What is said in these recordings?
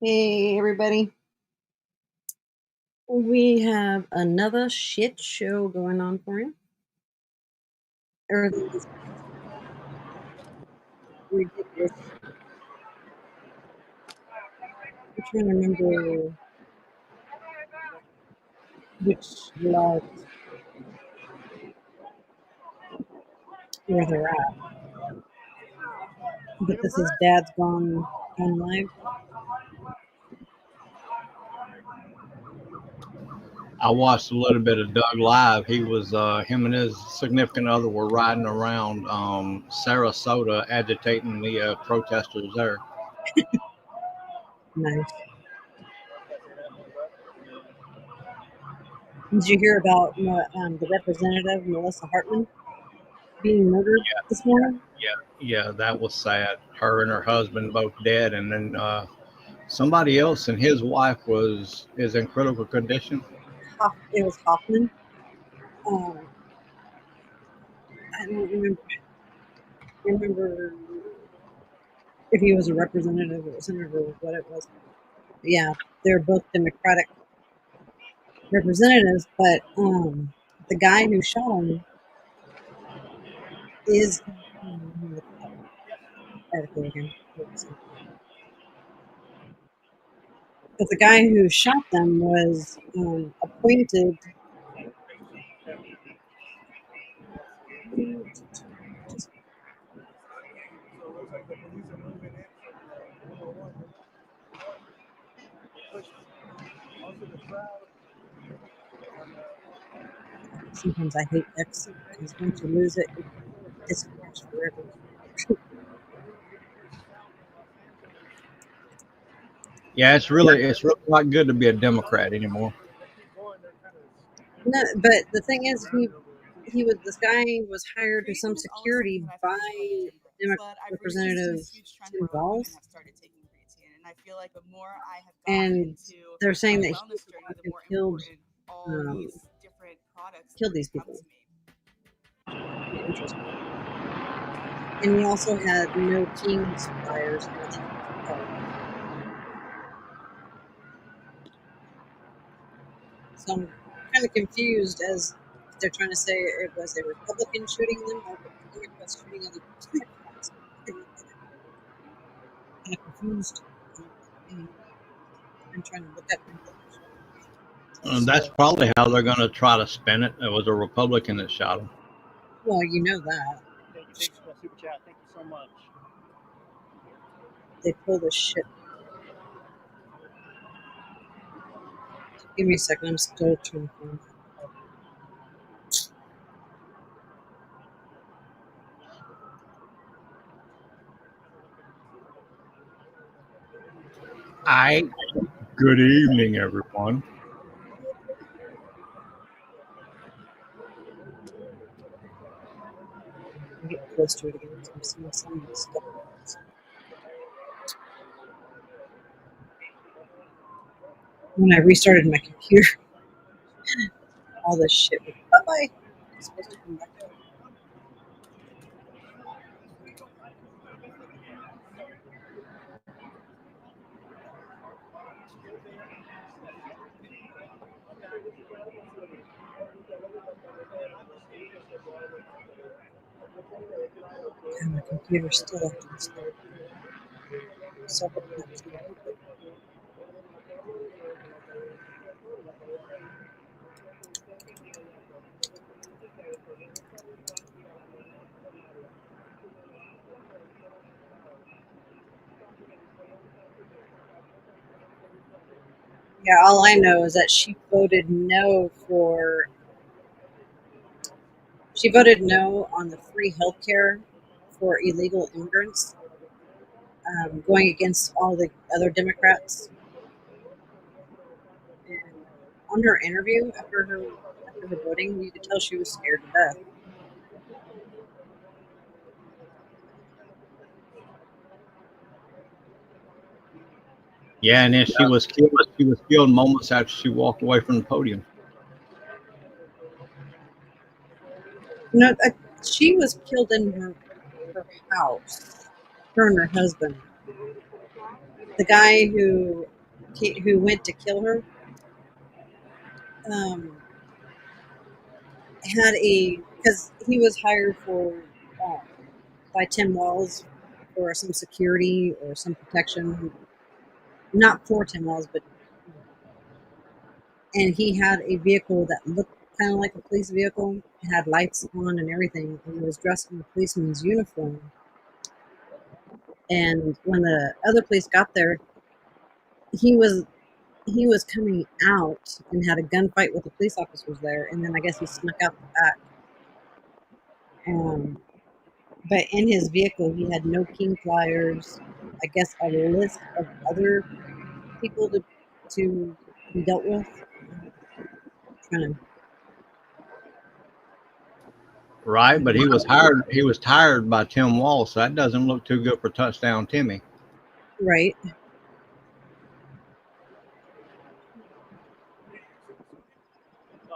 Hey, everybody. We have another shit show going on for you. Everything is ridiculous. I'm trying to remember which lot where they're at. But this is Dad's Gone Live. I watched a little bit of Doug live. He was him and his significant other were riding around Sarasota agitating the protesters there. Nice. Did you hear about the representative, Melissa Hartman, being murdered this morning? Yeah, that was sad. Her and her husband both dead, and then somebody else and his wife is in critical condition. It was Hoffman. I don't remember if he was a representative or senator or what it was. But yeah, they're both Democratic representatives, but the guy who shot him is article again. But the guy who shot them was appointed. Sometimes I hate X because once you lose it, it disappears forever. Yeah, it's really not good to be a Democrat anymore. No, but the thing is, this guy was hired to some security by Democratic Representative Tim Walz. And they're saying that he was the one who killed these people. Interesting. And he also had no team suppliers, nothing. So I'm kind of confused as they're trying to say it was a Republican shooting them or Democrats shooting other Democrats. Kind of confused. I'm trying to look up information. That's probably how they're going to try to spin it. It was a Republican that shot him. Well, you know that. Thanks for the super chat. Thank you so much. They pull this shit. Give me a second. I'm still trying to find it. Good evening, everyone. I'll get close to it again. I'm seeing some of the stuff. When I restarted my computer, all this shit was bye-bye. It's supposed to come back up. And my computer's still acting slow. So yeah, all I know is that she voted no on the free healthcare for illegal immigrants, going against all the other Democrats. And on her interview after the voting, you could tell she was scared to death. Yeah, and then she was killed. She was killed moments after she walked away from the podium. No, she was killed in her house. Her and her husband. The guy who who went to kill her, had because he was hired by Tim Walz for some security or some protection, not for Tim Walz, and he had a vehicle that looked kind of like a police vehicle. It had lights on and everything, and he was dressed in a policeman's uniform. And when the other police got there, he was coming out and had a gunfight with the police officers there, and then I guess he snuck out the back. But in his vehicle, he had no king flyers. I guess a list of other people to be dealt with. Right, but he was hired. He was tired by Tim Wall, so that doesn't look too good for touchdown Timmy. Right.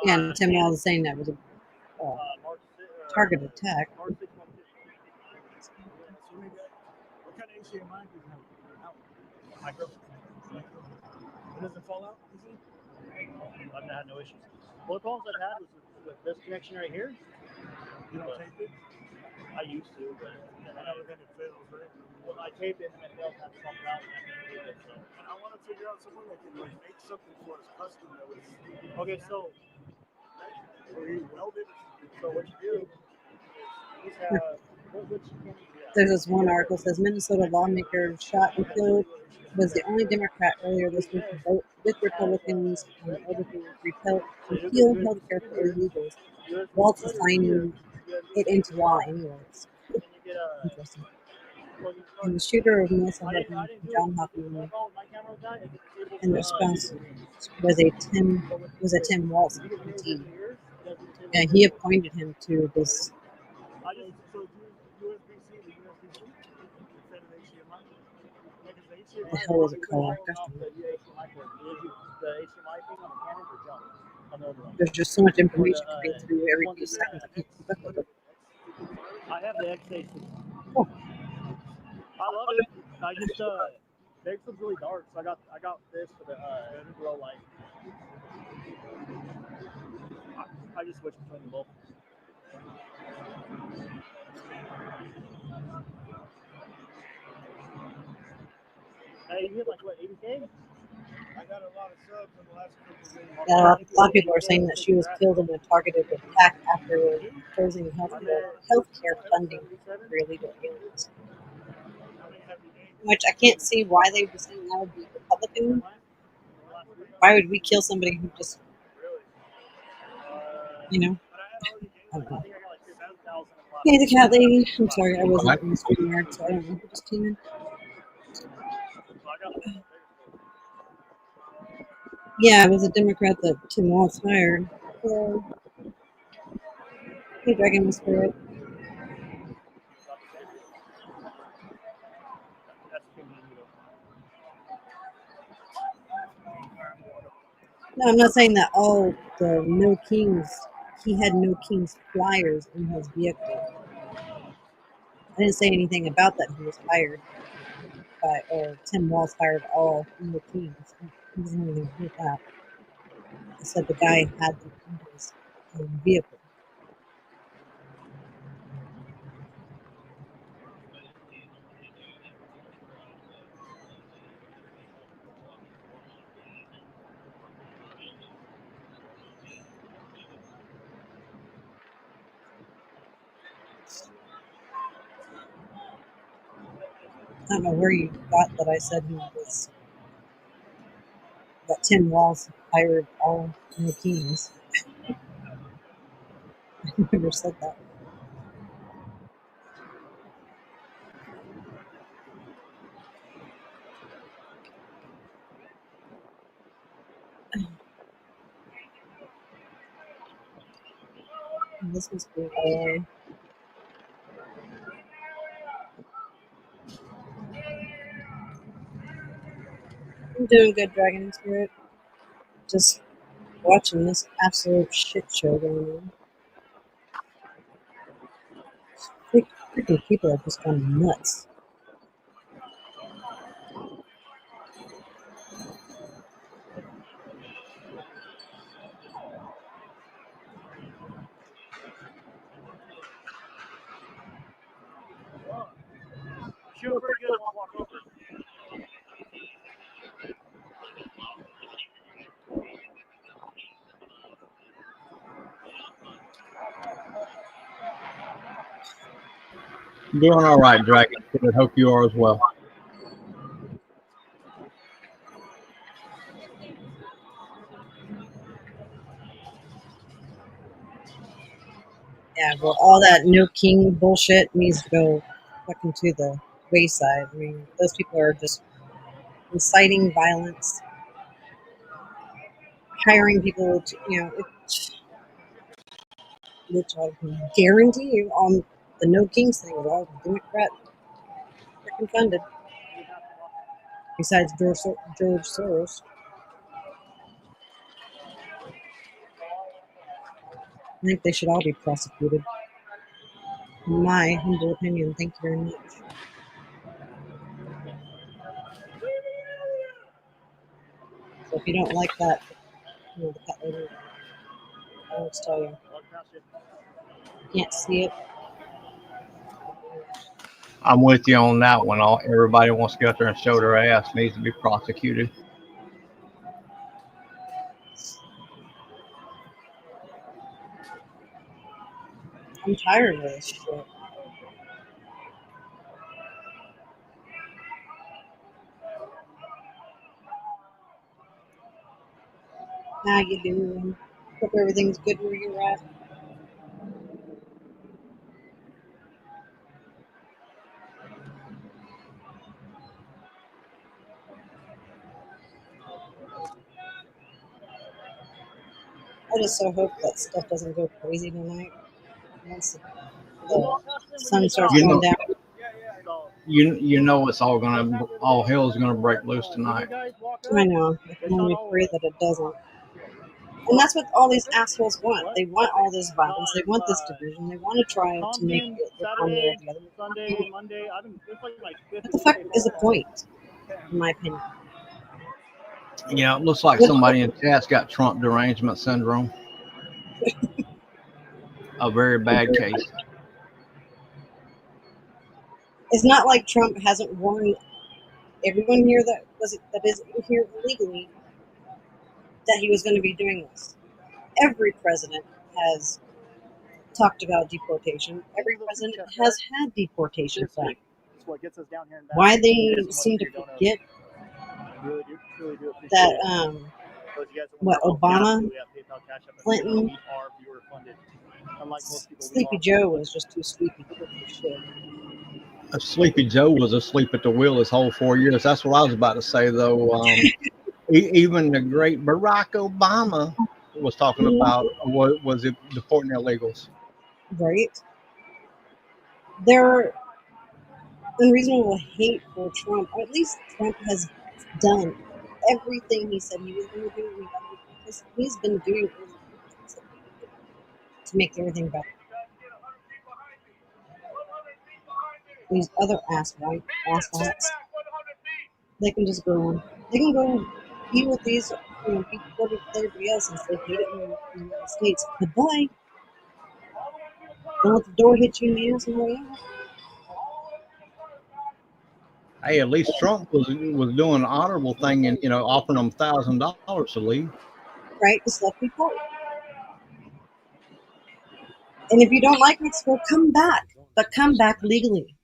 Yeah, and Tim Wall is saying that was a target attack. What kind of HDMI do you have? Micro. It doesn't fall out easy? I've not had no issues. Well, the problems I've had was with this connection right here. You don't tape it? I used to, but then it fails, right? Well, I taped it and it failed, had to swap it out and I couldn't tape it. So. And I want to figure out someone that can like make something for us custom that was. Okay, so. Or you weld it. So what you do is you just have. There's this one article that says Minnesota lawmaker shot and killed was the only Democrat earlier this week to vote with Republicans on the order to repeal health care for illegals, while signing it into law anyways. Interesting. And the shooter of Melissa Hortman, John Hoffman, and their spouse was a Tim Walz appointee. And he appointed him to this. The hell is it called? There's just so much information coming through every few seconds. I can't keep up with it. I have the X8. Oh. I love it. I just the X8's really dark, so I got this for the low light. I just switched between the both. Hey, you hit like what, 80K? I got a lot of subs in the last couple of days. Yeah, a lot of people are saying that she was killed in a targeted attack after closing healthcare funding for illegal aliens. Which I can't see why they would be saying that would be Republican. Why would we kill somebody who just, I don't know. Hey, the cat lady. I'm sorry, I wasn't in the screen yard, so I don't know who just came in. Yeah, it was a Democrat that Tim Walz hired. Hello. Hey, Dragon Whisperer. No, I'm not saying that all the No Kings, he had No Kings flyers in his vehicle. I didn't say anything about that. He was hired by, or Tim Walz hired all No Kings. He doesn't have anything to do with that. I said the guy had them in his vehicle. I don't know where you got that I said that Tim Walz hired all No Kings. I never said that. This was cool. I'm doing good, Dragon Spirit. Just watching this absolute shit show going on. Freaking people have just gone nuts. She was pretty good when I walked over. Doing all right, Dragon. I hope you are as well. Yeah, well, all that no king bullshit needs to go fucking to the wayside. I mean, those people are just inciting violence, hiring people to, which I can guarantee you on the no kings thing is all Democrat freaking funded. Besides George Soros. I think they should all be prosecuted. In my humble opinion. Thank you very much. So if you don't like that, the cat lady, I will tell you. Can't see it. I'm with you on that one. Everybody wants to go out there and show their ass needs to be prosecuted. I'm tired of this shit. How you doing? Hope everything's good where you're at. I just so hope that stuff doesn't go crazy tonight. Once the sun starts going down. You know it's all hell's gonna break loose tonight. I know. I can only pray that it doesn't. And that's what all these assholes want. They want all this violence. They want this division. They want to try to make it look one way or the other. What the fuck is the point, in my opinion? Yeah, it looks like somebody in chat's got Trump derangement syndrome. A very bad case. It's not like Trump hasn't warned everyone here that is here illegally that he was going to be doing this. Every president has talked about deportation. Every president has had deportation done. Why they seem to forget that what Obama, Clinton, Sleepy Joe was just too sleepy for shit. Sleepy Joe was asleep at the wheel his whole 4 years. That's what I was about to say, though. Even the great Barack Obama was talking about was it deporting illegals. Right. Their unreasonable hate for Trump, or at least Trump has done everything he said he was going to do. He's been doing to make everything better. These other assholes, they can just go. They can go be with these, people with everybody else and say hate it in the United States. Goodbye. Don't let the door hit you in the ass on the way out. Hey, at least Trump was doing an honorable thing and offering them $1,000 to leave. Right, just let people. And if you don't like Mexico, come back, but come back legally.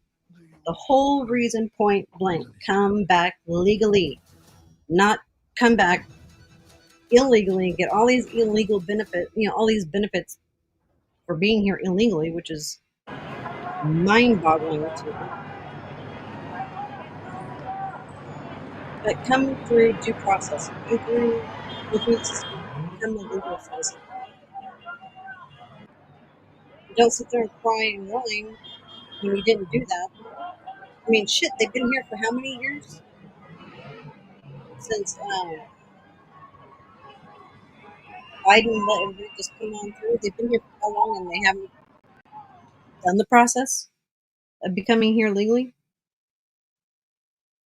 The whole reason, point blank, come back legally, not come back illegally and get all these illegal benefits, all these benefits for being here illegally, which is mind-boggling to me. But come through due process, go through the system, become a legal citizen. Don't sit there and cry and whine when you didn't do that. I mean, shit, they've been here for how many years? Since Biden let everybody just come on through. They've been here for how long and they haven't done the process of becoming here legally?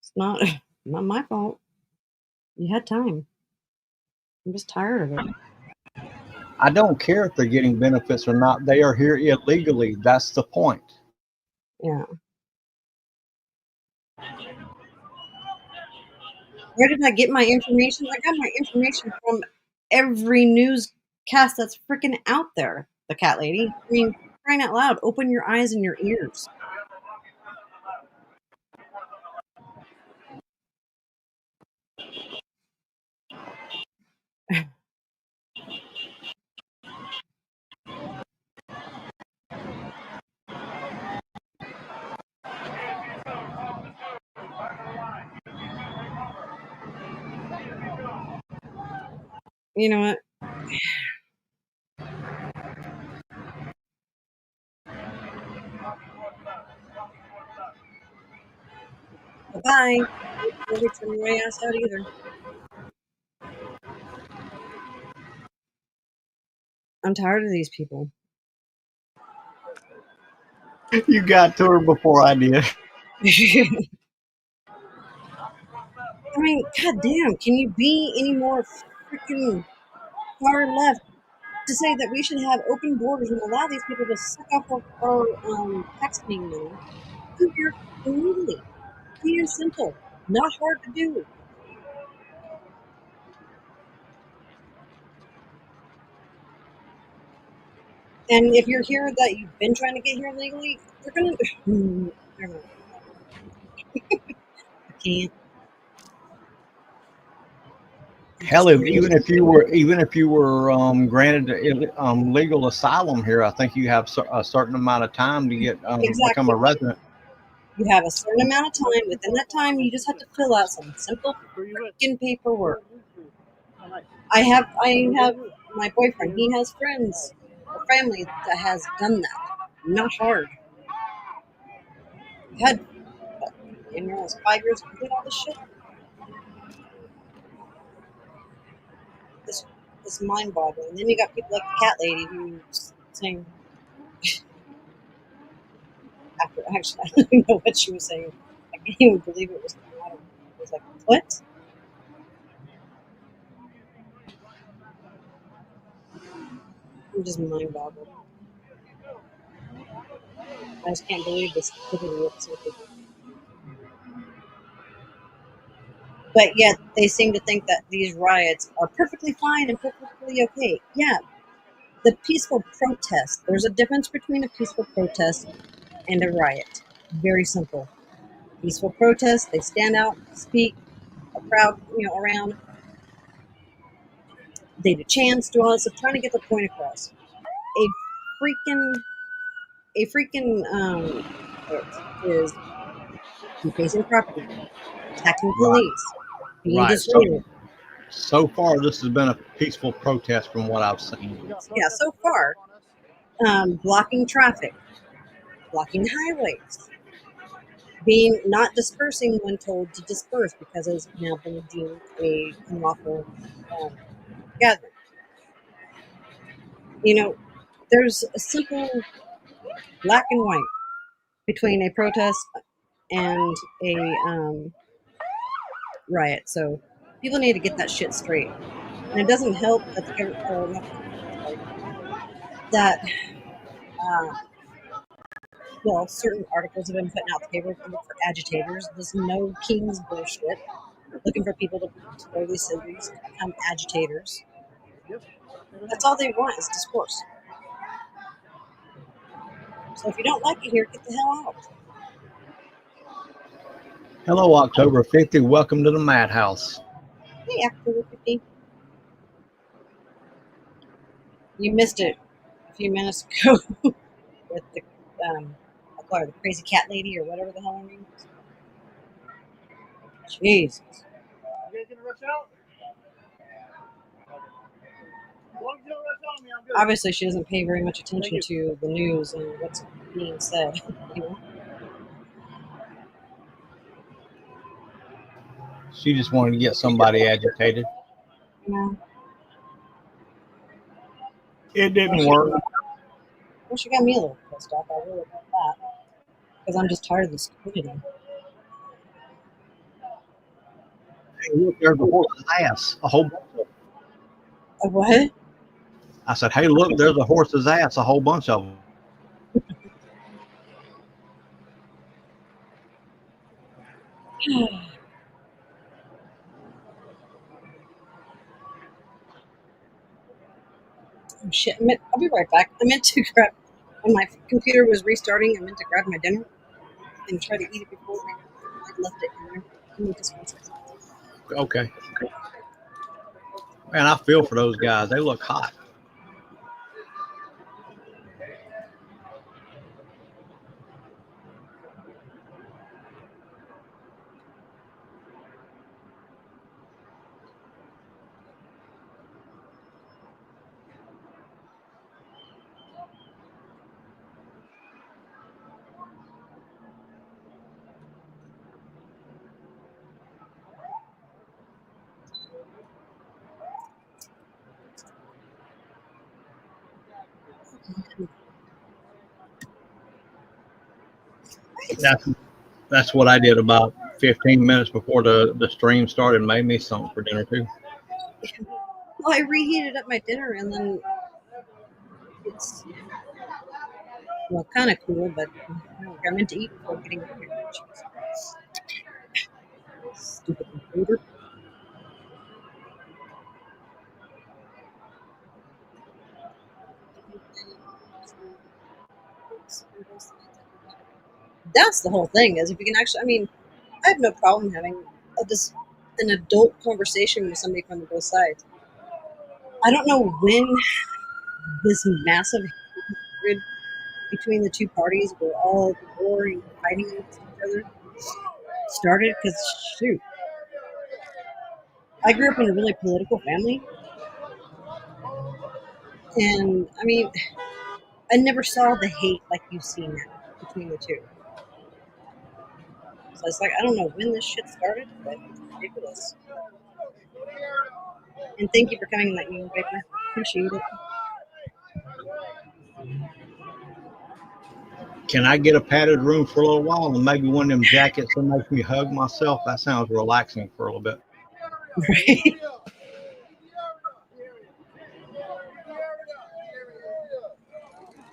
It's not my fault. You had time. I'm just tired of it. I don't care if they're getting benefits or not. They are here illegally. That's the point. Yeah. Where did I get my information? I got my information from every newscast that's freaking out there. The cat lady. I mean, crying out loud, open your eyes and your ears. You know what? Bye-bye. Don't reach my ass out either. I'm tired of these people. You got to her before I did. I mean, goddamn, can you be any more freaking far left to say that we should have open borders and allow these people to suck off our taxpaying money? Do here illegally. Clear and simple. Not hard to do. And if you're here that you've been trying to get here legally, they're gonna. They're not. I can't. Hell, even if you were granted legal asylum here, I think you have a certain amount of time to get become Exactly. a resident. You have a certain amount of time. Within that time, you just have to fill out some simple Who are you with? freaking paperwork. Oh, nice. I have my boyfriend. He has friends or family that has done that. Not hard. Had almost 5 years to complete all this shit. This mind boggling. Then you got people like the cat lady who's saying after actually I don't even know what she was saying. I can't even believe it was coming out of her. I was like, what? I'm just mind boggled. I just can't believe the stupidity of some people. But yet they seem to think that these riots are perfectly fine and perfectly okay. Yeah, the peaceful protest. There's a difference between a peaceful protest and a riot. Very simple. Peaceful protest, they stand out, speak, a crowd, around. They do chants, do all this stuff, trying to get the point across. A freaking riot is defacing property, attacking Right. police, being Right. disorderly. So far, this has been a peaceful protest from what I've seen. Yeah, so far, blocking traffic, blocking highways, being not dispersing when told to disperse because it's now been deemed a unlawful gathering. There's a simple black and white between a protest and a riot. So people need to get that shit straight. And it doesn't help that the government, or not the government, sorry, that certain articles have been putting out the paperwork to look for agitators. This no kings bullshit, looking for people to throw these cities to become agitators. That's all they want is discourse. So if you don't like it here, get the hell out. Hello, October 50. Welcome to the Madhouse. Hey, October 50. You missed it a few minutes ago with the I call her the crazy cat lady or whatever the hell her name is. Jesus. You guys gonna rush out? As long as you don't rush on me, I'm good. Obviously, she doesn't pay very much attention to the news and what's being said. She just wanted to get somebody agitated. Yeah. It didn't work. Well, she got me a little pissed off. I really about that because I'm just tired of the stupidity. Hey, look, there's a horse's ass. A whole bunch of them. A what? I said, hey, look, there's a horse's ass. A whole bunch of them. Oh shit! I'll be right back. I meant to grab when my computer was restarting. I meant to grab my dinner and try to eat it before I left it in there. Give me just 1 second. Okay. Man, I feel for those guys. They look hot. That's that's what I did about 15 minutes before the stream started. Made me something for dinner too. Well, I reheated up my dinner and then it's kind of cool, but I meant to eat before getting up here. Jeez. Stupid computer. That's the whole thing. Is if you can actually, I mean, I have no problem having just an adult conversation with somebody from both sides. I don't know when this massive hatred between the two parties, where all warring, fighting against each other, started. Because shoot, I grew up in a really political family, and I mean, I never saw the hate like you see now between the two. So it's like I don't know when this shit started, but it's ridiculous. And thank you for coming, Lightning Viper. Appreciate it. Can I get a padded room for a little while and maybe one of them jackets that makes me hug myself? That sounds relaxing for a little bit. Right?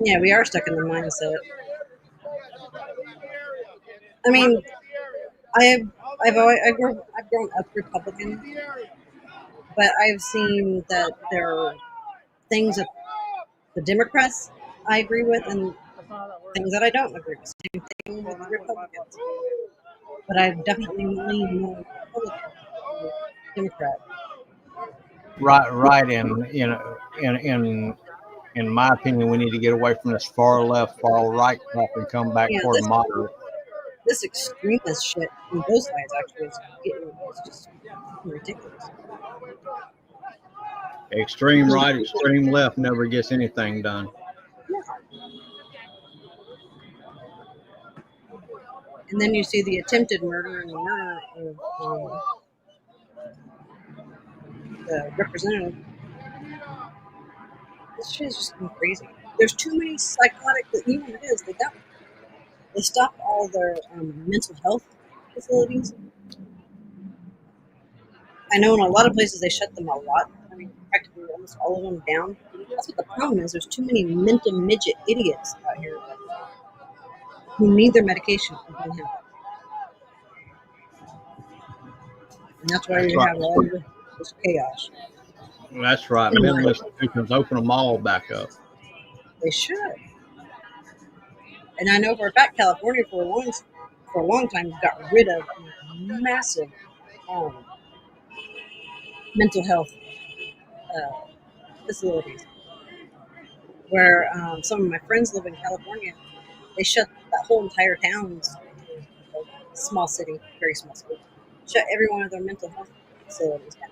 Yeah, we are stuck in the mindset. I mean, I've grown up Republican, but I've seen that there are things that the Democrats I agree with and things that I don't agree with. Same thing with the Republicans. But I definitely lean more Republican than Democrat. Right. And in my opinion, we need to get away from this far left, far right stuff and come back Yeah, toward moderate. this extremist shit on both sides actually is just fucking ridiculous. Extreme right, extreme left never gets anything done. Yeah. And then you see the attempted murder and the murder of the representative. This shit is just been crazy. There's too many psychotic. You know what it is? They stopped all their mental health facilities. I know in a lot of places they shut them a lot. I mean, practically almost all of them down. That's what the problem is. There's too many mental midget idiots out here who need their medication and don't have it. And that's why That's you right. have all this chaos. That's right. In my Mental opinion, institutions open them all back up. they should. And I know for a fact California for a long time got rid of massive um, mental health facilities. Where some of my friends live in California, they shut that whole entire town's small city, very small city, shut every one of their mental health facilities down.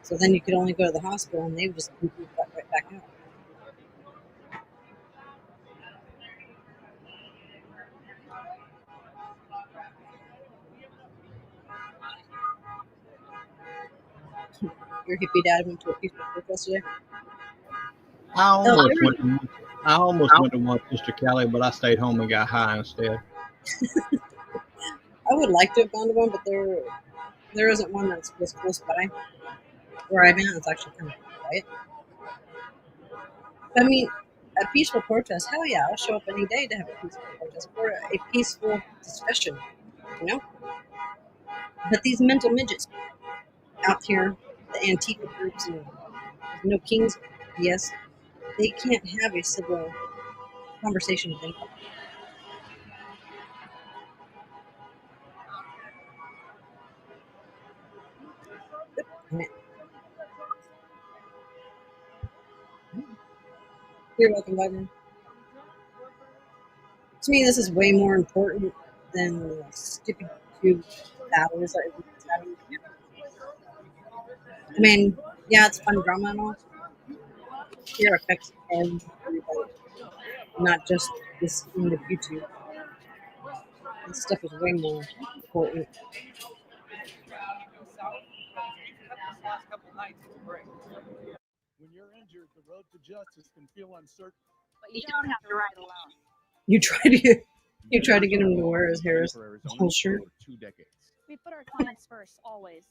So then you could only go to the hospital, and they would just boot you right back out. Your hippie dad went to a peaceful protest today. I Oh, almost went. I almost went to one, Sister Kelly, but I stayed home and got high instead. I would like to have gone to one, but there isn't one that's was close by where I'm at. It's actually kind of quiet. But, I mean, a peaceful protest, hell yeah, I'll show up any day to have a peaceful protest or a peaceful discussion, you know? But these mental midgets out here, the Antifa groups and No kings. Yes, they can't have a civil conversation with anybody. You're welcome, Wagner. To me, this is way more important than the stupid two battles that everyone's having. I mean, yeah, it's fun drama and all. Here affects everybody, not just this end of YouTube. This stuff is way more important. When you're injured, the road to justice can feel uncertain. But you don't have to ride alone. You try to get him to wear his hair whole shirt. 2 decades. We put our clients first, always.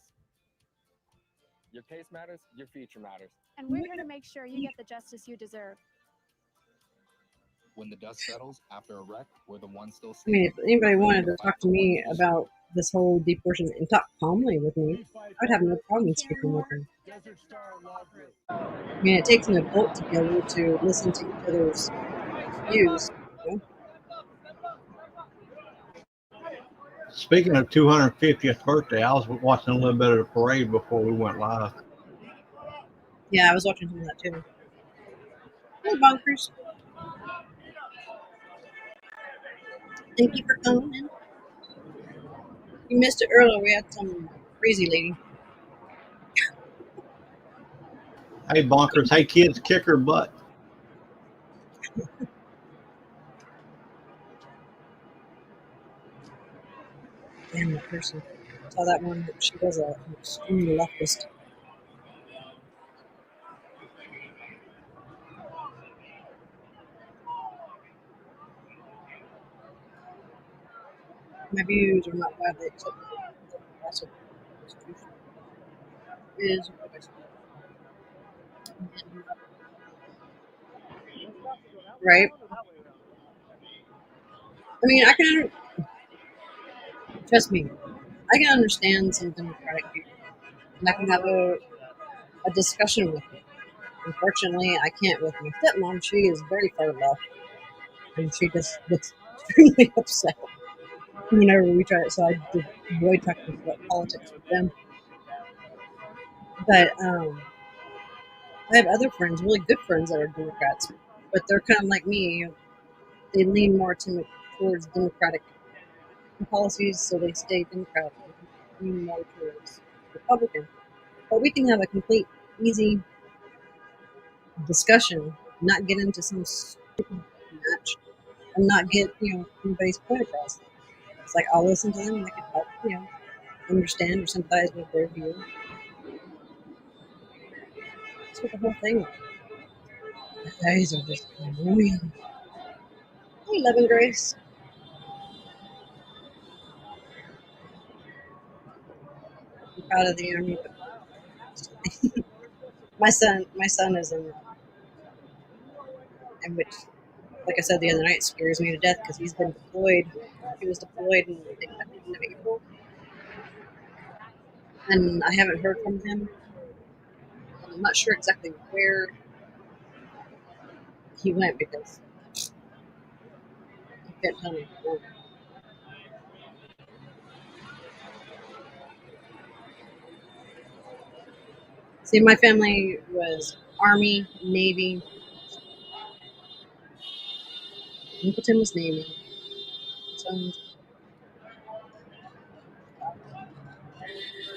Your case matters, your future matters. And we're here to make sure you get the justice you deserve. When the dust settles after a wreck, we're the ones still I mean, sleeping. if anybody wanted to talk to me about this whole deportation and talk calmly with me, I'd have no problem speaking with them. Desert Star Law Group. I mean, it takes an adult to be able to listen to each other's views. You know? Speaking of 250th birthday, I was watching a little bit of the parade before we went live. Yeah, I was watching some of that too. Hey, Bonkers. Thank you for coming in. You missed it earlier. We had some crazy lady. Hey, Bonkers. Hey, kids, kick her butt. Damn, that person. Saw that one. She was an extreme leftist. My views are not widely accepted. Also, the Constitution is what I say. Right? I mean, I can trust me. I can understand some Democratic people, and I can have a discussion with them. Unfortunately, I can't with my stepmom. She is very far left, and she just gets extremely upset whenever we try it. So I avoid talking about politics with them. But I have other friends, really good friends that are Democrats, but they're kind of like me. They lean more towards Democratic policies, so they stay Democratic. Lean more towards Republican. But we can have a complete, easy discussion, not get into some stupid match, and not get anybody's point across. It's like I'll listen to them, and I can help understand or sympathize with their view. That's what the whole thing is. The guys are just annoying. Hey, Love and Grace. I'm proud of the army, but my son is in which, like I said the other night, scares me to death because he's been deployed. He was deployed in the end of April, and I haven't heard from him. And I'm not sure exactly where he went because he can't tell me. See, my family was Army, Navy. Uncle Tim was Navy. So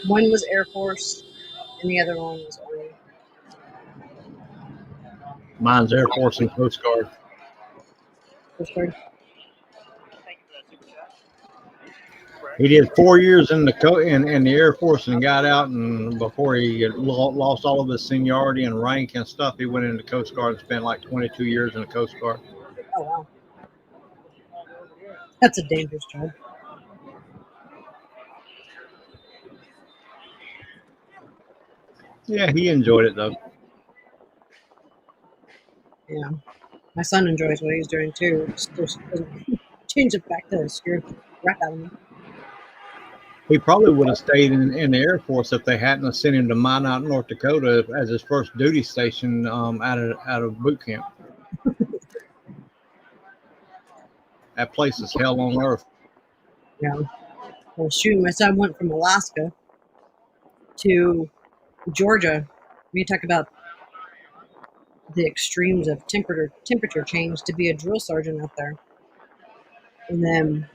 one was Air Force, and the other one was Army. Mine's Air Force and Coast Guard. Coast Guard. He did 4 years in the Air Force and got out, and before he lost all of his seniority and rank and stuff, he went into the Coast Guard and spent like 22 years in the Coast Guard. Oh, wow. That's a dangerous job. Yeah, he enjoyed it though. Yeah. My son enjoys what he's doing too. It just doesn't change the fact that it scared the crap out of me. He probably would have stayed in the Air Force if they hadn't sent him to Minot, North Dakota, as his first duty station out of boot camp. That place is hell on earth. Yeah. Well, shoot, my son went from Alaska to Georgia. We talk about the extremes of temperature change to be a drill sergeant out there. And then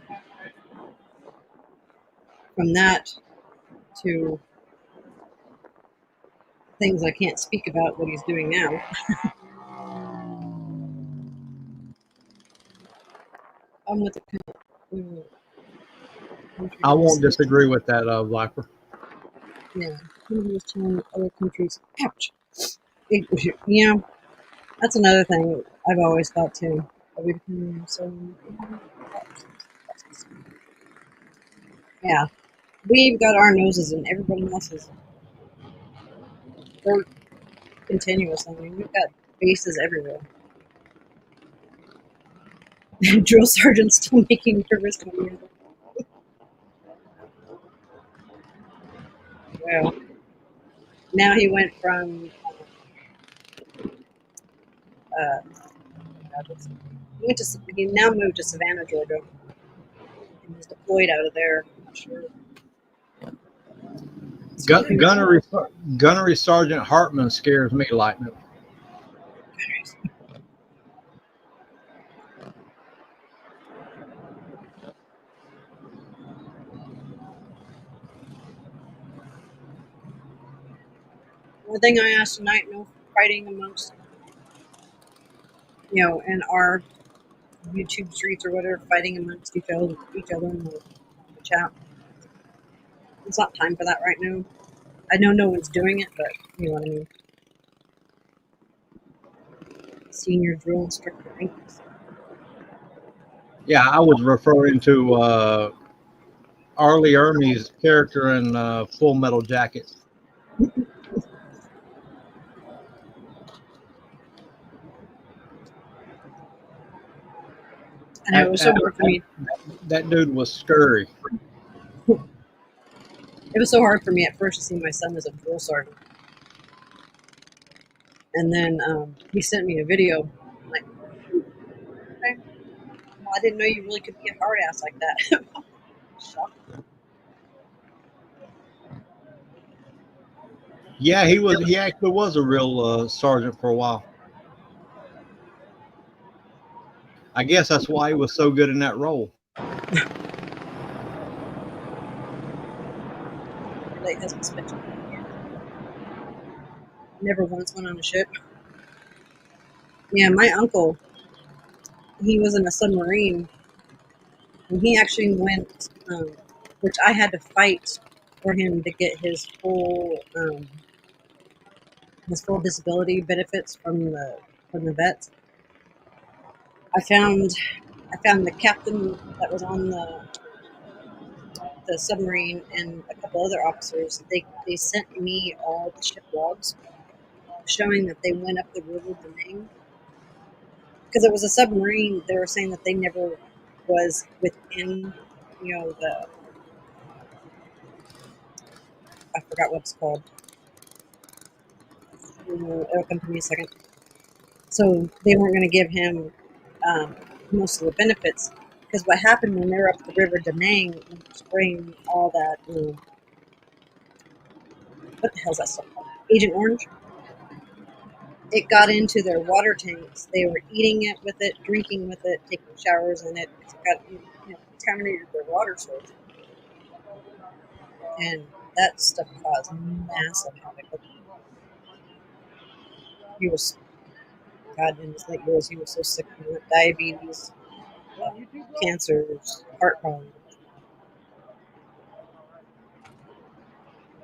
from that to things I can't speak about what he's doing now. I'm with the country. I won't disagree with that, Viper. Yeah, he was telling other countries, ouch. Yeah, that's another thing I've always thought too. That we become so. Yeah, we've got our noses in everybody else's. They're continuous. I mean, we've got bases everywhere. Drill sergeants still making nervous when you're well. Now he went from he now moved to Savannah, Georgia, and was deployed out of there. I'm not sure. Gunnery Sergeant Hartman scares me lightning. One thing I asked tonight: no fighting amongst, in our YouTube streets or whatever, fighting amongst each other in the chat. It's not time for that right now. I know no one's doing it, but you know what I mean. Senior drill instructor rankings. Yeah, I was referring to Arlie Ermey's character in Full Metal Jacket. And it was so hard for me. That dude was scurry. It was so hard for me at first to see my son as a drill sergeant. And then he sent me a video. I'm like, okay. Well, I didn't know you really could be a hard ass like that. Shocking. Yeah, he actually was a real sergeant for a while. I guess that's why he was so good in that role. Late husband spent never once went on a ship. Yeah, my uncle, he was in a submarine, and he actually went, which I had to fight for him to get his full disability benefits from the vets. I found the captain that was on the submarine and a couple other officers. They sent me all the ship logs showing that they went up the river Benang. Because it was a submarine, they were saying that they never was within, the, I forgot what it's called. It'll come to me a second. So they weren't going to give him most of the benefits. Because what happened when they were up the river Danang and spraying all that, what the hell's that stuff called? Agent Orange? It got into their water tanks. They were eating it with it, drinking with it, taking showers in it. It got contaminated their water source. And that stuff caused massive havoc. He was, God, in his late years, he was so sick from it. Diabetes, cancers, heart problems.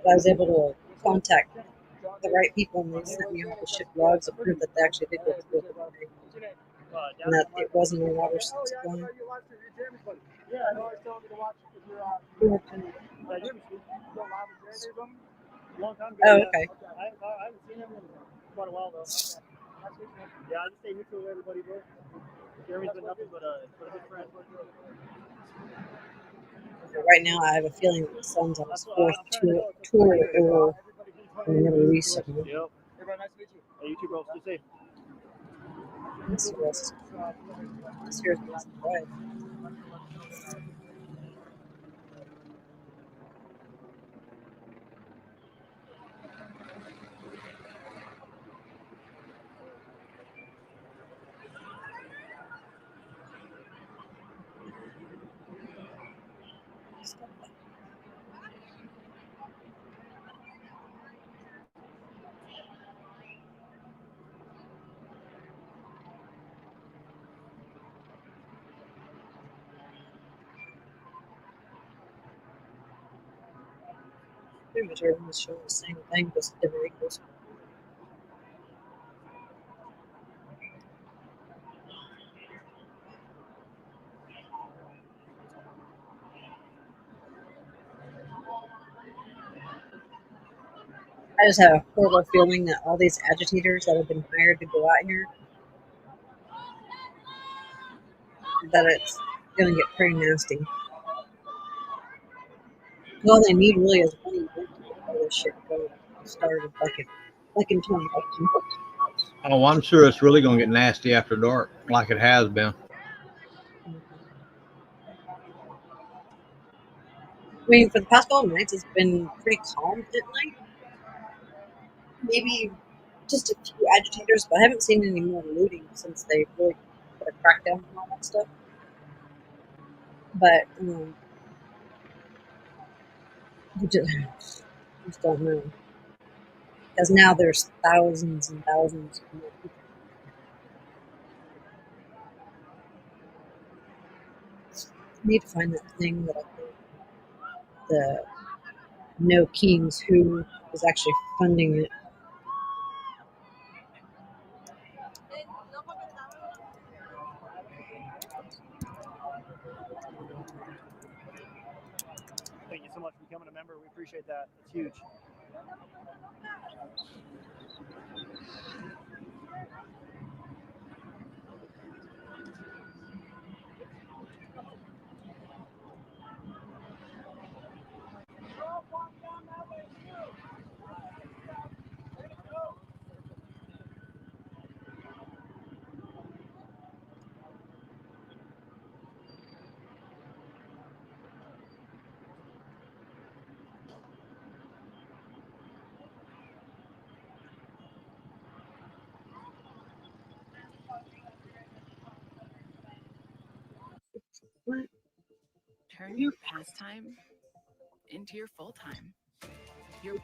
But I was able to contact the right people, and they sent me all the ship logs of proof that they actually did go through it. And that it wasn't a water supply. Yeah, I know. I was telling you to watch if you're long time ago. Oh, okay. I haven't seen him in quite a while though. Yeah, I just stay neutral with everybody, bro. Jeremy's been nothing but a good friend. But right now, I have a feeling that the son's on his fourth tour over in the Middle East. Yep. Everybody, nice to meet you. Hey, you too, bro. Stay safe. Let's see what's this here's what's right. Pretty much everyone's showing the same thing, just different equals. I just have a horrible feeling that all these agitators that have been hired to go out here, that it's going to get pretty nasty. All they need really is money to get all this shit going started, like in 2015. Oh, I'm sure it's really going to get nasty after dark, like it has been. I mean, for the past couple of nights, it's been pretty calm at night. Maybe just a few agitators, but I haven't seen any more looting since they really put a crackdown on all that stuff. But you just don't know. Because now there's thousands and thousands of more people. I need to find that thing that I think the No Kings who is actually funding it. Thank you so much for becoming a member. We appreciate that. It's huge. What? Turn your pastime into your full time. Your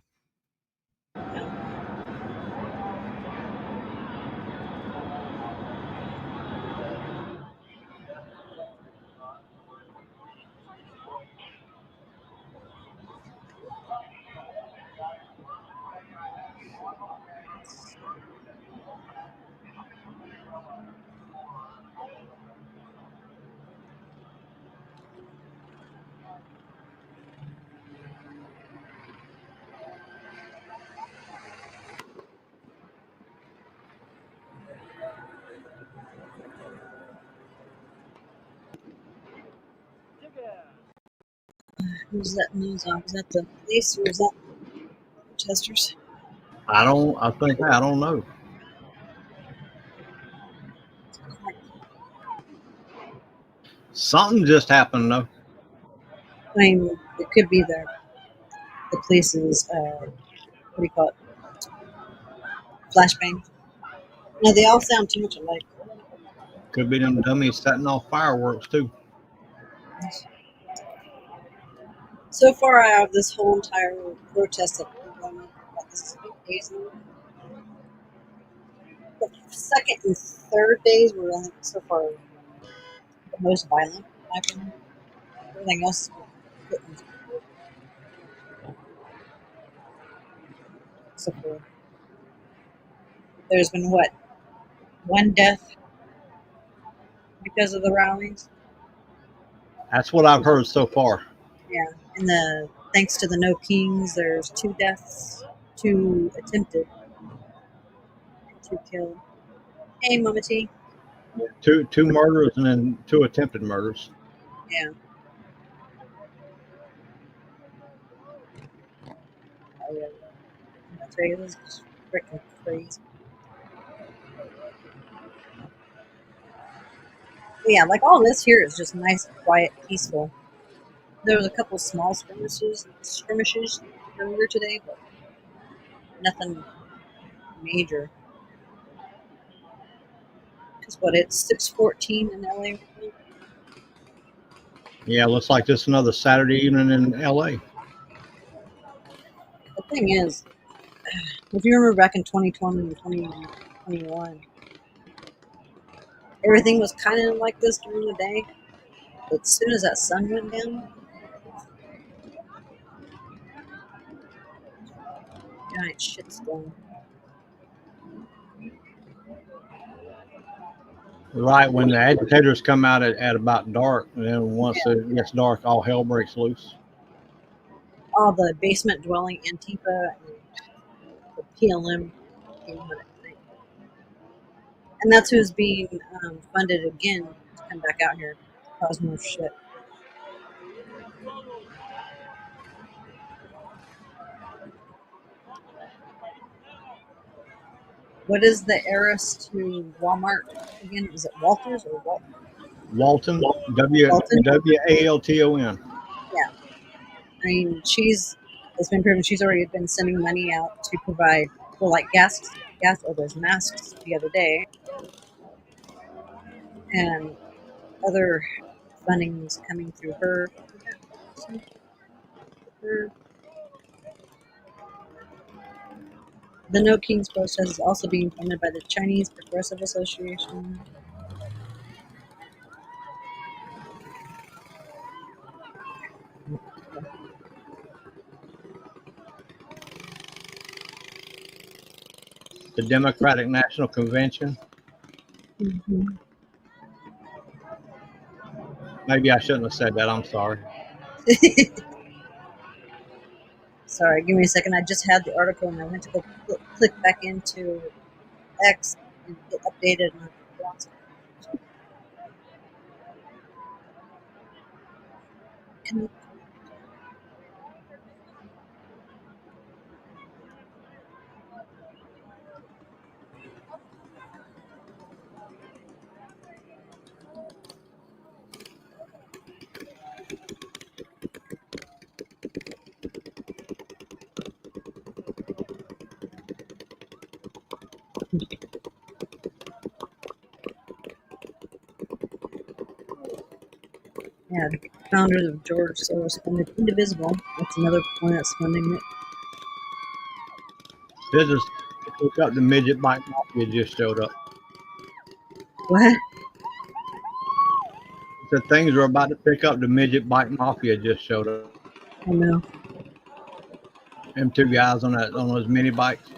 Who's that news on? Is that the police or is that protesters? I don't know. Something just happened though. I mean, it could be the police's, what do you call it? Flashbang. No, they all sound too much alike. Could be them dummies setting off fireworks too. So far, out of this whole entire protest that we've been going on for about this 8 days now, the second and third days were, I think, so far the most violent, in my opinion. Everything else is so far. There's been what? One death because of the rallies? That's what I've heard so far. Yeah. And thanks to the No Kings, there's 2 deaths, 2 attempted, and 2 killed. Hey, Mama T. Two murders and then 2 attempted murders. Yeah. That's right. It was just freaking crazy. Yeah, like all this here is just nice, quiet, peaceful. There was a couple small skirmishes earlier today, but nothing major. Because what, it's 6:14 in LA right now? Yeah, looks like just another Saturday evening in LA. The thing is, if you remember back in 2020 and 2021, everything was kind of like this during the day. But as soon as that sun went down, giant shitstorm. Right when the agitators come out at about dark, and then once Yeah. it gets dark, all hell breaks loose. All the basement dwelling Antifa and the PLM came out at night. And that's who's being funded again to come back out here to cause more shit. What is the heiress to Walmart again? Is it Walters or Walton? Walton, Walton? Walton. Yeah. I mean, it's been proven she's already been sending money out to provide, well, like or those masks the other day, and other funding is coming through her. The No Kings protest is also being funded by the Chinese Progressive Association. The Democratic National Convention. Mm-hmm. Maybe I shouldn't have said that. I'm sorry. Sorry, give me a second. I just had the article and I went to go click back into X and get updated on it. Yeah, the founders of George Soros funded Indivisible. That's another one that's funding it. Business pick up the midget bike mafia just showed up. What? The things are about to pick up. The midget bike mafia just showed up. Oh no. Them two guys on those mini bikes.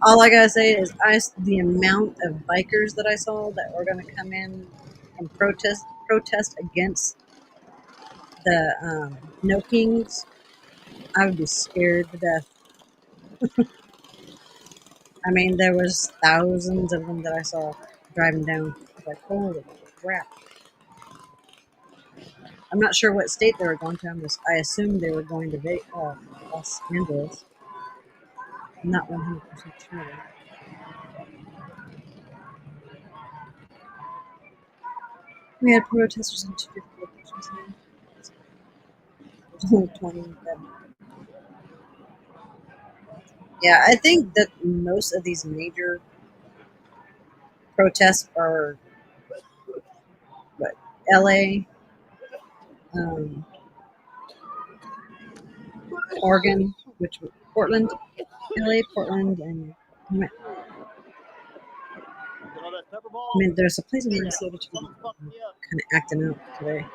All I gotta say is the amount of bikers that I saw that were gonna come in and protest against the No Kings, I would be scared to death. I mean, there was thousands of them that I saw driving down. I was like, holy crap. I'm not sure what state they were going to. I assumed they were going to Los Angeles. I'm not 100% sure. We had protesters in two different locations here. There's only 20 that. Yeah, I think that most of these major protests are what, LA, um, Oregon, Portland, LA, Portland, and I mean, there's a place in Minnesota too, kind of acting out today.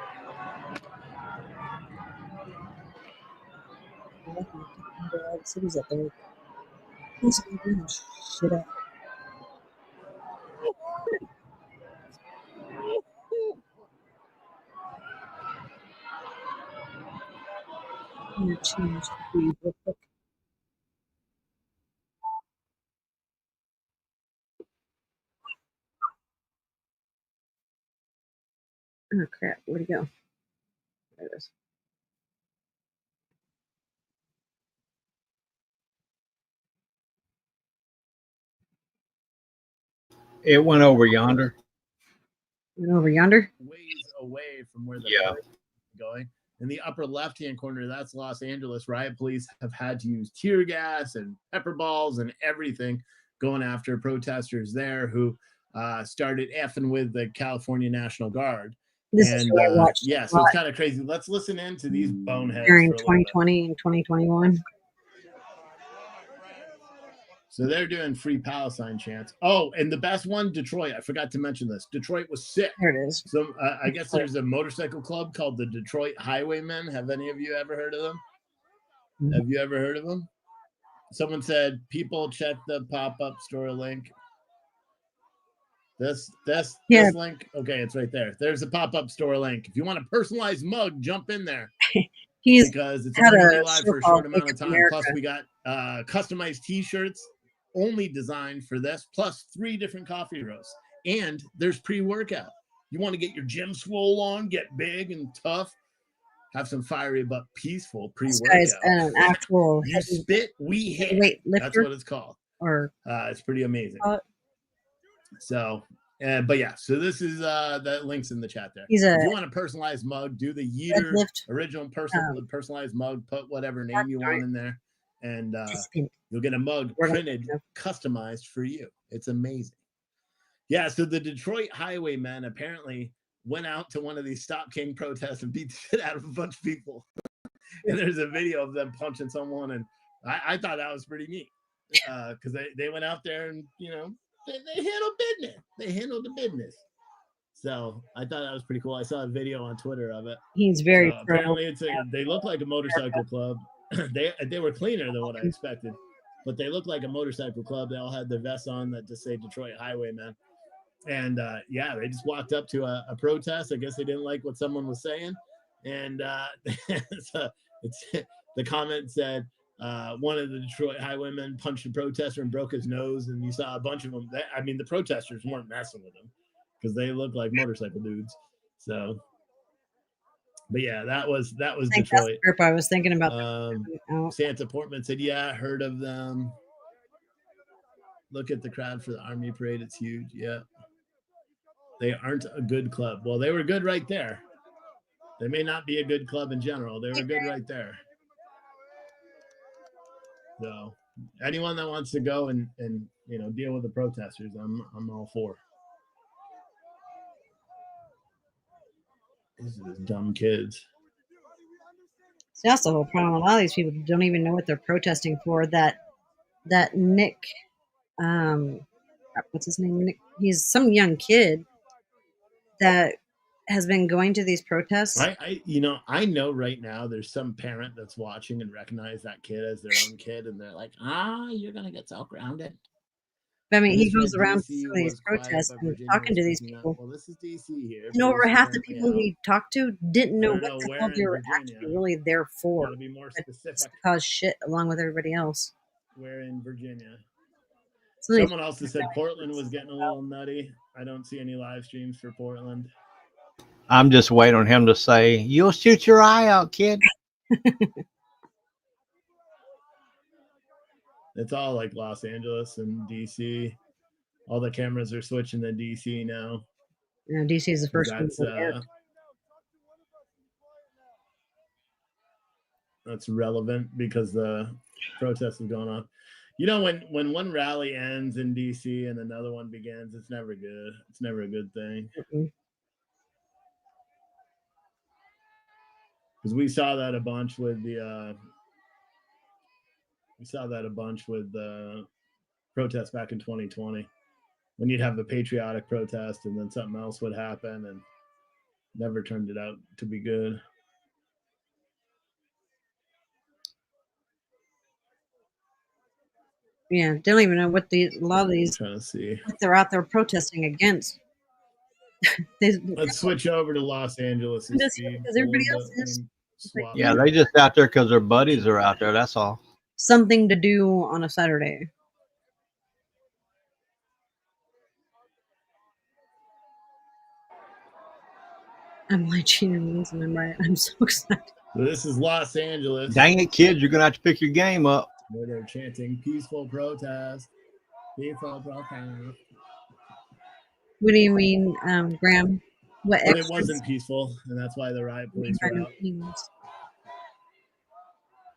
I'm lucky to take all the cities up there. Please be doing shit up. I'm gonna change the feed real quick. Oh crap, where'd it go? There it is. It went over yonder. Went over yonder. Ways away from where the Yeah. parade is going. In the upper left-hand corner, that's Los Angeles. Riot police have had to use tear gas and pepper balls and everything going after protesters there who started effing with the California National Guard. This is what I watched. Yeah, so it's kind of crazy. Let's listen in to these boneheads during for a little bit. 2020 and 2021. So they're doing free Palestine chants. Oh, and the best one, Detroit. I forgot to mention this. Detroit was sick. There it is. So I guess there's a motorcycle club called the Detroit Highwaymen. Have any of you ever heard of them? Mm-hmm. Have you ever heard of them? Someone said, people check the pop-up store link. This link. Okay, it's right there. There's a pop-up store link. If you want a personalized mug, jump in there. Because it's only gonna be live for a short amount of time. America. Plus, we got customized T-shirts only designed for this, plus 3 different coffee roasts. And there's pre-workout. You want to get your gym swole on, get big and tough, have some fiery but peaceful pre-workout. This guy's an actual you spit, we hit. weight lifter. That's what it's called. Or it's pretty amazing. So, but yeah, so this is the links in the chat there. If you want a personalized mug, do the Yeater original personalized mug, put whatever name you want in there, and you'll get a mug printed, customized for you. It's amazing. Yeah, so the Detroit Highwaymen apparently went out to one of these Stop King protests and beat the shit out of a bunch of people. And there's a video of them punching someone, and I thought that was pretty neat because they went out there and, you know, they handled business. They handled the business. So I thought that was pretty cool. I saw a video on Twitter of it. He's very apparently they look like a motorcycle club. they were cleaner than what I expected, but they look like a motorcycle club. They all had their vests on that just say Detroit Highwaymen. And yeah, they just walked up to a protest. I guess they didn't like what someone was saying. And so the comment said, one of the Detroit Highwaymen punched a protester and broke his nose. And you saw a bunch of them. The protesters weren't messing with him because they look like motorcycle dudes. So, but yeah, that was Detroit. That's the group I was thinking about. Santa Portman said, yeah, I heard of them. Look at the crowd for the Army Parade. It's huge. Yeah. They aren't a good club. Well, they were good right there. They may not be a good club in general. They were good right there. So anyone that wants to go and you know, deal with the protesters, I'm all for. These are just dumb kids. See, that's the whole problem. A lot of these people don't even know what they're protesting for. That Nick, what's his name? Nick. He's some young kid that has been going to these protests. I know right now there's some parent that's watching and recognize that kid as their own kid, and they're like, you're gonna get self-grounded. I mean, he goes around to some of these protests and talking to these people. Well, this is DC here. And over half the people he talked to didn't know what the hell they were actually really there for. To be more specific, to cause shit along with everybody else. We're in Virginia. So someone else has said Portland was getting a little nutty. I don't see any live streams for Portland. I'm just waiting on him to say, "You'll shoot your eye out, kid." It's all like Los Angeles and DC. All the cameras are switching to DC now. Yeah, DC is the first one. That's relevant because the protest is going on. You know, when one rally ends in DC and another one begins, it's never good. It's never a good thing. Because we saw that a bunch with the protests back in 2020, when you'd have a patriotic protest and then something else would happen, and never turned it out to be good. Yeah, they don't even know what a lot of these I'm trying to see what they're out there protesting against. Let's switch over to Los Angeles. Because everybody else is. Yeah, they just out there because their buddies are out there. That's all. Something to do on a Saturday. I'm like cheating, and I'm right. I'm so excited. So this is Los Angeles. Dang it, kids! You're gonna have to pick your game up. Where they're chanting peaceful protest. Peaceful protest. What do you mean, Graham? What But it extras wasn't peaceful, and that's why the riot do you mean police by were no out. means?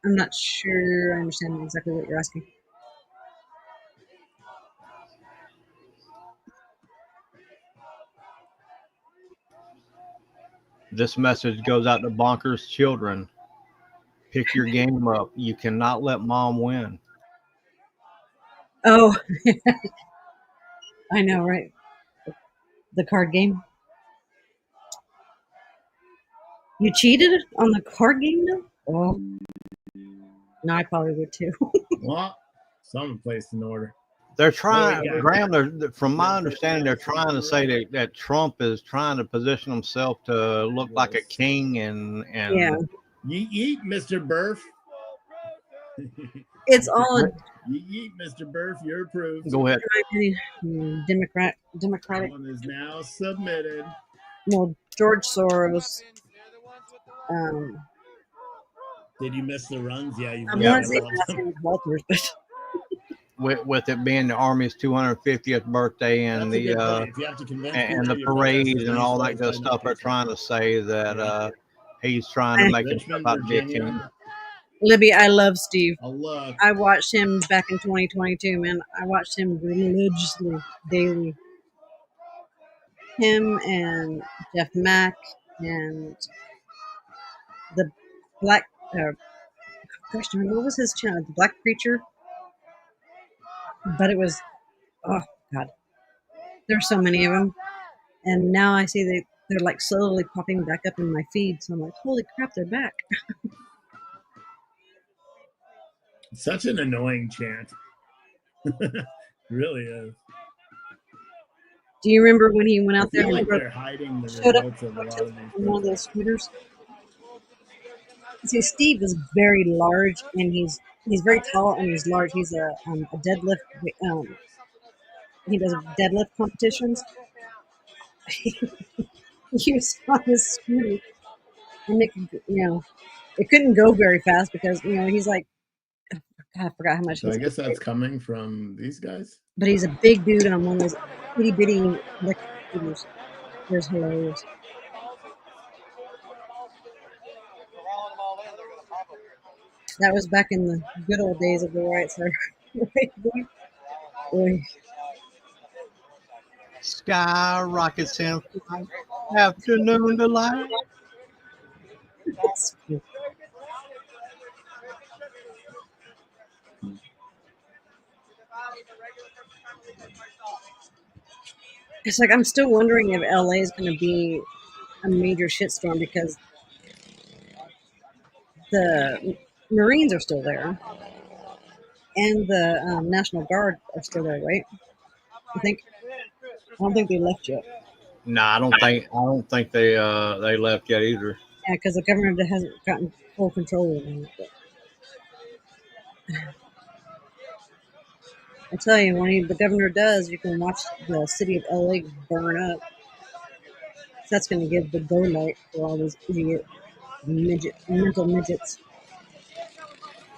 I'm not sure I understand exactly what you're asking. This message goes out to bonkers children. Pick your game up. You cannot let mom win. Oh, I know, right? The card game. You cheated on the card game, though? Oh, no, I probably would too. Well, someone placed an order. They're What do trying, we got? Graham. From my understanding, they're trying to say that Trump is trying to position himself to look like a king, and Yeah, Yeet yeet, Mr. Burf. it's all Yeet yeet, Mr. Burf. You're approved. Go ahead. Democratic. One is now submitted. Well, George Soros. Um, Did you miss the runs? Yeah, you I Yeah. want to missed say all his of last name them. is Walters, but With it being the Army's 250th birthday and That's a good the point. If you have to convince people and the your parade protesters, and you all should that good always stuff, play are trying to say that Yeah. he's trying to make himself Richmond, out to be a king. Virginia. Libby, I love Steve. I'll look. I watched him back in 2022, man. I watched him religiously, daily. Him and Jeff Mack and the black, gosh, darn, what was his channel? The Black Preacher? But it was, oh, God. There's so many of them. And now I see they're like slowly popping back up in my feed. So I'm like, holy crap, they're back. Such an annoying chant. Really is. Do you remember when he went I out there feel like and they're hiding the showed up results of a lot of these on one of those protests. scooters? See, Steve is very large, and he's very tall and he's large. He's a deadlift. He does deadlift competitions. He was on his scooter, and it couldn't go very fast because he's like, God, I forgot how much So I he's. guess that's coming from these guys. But he's a big dude on one of those itty bitty electric scooters. It was hilarious. That was back in the good old days of the riot, sir. Boy. Sky rockets in flight, afternoon delight. It's like I'm still wondering if LA is going to be a major shitstorm because the Marines are still there and the National Guard are still there, right? I don't think they left yet. No, I don't think they left yet either. Yeah, because the governor hasn't gotten full control of them. But I tell you, when the governor does, you can watch the city of LA burn up. So that's going to give the go light for all these idiot mental midgets.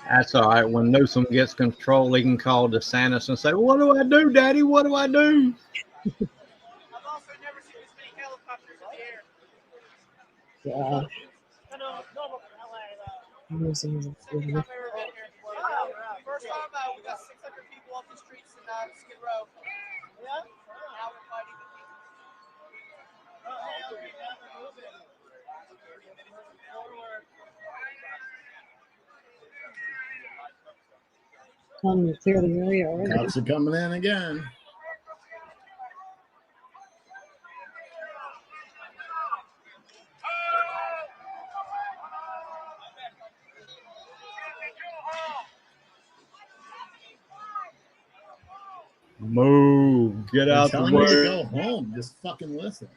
That's all right. When Newsom gets control, he can call DeSantis and say, "What do I do, Daddy? What do I do?" Yeah. Newsom is a idiot. First time we got 600 people off the streets in Skid Row. Yeah? Now we're fighting the people. Tell them to clear the area already. Cops are coming in again. Move, get They're out the telling you to way. go home. Just fucking listen.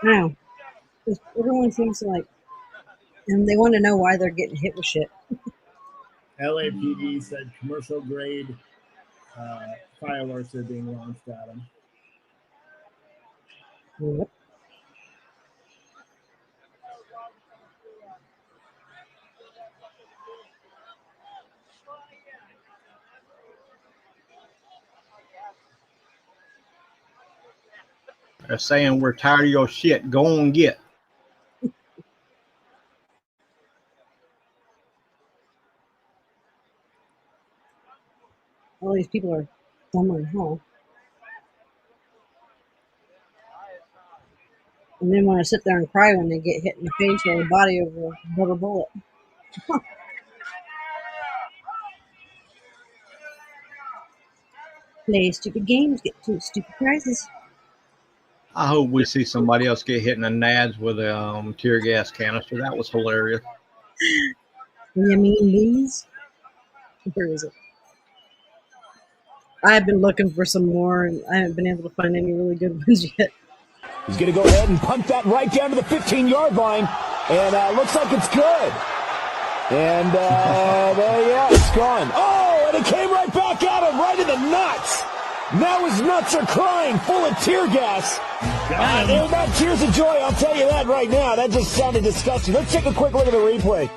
Now, everyone seems to like, and they want to know why they're getting hit with shit. LAPD said commercial grade fireworks are being launched at them. Yep. They're saying we're tired of your shit. Go and get. All these people are dumber, huh? And then want to sit there and cry when they get hit in the face or the body over a rubber bullet. Play stupid games, get stupid prizes. I hope we see somebody else get hit in the nads with a tear gas canister. That was hilarious. You mean these? Where is it? I've been looking for some more, and I haven't been able to find any really good ones yet. He's going to go ahead and pump that right down to the 15-yard line, and looks like it's good. And there, it's gone. Oh, and it came right back at him, right in the nuts. Now his nuts are crying, full of tear gas. They're not tears of joy, I'll tell you that right now. That just sounded disgusting. Let's take a quick look at the replay.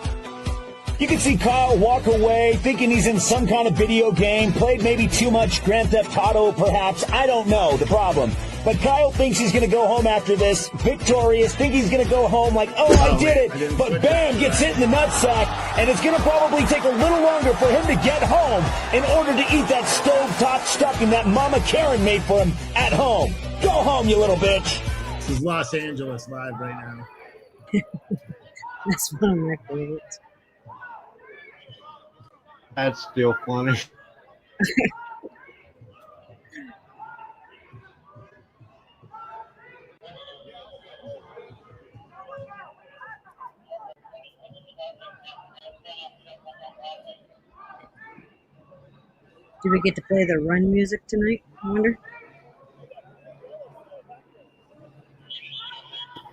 You can see Kyle walk away thinking he's in some kind of video game, played maybe too much Grand Theft Auto, perhaps. I don't know the problem. But Kyle thinks he's going to go home after this, victorious, think he's going to go home like, oh, I did it. But bam, gets hit in the nutsack, and it's going to probably take a little longer for him to get home in order to eat that stovetop stuffing that Mama Karen made for him at home. Go home, you little bitch. This is Los Angeles live right now. That's one of my favorites. That's still funny. Do we get to play the run music tonight, I wonder?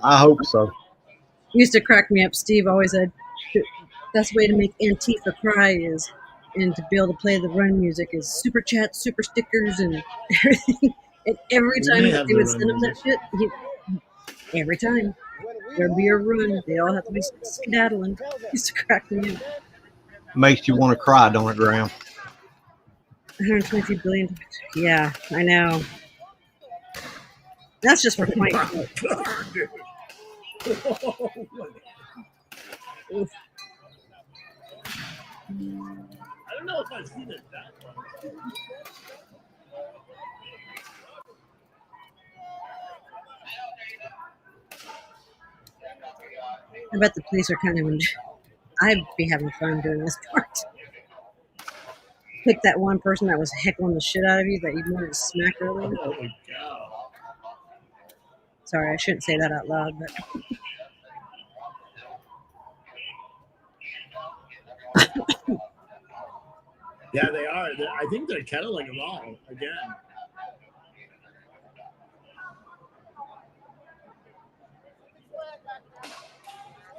I hope so. Used to crack me up. Steve always said, the best way to make Antifa cry is, and to be able to play the run music is super chats, super stickers, and everything. And every time We that have they the would run send him that music. shit, every time there'd be a run. They all have to be skedaddling. Used to crack me up. Makes you want to cry, don't it, Graham? 122 billion. Yeah, I know. That's just for point. God, dude. Oof. I don't know if I've seen it that much. I bet the police are kind of. I'd be having fun doing this part. Pick that one person that was heckling the shit out of you that you wanted to smack earlier. Holy cow. Sorry, I shouldn't say that out loud, but Yeah, they are. I think they're kettling them all again.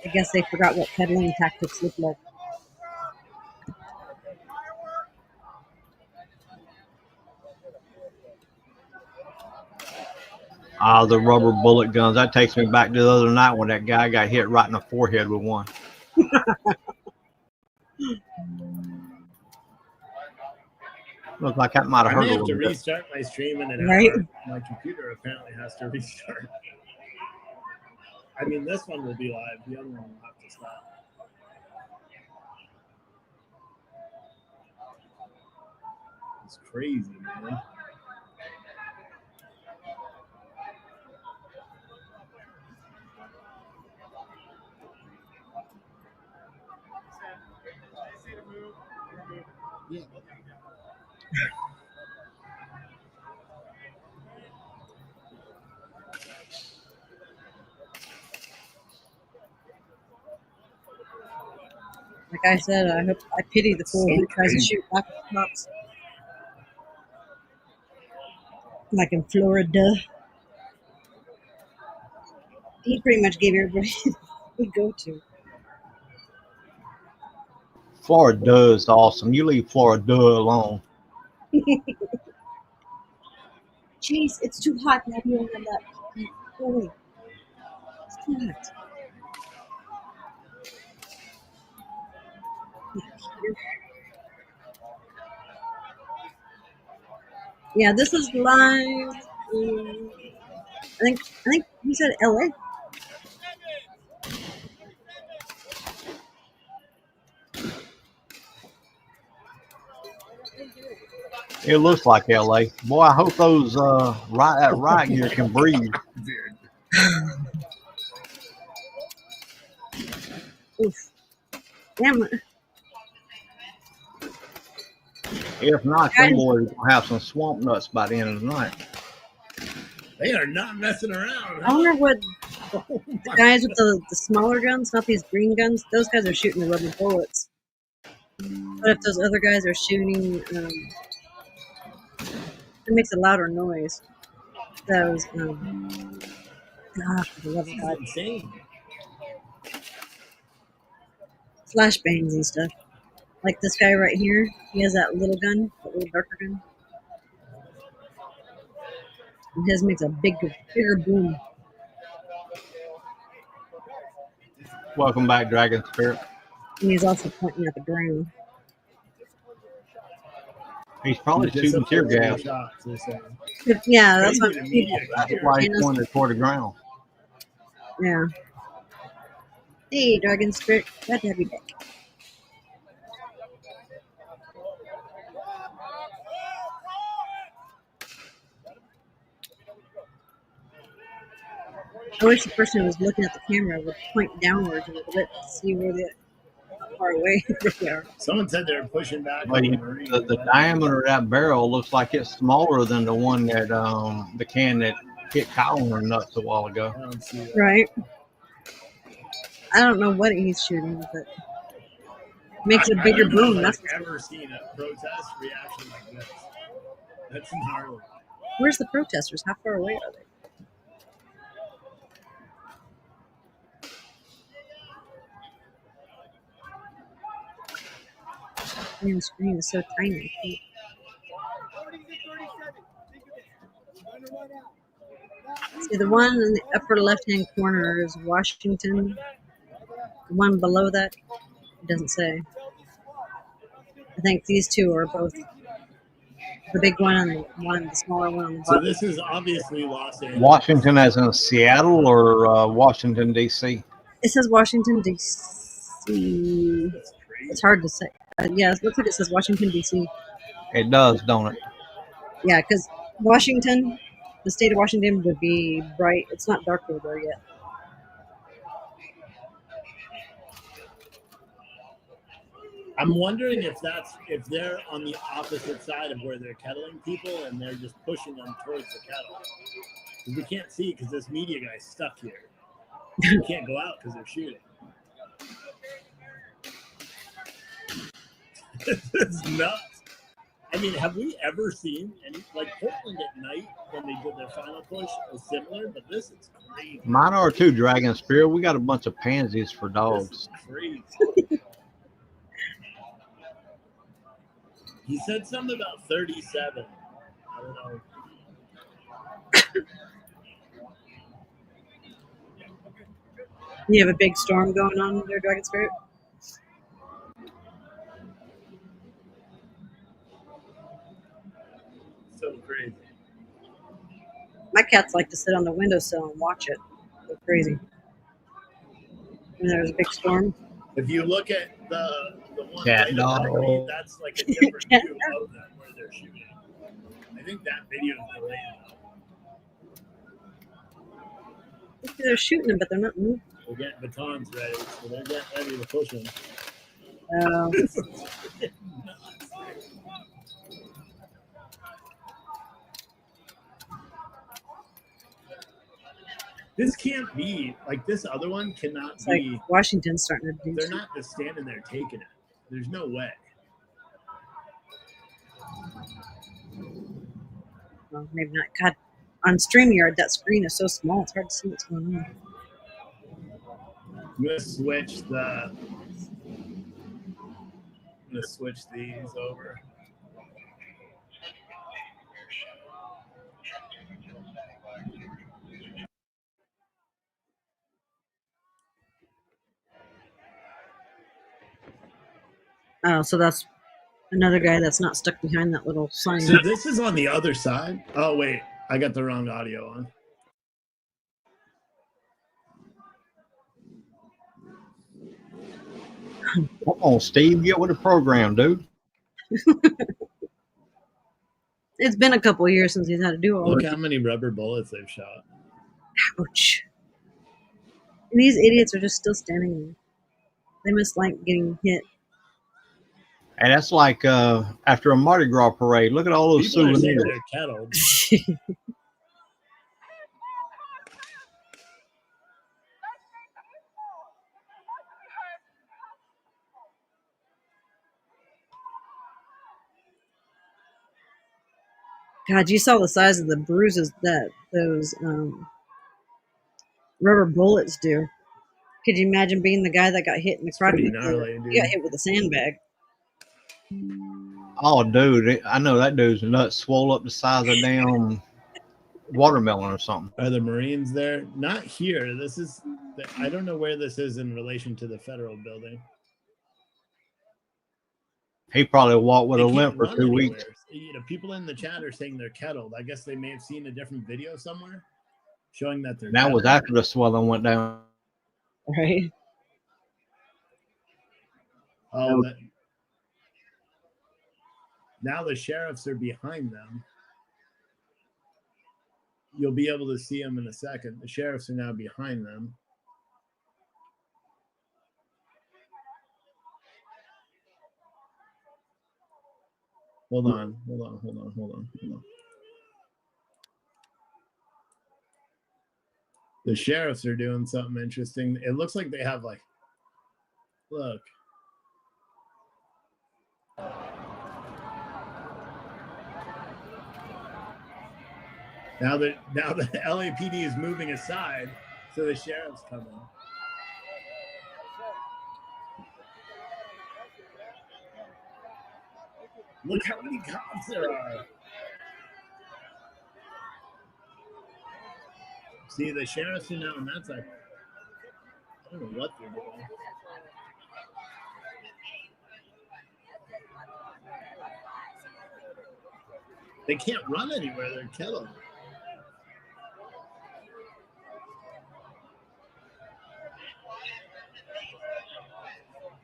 I guess they forgot what peddling tactics look like. The rubber bullet guns. That takes me back to the other night when that guy got hit right in the forehead with one. Looks like that might have I hurt may a have little to bit. restart my stream in an Right? hour. My computer apparently has to restart. I mean, this one will be live. The other one will have to stop. It's crazy, man. Yeah. Like I said, I pity the fool who tries to shoot rocket cops. Like in Florida. He pretty much gave everybody we go to. Florida is awesome. You leave Florida alone. Jeez, it's too hot now. You don't have that. Go away. It's too hot. Yeah, this is live. I think he said LA. It looks like LA. Boy, I hope those that riot gear can breathe. Oof. Damn it. If not, them boys will have some swamp nuts by the end of the night. They are not messing around. I wonder what the guys with the smaller guns, not these green guns, those guys are shooting the rubber bullets. But if those other guys are shooting, it makes a louder noise. Those, gosh, for the love of God. Insane. Flashbangs and stuff. Like this guy right here, he has that little gun, that little darker gun. And his makes a bigger boom. Welcome back, Dragon Spirit. And he's also pointing at the ground. He's probably shooting tear gas. Yeah, that's what people. That's why he's pointed toward the ground. Yeah. Hey, Dragon Spirit, glad to have you back. I wish the person who was looking at the camera would point downwards a little bit to see where how far away they are. Someone said they were pushing back. Well, the diameter of that barrel looks like it's smaller than the one that the can that hit Colin nuts a while ago. Right. I don't know what he's shooting, but makes a bigger boom. I've never seen a protest reaction like this. That's gnarly. Where's the protesters? How far away are they? The screen is so tiny. See, the one in the upper left-hand corner is Washington. The one below that, it doesn't say. I think these two are both the big one and the smaller one on the bottom. So this is obviously Los Angeles. Washington as in Seattle or Washington, D.C.? It says Washington, D.C. It's hard to say. Yeah, it looks like it says Washington, D.C. It does, don't it? Yeah, because Washington, the state of Washington would be bright. It's not dark over there yet. I'm wondering if they're on the opposite side of where they're kettling people and they're just pushing them towards the kettle. Because we can't see because this media guy's stuck here. We can't go out because they're shooting. It's nuts. I mean, have we ever seen any like Portland at night when they did their final push was similar, but this is crazy. Mine are too, Dragon Spirit. We got a bunch of pansies for dogs. This is crazy. He said something about 37. I don't know. You have a big storm going on there, Dragon Spirit? So crazy. My cats like to sit on the windowsill and watch it. They're crazy. When there's a big storm. If you look at the one Cat right dog. above me, that's like a different view of them where they're shooting. I think that video is delayed. They're shooting them, but they're not moving. We're getting batons ready, so they're getting ready to push them. This can't be like this other one cannot It's be. like Washington's starting to do. They're not just standing there taking it. There's no way. Well, maybe not. God, on StreamYard, that screen is so small; it's hard to see what's going on. I'm gonna switch these over. Oh, so that's another guy that's not stuck behind that little sign. So this is on the other side. Oh wait, I got the wrong audio on. Come on, Steve, get with the program, dude. It's been a couple of years since he's had to do all Look this. how many rubber bullets they've shot. Ouch. And these idiots are just still standing there. They must like getting hit. And that's like after a Mardi Gras parade. Look at all those People are saying souvenirs. they're kettled. God, you saw the size of the bruises that those rubber bullets do. Could you imagine being the guy that got hit in the crotch? Pretty gnarly, dude. You got hit with a sandbag. Oh, dude, I know that dude's nuts swole up the size of a damn watermelon or something. Are the Marines there? Not here. This is. I don't know where this is in relation to the federal building. He probably walked with They a can't limp for run 2 anywhere. weeks. You know, people in the chat are saying they're kettled. I guess they may have seen a different video somewhere showing that they're. That was kettled. after the swelling went down. Right. Oh, that. Now the sheriffs are behind them. You'll be able to see them in a second. The sheriffs are now behind them. Hold on. The sheriffs are doing something interesting. It looks like they have like, look. Now the LAPD is moving aside, so the sheriff's coming. Look how many cops there are. See, the sheriffs are now on that side. I don't know what they're doing. They can't run anywhere. They're kettled.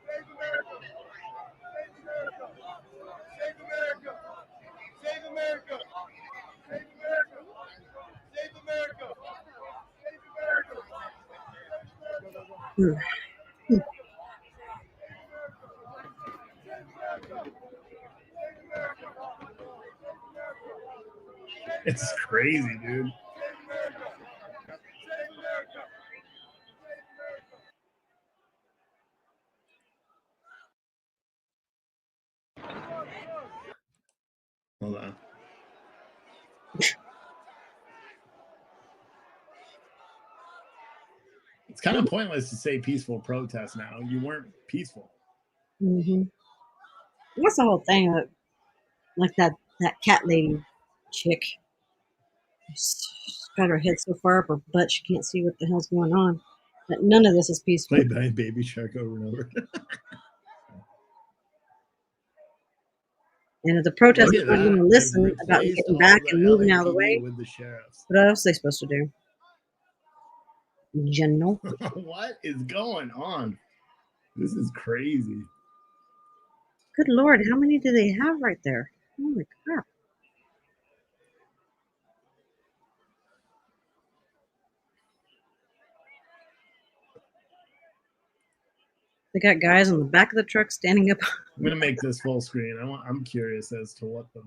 Save America! Save America! Save America! Save America! It's crazy, dude. Hold on. It's kind of pointless to say peaceful protest now. You weren't peaceful. Mm-hmm. What's the whole thing? Like that cat lady chick. She's got her head so far up her butt she can't see what the hell's going on. But none of this is peaceful. Play by Baby Shark over and over. And if the protesters aren't going to listen about getting back and moving out of the way, with the sheriffs. what else are they supposed to do? General. What is going on? This is crazy. Good Lord, how many do they have right there? Holy crap. They got guys on the back of the truck standing up. I'm gonna make this full screen. I'm curious as to what the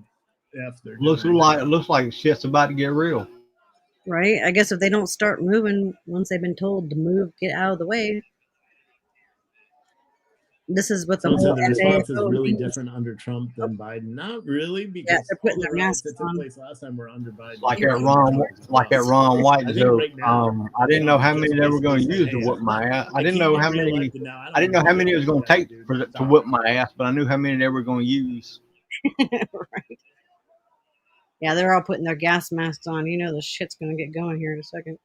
F they're Looks doing. like shit's about to get real. Right? I guess if they don't start moving once they've been told to move, get out of the way. This is what the Someone whole said the response is FAO really means. different under Trump than Biden. Not really, because they're putting all the their riots masks that took on. place last time were under Biden. Like that Ron White I think joke. right now, I didn't know how many they were going to basically use to said, whip my ass. I I didn't can't know get how many. reelected now. I didn't know how many it was going to take Dude, to stop. whip my ass, but I knew how many they were going to use. Right. Yeah, they're all putting their gas masks on. You know the shit's going to get going here in a second.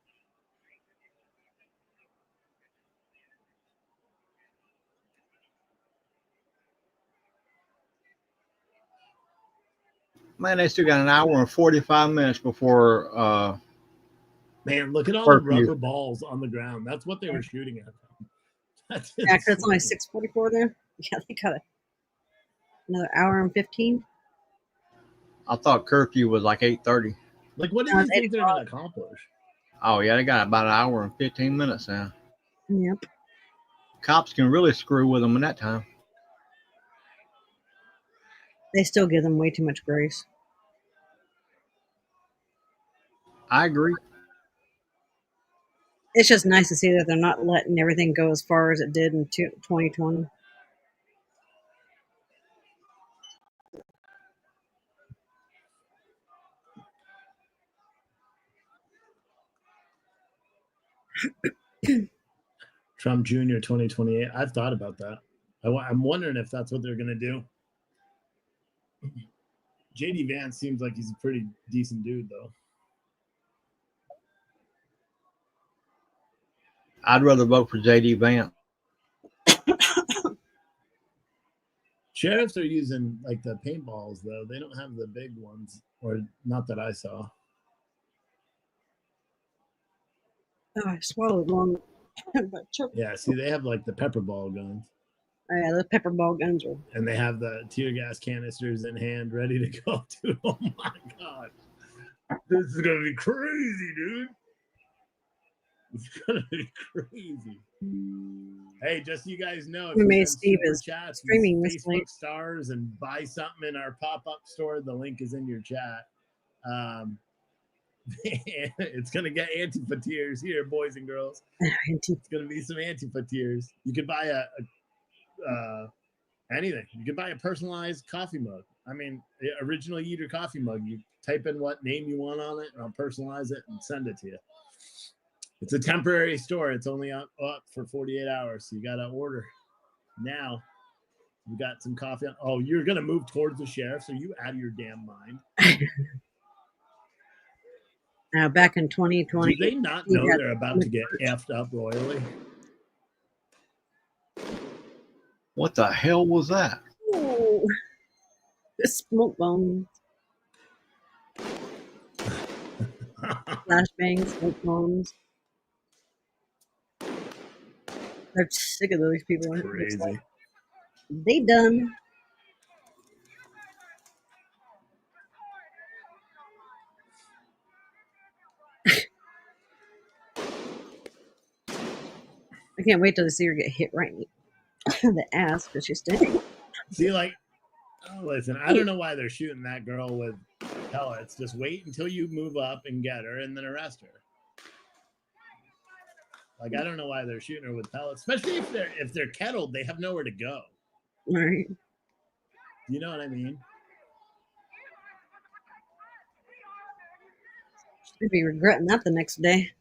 Man, they still got an hour and 45 minutes before. Man, look at all Curfew. the rubber balls on the ground. That's what they were shooting at. That's Yeah, 'cause it's only insane. 6:44 there. Yeah, they got another hour and 15. I thought curfew was like 8:30. Like, what do No, you it's think 8 they're going to o'clock. accomplish? Oh yeah, they got about an hour and 15 minutes now. Yep. Cops can really screw with them in that time. They still give them way too much grace. I agree. It's just nice to see that they're not letting everything go as far as it did in 2020. Trump Jr. 2028. I've thought about that. I'm wondering if that's what they're going to do. JD Vance seems like he's a pretty decent dude, though. I'd rather vote for JD Vance. Sheriffs are using like the paintballs, though. They don't have the big ones, or not that I saw. Oh, I swallowed one. But Yeah, see, they have like the pepper ball guns. Oh, yeah, the pepper ball guns are. And they have the tear gas canisters in hand, ready to go. Dude, oh my god, this is gonna be crazy, dude. It's gonna be crazy. Hey, just so you guys know, if you send Steve super is chats, streaming this Facebook late. stars, and buy something in our pop-up store, the link is in your chat. It's gonna get Antifa tears here, boys and girls. It's gonna be some Antifa tears. You could buy anything. You could buy a personalized coffee mug. I mean, original Yeater coffee mug. You type in what name you want on it, and I'll personalize it and send it to you. It's a temporary store. It's only up for 48 hours, so you got to order now. You got some coffee. Oh, you're going to move towards the sheriffs? Are you out of your damn mind? Now, back in 2020. Do they not know they're about to get effed up royally? What the hell was that? Oh, the smoke bombs. Flashbangs, smoke bombs. They're sick of those people. Crazy. Like, they done. I can't wait till I see her get hit right in the ass because she's staying. See, like, oh, listen, I don't know why they're shooting that girl with pellets. Just wait until you move up and get her and then arrest her. Like, I don't know why they're shooting her with pellets, especially if they're kettled, they have nowhere to go. Right. You know what I mean? She'd be regretting that the next day.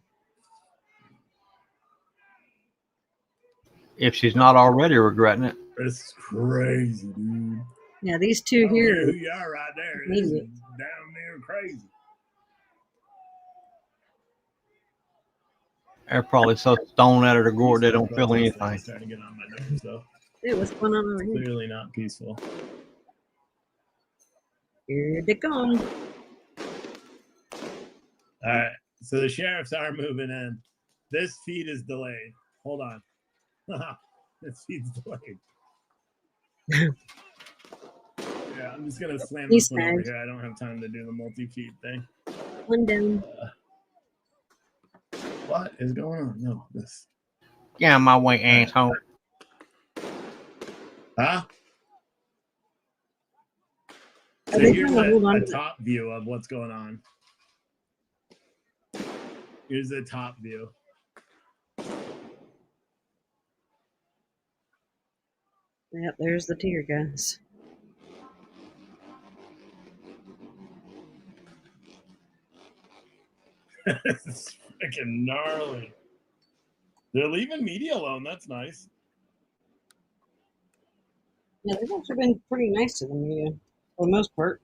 If she's not already regretting it. It's crazy, dude. Yeah, these two here. Who you are right there. This is down there crazy. They're probably so stoned out of the gourd they don't feel anything. Starting to get on my nerves, though. Hey, what's going on over here? Clearly not peaceful. Here they come. All right, so the sheriffs are moving in. This feed is delayed. Hold on. This feed's delayed. Yeah, I'm just gonna slam this one over here. I don't have time to do the multi-feed thing. One down. What is going on? No, this. Yeah, my way, asshole. Huh? So here's a top view of what's going on. Here's the top view. Yep, there's the tear gas. It's freaking gnarly. They're leaving media alone. That's nice. Yeah, they've actually been pretty nice to the media for the most part.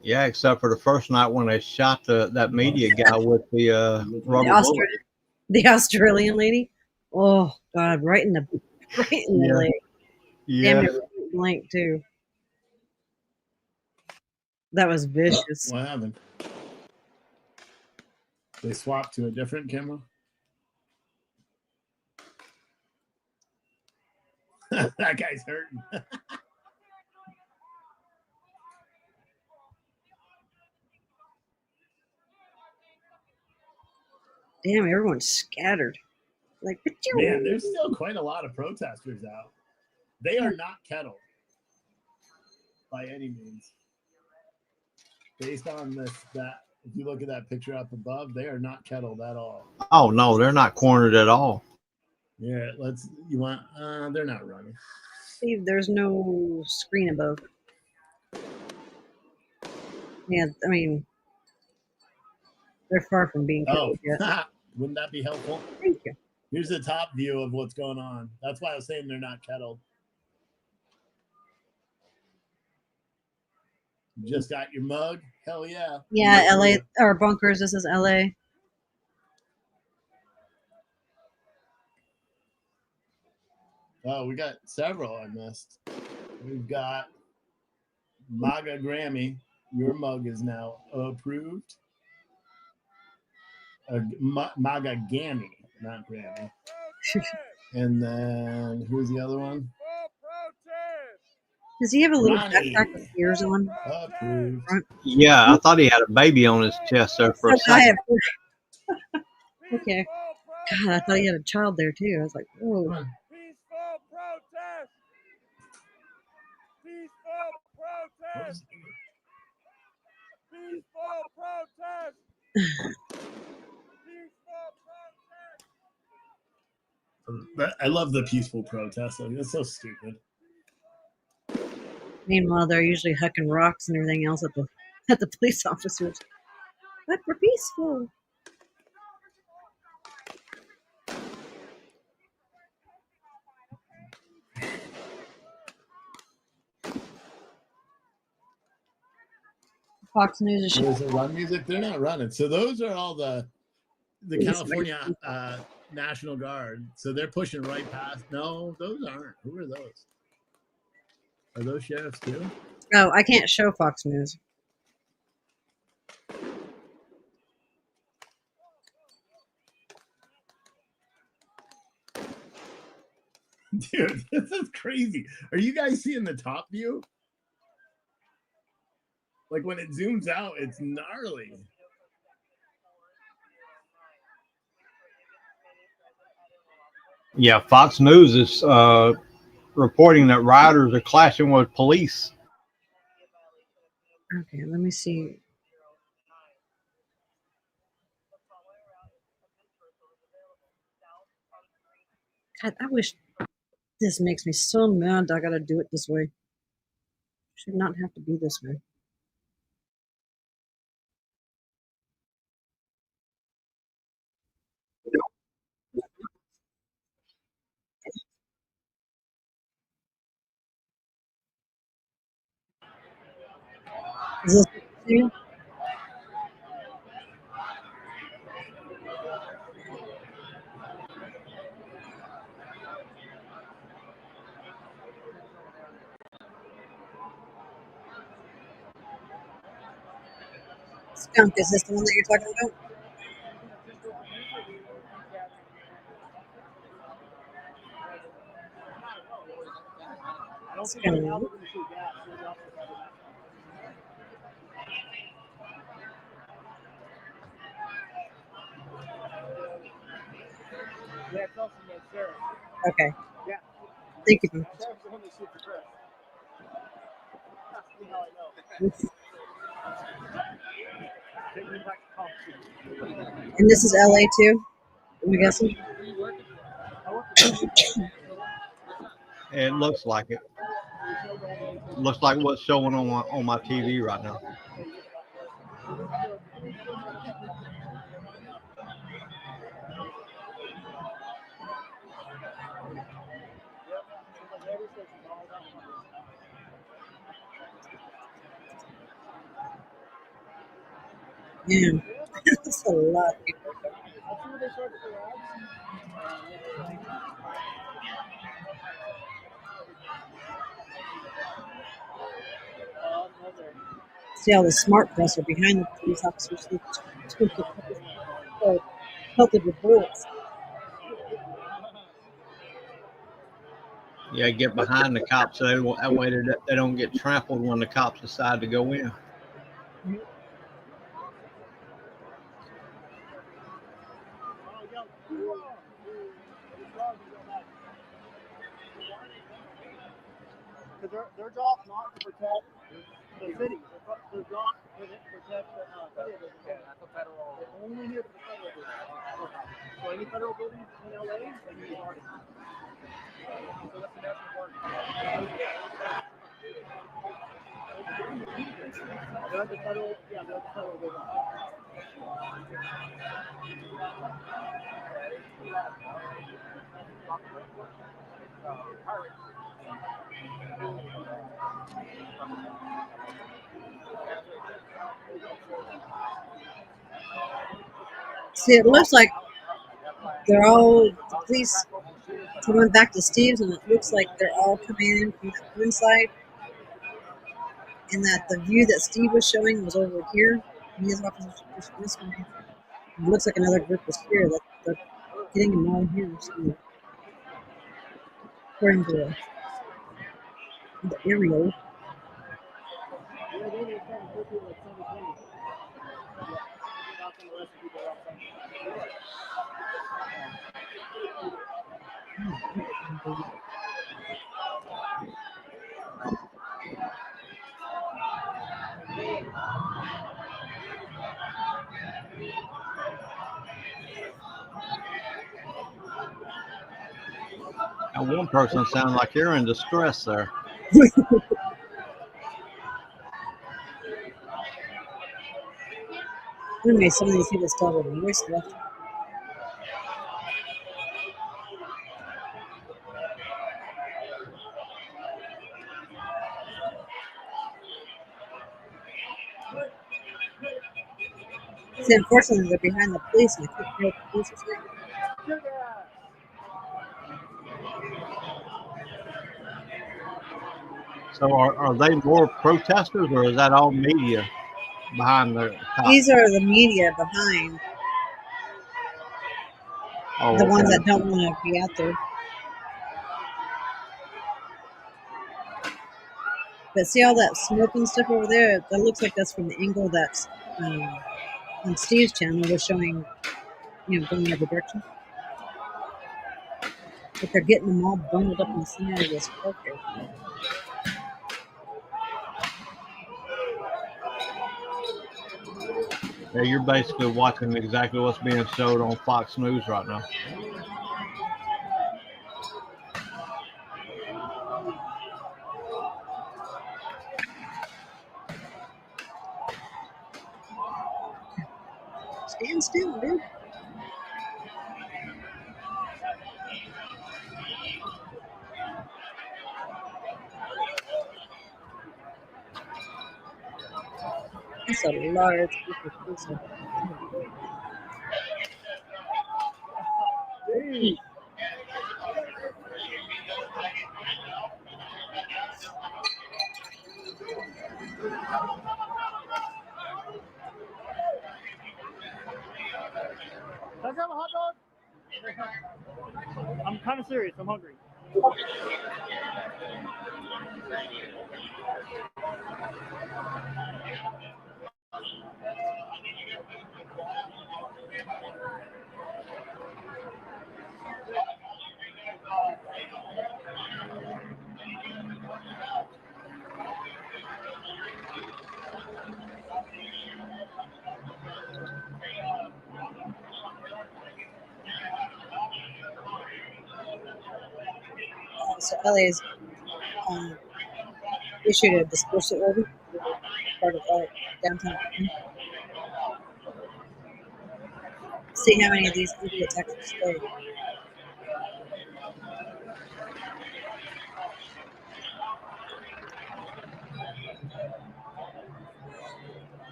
Yeah, except for the first night when they shot that media guy with the rubber bullet. The Australian lady. Oh God, right in the leg. Yeah. Damn, blank too. That was vicious. What happened? They swapped to a different camera? That guy's hurting. Damn, everyone's scattered. Like, man, there's still quite a lot of protesters out. They are not kettled by any means. Based on this, that if you look at that picture up above, they are not kettled at all. Oh no, they're not cornered at all. Yeah, they're not running. Steve, there's no screen above. Yeah, I mean, they're far from being kettled yet. Wouldn't that be helpful? Thank you. Here's the top view of what's going on. That's why I was saying they're not kettled. You just got your mug? Hell yeah. Yeah, LA, or bunkers, this is LA. Oh, we got several I missed. We've got MAGA Grammy. Your mug is now approved. MAGA Gammy, not Grammy. And then who's the other one? Does he have a little Ronnie. backpack with ears on? Approved. Yeah, I thought he had a baby on his chest there for a second. Okay. God, I thought he had a child there too. I was like, whoa. Peaceful protest. Peaceful protest. Peaceful protest. I love the peaceful protest. Like, that's so stupid. Meanwhile, they're usually hucking rocks and everything else at the police officers. But we're peaceful. Fox News is There's a run music. They're not running. So those are all the California National Guard. So they're pushing right past. No, those aren't. Who are those? Are those sheriffs too? Oh, I can't show Fox News. Dude, this is crazy. Are you guys seeing the top view? Like when it zooms out, it's gnarly. Yeah, Fox News is reporting that rioters are clashing with police. Okay, let me see. God, I wish this makes me so mad. I gotta do it this way. Should not have to be this way. Is this you? Skunk, is this the one that you're talking about? Skunk. Okay. Yeah. Thank you. And this is LA too, I'm guessing. It looks like it. Looks like what's showing on my TV right now. Yeah, that's a lot of people. See all the smart press are behind the police officers who pelted with bullets. Yeah, get behind the cops so that way they don't get trampled when the cops decide to go in. Because their job's not to protect the city. Their job is to protect the federal buildings. Yeah, that's a federal. They're only here for the federal buildings. So any federal buildings in LA, they can be guarded. So what's the national guard? They're the federal, yeah, they're the federal buildings. See, it looks like they're all the police. So went back to Steve's, and it looks like they're all coming in from that one side, and that the view that Steve was showing was over here. And his office was this way. It looks like another group was here that they're getting them all here. So, according to the aerial. And one person sounds like you're in distress there. Anyway, some of these people still have a voice left. See, unfortunately, they're behind the police, and I couldn't hear what the police are saying. So are they more protesters, or is that all media behind the cops? These are the media behind the ones that don't want to be out there. But see all that smoke and stuff over there? That looks like that's from the angle that's on Steve's channel. They're showing, going the other direction. But they're getting them all bundled up in the center of this park here. Yeah, you're basically watching exactly what's being showed on Fox News right now. Stand still, dude. That's a large group of people. Can I grab a hot dog? I'm kind of serious. I'm hungry. So LA's issued a dispersal order, part of downtown. See how many of these idiots actually stay.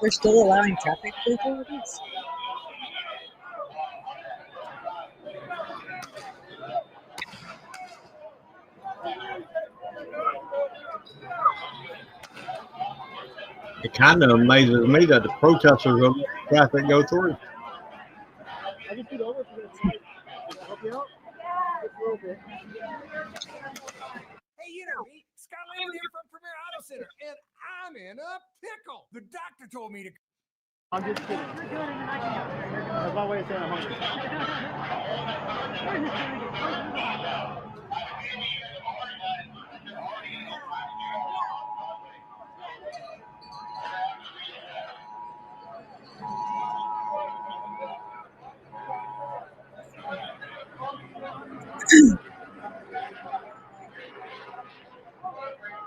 They're still allowing traffic to go through this. It kind of amazes me that the protesters of traffic go through. I can scoot over if you guys like. Can I help you out? Just a little bit. Hey, you know me, Scott Lamb here from Premier Auto Center, and I'm in a pickle. The doctor told me to. I'm just kidding. You're good and I can help you. That's my way of saying I'm hungry.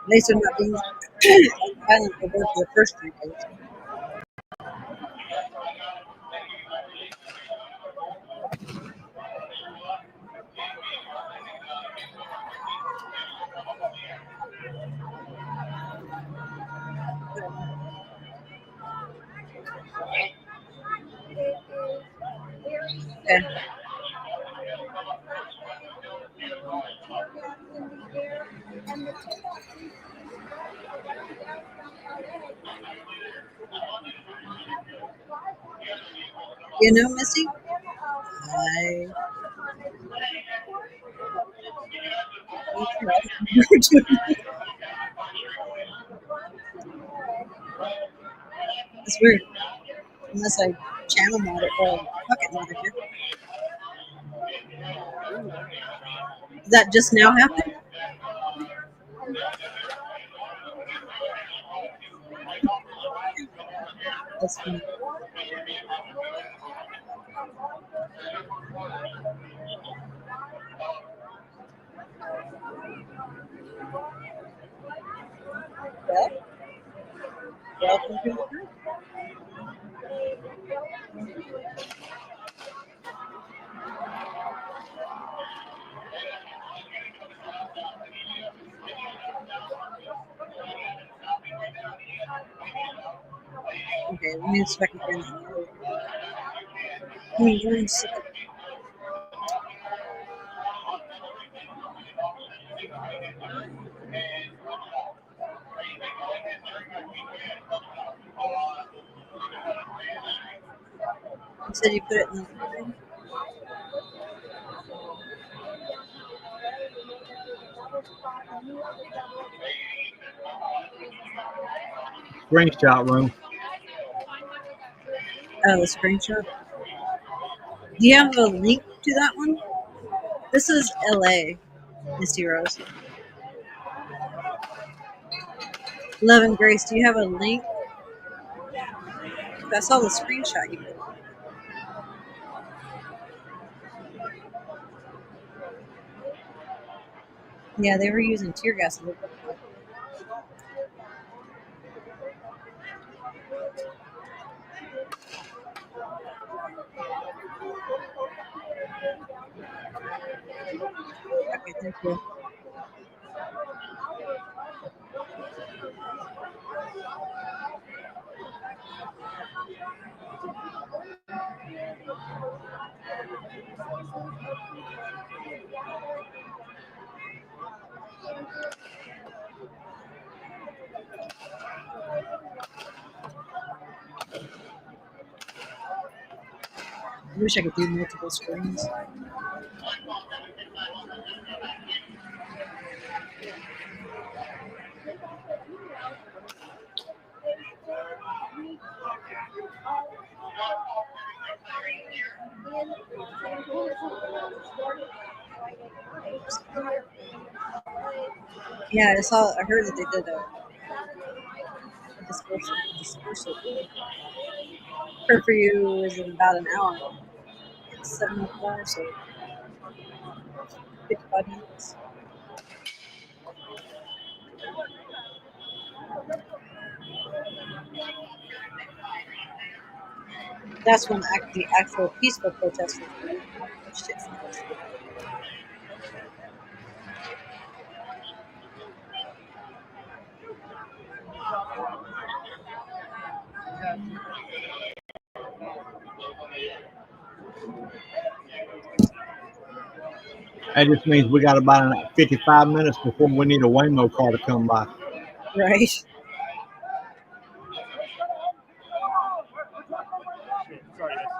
At least they're not being violent for both the first 3 days. Okay. You know, Missy, it's weird. Unless I channel mod it or pocket mod it. Did that just now happen? That's funny. Well, welcome to the group. Okay, let me see if I can find that. Give me 1 second. You said you put it in the thing? Screenshot room. Oh, the screenshot. Do you have a link to that one? This is LA, Misty Rose. Love and Grace, do you have a link? I saw the screenshot you put. Yeah, they were using tear gas. Okay, thank you. I wish I could do multiple screens. Yeah, I heard that they did a dispersal. Curfew is in about an hour. It's 7:04, so 55 minutes. That's when the actual peaceful protesters were shit's nuts. That just means we got about 55 minutes before we need a Waymo car to come by. Right. Sorry, guys.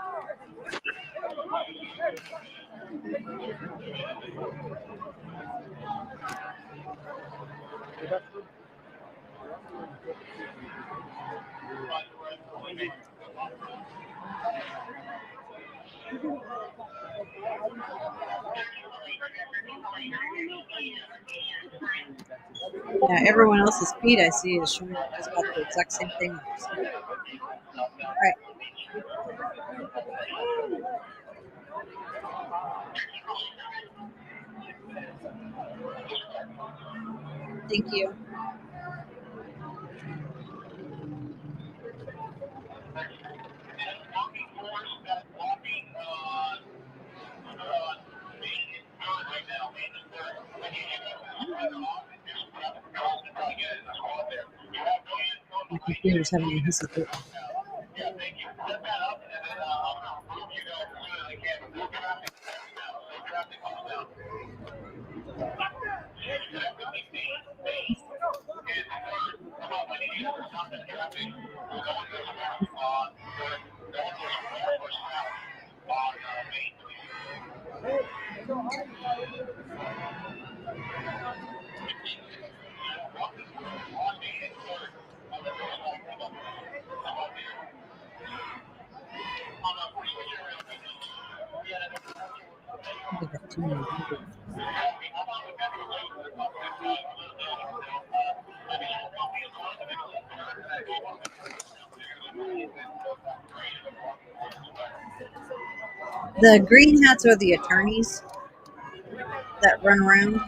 Yeah, everyone else's feed I see is showing just about the exact same thing. Right. Thank you. My computer's having a hissy fit. I got too many numbers. The green hats are the attorneys that run around.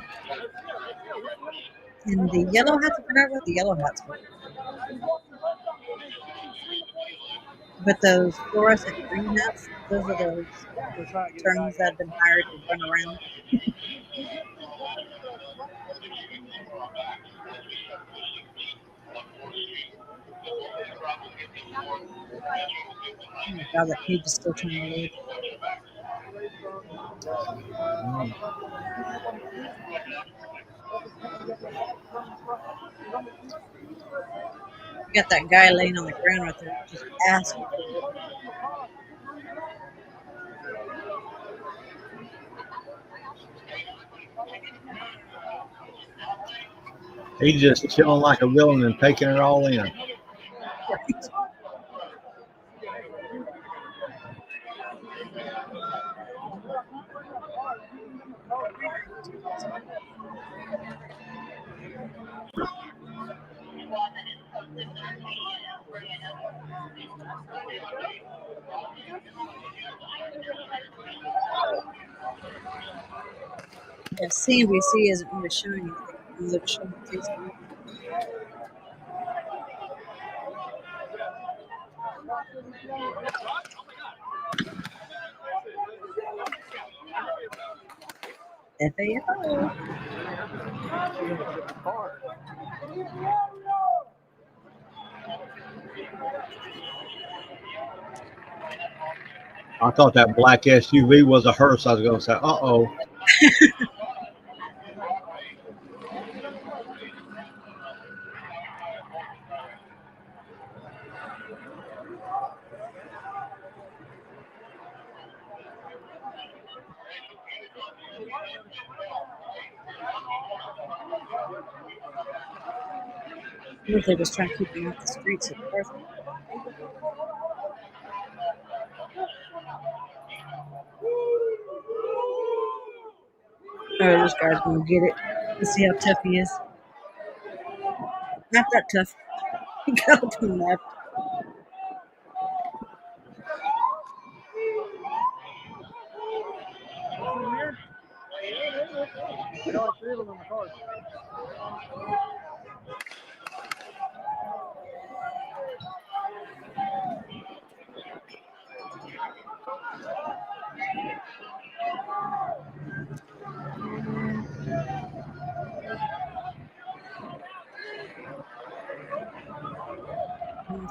And the yellow hats, I forgot what the yellow hats were. But those fluorescent green hats, those are those attorneys that have been hired to run around. Oh my god, that page is still trying to load. You got that guy laying on the ground right there, just asking for it. He's just chilling like a villain and taking it all in. Right. Yeah, CNBC isn't really showing anything. They're just showing Facebook. FAO. I thought that black SUV was a hearse. I was going to say, uh-oh. What if they're just trying to keep them off the streets of course. Oh, this guy's gonna get it. Let's see how tough he is. Not that tough. He got up and left. I got like 3 of them in the car.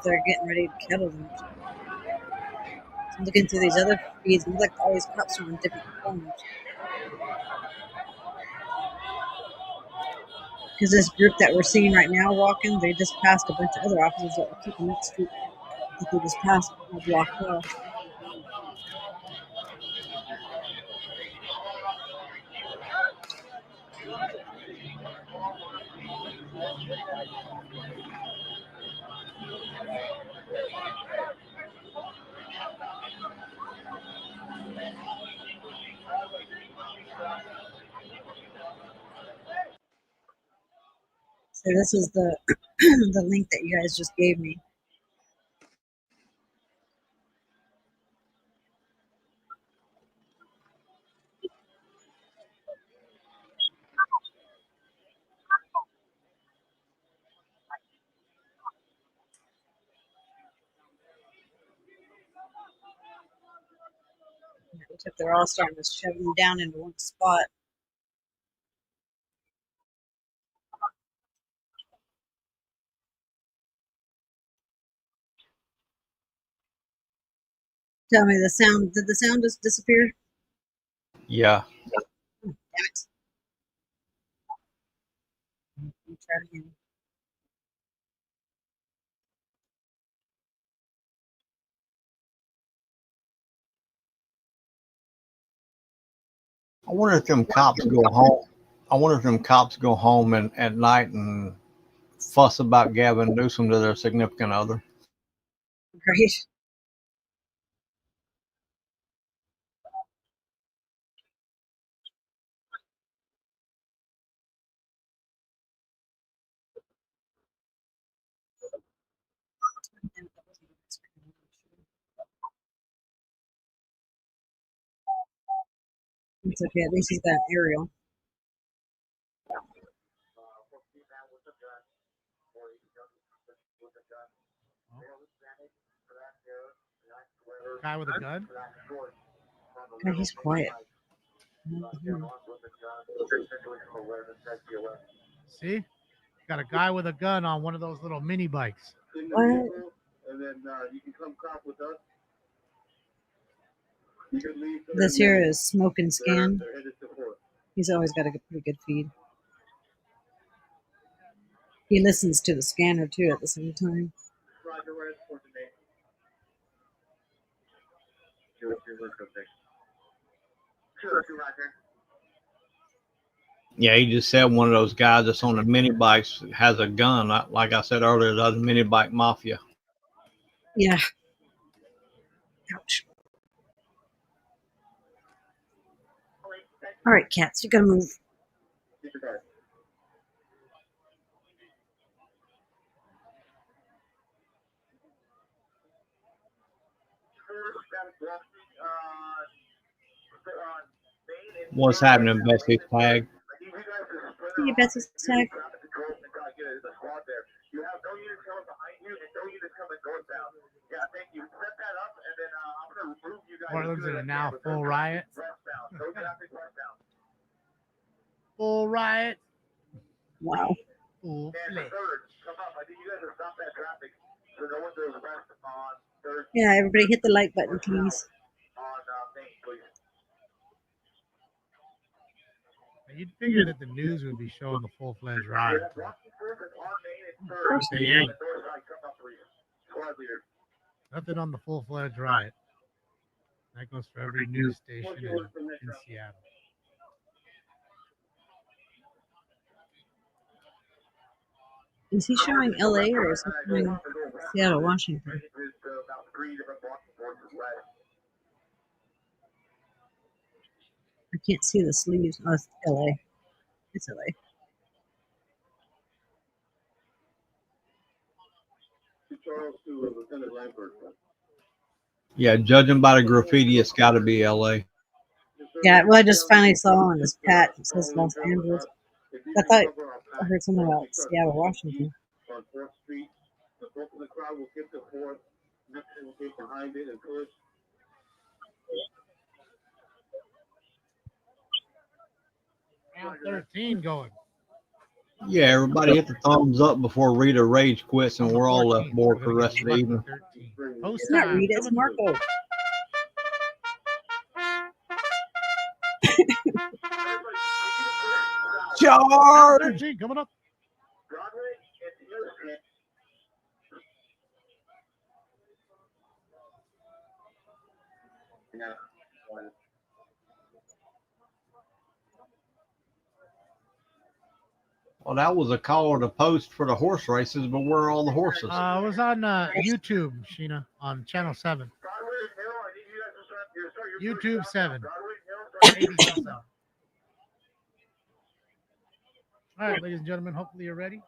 they're getting ready to kettle them. So I'm looking through these other feeds, and it looks like all these cops are on different forms. Because this group that we're seeing right now walking, they just passed a bunch of other officers that were keeping that street that they just passed blocked off. So this is the the link that you guys just gave me. Except they're all starting to shove them down into one spot. Tell me the sound. Did the sound just disappear? Yeah. Damn it. Let me try it again. I wonder if them cops go home. I wonder if them cops go home and at night and fuss about Gavin Newsom to their significant other. Right. It's okay. At least he's got an aerial. Guy with a gun? God, he's quiet. See? Got a guy with a gun on one of those little mini bikes. What? And then you can come cop with us. This here is Smoke and Scan. He's always got a pretty good feed. He listens to the scanner too at the same time. Yeah, he just said one of those guys that's on the mini bikes has a gun. Like I said earlier, the mini bike mafia. Yeah. Ouch. All right, cats, you gotta move. What's happening, Betsy Tag? Hey, Betsy's tag. You have no units coming behind you and no units coming northbound. Yeah, thank you. Set that up, and then I'm going to move you guys. Portland's in a now full riot. No traffic westbound. Full riot. Wow. Full and flip. third, come up. I think you guys have stopped that traffic, so no one goes west on third. Yeah, everybody hit the like button, please. On Main, please. You'd figure that the news would be showing the full-fledged riot. Of course They ain't. Nothing on the full-fledged riot. That goes for every news station in Seattle. Is he showing LA or is he showing Seattle, Washington? I can't see the sleeves. Oh, it's LA. It's LA. Yeah, judging by the graffiti, it's got to be L.A. Yeah, well, I just finally saw on his patch it says Los Angeles. I thought I heard something about Seattle, Washington. On 4th Street, the bulk of the crowd will get to 4th. Mexican will get behind it and push. Round 13 going. Yeah, everybody hit the thumbs up before Rita Rage quits, and On the we're all left 14th, bored we're for the gonna rest get of the Lucky evening. 13. Post It's not time. Rita, it's Coming. Marco. Round Charge! 13 coming up. Well, that was a call to post for the horse races, but where are all the horses? It was on YouTube, Sheena, on channel 7. YouTube 7. ABC 7. All right, ladies and gentlemen, hopefully you're ready.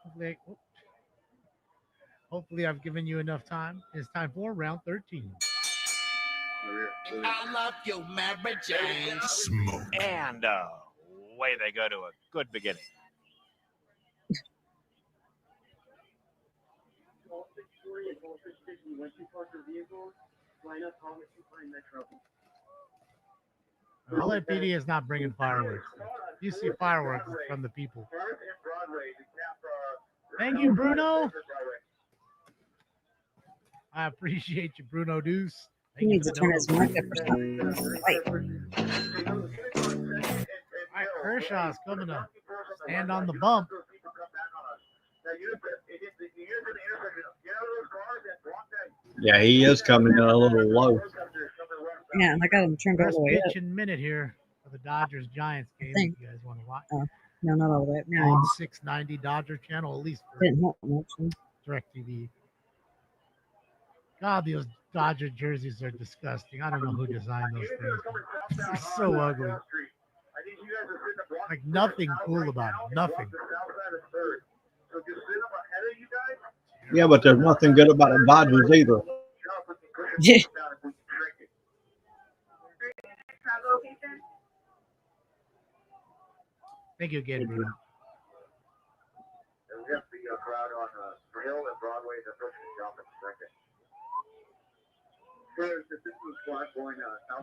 Hopefully I've given you enough time. It's time for round 13. I love you, Mary Jane. Smoke. And away they go to a good beginning. LAPD is not bringing fireworks. You see fireworks from the people. Thank you, Bruno. I appreciate you, Bruno Deuce. He needs to turn his mic up or something. Right. All right, Kershaw's coming to stand on the bump. Yeah, he is coming in a little low. Yeah, and I got him turned all First the way up. pitch and minute here for the Dodgers Giants game. think. If you guys want to watch. Oh, no, not all the way up. Now On 690 Dodger channel, at least for didn't help much. DirecTV. God, those Dodger jerseys are disgusting. I don't know who designed those things. They're so ugly. Like nothing cool about it. Nothing. Yeah, but there's nothing good about the Dodgers either. Yeah. Thank you again, Bruno. We have the crowd on Hill and Broadway. They're pushing the jump in second.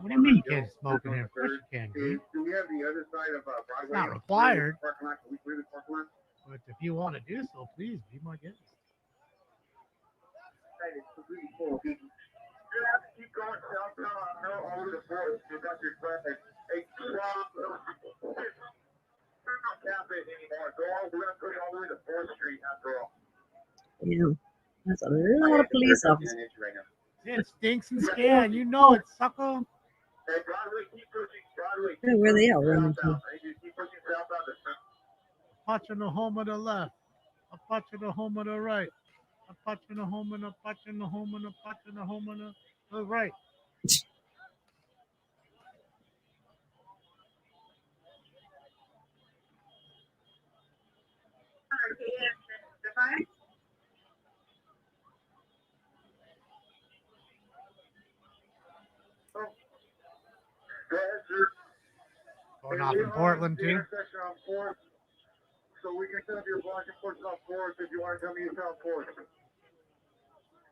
What do you mean you can't smoke in here? Of course you can. Do we have the other side of Broadway? It's not required. Can we the parking lot? But if you want to do so, please be my guest. It's really cool. You have to keep going southbound all over the forest. You got your traffic. Hey, not cap it anymore. We're going to push all the way to 4th Street after all. Yeah, that's a lot of police officers. It stinks and scan. You know it, sucker. Hey, Broadway, keep pushing. Broadway. Yeah, where they all running to? Keep pushing southbound. Punching the home of the left. A punching the home of the right. A punching the home and a punching the home and a punching the home and the right. Going off in Portland too. So we can set up your block and push off 4th if you want to come eastbound 4th.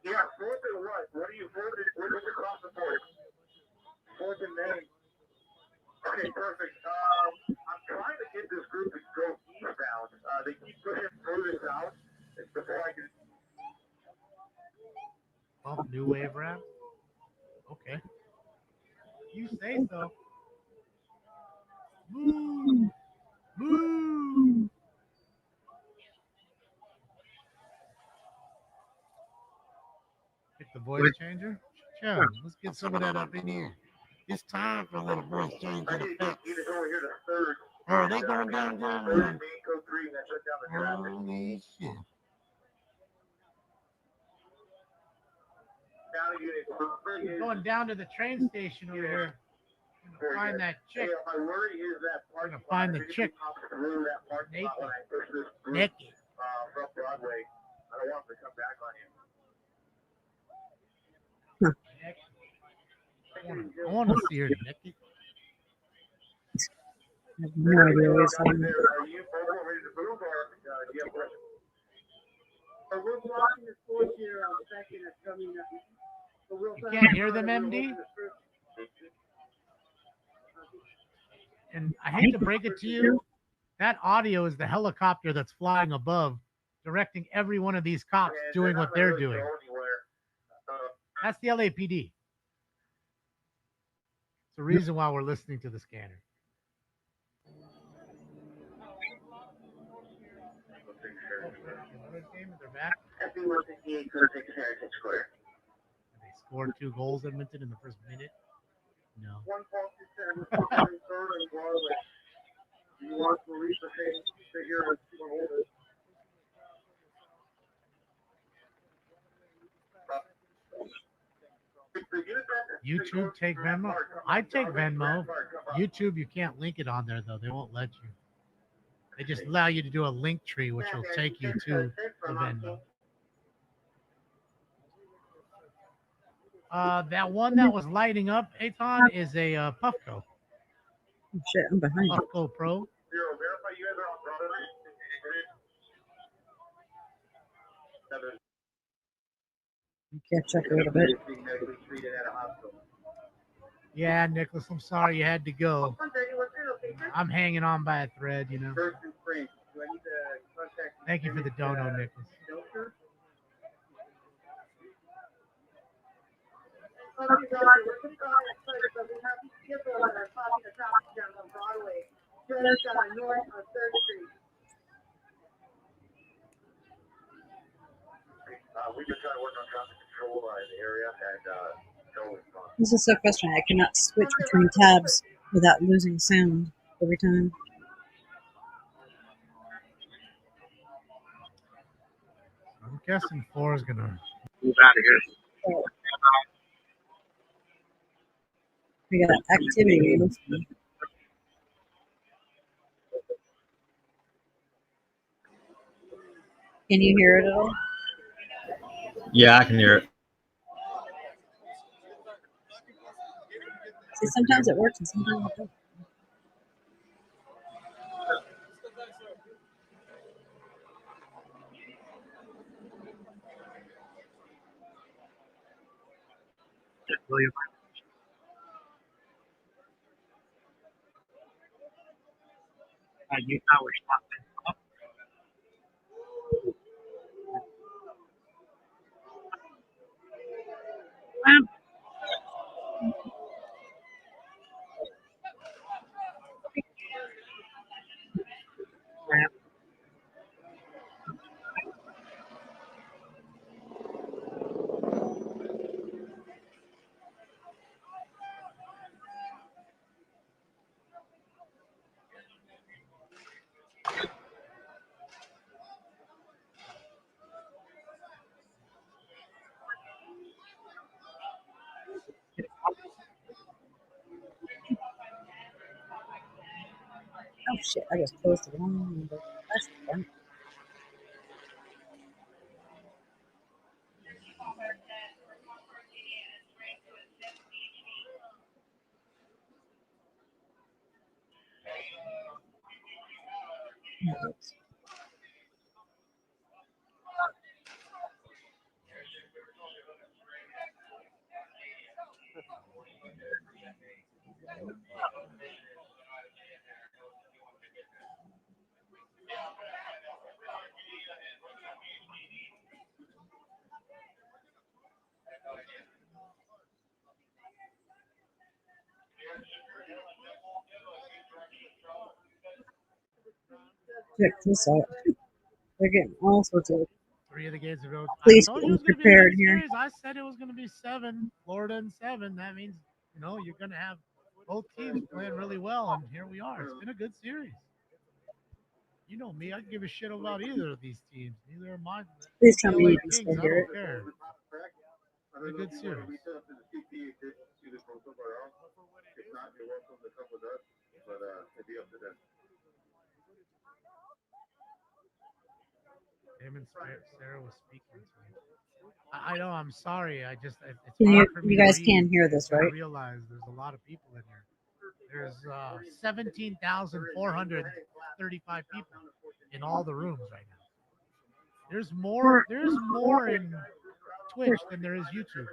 Yeah, 4th and what? What are you 4th? What's across the 4th? 4th and Main. Okay, perfect. I'm trying to get this group to go eastbound. They keep pushing further south. It's before I can. Oh, new wave rap. Okay. You say so. Move. Move. Get the voice changer. Yeah, let's get some of that up in here. It's time for a little voice changer effects. Oh, they going down. Holy shit. We're going down to the train station over here. Gonna find that chick. My worry is that We're gonna find the chick. Naked. Naked. From Broadway. I don't want them to come back on you. I want to see her naked. I have no idea what he's talking about. Are you ready to move, or do you have questions? We're blocking the course here on second that's coming up. You can't hear them, MD? And I hate to break it to you, That audio is the helicopter that's flying above, directing every one of these cops doing what they're doing. That's the LAPD. It's the reason why we're listening to the scanner. They're back. They scored 2 goals, Edmonton, in the first minute. No. YouTube take Venmo. I take Venmo. YouTube, you can't link it on there though. They won't let you. They just allow you to do a link tree, which will take you to the Venmo. That one that was lighting up, Aton, is a Puffco. Oh, shit, I'm behind you. Puffco Pro. Catch up a little bit. Yeah, Nicholas, I'm sorry you had to go. I'm hanging on by a thread, you know. Thank you for the dono, Nicholas. We've been trying to work on traffic control in the area, and no response. This is so frustrating. I cannot switch between tabs without losing sound every time. I'm guessing 4 is going to move out of here. We got activity. Can you hear it at all? Yeah, I can hear it. See, sometimes it works and sometimes it doesn't. William. You power stop. Oh shit, I just closed the wrong number. That's fun. Check this out. They're getting all sorts of 3 of the games are. Please I told be you it was going to be a prepared good here. series. I said it was going to be 7. Florida and 7. That means, you're going to have both teams playing really well, and here we are. It's been a good series. You know me, I can give a shit about either of these teams. Neither are mine. Please tell me LA you can Kings, still I hear it. don't care. It's a good series. Him and Sarah was speaking to me. I know. I'm sorry. It's hard for me You guys to read. can hear this, I right? realize there's a lot of people in here. There's 17,435 people in all the rooms right now. There's more in Twitch than there is YouTube.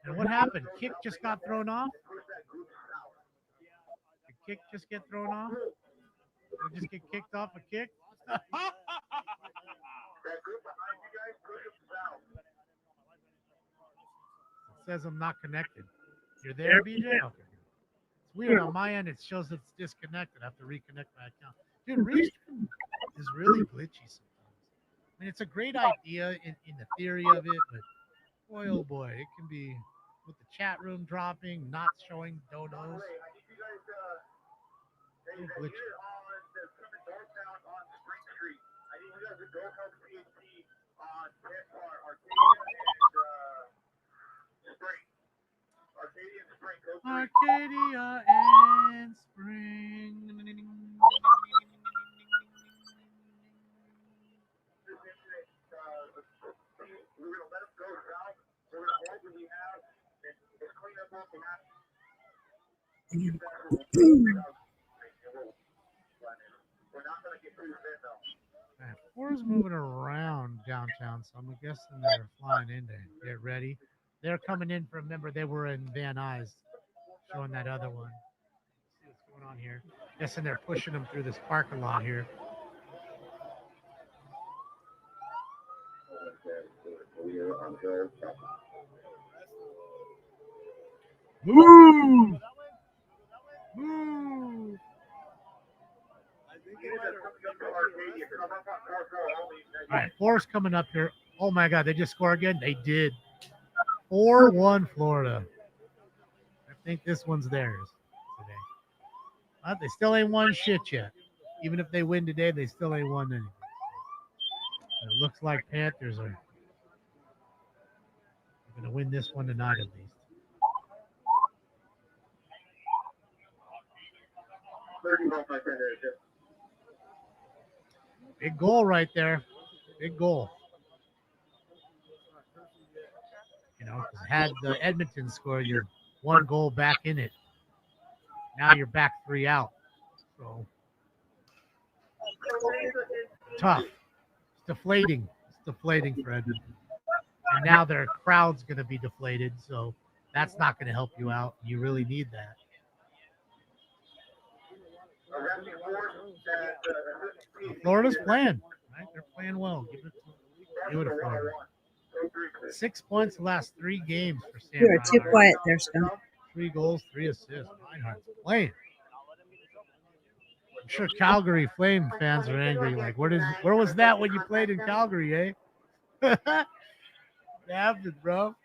And what happened? Kick just got thrown off. kick just get thrown off? Or just get kicked off a kick? That group behind you guys, push them south. It says I'm not connected. You're there, BJ? Okay. It's weird. On my end, it shows it's disconnected. I have to reconnect my account. Dude, Restream is really glitchy sometimes. I mean, it's a great idea in the theory of it, but boy, oh boy, it can be with the chat room dropping, not showing donos. I need you guys, hey, Little glitchy. here on the coming northbound on Spring Street. I need you guys to go help PhD on Arcadia and Spring. Arcadia and Spring. Go through. Arcadia and Spring. We're going to let them go south. We're going to hold what we have and clean up what we have. We're not going to get too thin, though. Man, Four's moving around downtown, so I'm guessing they're flying in to get ready. They're coming in from, remember, they were in Van Nuys, showing that other one. See what's going on here. Guessing they're pushing them through this parking lot here. Move! Move! All right, Four's coming up here. Oh my God, they just scored again? They did. 4-1 Florida. I think this one's theirs today. But they still ain't won shit yet. Even if they win today, they still ain't won anything. It looks like Panthers are going to win this one tonight at least. Big goal right there. Big goal. You know, had the Edmonton scored, you're one goal back in it. Now you're back 3 out. So tough. It's deflating. It's deflating for Edmonton. And now their crowd's going to be deflated, so that's not going to help you out. You really need that. Florida's playing. Right? They're playing well. Give it to Florida. 6 points the last 3 games for Sam. You are too quiet there, Scott. 3 goals, 3 assists. Reinhardt's playing. I'm sure Calgary Flame fans are angry. Like, where was that when you played in Calgary, eh? What happened, bro?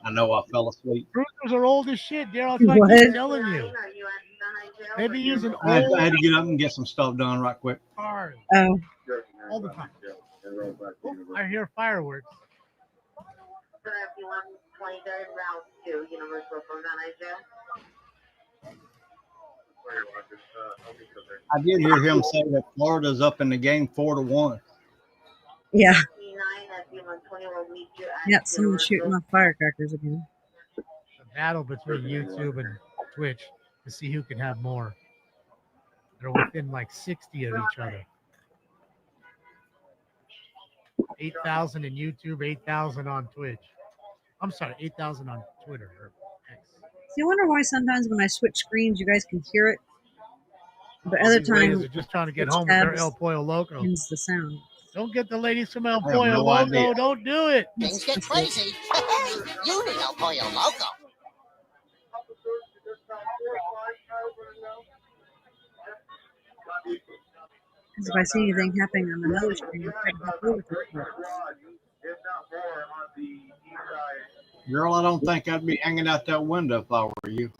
I know I fell asleep. Cruisers are old as shit, Daryl. That's what I keep telling you. They've been using I had to get up and get some stuff done right quick. cars Oh. all the time. Oh, I hear fireworks. I did hear him say that Florida's up in the game 4-1. Yeah. Yep, someone's shooting off firecrackers again. The battle between YouTube and Twitch to see who can have more. They're within like 60 of each other. 8,000 in YouTube, 8,000 on Twitch. I'm sorry, 8,000 on Twitter or X. See, I wonder why sometimes when I switch screens, you guys can hear it, but other These ladies times are just trying to get Twitch home with their tabs El Pollo Loco. ends the sound. Don't get the ladies from El I have Pollo no Loco. idea. Don't do it. Things get crazy. You need El Pollo Loco. Because if I see anything happening on another screen, I can hop over to it. Girl, I don't think I'd be hanging out that window if I were you.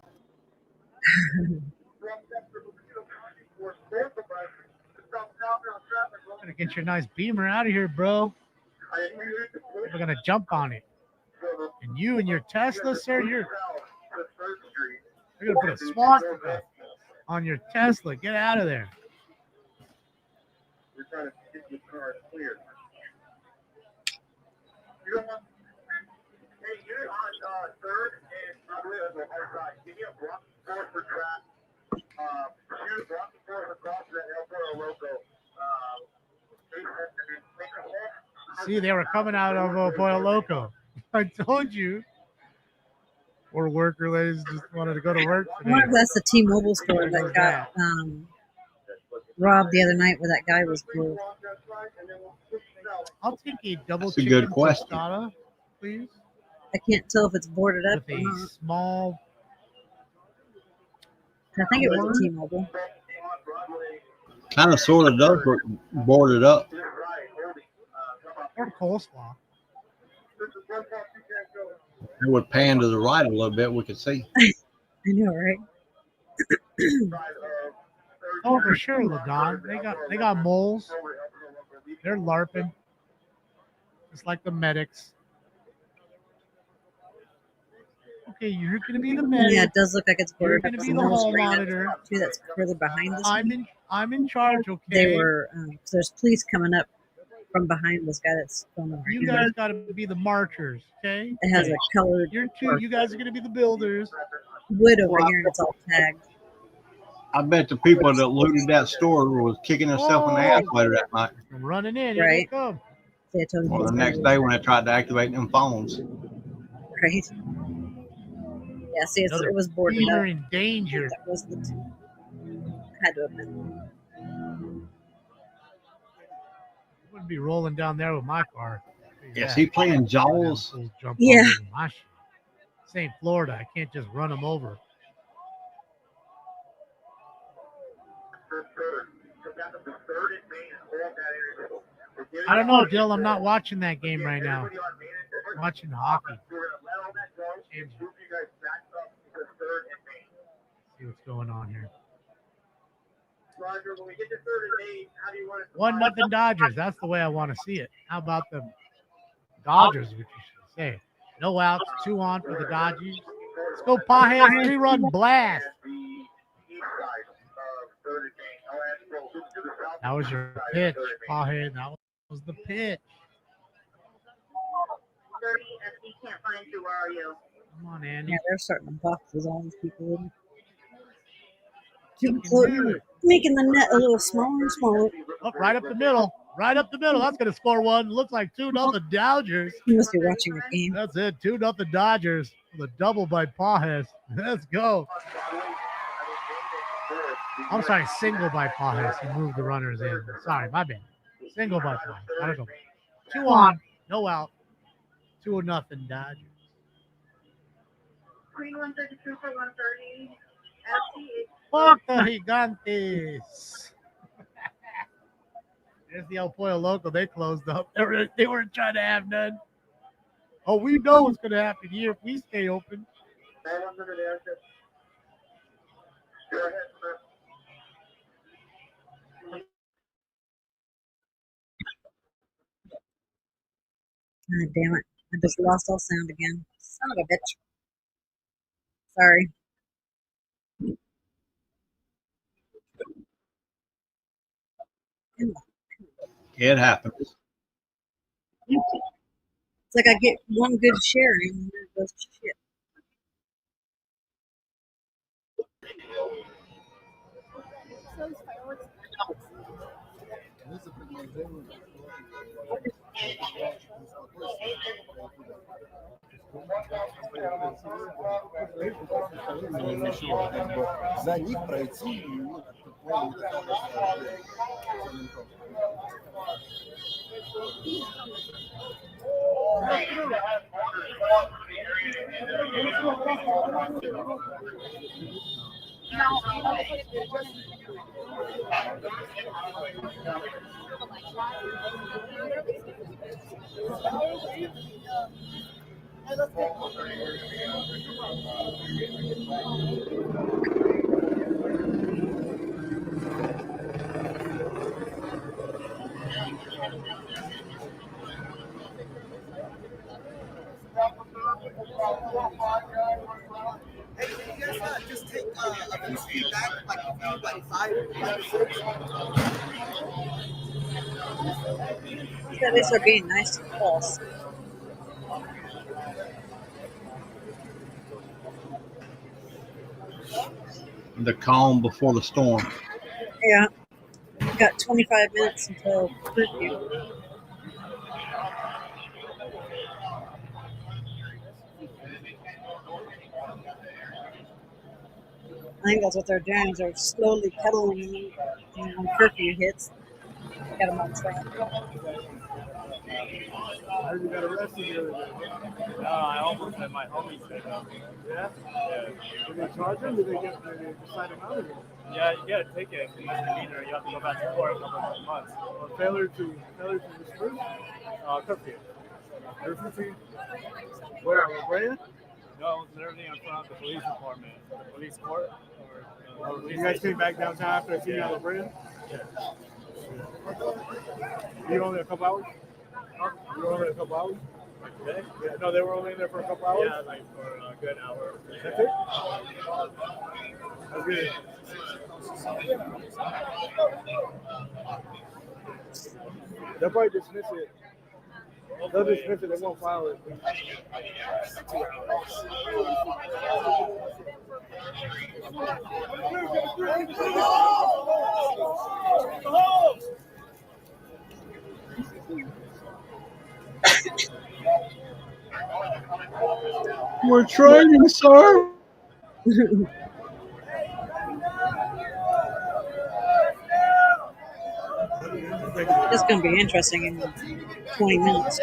Gotta get your nice Beamer out of here, bro. We're gonna jump on it. And you and your Tesla, sir, you're gonna put a swastika on your Tesla. Get out of there. We're trying to get the car clear. You don't want. Hey, you're on third and probably on the hard side. Give me a block force for trap. Shoot block force across that El Pollo Loco. See, they were coming out of Pollo Loco. I told you. Poor worker ladies just wanted to go to work I wonder today. if that's the T-Mobile store There that goes got that. robbed the other night where that guy was killed. I'll take a double That's a good chicken question. tostada, please. I can't tell if it's boarded up With or a not. small. I think it was a corn. T-Mobile. Kind of sort of does look boarded up. Or coleslaw. It would pan to the right a little bit. We could see. I know, right? Oh, for sure, Ladon. They got moles. They're LARPing. It's like the medics. Okay, you're gonna be the medic. Yeah, it does look like it's You're boarded up. gonna be the hall monitor. Too, that's further behind this one. I'm in charge. Okay. They were. So there's police coming up from behind this guy that's filming right You now. guys got to be the marchers. Okay. It has a colored. You guys are gonna be the builders. Wood over here, and it's all tagged. I bet the people that looted that store was kicking themselves in the ass later that night. I'm running in. Right. Here they come. Or the next day when they tried to activate them phones. Right. Yeah, see, it was boarded You're up. in danger. That was the had to have been. Wouldn't be rolling down there with my car. Is he playing Jaws? Yeah. This ain't Florida. I can't just run them over. I don't know, Dill. I'm not watching that game right now. I'm watching hockey. See what's going on here. Roger, when we get to third and 8, how do you want it? 1-0 Dodgers. That's the way I want to see it. How about the Dodgers, which you should say. No outs, 2 on for the Dodgers. Let's go, Pajes, 3-run blast. That was your pitch, Pajes. That was the pitch. 30, FD can't find you. Where are you? Come on, Andy. Yeah, they're starting to boxes, all these people in. Making the net a little smaller and smaller. Oh, right up the middle. Right up the middle. That's going to score one. Looks like 2-0 Dodgers. You must be watching the game. That's it. 2-0 Dodgers. The double by Pajes. Let's go. I'm sorry, single by Pajes. He moved the runners in. Sorry, my bad. Single by Pajes. I don't know. 2 on. No out. 2-0 Dodgers. Green 132 for 130. Fuck the Gigantes. There's the El Pollo Loco. They closed up. They weren't trying to have none. Oh, we know what's going to happen here if we stay open. God damn it. I just lost all sound again. Son of a bitch. Sorry. It happens. It's like I get one good share and then it goes to shit. За них пройти Hey, can you guys just take a few feedback, like a few, like 5, 6? At least they're being nice to us. The calm before the storm. Yeah. We've got 25 minutes until curfew. I think that's what they're doing. Is they're slowly kettling them, and when curfew hits, get them on track. I heard you got arrested the other day. No, I almost had my homies said that. Yeah? Yeah. Did they charge him? Did they decide him out? Yeah, you get a ticket for misdemeanor. You have to go back to court in a couple of months. Well, failure to disperse? Curfew. Curfew fee? Where? La Brea? No, it was literally in front of the police department. The police court. You guys came back downtown after I seen you on La Brea? Yeah. You only a couple hours? You were only a couple hours? Like today? Yeah, no, they were only in there for a couple hours? Yeah, like for a good hour. That's it? That's good. They'll probably dismiss it. They'll dismiss it. They won't file it. We're trying, sir. It's going to be interesting in 20 minutes.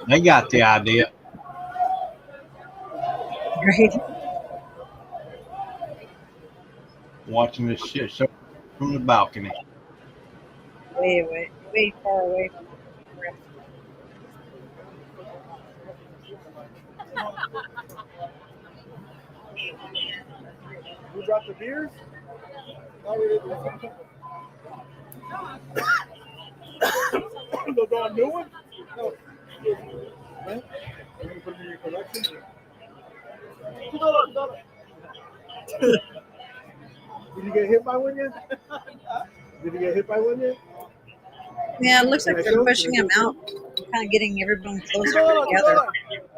They got the idea. Right? Watching this shit show from the balcony. Way far away from the rest. You dropped the beers? The new one? No. Huh? You gonna put them in your collection? Did you get hit by one yet? Did you get hit by one yet? Yeah, it looks like they're pushing him out, kind of getting everyone closer together.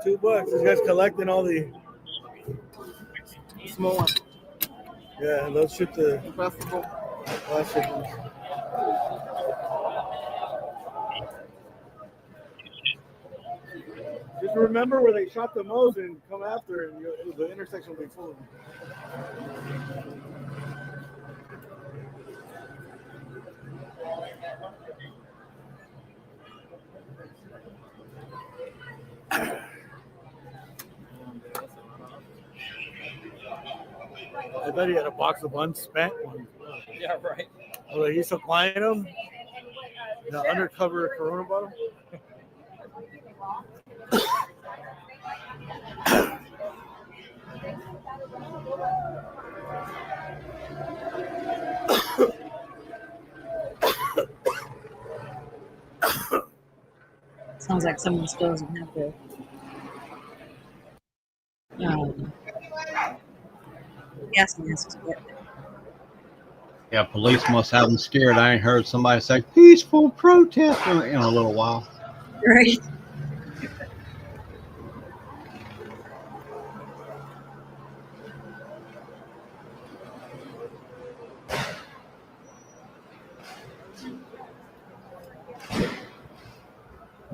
$2. This guy's collecting all the small ones. Yeah, they'll shoot the festival. Just remember where they shot the most and come after, and the intersection will be full of them. I thought he had a box of unspent ones. Yeah, right. Oh, he's supplying them? The undercover Corona bottle? Sounds like someone still doesn't have the gas masks. But Yeah, police must have them scared. I ain't heard somebody say peaceful protest in a little while. right.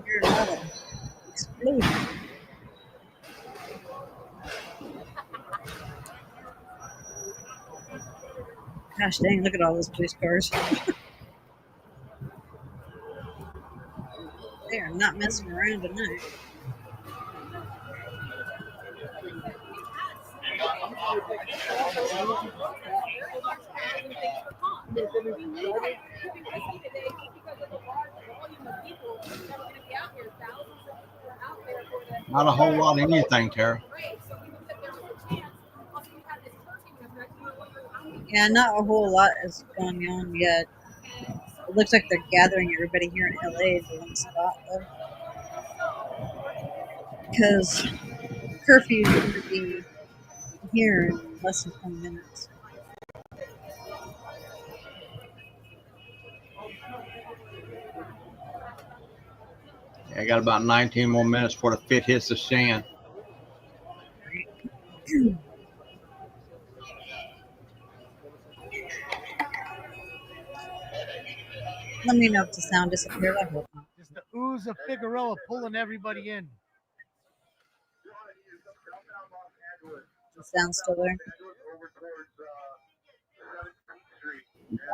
Hear a lot of explosions. Gosh dang, look at all those police cars. They are not messing around tonight. Not a whole lot of anything, Tara. Yeah, not a whole lot has gone on yet. It looks like they're gathering everybody here in LA into one spot, though. Because curfew is going to be here in less than 20 minutes. Yeah, I got about 19 more minutes before the fit hits the shan. Let me know if the sound disappeared. I hope not. Just the ooze of Figueroa pulling everybody in. Is the sound still there?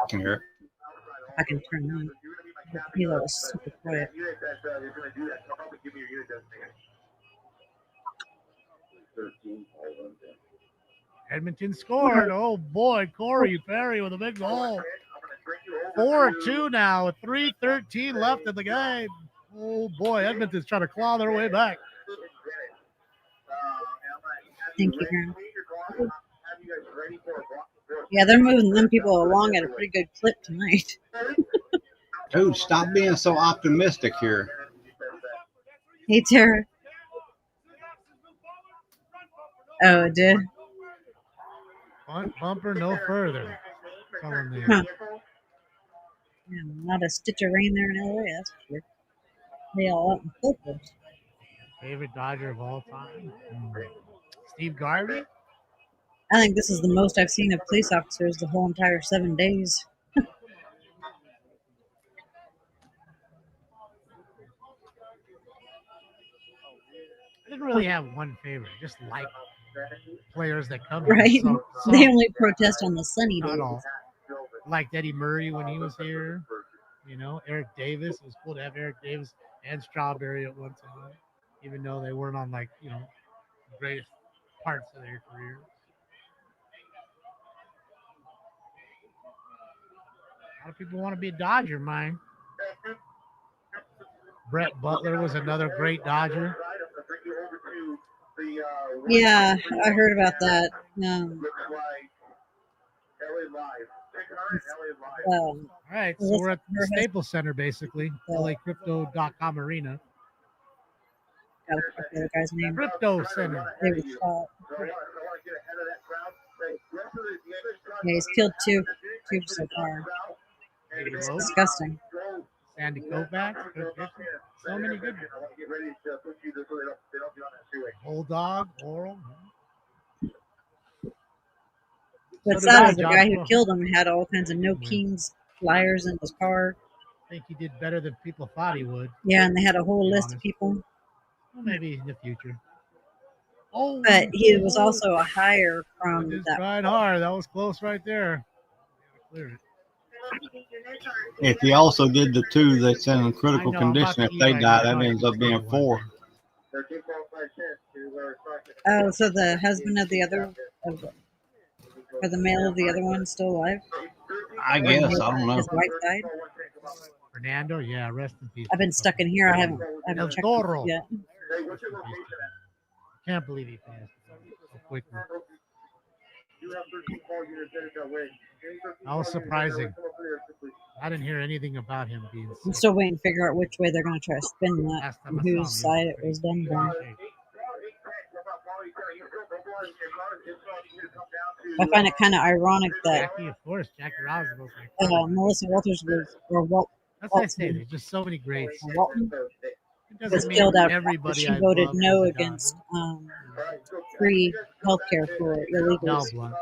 I can hear it. I can turn it on. Hilo was super quiet. Edmonton scored. Oh boy, Corey Perry with a big goal. 4-2 now with 3:13 left in the game. Oh boy, Edmonton's trying to claw their way back. Thank you, Aaron. Yeah, they're moving them people along at a pretty good clip tonight. Dude, stop being so optimistic here. Hey, Tara. Oh, it did? Front bumper no further. Huh. Yeah, not a stitch of rain there in LA, that's for sure. They all out in full force. Favorite Dodger of all time? Steve Garvey? I think this is the most I've seen of police officers the whole entire 7 days. I didn't really have one favorite. Just like players that come here. Right? So They only protest on the sunny days. not all. Liked Eddie Murray when he was here. You know, Eric Davis. It was cool to have Eric Davis and Strawberry at one time, even though they weren't on, like, you know, the greatest parts of their career. A lot of people want to be a Dodger, man. Brett Butler was another great Dodger. Yeah, I heard about that. All right, so we're at the her Staples Center, basically. LACrypto.com arena. Gotta fuck the other guy's name. Crypto Center. They were shot. Yeah, he's killed two so far. It's disgusting. Sandy Koufax. So many good ones. Bulldog, Oral. What's sad is the guy who killed him had all kinds of no kings flyers in his car. I think he did better than people thought he would. Yeah, and they had a whole list of people. Well, maybe in the future. But he was also a hire from just that. Trying hard. That was close right there. Clear it. If he also did the two that's in critical condition, if they die, that ends up being 4. Oh, so the husband of the other, or the male of the other one, is still alive? I guess. I don't know. His wife died? Fernando, yeah, rest in peace. I've been stuck in here. I haven't checked it yet. Can't believe he passed so quickly. That was surprising. I didn't hear anything about him being sick. I'm still waiting to figure out which way they're going to try to spin that, and whose side it was done by. I find it kind of ironic that Jackie, of course, Jackie Robinson was like, Melissa Walters that's what I say. There's just so many greats. Walton It doesn't was mean killed out after everybody she I voted love no is a god. against free health care for No illegals. blood.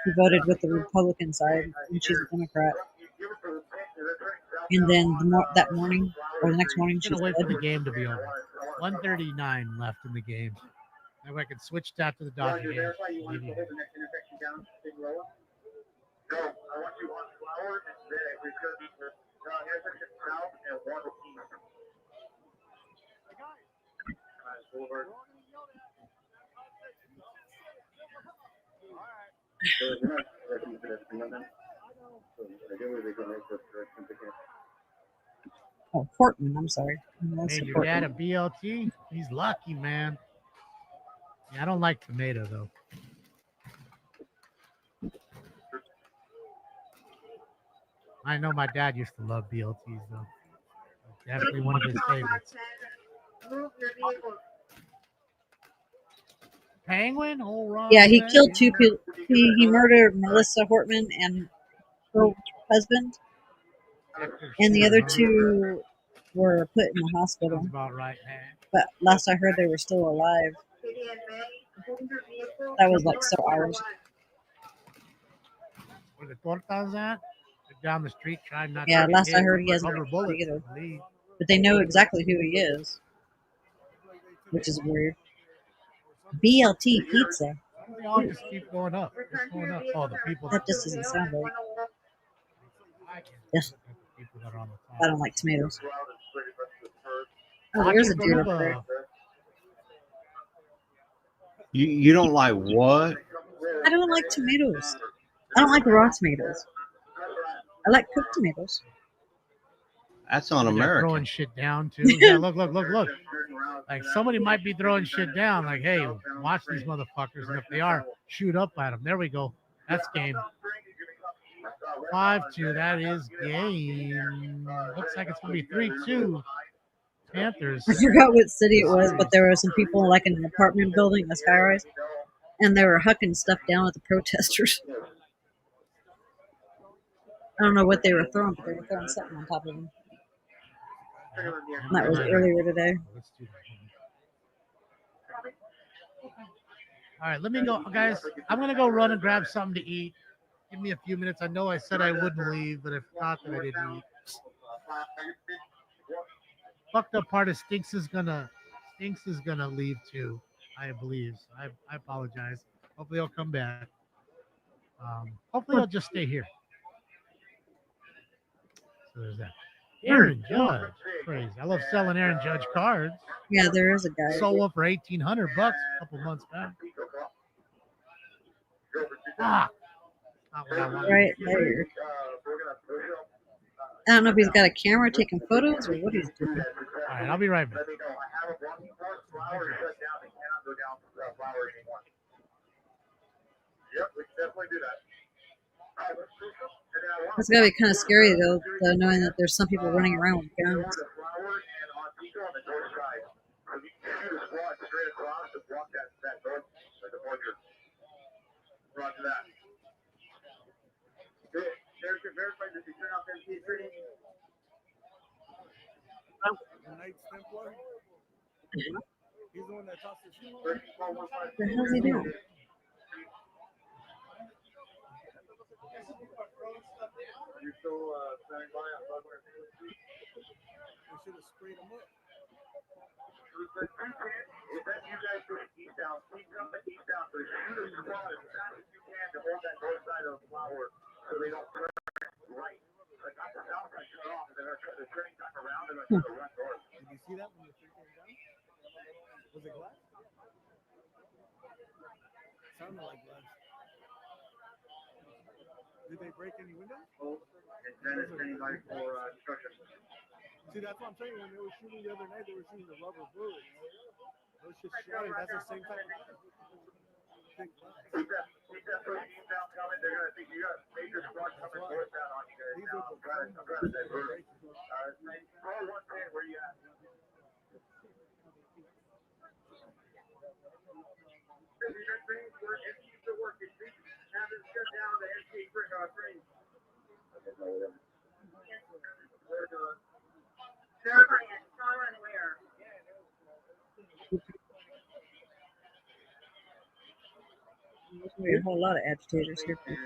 She voted with the Republican side, and she's a Democrat. And then that morning, or the next morning, I'm she's gonna wait for dead. the game to be over. 1:39 left in the game. Maybe I could switch that to the Dodger game. Leave you here. No, I want you on flower instead because intersection south and one east. Boulevard. Oh, Hortman, I'm sorry. Hey, your dad a BLT? He's lucky, man. Yeah, I don't like tomato though. I know my dad used to love BLTs though. Definitely one of his favorites. Penguin, all right. Yeah, he killed two people. He murdered Melissa Hortman and her husband, and the other two were put in the hospital. Sounds about right, man. But last I heard, they were still alive. That was like several hours. Where the tortas at? They're down the street trying not Yeah, to last get I hit heard, he with hasn't rubber been caught bullets. either. I believe. But they know exactly who he is, which is weird. BLT pizza. They all just keep going up. It's going up. Oh, the people That just doesn't sound right. Yeah. Ugh, I don't like tomatoes. Oh, there's a dude up there. You don't like what? I don't like tomatoes. I don't like raw tomatoes. I like cooked tomatoes. That's They're un-American. throwing shit down too. Yeah, look. Like somebody might be throwing shit down. Like, hey, watch these motherfuckers, and if they are, shoot up at them. There we go. That's game. 5-2. That is game. Looks like it's gonna be 3-2. Panthers. I forgot what city it was, but there were some people like in an apartment building, a skyrise, and they were hucking stuff down at the protesters. I don't know what they were throwing, but they were throwing something on top of them. And that was earlier today. All right, let me go, guys. I'm gonna go run and grab something to eat. Give me a few minutes. I know I said I wouldn't leave, but if not, that I didn't eat. Fucked up part is Stinks is gonna leave too. I believe. I apologize. Hopefully he'll come back. Hopefully he'll just stay here. So there's that. Aaron Judge. Crazy. I love selling Aaron Judge cards. Yeah, there is a guy. Sold one for $1,800 a couple months back. Not what I wanted. Right there. I don't know if he's got a camera taking photos or what he's doing. All right, I'll be right back. It's gotta be kind of scary though, knowing that there's some people running around with guns. Roger that. There's your verified that you turn off MP3. Knights Templar. He's the one that tossed the shit. What the hell's he doing? You still standing by on Butler? We should have sprayed him up. If that you guys go eastbound, please come eastbound. So shoot a squad as fast as you can to hold that north side of the flower so they don't turn right. Like not the south side cut off, and they're turning back around and they're trying to run north. Did you see that when the tree came down? Was it glass? Sounded like glass. Did they break any windows? And then it's standing by for destruction. See, that's what I'm saying. When they were shooting the other night, they were shooting the rubber bullets. Those just shouting. That's the same type of thick glass. Keep that first eastbound coming. They're going to think you got major squad coming northbound on you guys. Now, I'm trying to divert it. 4110, where you at? If you drink There's a whole lot of agitators here. Did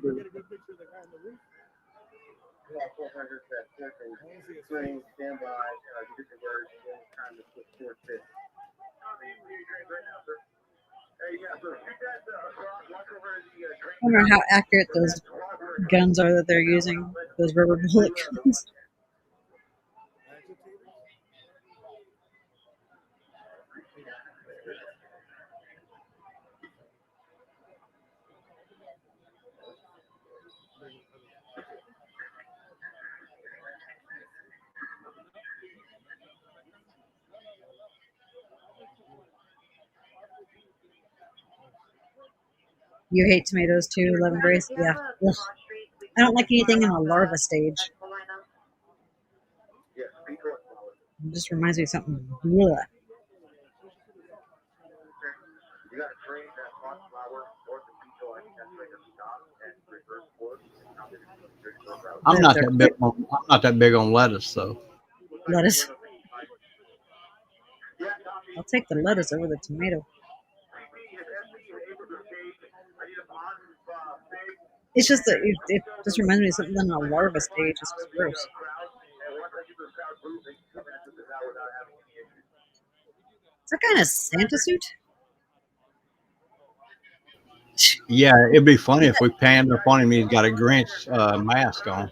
you get a good picture of the guy on the roof? Stand by. You get the word. Time to switch towards this. I wonder how accurate those guns are that they're using, those rubber bullet guns. You hate tomatoes too, Love and Grace? Yeah. Ugh. I don't like anything in a larva stage. It just reminds me of something. Ugh. You got to train that hot flour or the beetle and stop and reverse force. I'm not that big on lettuce though. Lettuce. I'll take the lettuce over the tomato. It's just that it just reminds me of something in a larva stage. It's just gross. Is that guy in a Santa suit? Yeah, it'd be funny if we panned up on him. He's got a Grinch mask on.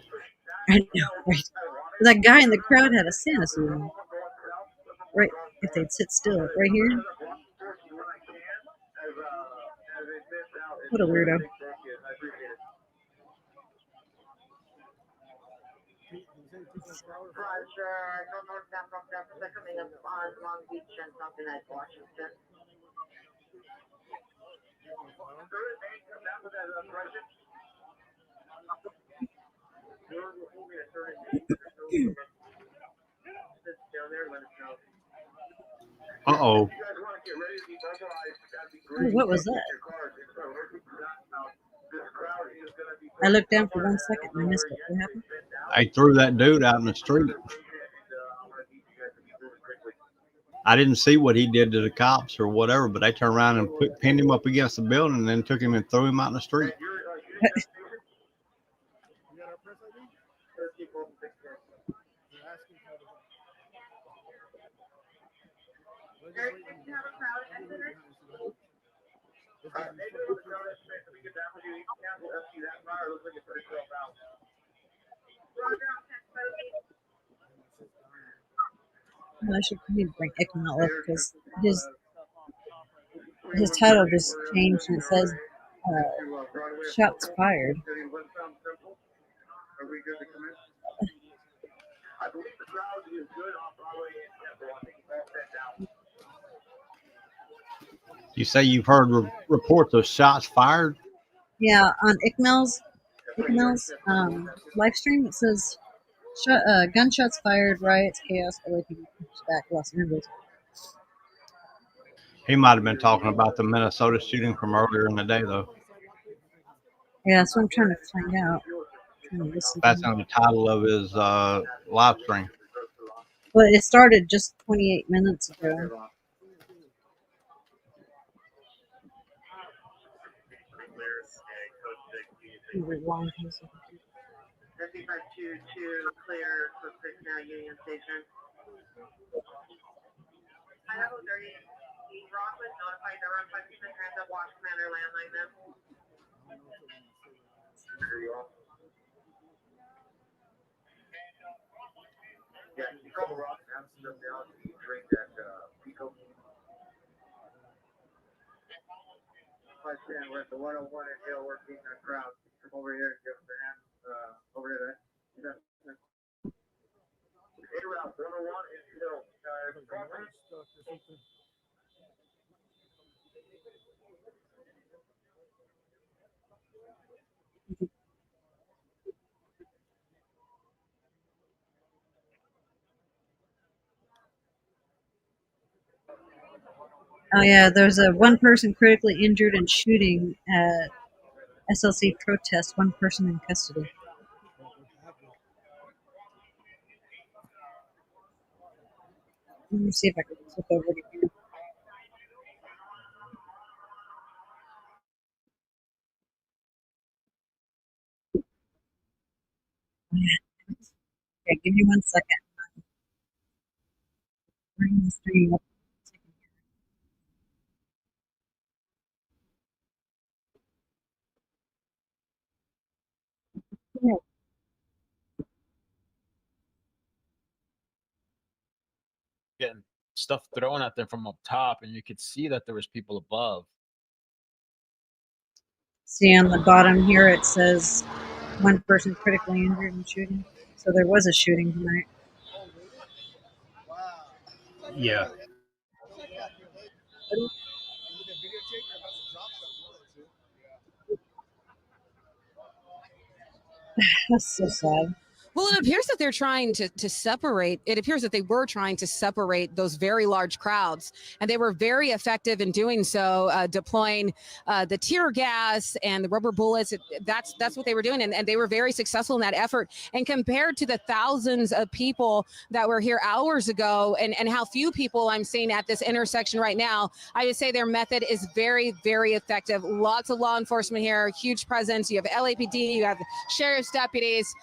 I know, right? That guy in the crowd had a Santa suit on. Right, if they'd sit still, right here. What a weirdo. Uh-oh. Oh, what was that? I looked down for 1 second and I missed it. What happened? I threw that dude out in the street. I didn't see what he did to the cops or whatever, but they turned around and pinned him up against the building and then took him and threw him out in the street. I should need to bring Ekman out because his title just changed and it says shots fired. You say you've heard reports of shots fired? Yeah, on Ikmel's live stream it says gunshots fired, riots, chaos, awakening, back Los Angeles. He might have been talking about the Minnesota shooting from earlier in the day, though. Yeah, so I'm trying to find out. That's on the title of his live stream. Well, it started just 28 minutes ago. Rewind. 5522 clear, code 6 now, Union Station. Idaho 30, Rockland notified that run 5 hands up, watch commander landline them. Yeah, you call Rock and have some stuff down so you drink that Pico. 510, we're at the 101 at Hill working in a crowd. Come over here and give us a hand over here. A-Route 101 is Hill. Oh yeah, there's a one person critically injured in shooting at SLC protest. One person in custody. Let me see if I can flip over to here. Okay, give me 1 second. Bring the stream up. Yeah. Getting stuff thrown at them from up top, and you could see that there was people above. See on the bottom here it says one person critically injured in shooting. So there was a shooting tonight. Yeah. That's so sad. Well, it appears that they're trying to separate. It appears that they were trying to separate those very large crowds, and they were very effective in doing so, deploying the tear gas and the rubber bullets. That's what they were doing, and they were very successful in that effort. And compared to the thousands of people that were here hours ago, and how few people I'm seeing at this intersection right now, I would say their method is very, very effective. Lots of law enforcement here, huge presence. You have LAPD, you have sheriff's deputies.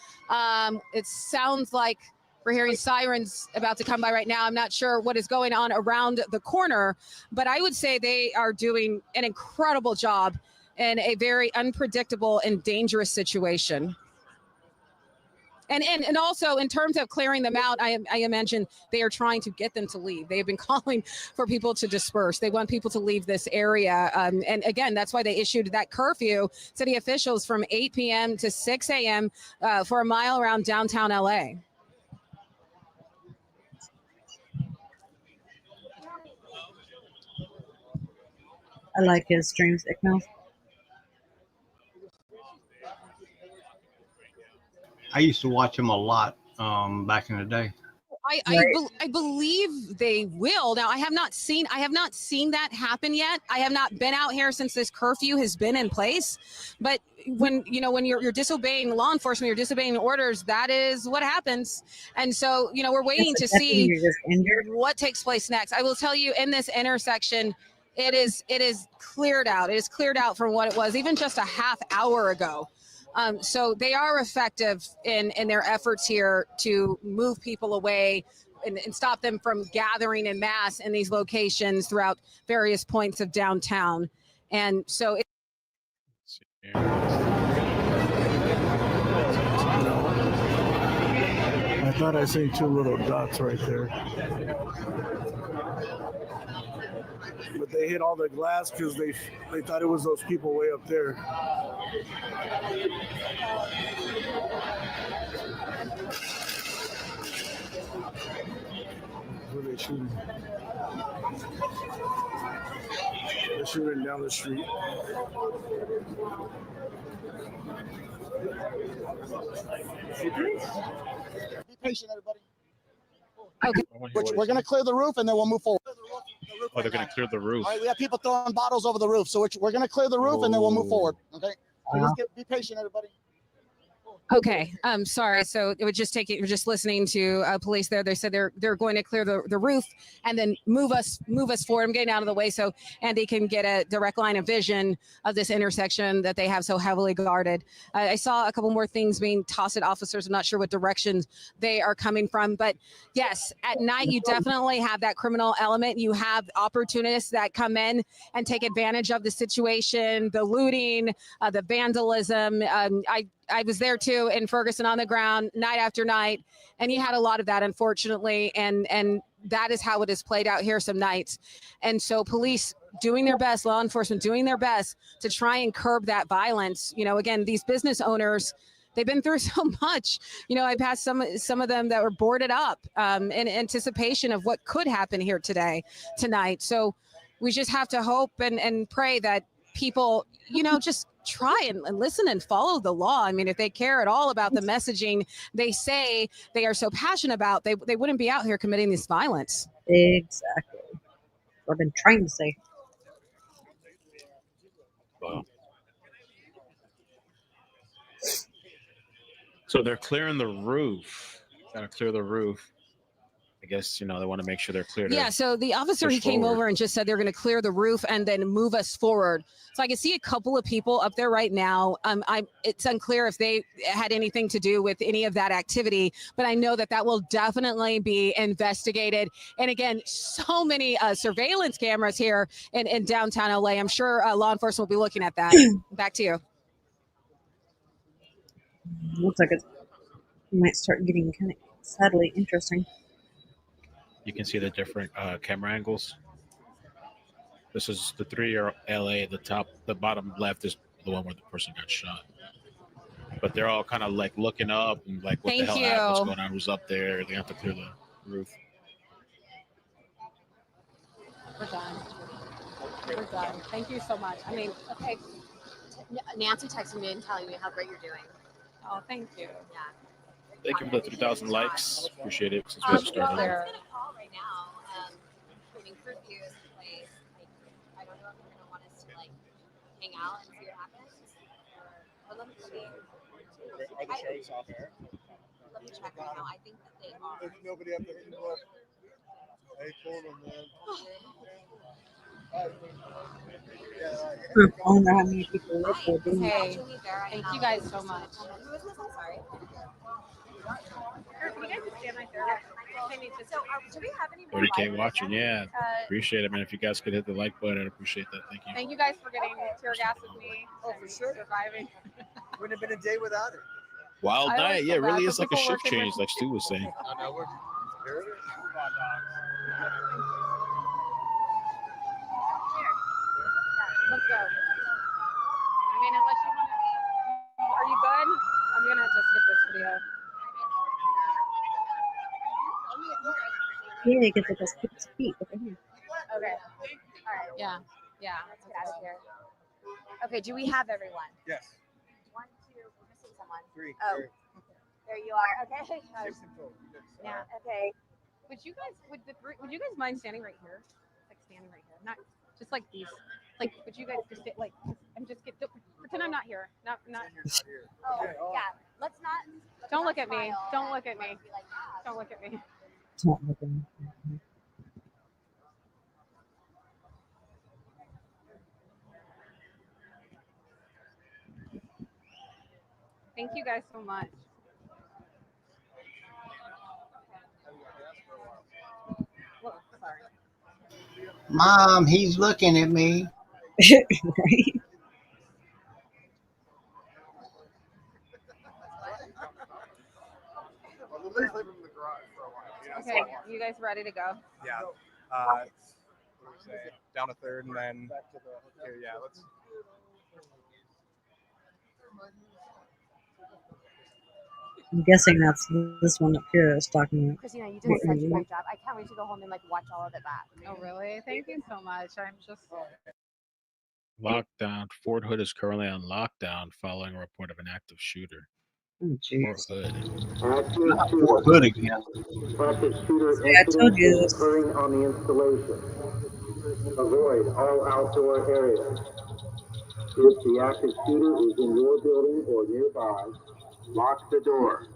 It sounds like we're hearing sirens about to come by right now. I'm not sure what is going on around the corner, but I would say they are doing an incredible job in a very unpredictable and dangerous situation. And also in terms of clearing them out, I imagine they are trying to get them to leave. They have been calling for people to disperse. They want people to leave this area. And again, that's why they issued that curfew, city officials, from 8 p.m. to 6 a.m. For a mile around downtown LA. I like his streams, Ickmel. I used to watch him a lot back in the day. I believe they will. Now, I have not seen that happen yet. I have not been out here since this curfew has been in place. But when you're disobeying law enforcement, you're disobeying orders, that is what happens. And so, we're waiting to see what takes place next. I will tell you, in this intersection, it is cleared out. It is cleared out from what it was even just a half hour ago. So they are effective in their efforts here to move people away and stop them from gathering in mass in these locations throughout various points of downtown. And so I thought I seen two little dots right there. But they hit all the glass because they thought it was those people way up there. Who are they shooting? They're shooting down the street. Be patient, everybody. Okay. We're going to clear the roof and then we'll move forward. Oh, they're going to clear the roof. All right, we have people throwing bottles over the roof, so we're going to clear the roof and then we'll move forward. Okay. So just be patient, everybody. Okay, sorry. So it would just take it. We're just listening to police there. They said they're going to clear the roof and then move us forward. I'm getting out of the way so Andy can get a direct line of vision of this intersection that they have so heavily guarded. I saw a couple more things being tossed at officers. I'm not sure what directions they are coming from, but yes, at night you definitely have that criminal element. You have opportunists that come in and take advantage of the situation, the looting, the vandalism. I was there too in Ferguson on the ground night after night, and you had a lot of that, unfortunately, and that is how it is played out here some nights. And so police doing their best, law enforcement doing their best to try and curb that violence. Again, these business owners, they've been through so much. I passed some of them that were boarded up in anticipation of what could happen here tonight. So we just have to hope and pray that people, just try and listen and follow the law. I mean, if they care at all about the messaging they say they are so passionate about, they wouldn't be out here committing this violence. Exactly. what I've been trying to say. Wow. So they're clearing the roof. Gotta clear the roof. I guess, they want to make sure they're clear. Yeah, so the officer, he came over and just said they're going to clear the roof and then move us forward. So I can see a couple of people up there right now. It's unclear if they had anything to do with any of that activity, but I know that will definitely be investigated. And again, so many surveillance cameras here in downtown LA. I'm sure law enforcement will be looking at that. Back to you. Looks like it might start getting kind of sadly interesting. You can see the different camera angles. This is the 3-year LA. The bottom left is the one where the person got shot. But they're all kind of like looking up and like, what the hell happened? What's going on? Who's up there? They have to clear the roof. We're done. We're done. Thank you so much. I mean, okay. Nancy texted me and telling me how great you're doing. Oh, thank you. Yeah. Thank you for the 3,000 likes. Appreciate it. Since we just started. I'm going to call right now. Putting curfew is in place. I don't know if they're going to want us to hang out and see what happens. But let me check right now. I think that they are. There's nobody up there anymore. I told them, man. I don't know how many people live there. Hey, thank you guys so much. Who is this? I'm sorry. Can you guys just stand right there? So, do we have any more 30K watching. Yeah. Appreciate it, man. If you guys could hit the like button, I'd appreciate that. Thank you. Thank you guys for getting tear gas with me. Oh, for sure. Surviving. Wouldn't have been a day without it. Wild I night. always Yeah, it feel bad really for is like a people shift working change, with- like Stu was saying. Let's go. I mean, unless you want to. Are you good? I'm going to just skip this video. Yeah, they get to just keep his feet over here. Okay. All right. Yeah. Yeah. Let's get out of here. Okay. Do we have everyone? Yes. 1, 2. We're missing someone. 3. Oh, there you are. Okay. Yeah. Okay. Would you guys mind standing right here? Like standing right here. Not just like these. Like, would you guys just sit like I'm just pretend I'm not here. Not Oh, yeah. Let's not. Don't look at me. Don't look at me. Don't look at me. Don't look at me. Thank you guys so much. Look, sorry. Mom, he's looking at me. Right? Okay, you guys ready to go? Yeah. What do we say? Down a third and then back to the here. Yeah, let's. I'm guessing that's this one up here that's talking about. Christina, you did such a great job. I can't wait to go home and watch all of it back. Oh, really? Thank you so much. I'm just. Lockdown. Fort Hood is currently on lockdown following a report of an active shooter. Oh, jeez. Fort Hood. Fort Hood again. Yeah, I told you this. Occurring on the installation. Avoid all outdoor areas. If the active shooter is in your building or nearby, lock the door.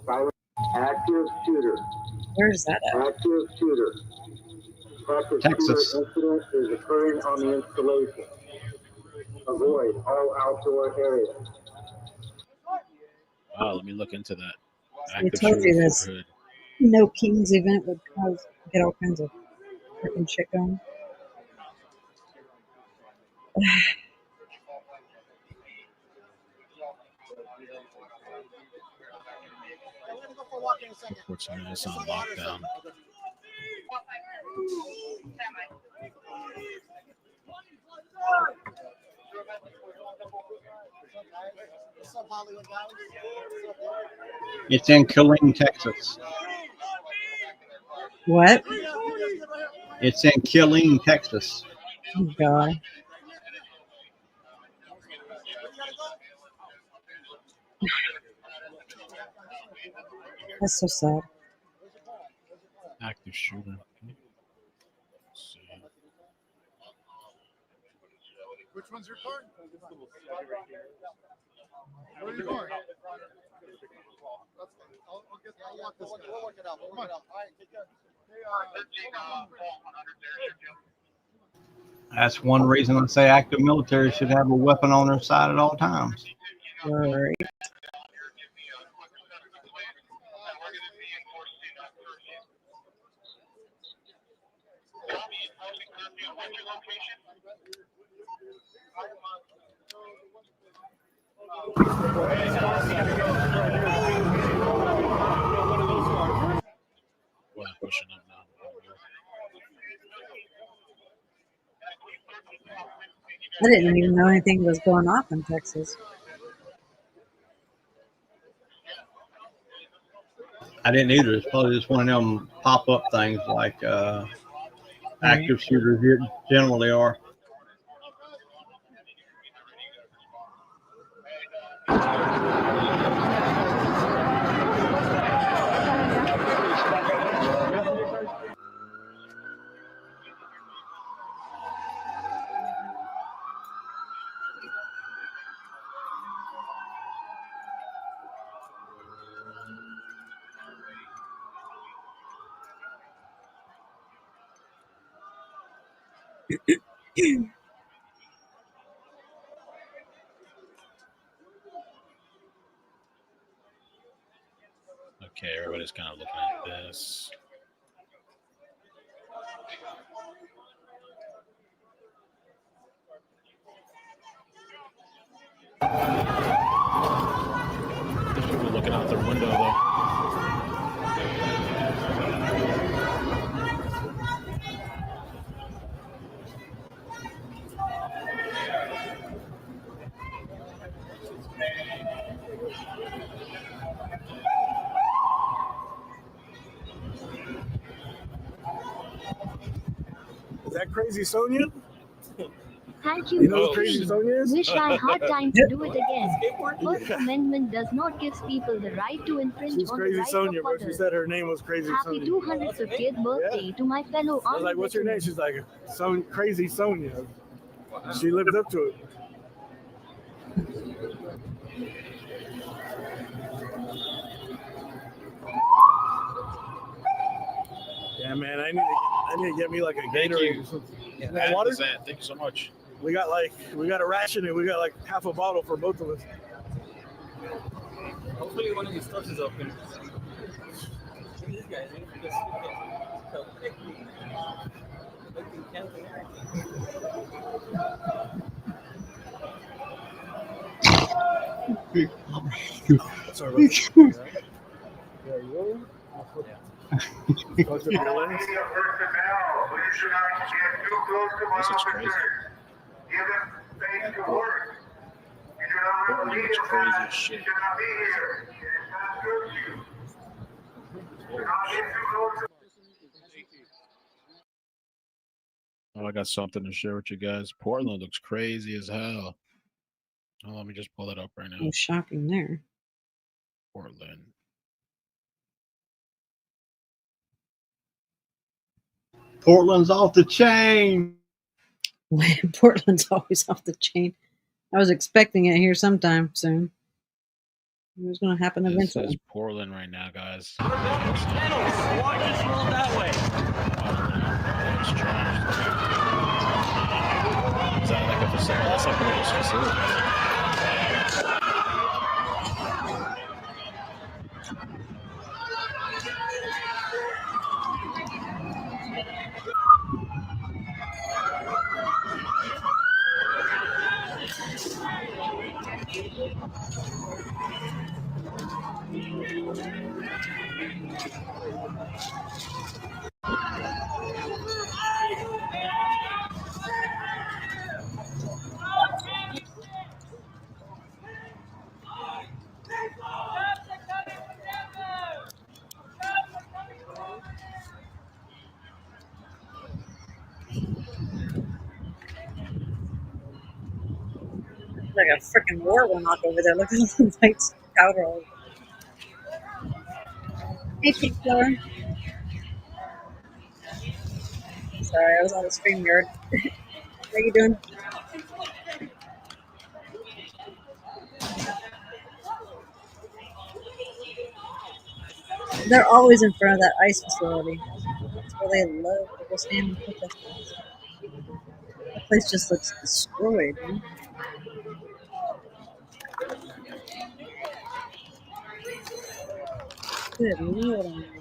Silent. Active shooter. Where's that at? Active shooter. Active Texas. shooter incident is occurring on the installation. Avoid all outdoor areas. Oh, let me look into that. I Active told shooter you in this. Fort Hood. No Kings event would get all kinds of freaking shit going. Unfortunately, it's on lockdown. It's in Killeen, Texas. What? It's in Killeen, Texas. Oh, God. That's so sad. Active shooter. Let's see. Which one's your car? Where are you going? I'll walk this guy. We'll work it out. Come on. All right, take care. That's one reason I say active military should have a weapon on their side at all times. Right. Well, pushing up now. I didn't even know anything was going off in Texas. I didn't either. It's probably just one of them pop-up things like active shooters generally are. Okay, everybody's kind of looking at this. There's people looking out their window, though. Is that Crazy Sonia? Thank you. You know who Crazy Sonia is? Wish I had time to do it again. First Amendment does not give people the right to infringe She's on the Crazy rights Sonia, of but she others. said her name was Crazy Happy Sonia. 250th birthday to my fellow I was like, what's your name? She's like, Crazy Sonia. She lived up to it. Yeah, man, I need to get me like a Gatorade or something. Yeah, Water? Thank you so much. We got a ration and we got like half a bottle for both of us. Hopefully one of these stores is open. These guys, Sorry about that. Yeah, you This is crazy. Portland looks crazy as shit. Oh, I got something to share with you guys. Portland looks crazy as hell. Oh, let me just pull it up right now. Oh, shocking there. Portland. Portland's off the chain. Portland's always off the chain. I was expecting it here sometime soon. It was going to happen This eventually. is Portland right now, guys. Watch this roll that way. It's trashed. Is that like a facility? That's like one of those facilities. Like a freaking war went off over there. Look at all the lights powder all over. Hey, Pink Flower. Sorry, I was on the StreamYard. How you doing? They're always in front of that ICE facility. That's where they love to go stand and protest against. That place just looks destroyed, man. Good Lord Almighty.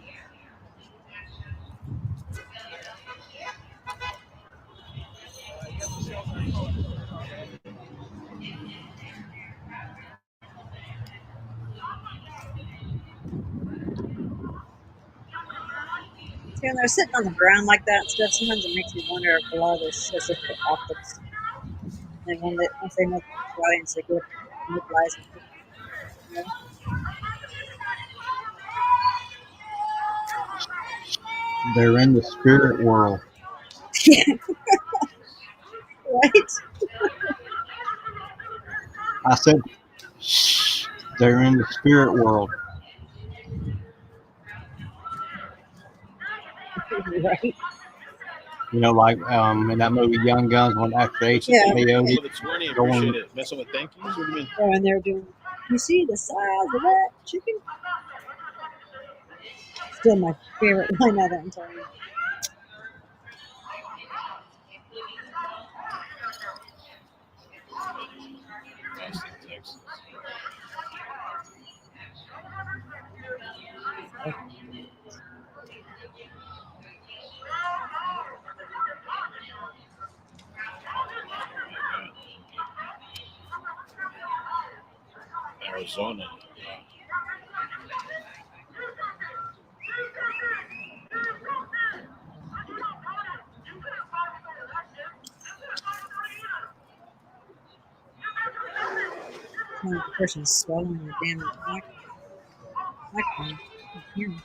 See, when they're sitting on the ground like that and stuff, sometimes it makes me wonder if a lot of this is just for optics. And once they know the audience, they get mobilized and you know? They're in the spirit world. Yeah. Right? I said, shh, they're in the spirit world. Right? You know, like in that movie Young Guns, when after they Yeah. peyote For the 20, going, appreciate it. Messing with thank yous? What do you mean? Oh, and they're doing, you see the size of that chicken? Still my favorite line of that entire movie. Austin, Texas. Arizona. The person's swallowing the damn microphone. I can hear 'em.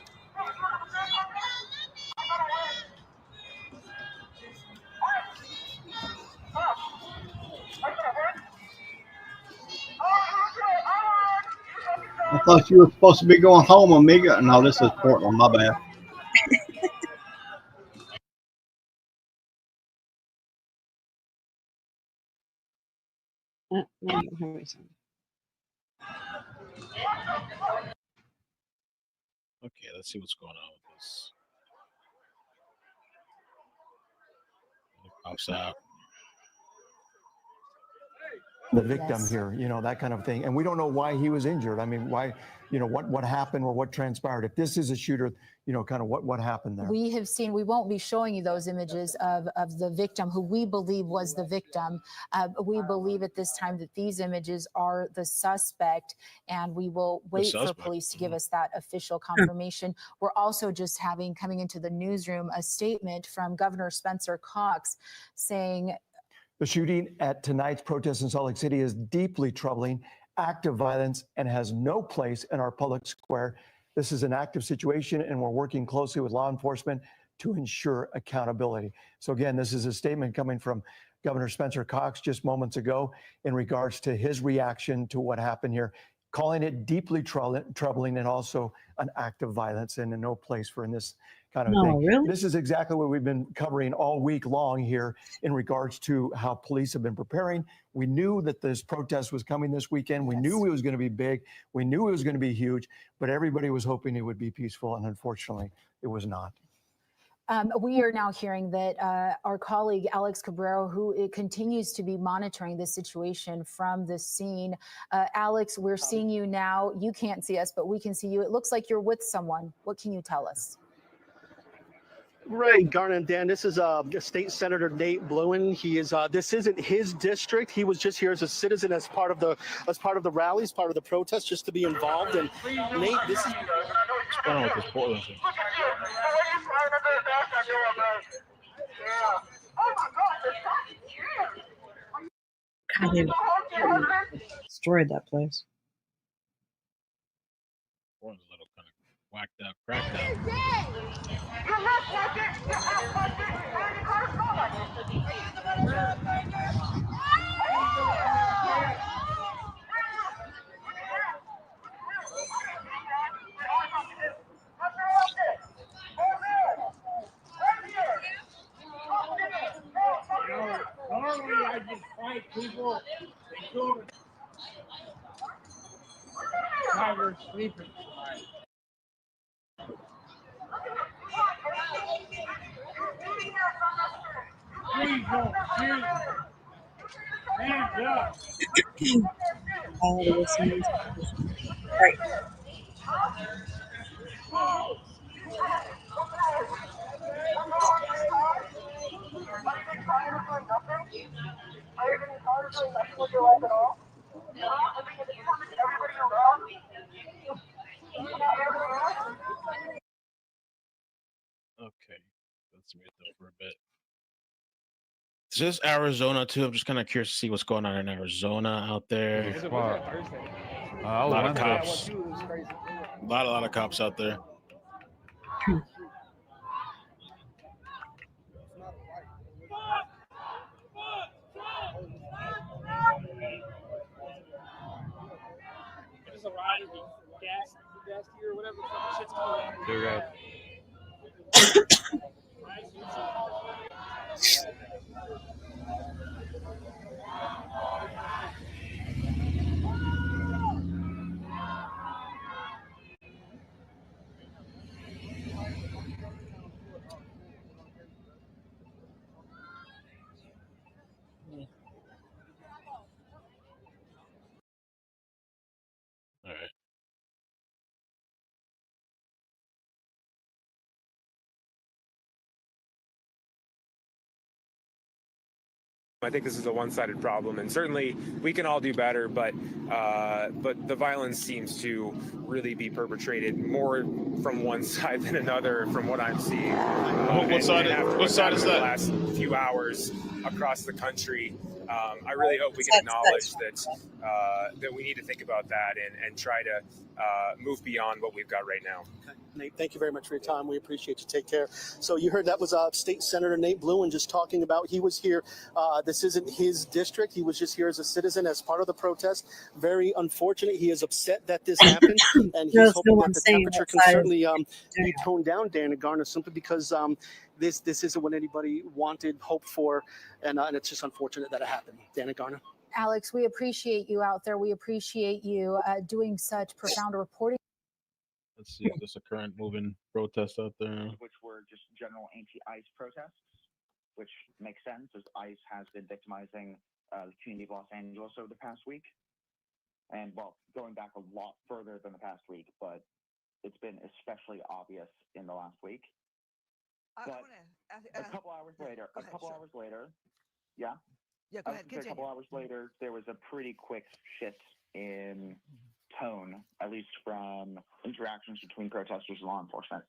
I thought you were supposed to be going home, amiga. No, this is Portland. My bad. Now I don't have any sound. Okay, let's see what's going on with this. It pops out. The victim here, you know, that kind of thing. And we don't know why he was injured. I mean, why, you know, what happened or what transpired. If this is a shooter, you know, kind of what happened there. We have seen, we won't be showing you those images of the victim who we believe was the victim. We believe at this time that these images are the suspect, and we will wait for police to give us that official confirmation. We're also just coming into the newsroom, a statement from Governor Spencer Cox saying, the shooting at tonight's protest in Salt Lake City is deeply troubling, act of violence, and has no place in our public square. This is an active situation, and we're working closely with law enforcement to ensure accountability. So again, this is a statement coming from Governor Spencer Cox just moments ago in regards to his reaction to what happened here, calling it deeply troubling and also an act of violence and no place for in this kind of thing. Really? This is exactly what we've been covering all week long here in regards to how police have been preparing. We knew that this protest was coming this weekend. We knew it was going to be big. We knew it was going to be huge, but everybody was hoping it would be peaceful, and unfortunately, it was not. We are now hearing that our colleague Alex Cabrero, who continues to be monitoring this situation from the scene. Alex, we're seeing you now. You can't see us, but we can see you. It looks like you're with someone. What can you tell us? Right, Garnet and Dan, this is State Senator Nate Bluen. He is this isn't his district. He was just here as a citizen, as part of the rallies, part of the protest, just to be involved. And Nate, this is what's going on with this Portland thing. God, they destroyed that place. Portland's a little kind of whacked up, cracked out. Normally I just fight people and go to Tiger's sleeping tonight. Please don't shoot. Hands up. All the listeners. Right. Okay, let's mute them for a bit. Is this Arizona too? I'm just kind of curious to see what's going on in Arizona out there. I A was lot of Wednesday. cops. A lot of cops out there. It is a riot or gas or whatever shit's called. You're right. All right. I think this is a one-sided problem, and certainly we can all do better. But the violence seems to really be perpetrated more from one side than another, from what I'm seeing. What side is that? The last few hours across the country, I really hope we can acknowledge that we need to think about that and try to move beyond what we've got right now. Nate, thank you very much for your time. We appreciate you. Take care. So you heard that was State Senator Nate Bluen just talking about he was here. This isn't his district. He was just here as a citizen as part of the protest. Very unfortunate. He is upset that this happened, and he's hoping that the temperature can certainly be toned down, Dana Garner, simply because this isn't what anybody wanted, hoped for, and it's just unfortunate that it happened. Dana Garner. Alex, we appreciate you out there. We appreciate you doing such profound reporting. Let's see if there's a current moving protest out there. Which were just general anti-ICE protests, which makes sense as ICE has been victimizing the community of Los Angeles over the past week. And, well, going back a lot further than the past week, but it's been especially obvious in the last week. But a couple hours later, yeah? Yeah, go ahead, continue. A couple hours later, there was a pretty quick shift in tone, at least from interactions between protesters and law enforcement.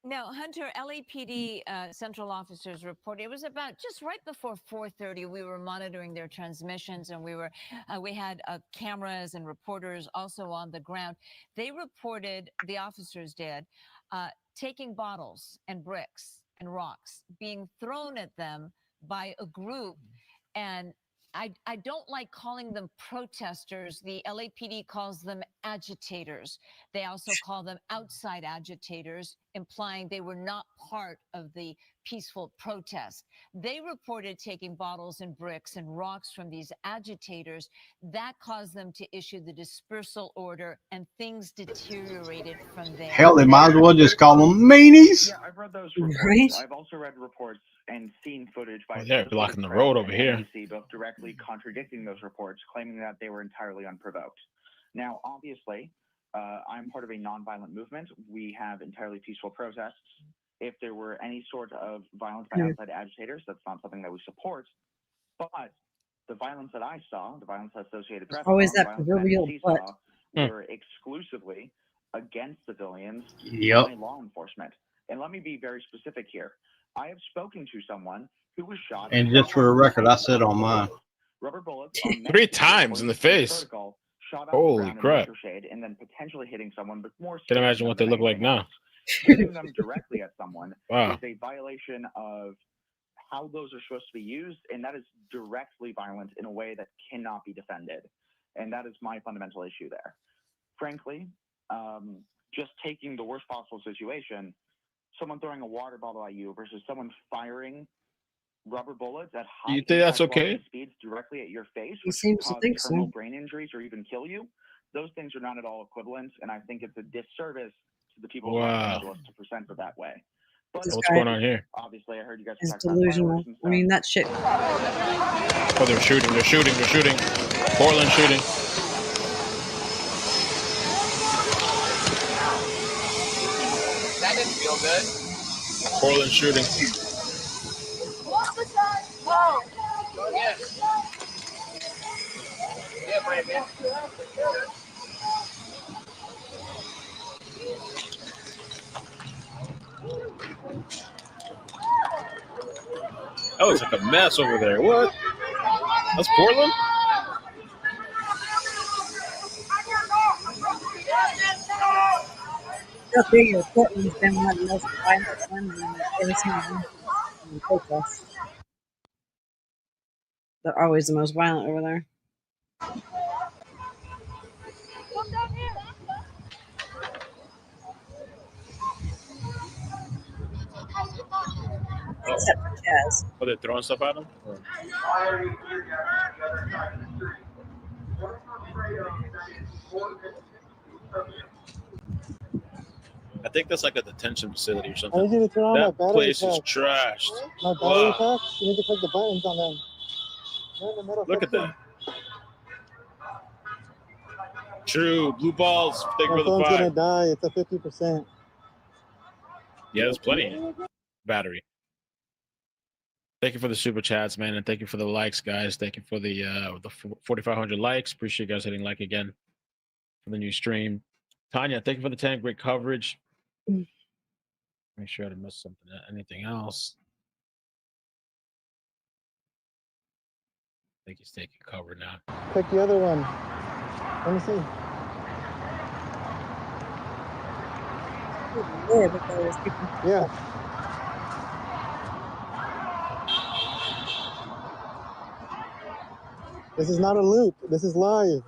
Now, Hunter, LAPD central officers reported it was about just right before 4:30. We were monitoring their transmissions, and we had cameras and reporters also on the ground. They reported, the officers did, taking bottles and bricks and rocks being thrown at them by a group. And I don't like calling them protesters. The LAPD calls them agitators. They also call them outside agitators, implying they were not part of the peaceful protest. They reported taking bottles and bricks and rocks from these agitators. That caused them to issue the dispersal order, and things deteriorated from there. Hell, they might as well just call them meanies. Yeah, I've read those reports. Right? I've also read reports and seen footage by they're blocking the road over here. both directly contradicting those reports, claiming that they were entirely unprovoked. Now, obviously, I'm part of a nonviolent movement. We have entirely peaceful protests. If there were any sort of violence by outside agitators, that's not something that we support. But the violence that I saw, the violence that Associated Press saw, Always the that violence proverbial that butt. saw, were exclusively against civilians Yep. by law enforcement. And let me be very specific here. I have spoken to someone who was shot. And just for the record, I said on mine. Rubber bullets are meant 3 to be times in the face. protocol, shot off Holy the ground crap. in ricocheted, and then potentially hitting someone, but more Can imagine what they look like now. shooting them directly at someone Wow. is a violation of how those are supposed to be used, and that is directly violent in a way that cannot be defended. And that is my fundamental issue there. Frankly, just taking the worst possible situation, someone throwing a water bottle at you versus someone firing rubber bullets at high You think that's impact okay? velocity speeds directly at your face, He which seems to cause think so. terminal brain injuries or even kill you, those things are not at all equivalent, and I think it's a disservice to the people of Wow. Los Angeles to present it that way. But This What's guy going on here? obviously, I heard you guys is talk about delusional. fireworks and I mean, that shit. Oh, they're shooting. They're shooting. They're shooting. Portland shooting. That didn't feel good. Portland shooting. Oh, yeah. Yeah, Brandon. Oh, it's like a mess over there. What? That's Portland? Go figure, Portland's been one of the most violent ones in every single one in the protests. They're always the most violent over there. Except for Chaz. Oh, they're throwing stuff at them? Or? I think that's like a detention facility or I something. need you to turn on my That battery place is packs. trashed. My battery Wow. packs, you need to click the buttons on them. They're in the middle Look at section. that. True. Blue balls. Thank you My for the phone's gonna 5. die. It's a 50%. Yeah, there's plenty. Battery. Thank you for the super chats, man, and thank you for the likes, guys. Thank you for the 4,500 likes. Appreciate you guys hitting like again for the new stream. Tanya, thank you for the 10. Great coverage. Make sure I didn't miss something. Anything else? I think he's taking cover now. Click the other one. Let me see. Lord, look at all those people. Yeah. This is not a loop. This is live.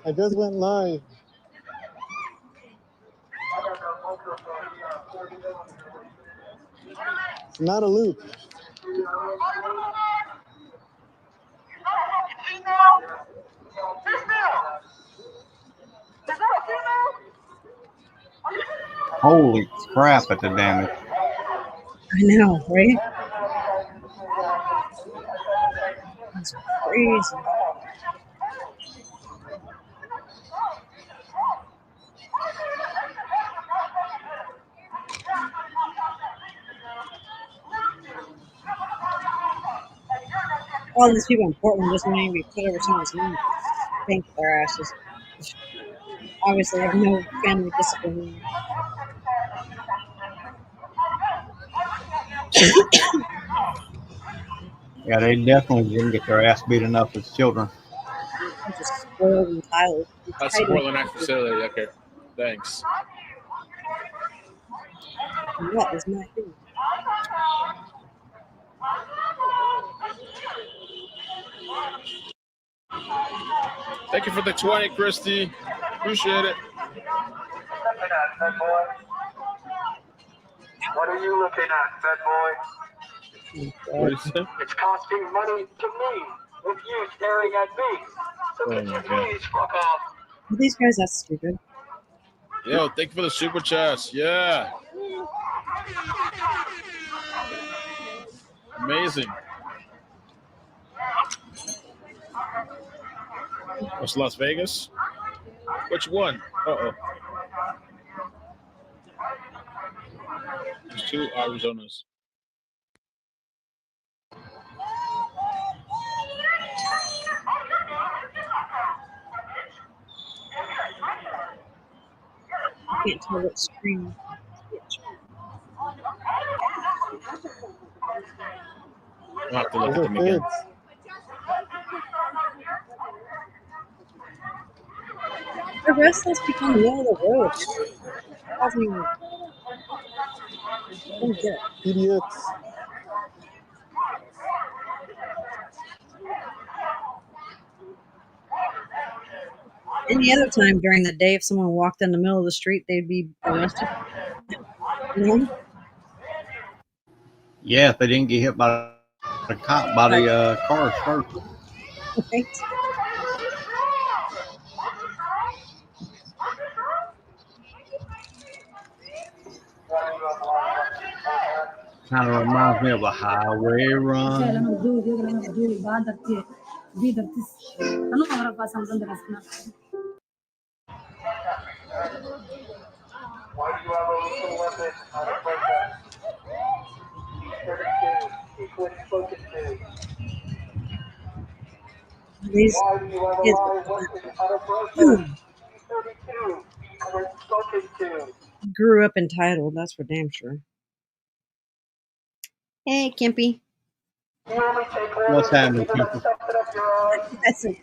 I just went live. It's not a loop. Holy crap at the damage. I know, right? That's crazy. All these people in Portland just want to be put over someone's name. Spank their asses. Obviously, they have no family discipline. Yeah, they definitely didn't get their ass beat enough as children. They're just spoiled and entitled. That's Portland Act facility. Okay, thanks. What is my thing? Thank you for the 20, Christy. Appreciate it. What are you looking at, fat boy? What do you say? It's costing money to me with you staring at me. So Oh could my you God. please fuck off? Are these guys that stupid? Yo, thank you for the super chats. Yeah. Amazing. What's Las Vegas? Which one? Uh-oh. There's 2 Arizonas. I can't tell what screen. I'll have to look Those at are them again. feds. The rest of us become the middle of the road. Doesn't even. I don't get it. PDX. Any other time during the day, if someone walked in the middle of the street, they'd be arrested. You know? Yeah, if they didn't get hit by the cop by the cars first. Right? Kind of reminds me of a highway run. Why do you have a lethal weapon on a protest? 32, equally spoken to. These Why do you have a kids live weapon on a protest? 32, when spoken to. grew up entitled, that's for damn sure. Hey, Kimpy. You only take What's orders from happening, people that people? stuff it up your ass. That's it.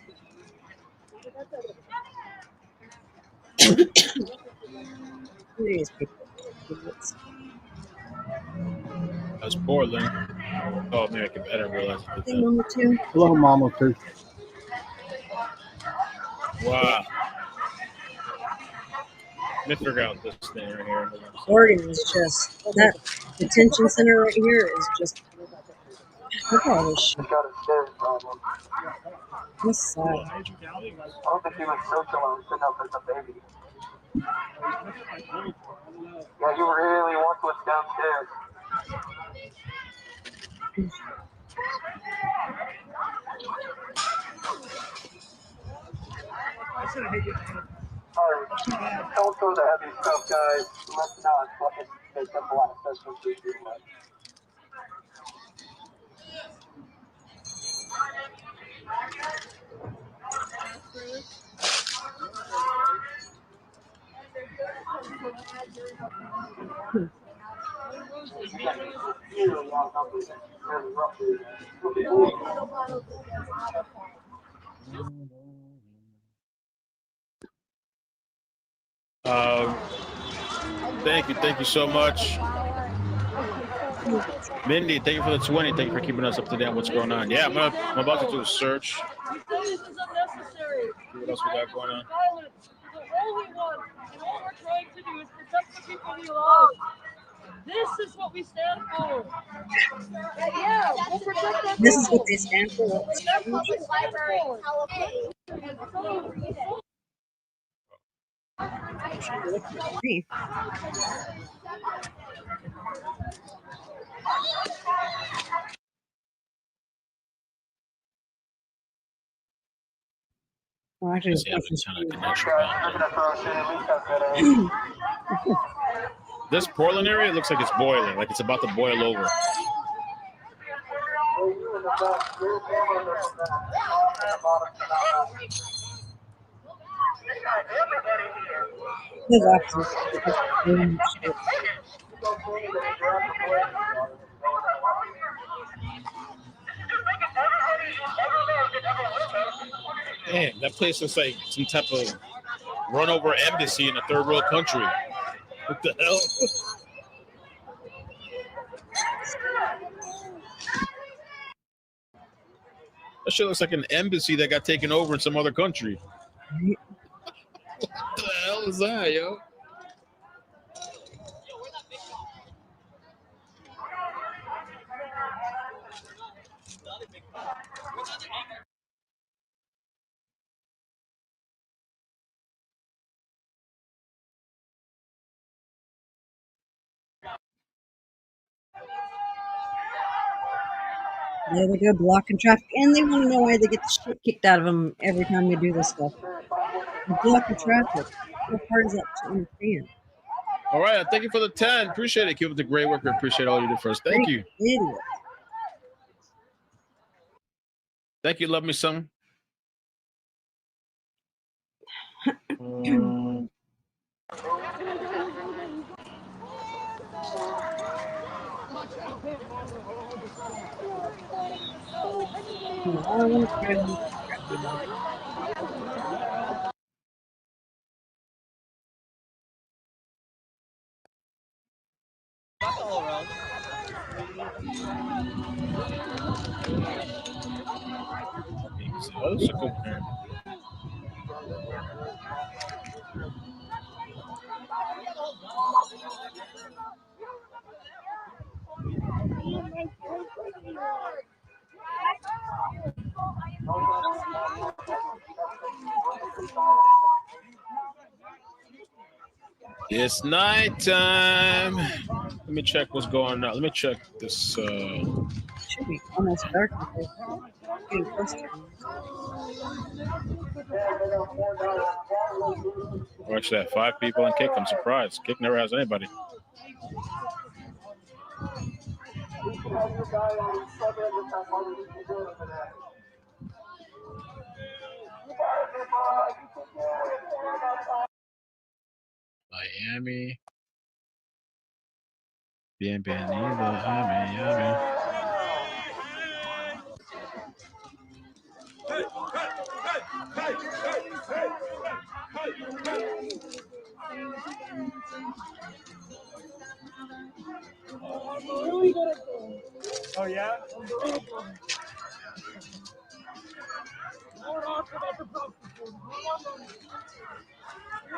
These people are idiots. That's Portland. Oh man, I didn't realize it Hey, did Mama, too. Hello, Mama, too. that. Wow. Let me figure out this thing right here. Oregon is just, that detention center right here is just, look at all this shit. Got a staring problem. This side. I don't think he was socialized enough as a baby. Yeah, you really want what's downstairs. Alright, don't throw the heavy stuff, guys. Let's not fucking make them blast us from too much. Really outnumbered. Very roughly. Thank you so much. Mindy, thank you for the 20. Thank you for keeping us up to date on what's going on. Yeah, I'm about to do a search. This is unnecessary. See what else we got going on. Violence is a holy one, and all we're trying to do is protect the people we love. This is what we stand for. Yeah, we'll protect our This is what people. they stand for. That's what we stand for. Hey. Well, actually, Let's see, having a ton of connection. This Portland area looks like it's boiling, like it's about to boil over. Those officers are just doing shit. Damn, that place looks like some type of run over embassy in a third world country. What the hell? That shit looks like an embassy that got taken over in some other country. What the hell is that, yo? Yeah, they go blocking traffic, and they want to know why they get the shit kicked out of them every time they do this stuff. They're blocking traffic. How hard is that to understand? All right, thank you for the 10. Appreciate it. Keep up the great work. I appreciate all you do for us. Thank you. Idiot. Thank you. Love me some. I want to try to make crap anymore. Oh, that's a cool parent. It's nighttime. Let me check what's going on. Let me check this. It should be almost dark out there. Getting close to it. We actually have 5 people in Kick. I'm surprised. Kick never has anybody. Miami. Bienvenido a Miami. Oh, yeah?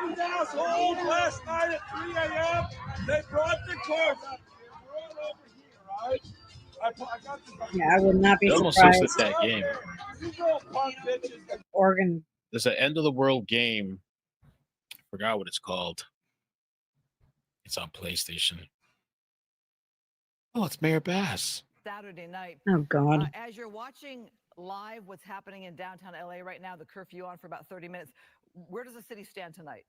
These assholes last night at 3 a.m. They brought the cars up here, right? Yeah, I would not be It almost surprised. looks like that game. Oregon. There's an end of the world game. I forgot what it's called. It's on PlayStation. Oh, it's Mayor Bass. Saturday night. Oh, God. As you're watching live what's happening in downtown LA right now, the curfew on for about 30 minutes, where does the city stand tonight?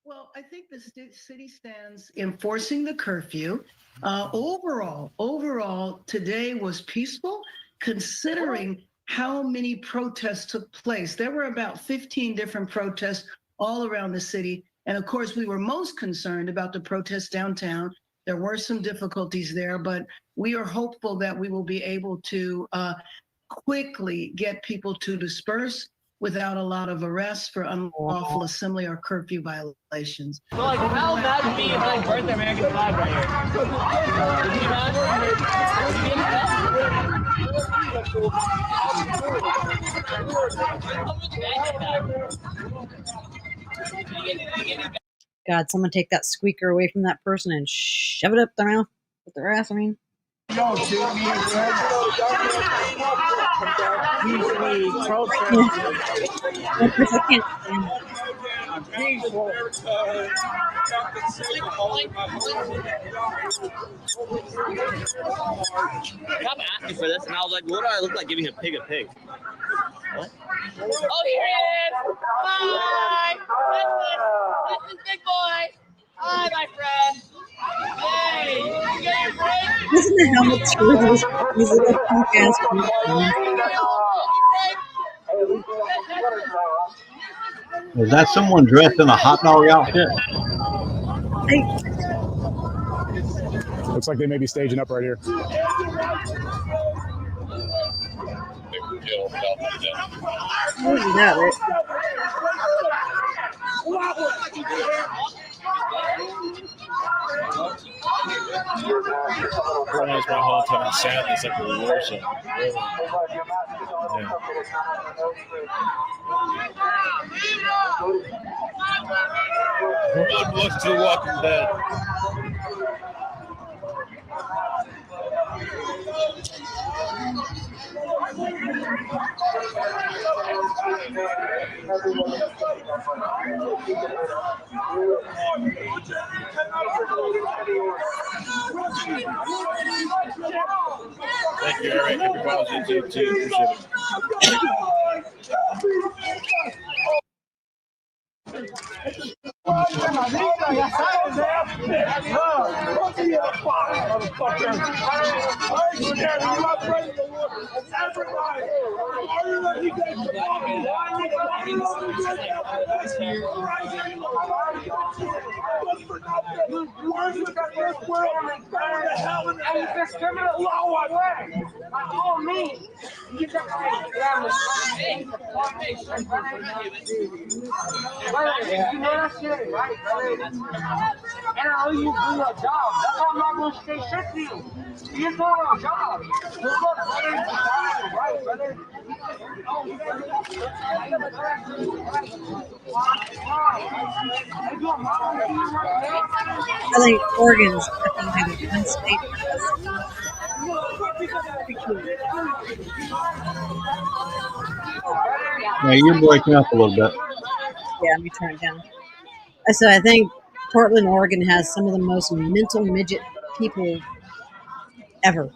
Well, I think the city stands enforcing the curfew. Overall, today was peaceful, considering how many protests took place. There were about 15 different protests all around the city. And of course, we were most concerned about the protests downtown. There were some difficulties there, but we are hopeful that we will be able to quickly get people to disperse without a lot of arrests for unlawful assembly or curfew violations. So, like, how mad would be if I burnt the American flag right here? God, someone take that squeaker away from that person and shove it up their mouth with their ass. I mean. Yo, dude, I can't stand it. I'm asking for this, and I was like, what do I look like giving a pig a pig? What? Oh, here he is! Hi! This is Big Boy! Hi, my friend! Hey! You get your break? Listen to how mature these little punk ass people are. Is that someone dressed in a hot dog outfit? Looks like they may be staging up right here. Realized my whole time in sadness like a war zone. Good luck to The Walking Dead. Thank you, Eric. Happy Father's Day to you too. Indiscriminate law on way. By all means. You got you know that shit, right, brother? And I know you do your job. That's why I'm not going to say shit to you. You're doing your job. You're good, brother. Right, brother? I think Oregon's definitely the one state Yeah, you're breaking up a little bit. Yeah, let me turn it down. So I think Portland, Oregon has some of the most mental midget people ever.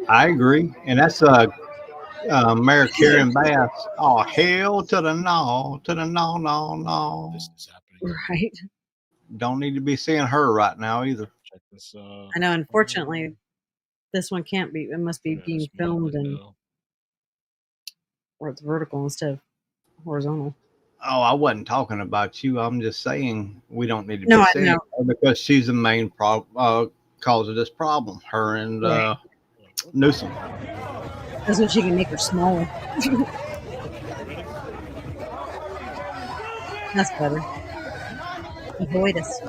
I agree, and that's Mayor Karen Bass. Oh, hell to the no, to the no, no, no. This is happening. Right. Don't need to be seeing her right now either. Check this. I know. Unfortunately, this one can't be. It must be being filmed in, or it's vertical instead of horizontal. Oh, I wasn't talking about you. I'm just saying we don't need to No, be I seeing know. her because she's the main cause of this problem. Her and Right. Newsom. That's when she can make her smaller. That's better. Avoid us.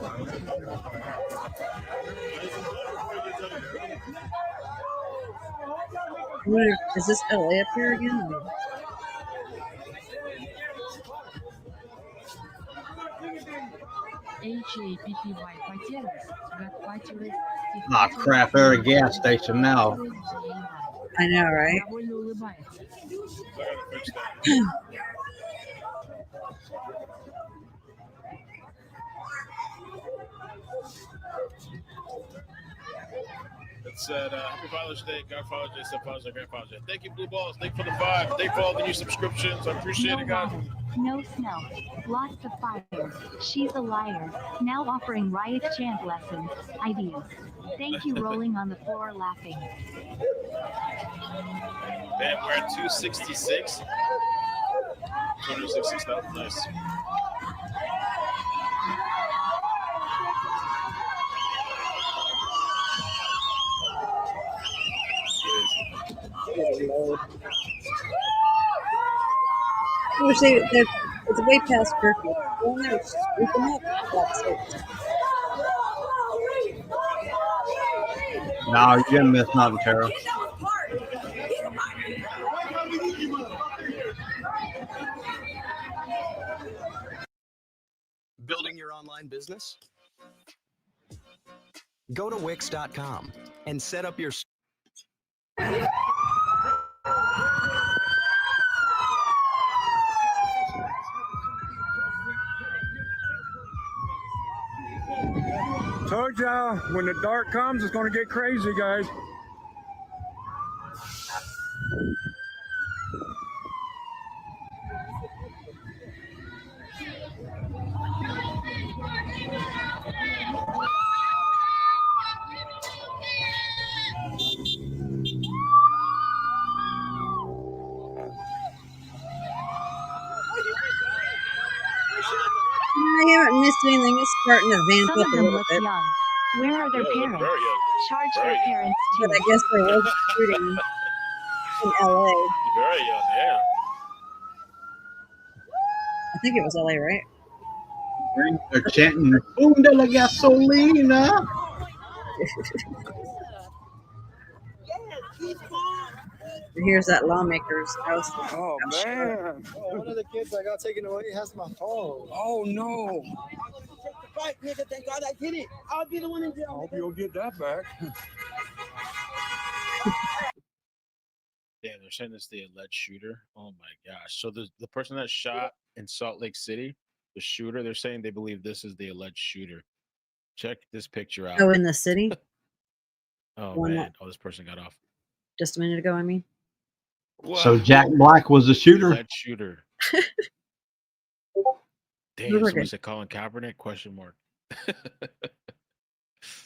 Is this LA up here again? Ah, crap! They're at a gas station now. I know, right? It said, Happy Father's Day, Godfather's Day, Stepfather's Day, Grandfather's Day. Thank you, Blue Balls. Thank you for the vibe. Thank you for all the new subscriptions. I appreciate it, guys. No snow, lots of fire. She's a liar. Now offering riot chant lessons. Ideas. Thank you, rolling on the floor laughing. Man, we're at 266. 266,000. Nice. It's way past curfew. Go in there, sweep them up. That's it. No, you didn't miss nothing, Tara. Building your online business? Go to Wix.com and set up your Told y'all, when the dark comes, it's going to get crazy, guys. I haven't missed anything. It's starting to vamp Some up of a them little look bit. young. Where are their parents? Charge their parents too. But I guess there was a shooting in LA. Very young, yeah. I think it was LA, right? They're chanting "Boom de la gasolina." Here's that lawmaker's house. Oh, man. Oh, one of the kids I got taken away has my phone. Oh, no. Right, nigga, thank God I did it. I'll be the one in jail. I hope you'll get that back. Damn, they're saying this the alleged shooter. Oh my gosh. So the person that shot in Salt Lake City, the shooter, they're saying they believe this is the alleged shooter. Check this picture out. Oh, in the city? Oh One man. that- Oh, this person got off. Just a minute ago, I mean. So Jack Black was the shooter. Alleged shooter. Damn, We're someone good. said Colin Kaepernick? Question mark.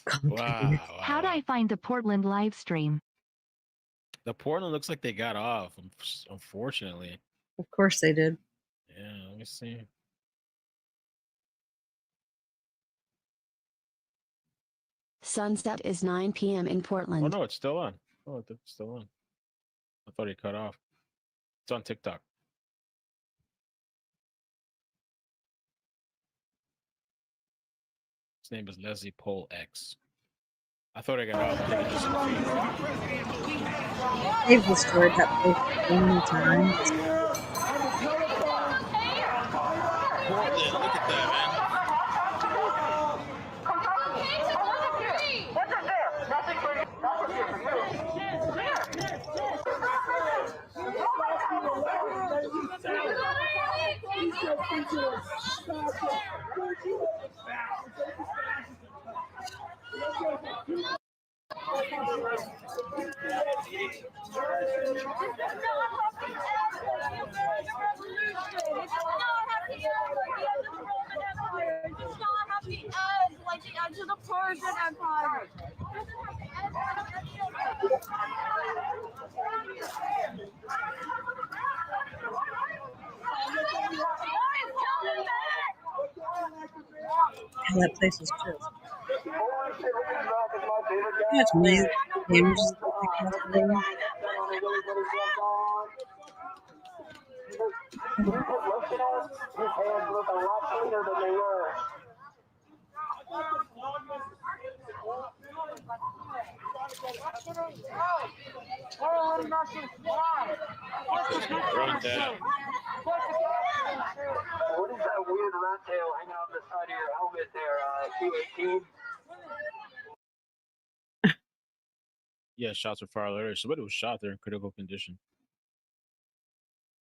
Colin Wow. How do I find the Portland live stream? The Portland looks like they got off, unfortunately. Of course they did. Yeah, let me see. Sunset is 9 p.m. in Oh Portland. no, it's still on. Oh, it's still on. I thought he cut off. It's on TikTok. His name is Leslie Pole X. I thought I got off. I think it just They've destroyed that place so many times. Portland, look at that, man. Like the edge of the Persian Empire. And that place is true. How much money damages they cost a living? What is that weird rat tail hanging on the side of your helmet there, Q18? Yeah, shots were fired earlier. Somebody was shot there in critical condition.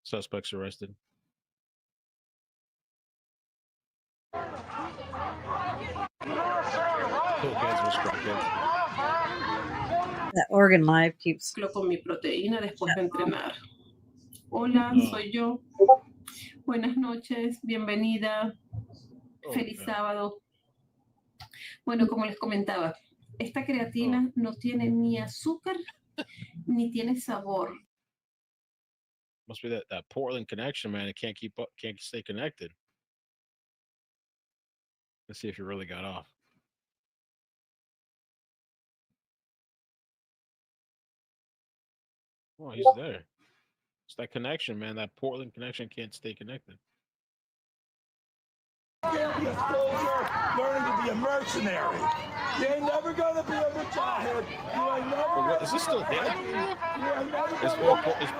Suspects arrested. That Oregon Live keeps. Con mi proteína después de entrenar. Hola, soy yo. Buenas noches, bienvenida. Feliz sábado. Bueno, como les comentaba, esta creatina no tiene ni azúcar ni tiene sabor. Must be that Portland connection, man. It can't keep up, can't stay connected. Let's see if you really got off. Oh, he's there. It's that connection, man. That Portland connection can't stay connected. You can't be a soldier learning to be a mercenary. You ain't never gonna be a mujahid. You ain't never. Is this still there? Is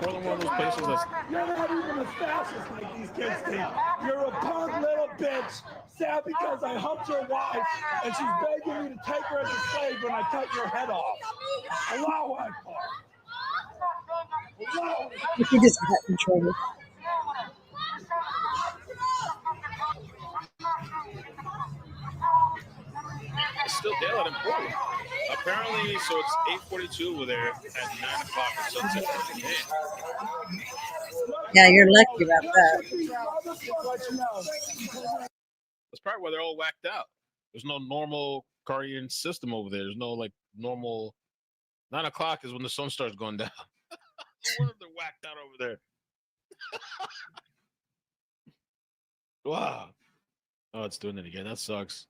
Portland one of those places that's? You're not even a fascist like these kids think. You're a punk little bitch. Sad because I humped your wife and she's begging me to take her as a slave when I cut your head off. Allahu Akbar. He just got in trouble. It's still daylight in Portland. Apparently, so it's 8:42 over there at 9 o'clock at sunset. Yeah, you're lucky about that. That's probably why they're all whacked out. There's no normal cardian system over there. There's no like normal. 9 o'clock is when the sun starts going down. No wonder they're whacked out over there. Wow. Oh, it's doing it again. That sucks.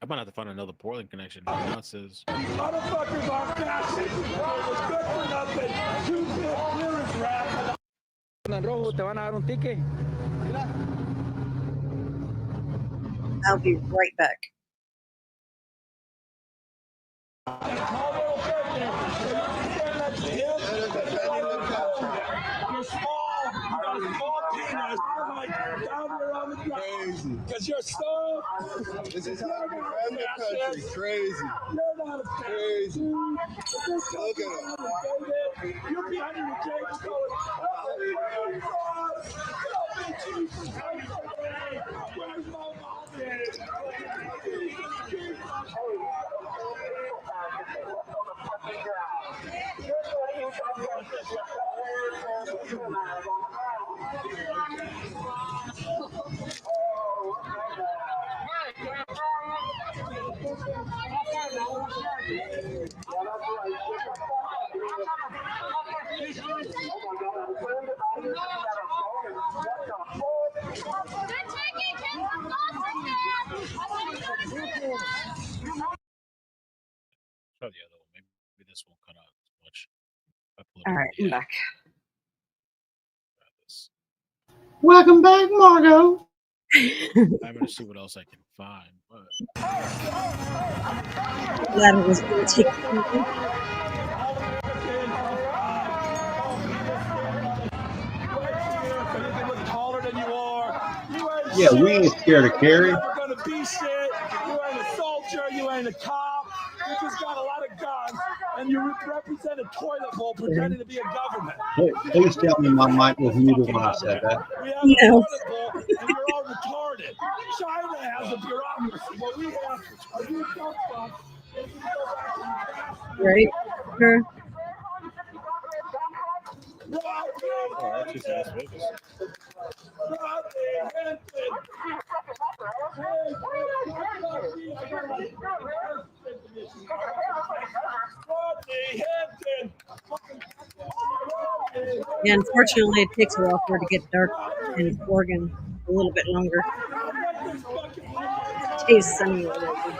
I might have to find another Portland connection. Now it says. Motherfuckers are fascists. It was good for nothing. 2-bit clearance rap. En rojo te van a dar un ticket. I'll be right back. You're small. You got a small penis. Crazy. Because you're so. This is how we run the country. Crazy. You're not a crazy. Look at him. You're behind your cage going, where's my mom? Try the other one. Maybe this won't cut out as much. All right, I'm back. Welcome back, Margo. I'm going to see what else I can find. But... Glad it was going to take. Yeah, we ain't scared of Carrie. You're never gonna be shit. You ain't a soldier. You ain't a cop. You just got a lot of guns, and you represent a toilet bowl pretending to be a government. Please tell me my mic was muted when I said that. We have a toilet bowl, and you retarded. China has a bureaucracy. What we have are these dump fucks. Right? Sure. Oh, that's just Las Vegas. Yeah, unfortunately, it takes a while for it to get dark in Oregon. A little bit longer. It stays sunny all over.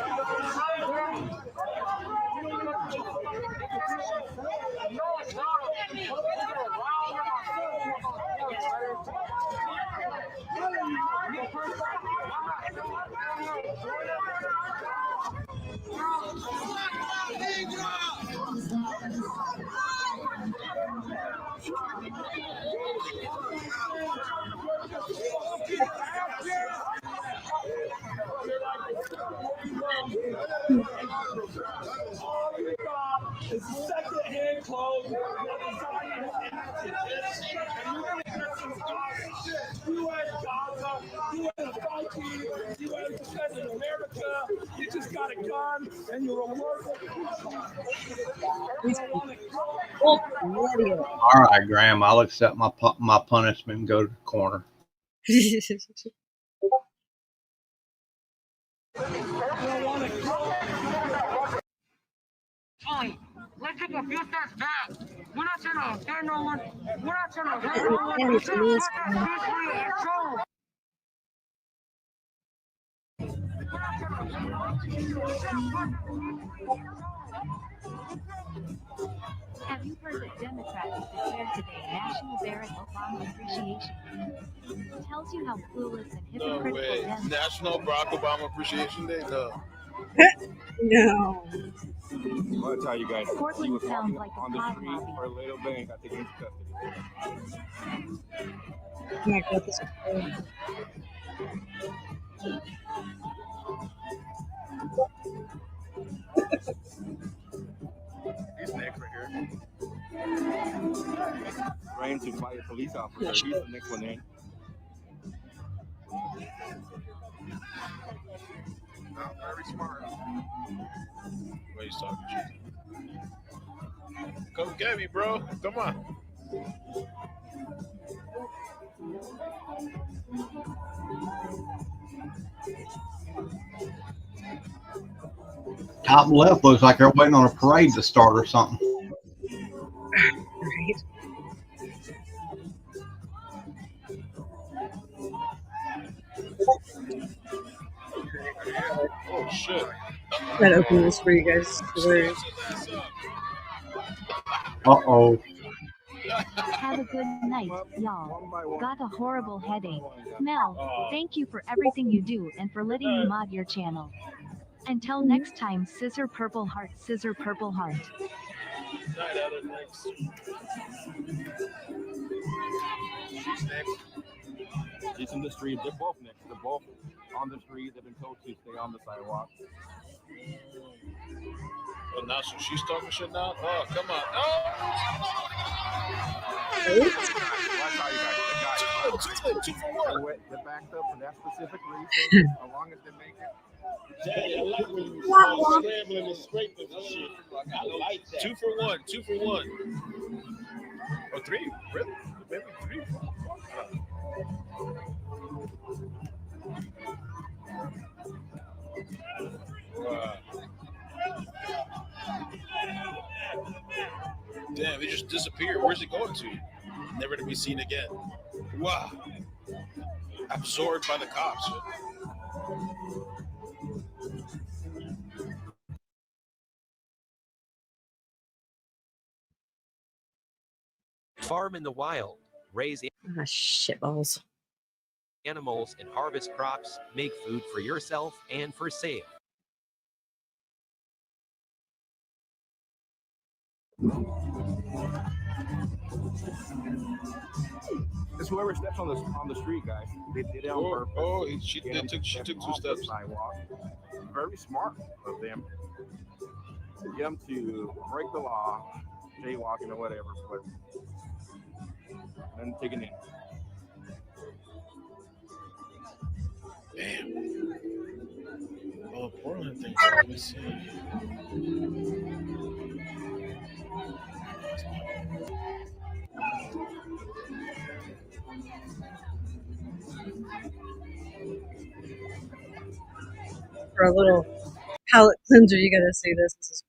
It's second-hand clothes. You ain't Gaza. You ain't a fighting. You ain't defending America. You just got a gun and you're a worker. All right, Graham, I'll accept my punishment and go to the corner. Let's take a few steps back. We're not trying to scare no one. We're not trying to hurt no one. We're trying to protest peacefully and show. Have you heard that Democrats declared today National Barack Obama Appreciation Day? Tells you how clueless and No hypocritical way. Dems National Barack Obama Appreciation Day? No. No. Well, I tell you guys, he Portland was sounds walking like a on the pod street lobby. for a little bit and got taken into custody. Oh my God, this is cool. He's next right here. Trying to fight a police officer. He's the next one in. Not very smart. What he's talking shit. Come get me, bro. Come on. Top left looks like they're waiting on a parade to start or something. Right. Oh, shit. Try to open this for you guys. Hilarious. Uh-oh. Have a good night, y'all. Got a horrible headache. Mel, thank you for everything you do and for letting me mod your channel. Until next time, scissor purple heart, scissor purple heart. She's next. She's in the street. They're both next. They're both on the street. They've been told to stay on the sidewalk. Well, now so she's talking shit now? Oh, come on. Oh! Two for one. They're backed up for that specific reason. As long as they make it. Daddy, I like when you start scrambling and scraping and shit. I like that. 2 for 1. 2 for 1. Oh, 3? Really? Maybe 3? Wow. Damn, he just disappeared. Where's he going to? Never to be seen again. Wow. Absorbed by the cops. Farm in the wild, raise Shitballs. animals and harvest crops, make food for yourself and for sale. It's whoever steps on the street, guys. They did it on purpose. Oh, she took 2 steps. Sidewalk. Very smart of them. Get them to break the law, jaywalking or whatever, but then taking it. Damn. Oh, Portland thing. Let me see. For a little palate cleanser, you gotta see this. This is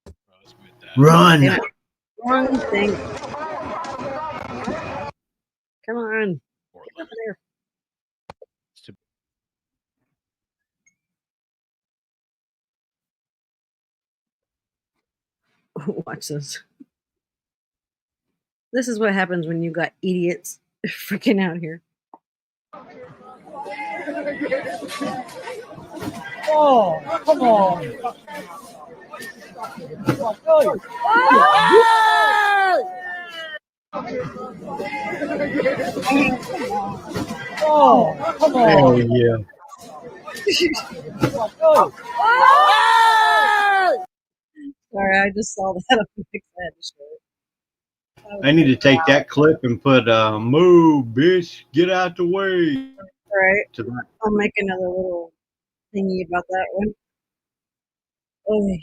cool. Run. Damn it. Wrong thing. Come on. Get up there. Watch this. This is what happens when you got idiots freaking out here. Oh, come on. Oh, come on. Hell yeah. Sorry, I just saw that. I had to show it. They need to take that clip and put "Move, bitch, get out the way." Right. To that. I'll make another little thingy about that one. Oh.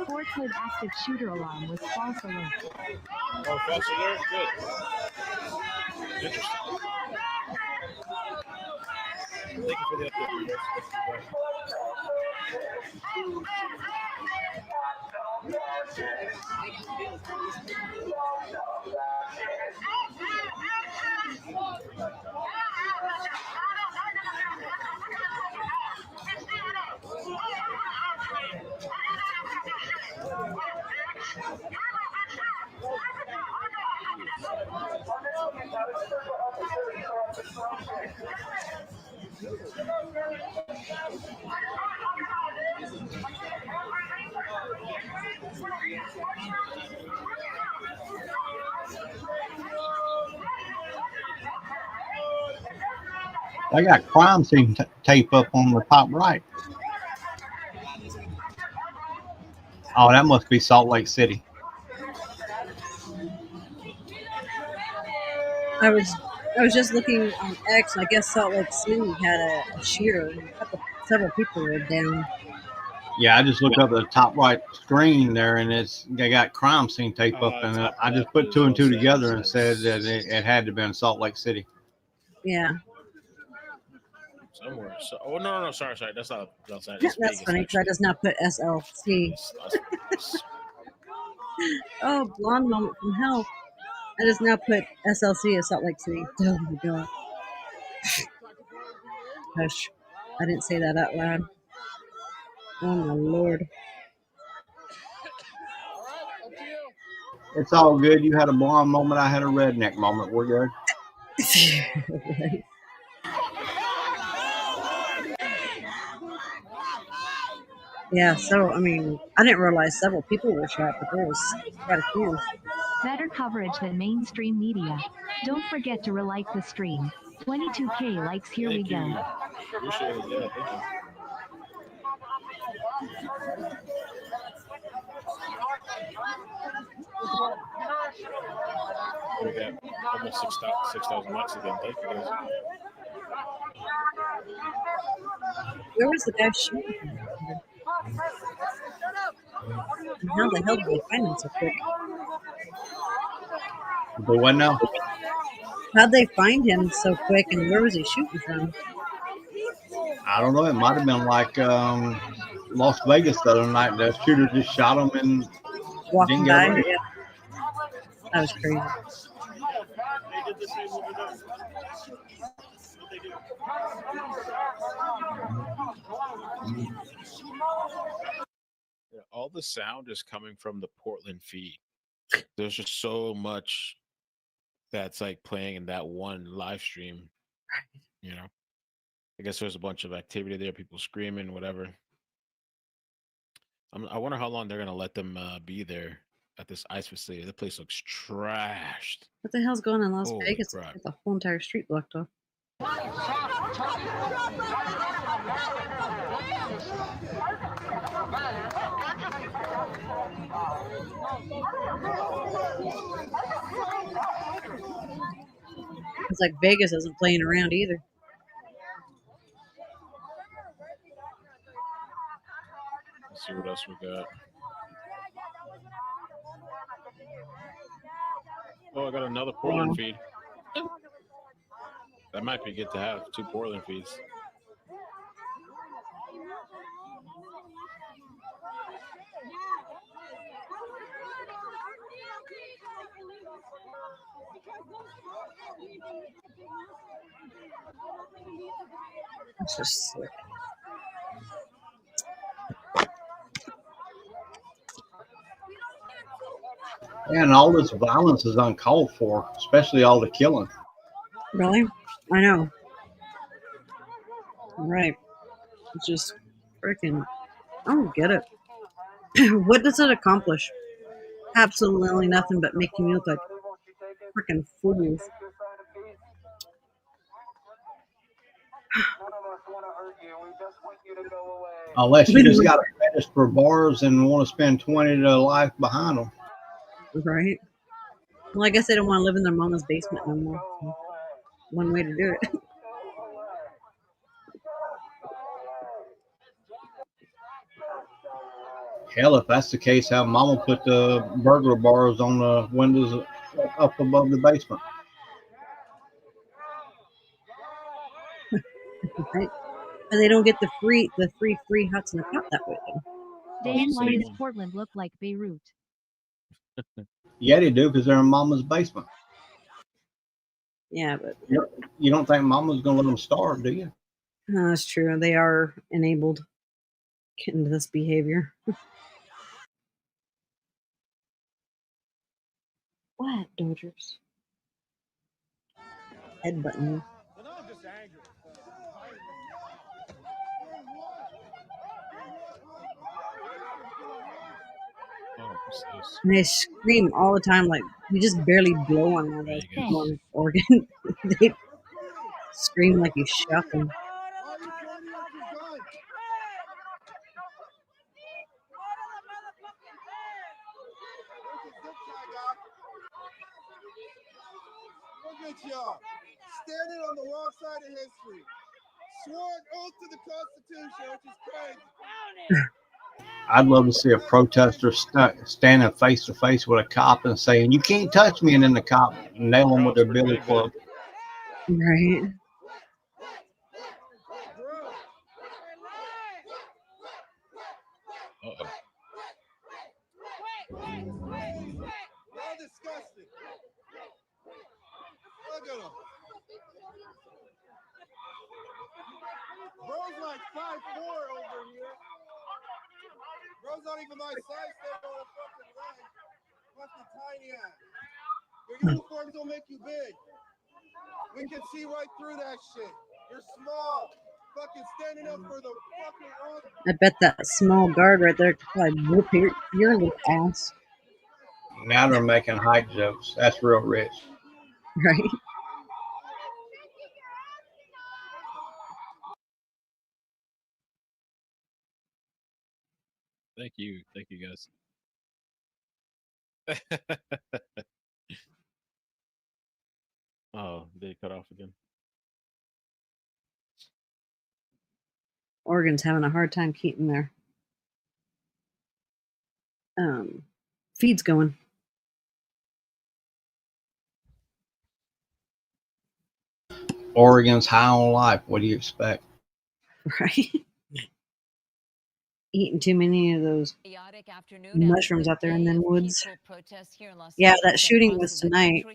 Hortman active shooter alarm was false alert. Oh, false alert? Good. Interesting. Thank you for the update. They got crime scene tape up on the top right. Oh, that must be Salt Lake City. I was just looking on X, and I guess Salt Lake City had a shooter. Several people were down. Yeah, I just looked up at the top right screen there, and they got crime scene tape up, and I just put two and two together and said that it had to be in Salt Lake City. Yeah. Somewhere. So, oh no, sorry. That's not outside. That's Vegas, funny because I just now put SLC. Oh, blonde moment from hell. I just now put SLC as Salt Lake City. Oh my god. Hush. I didn't say that out loud. Oh my lord. It's all good. You had a blonde moment. I had a redneck moment. We're good. Right. Yeah, so, I mean, I didn't realize several people were shot, but there was quite a few. Better coverage than mainstream media. Don't forget to relight the stream. 22K likes, here we go. Appreciate it. Yeah, thank you. We got almost 6,000 likes again. Thank you guys. Where was the guy shooting? And how the hell did they find him so quick? The what now? How'd they find him so quick, and where was he shooting from? I don't know. It might have been like Las Vegas the other night. The shooter just shot him and Walking didn't get by, away. yeah, that was crazy. Yeah, all the sound is coming from the Portland feed. There's just so much that's like playing in that one live stream. You know, I guess there's a bunch of activity there, people screaming, whatever. I wonder how long they're gonna let them be there at this ice facility. The place looks trashed. What the hell's going on in Las Holy Vegas? crap. Get the whole entire street blocked off. It's like Vegas isn't playing around either. Let's see what else we got. Oh, I got another Portland Wow. feed. That might be good to have 2 Portland feeds. That's just sick. And all this violence is uncalled for, especially all the killing. Really? I know. Right. It's just freaking. I don't get it. What does it accomplish? Absolutely nothing but making you look like freaking fools. Unless you just got a fetish for bars and want to spend 20 to life behind them. Right? Well, I guess they don't want to live in their mama's basement no more. So one way to do it. Hell, if that's the case, have Mama put the burglar bars on the windows up above the basement. Right? But they don't get the free huts in the top that way though. Dan, why does Portland look like Beirut? Yeah, they do because they're in Mama's basement. Yeah, but You don't think Mama's going to let them starve, do you? that's true. They are enabled into this behavior. What, Dodgers? Headbutting you. And they scream all the time, like you just barely blow on one organ. They scream like you shot them. Look at y'all, standing on the wrong side of history. Sworn oath to the Constitution, which is crazy. I'd love to see a protester standing face to face with a cop and saying, "You can't touch me," and then the cop nail them with their billy club. Right. Uh-oh. Y'all disgusting. Look at him. Bro's like 5'4" over here. Bro's not even my size, they're on a fucking leg. Fucking tiny ass. Your uniforms don't make you big. We can see right through that shit. You're small. Fucking standing up for the fucking wrong. I bet that small guard right there could probably whoop your little ass. Now they're making height jokes. That's real rich. Right. Thank you guys. Oh, they cut off again. Oregon's having a hard time keeping their feeds going. Oregon's high on life. What do you expect? Right. Eating too many of those mushrooms out there in them woods. Yeah, that shooting was tonight.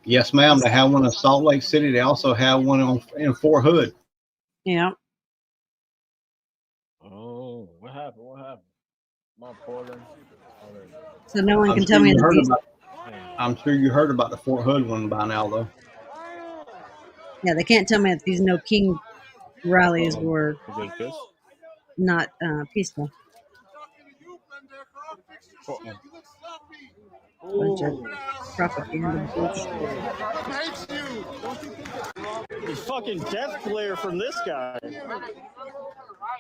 Yes, ma'am. They have one in Salt Lake City. They also have one in Fort Hood. Yeah. Oh, what happened? What happened? My Portland. So no one can tell me I'm sure you heard about the Fort Hood one by now, though. Yeah, they can't tell me that these No King rallies were not peaceful. Bunch of propaganda bullshit. The fucking death glare from this guy.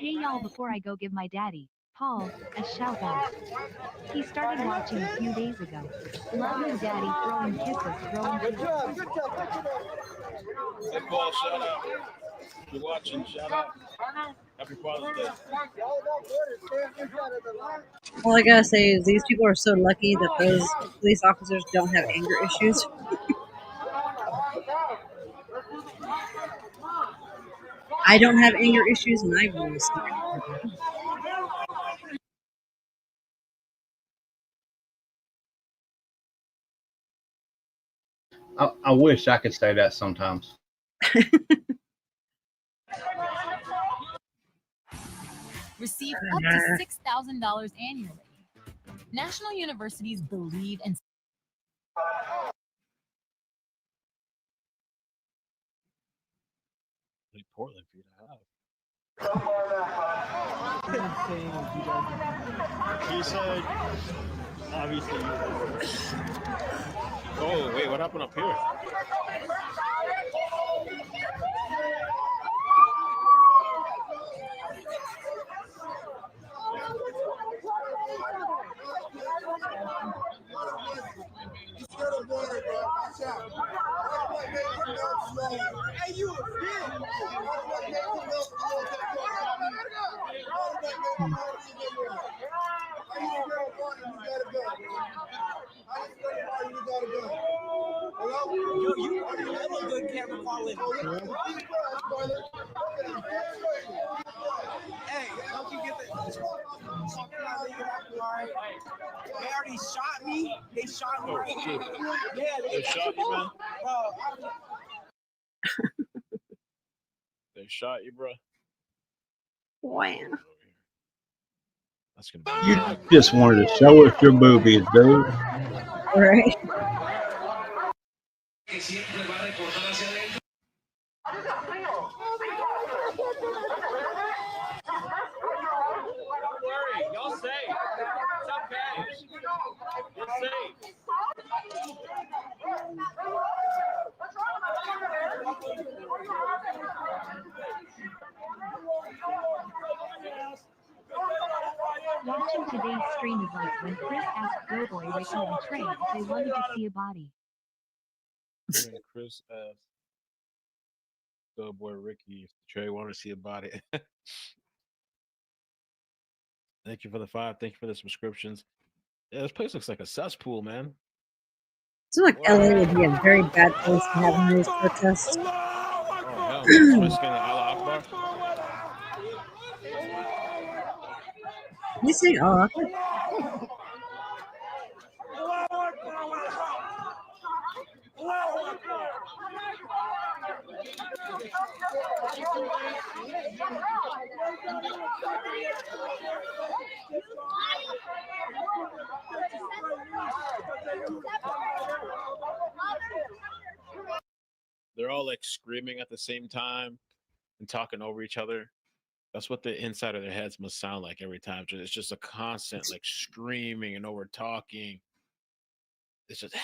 Hey y'all, before I go give my daddy, Paul, a shout out. He started watching a few days ago. Love you, daddy, throwing kisses, throwing Good job, good job. Hey, Paul, shout out. You're watching, shout out. Happy Father's Day. All I gotta say is these people are so lucky that those police officers don't have anger issues. I don't have anger issues, and I will stick with them. I wish I could say that sometimes. Receive up to $6,000 annually. National universities believe in Portland for you to have. He said, obviously. Oh, wait, what happened up here? Hey, you a bitch! Yo, you have a good camera quality. Hey, don't you get the... They already shot me. They shot me. Oh, shit. Yeah, They shot you, man? Bro, They shot you, bro? Wow. That's gonna be You just wanted to show us your boobies, dude. Right. don't worry. Y'all safe. It's okay. You're safe. Watching today's stream is like when Chris asked Doughboy, Ricky, and Trey if they wanted to see a body. When Chris asked Doughboy Ricky if Trey wanted to see a body. Thank you for the 5. Thank you for the subscriptions. Yeah, this place looks like a cesspool, man. Seems like LA would be a very bad place to have one of these protests. Oh, no. Risking the Allah Akbar. You say Allah? They're all like screaming at the same time and talking over each other. That's what the inside of their heads must sound like every time. It's just a constant like screaming and over talking. It's just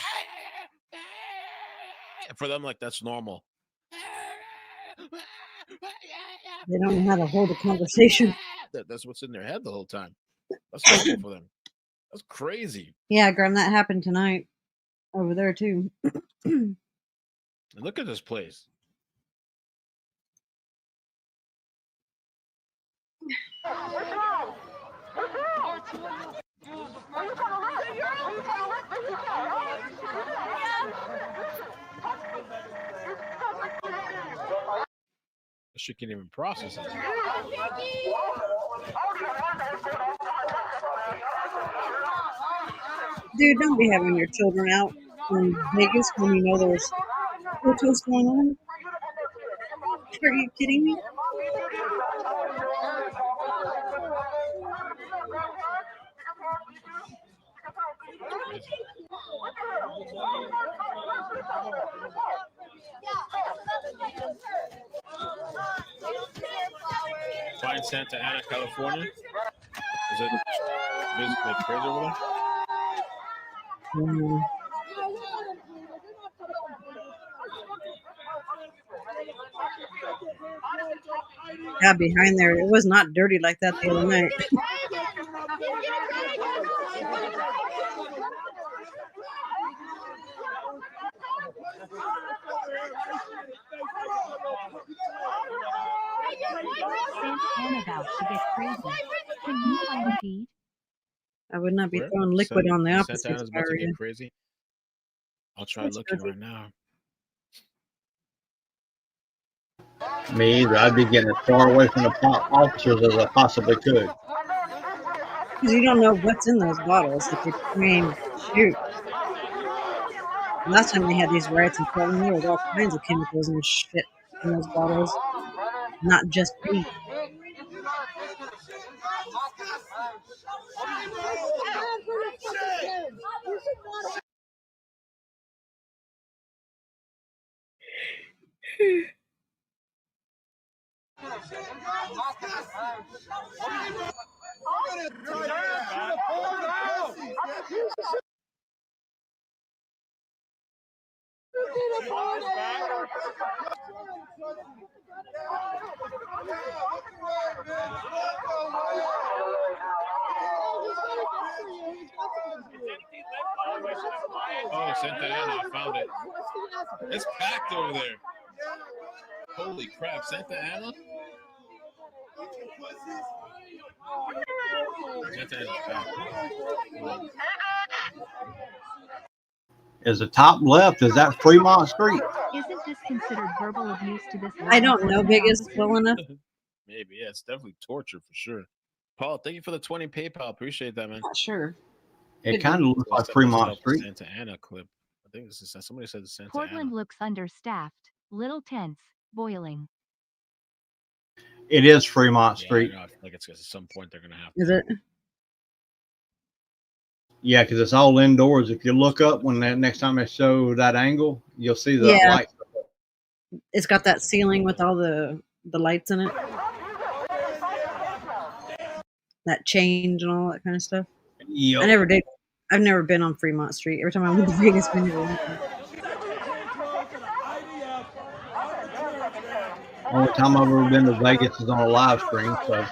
for them, like that's normal. They don't know how to hold a conversation. That's what's in their head the whole time. That's normal for them. That's crazy. Yeah, Graham, that happened tonight over there too. And look at this place. She can't even process it. Dude, don't be having your children out in Vegas when you know there's protests going on. Are you kidding me? Find Santa Ana, California. Is it basically crazy over there? Yeah, behind there, it was not dirty like that the other night. Santa Ana about to get crazy. Can you find a feed? I would not be Where? throwing liquid on the opposite Santa Ana's about to get crazy. I'll try That's looking perfect. right now. Me either. I'd be getting as far away from the officers as I possibly could. Because you don't know what's in those bottles. Like, I mean, shoot. Last time they had these riots in Portland, there was all kinds of chemicals and shit in those bottles. Not just weed. Oh, Santa Ana, I found it. It's packed over there. Holy crap, Santa Ana? Santa Ana's packed. Is the top left, is that Fremont Street? Isn't this considered verbal abuse to this law I don't know enforcement Vegas officer? well enough. Maybe, yeah, it's definitely torture for sure. Paul, thank you for the 20 PayPal. Appreciate that, man. Not sure. It kind of looks like Fremont Street. Santa Ana clip. I think this is somebody said Santa Portland Ana. looks understaffed, little tense, boiling. It is Fremont Street. I know, I feel like it's at some point they're gonna have. Is it? Yeah, because it's all indoors. If you look up when that next time they show that angle, you'll see the light. It's got that ceiling with all the lights in it. That change and all that kind of stuff. Yep. I never did. I've never been on Fremont Street. Every time I went to Vegas, we never went there. Only time I've ever been to Vegas is on a live stream. So.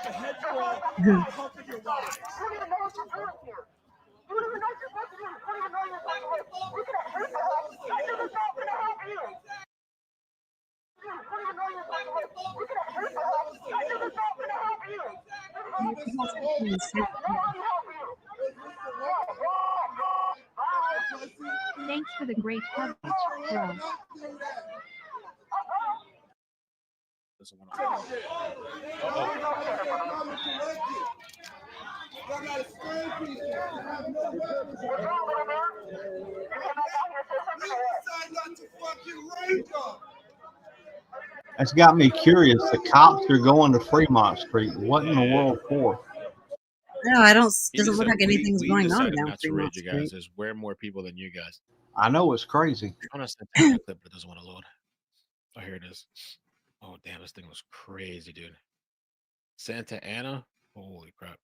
Thanks for the great coverage, bro. That's got me curious. The cops are going to Fremont Street. What in the world for? No, I don't. He Doesn't just look said, like anything's going on decided down not to Fremont raid you guys. Street. There's way more people than you guys. I know it's crazy. I want to send that clip, but it doesn't want to load. Oh, here it is. Oh, damn, this thing was crazy, dude. Santa Ana? Holy crap.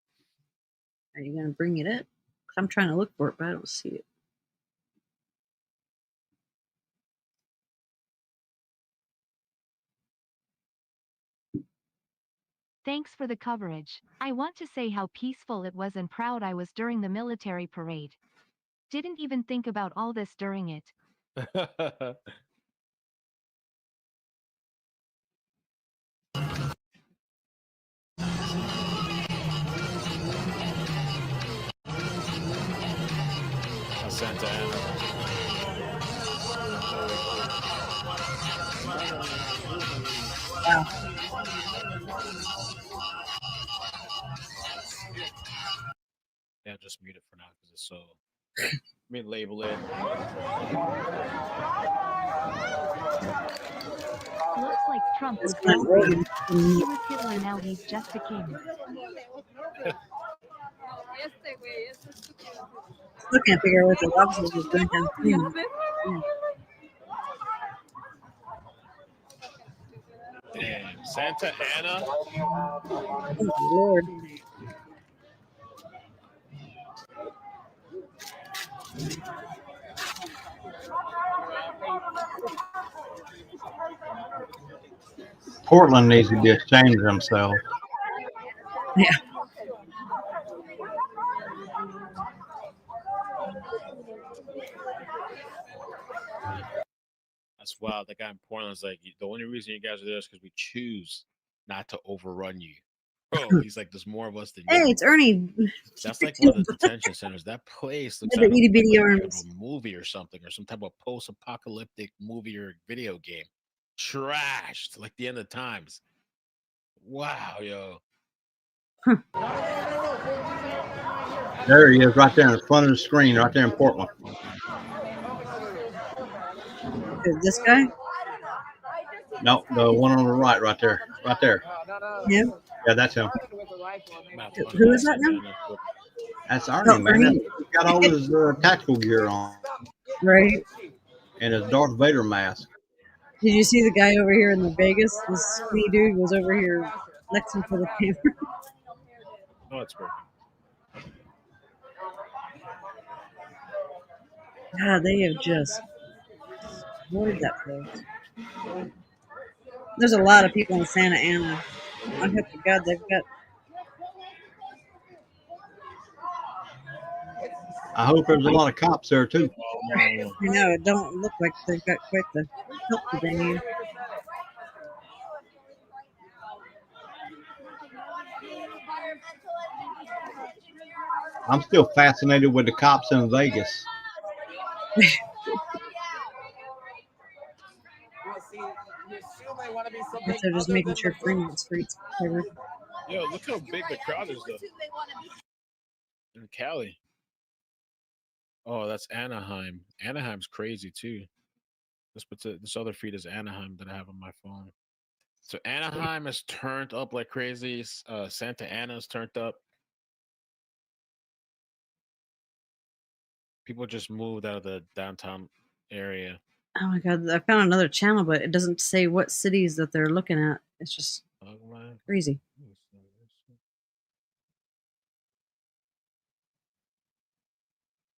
Are you gonna bring it up? 'Cause I'm trying to look for it, but I don't see it. Thanks for the coverage. I want to say how peaceful it was and proud I was during the military parade. Didn't even think about all this during it. Santa Ana. Wow. Yeah, just mute it for now because it's so. Let me label it. Looks like Trump was Clint born. Reagan. He was Hitler, now he's just a king. Still can't figure out what the officers was doing down Fremont. Yeah. Damn, Santa Ana. Oh my Lord. Portland needs to be ashamed of themselves. Yeah. That's wild. That guy in Portland's like, the only reason you guys are there is because we choose not to overrun you. Bro, he's like, there's more of us than you. Hey, it's Ernie. That's like one of the detention centers. That place looks The like itty bitty out of arms. a movie or something, or some type of post-apocalyptic movie or video game. Trashed, like the end of times. Wow, yo. There he is, right there in the front of the screen, right there in Portland. This guy? No, the one on the right there. Right there. Yeah. Yeah, that's him. Who is that now? That's Arnie, Oh, man. Ernie. He's got all his tactical gear on. Right. And his Darth Vader mask. Did you see the guy over here in the Vegas? This skinny dude was over here flexing for the camera. Oh, it's working. God, they have just destroyed that place. There's a lot of people in Santa Ana. I hope to God they've got. I hope there's a lot of cops there too. I know it don't look like they've got quite the help that they need. I'm still fascinated with the cops in Vegas. They're just making sure Fremont Street's covered. Yo, look how big the crowd is, though. In Cali. Oh, that's Anaheim. Anaheim's crazy, too. This other feed is Anaheim that I have on my phone. So Anaheim is turned up like crazy. Santa Ana's turned up. People just moved out of the downtown area. Oh my God, I found another channel, but it doesn't say what cities that they're looking at. It's just crazy.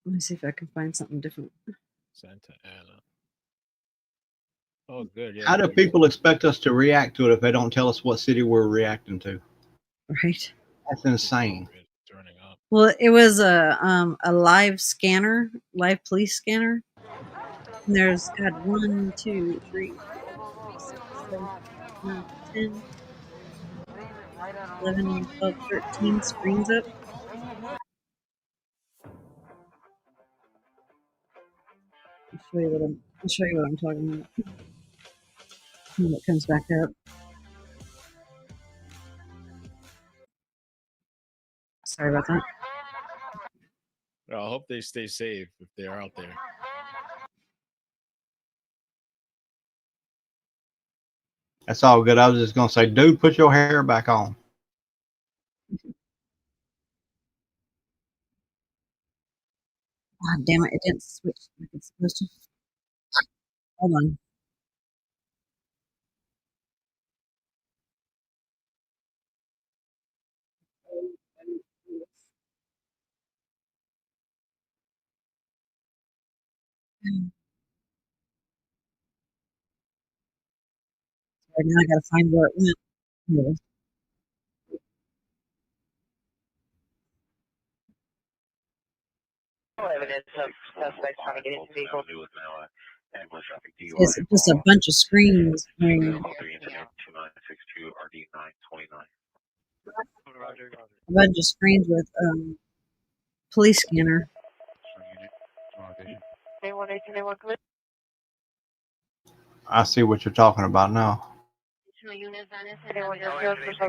Let me see if I can find something different. Santa Ana. Oh, good. Yeah. How do people expect us to react to it if they don't tell us what city we're reacting to? Right. That's insane. Well, it was a live scanner, live police scanner. And there's 1, 2, 3, 4, 5, 6, 7, 8, 9, 10, 11, 12, 13 screens up. I'll show you what I'm talking about. When it comes back up. Sorry about that. Well, I hope they stay safe if they are out there. That's all good. I was just going to say, dude, put your hair back on. God damn it, it didn't switch like it's supposed to. Hold on. Right now I gotta find where it went. Here it is. Evidence of suspects trying to get into vehicle. It's just a bunch of screens. A bunch of screens with police scanner. I see what you're talking about now.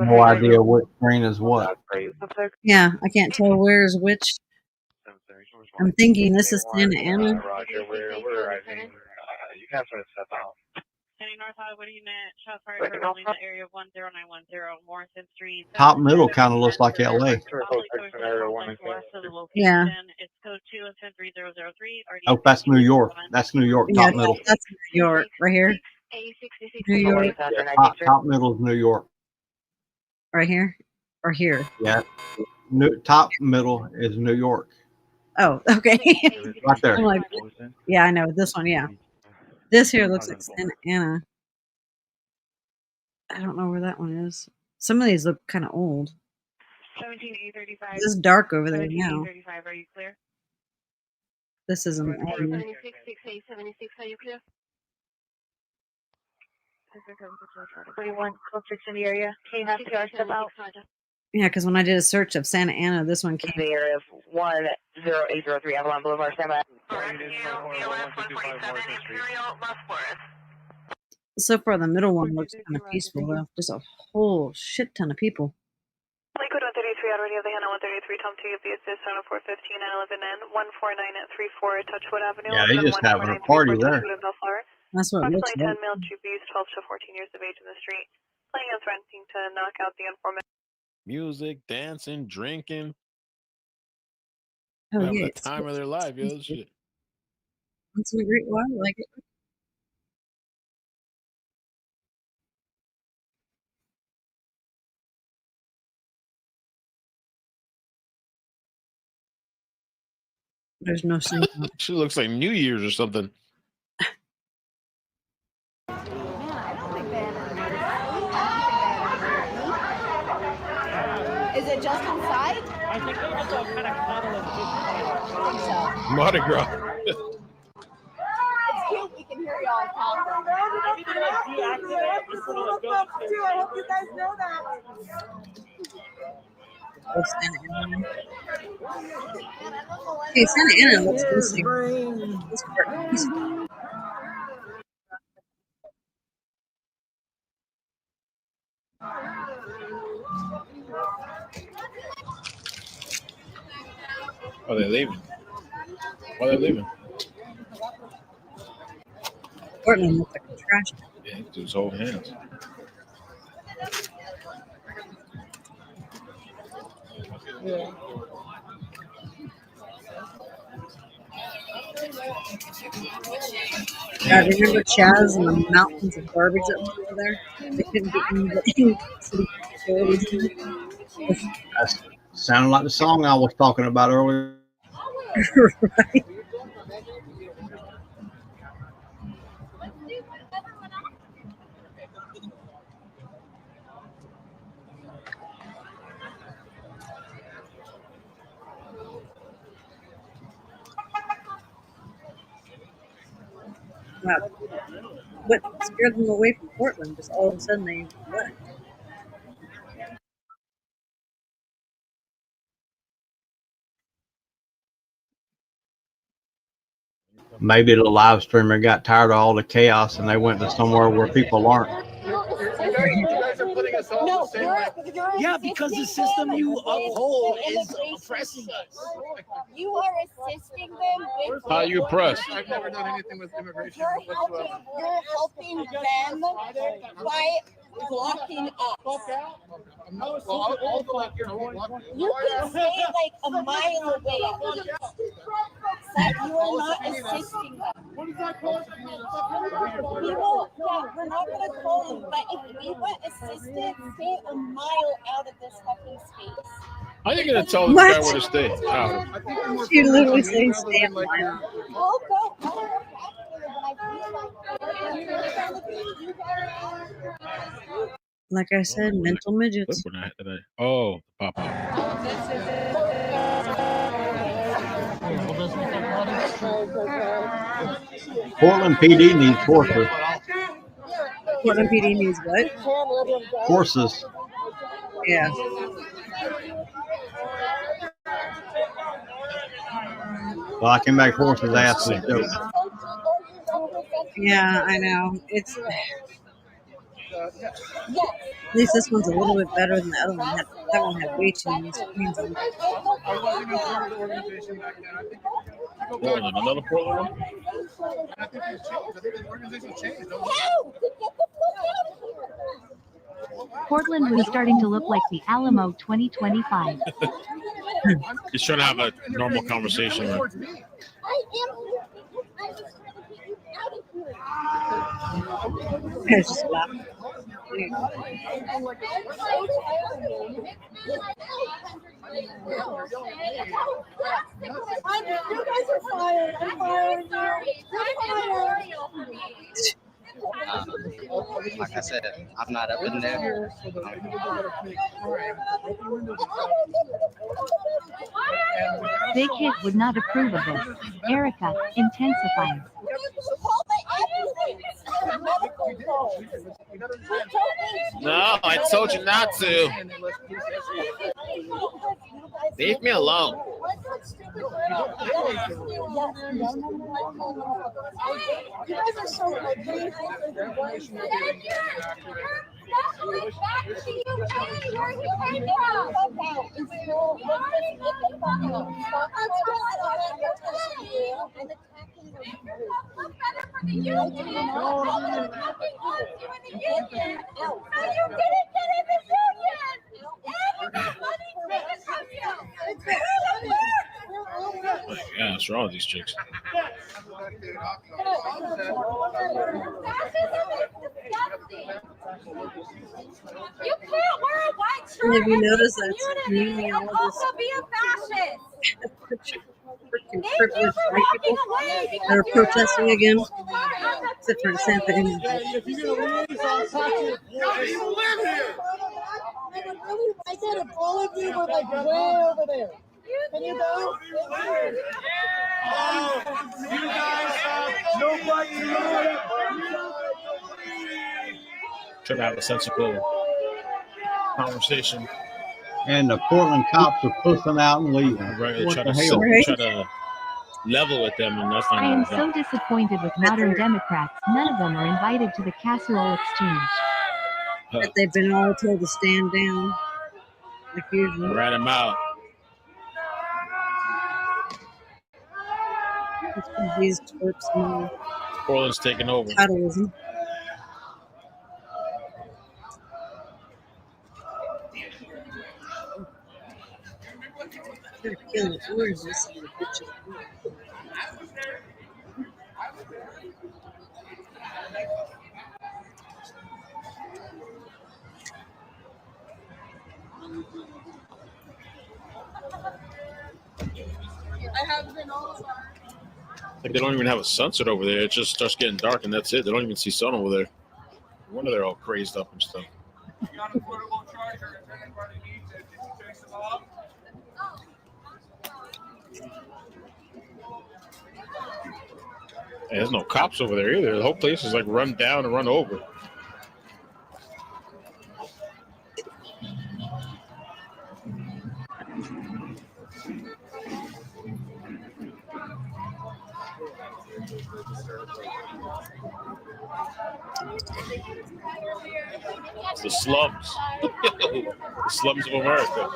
No idea what screen is what. Yeah, I can't tell where's which. I'm thinking this is Santa Ana. Roger, we're arriving. You guys want to step out. Top middle kind of looks like LA. Yeah. Oh, that's New York. That's New York. Yeah, Top middle. that's New York right here. New York. Top middle is New York. Right here? Or here? Yeah. Top middle is New York. Oh, okay. Right there. I'm like, yeah, I know. This one, yeah. This here looks like Santa Ana. I don't know where that one is. Some of these look kind of old. 17835. This is dark over there now. 17835, are you clear? This isn't. 766876, are you clear? 41, close in the area. Okay, have to step out. Yeah, because when I did a search of Santa Ana, this one came. The area of 10803 Avalon Boulevard, stand by. So far, the middle one looks kind of peaceful, though. Just a whole shit ton of people. Lakewood 133, already have the Hannah 133, Tom 2, the assist on 415 and 11N, 149 at 34 Touchwood Avenue. Yeah, they just having a party there. That's what it looks Approximately 10 like. male groupies, 12 to 14 years of age in the street, playing and threatening to knock out the informant. Music, dancing, drinking. Oh, having yeah. the time of their life, yo. Shit. It's a great one. I like it. There's no sign. She looks like New Year's or something. Is it just inside? I think they just all kind of cuddle and just Mardi Gras. It's cute. We can hear y'all talking. I hope you guys know that. Oh, Santa Ana. Hey, Santa Ana looks missing. This part peaceful. Oh, they're leaving. Why are they leaving? Hortman looks like a trash can. Yeah, he threw his whole hands. Yeah. God, remember Chaz and the mountains of garbage that was over there? They couldn't get any city facilities. That sounded like the song I was talking about earlier. Right. Wow. What scared them away from Portland? Just all of a sudden they left. Maybe the live streamer got tired of all the chaos and they went to somewhere where people aren't. You guys are putting us all the same way. Yeah, because the system you uphold is oppressing us. You are assisting them with. How you oppressed? I've never done anything with immigration whatsoever. You're helping them by blocking us. You can stay like a mile away. That you are not assisting them. What is that called? We will, yeah, we're not going to call them, but if we want assistance, stay a mile out of this fucking space. How are you going to tell this guy where to stay? How? She literally says stay a mile. I'll go. Like I said, mental midgets. Oh, pop up. Portland PD needs horses. Portland PD needs what? Horses. Yeah. Well, I can make horses ask me too. Yeah, I know. It's At least this one's a little bit better than the other one. That one had way too many screens on it. I wasn't a part of the organization back then. I think Portland, another Portland one? I think it's changed. I think the organization changed. Portland was starting to look like the Alamo 2025. He's trying to have a normal conversation. Right? Just laugh. You guys are fired. I'm firing you. You're fired. Like I said, I'm not up in there. Big Hit would not approve of this. Erica intensifies. No, I told you not to. Leave me alone. You guys are so ugly. Yeah, what's wrong with these chicks? You can't wear a white shirt. Have you noticed that community and also be a fascist? Freaking privileged white people that are protesting again? Except for Santa Ana. If you're gonna leave, I'll talk to you. You live here. I would really like it if all of you were like way over there. Can you go? You guys have nobody. Trying to have a sensible conversation. And the Portland cops are pushing out and leaving. Right, What try the to hell? try to level with them, and that's not I am gonna so happen. disappointed with modern Democrats. None of them are invited to the casserole exchange. But they've been all told to stand down, like usual. Rat him out. It's these twerps and Portland's taking over. capitalism. They're killing oranges and bitches. I have been all Like they don't even have a sunset over there. It just starts getting dark, and that's it. They don't even see sun over there. No wonder they're all crazed up and stuff. Hey, there's no cops over there either. The whole place is like run down and run over. It's the slums. The slums of America.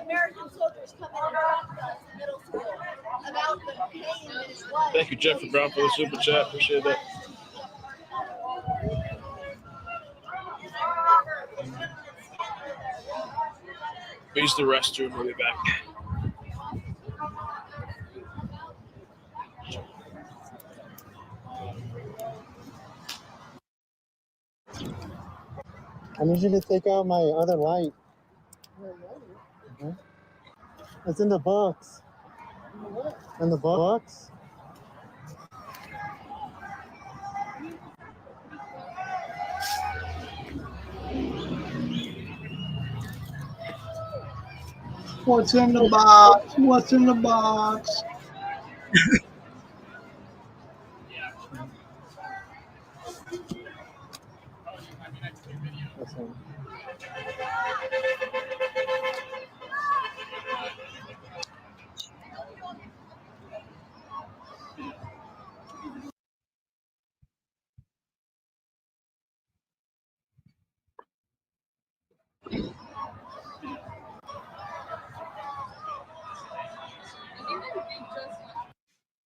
American soldiers come in and talk to us in middle school about the pain that is life. Thank you, Jeffrey Brown, for the super chat. Appreciate that. Use the restroom. We'll be back. I need you to take out my other light. It's in the box. In the box? What's in the box? What's in the box?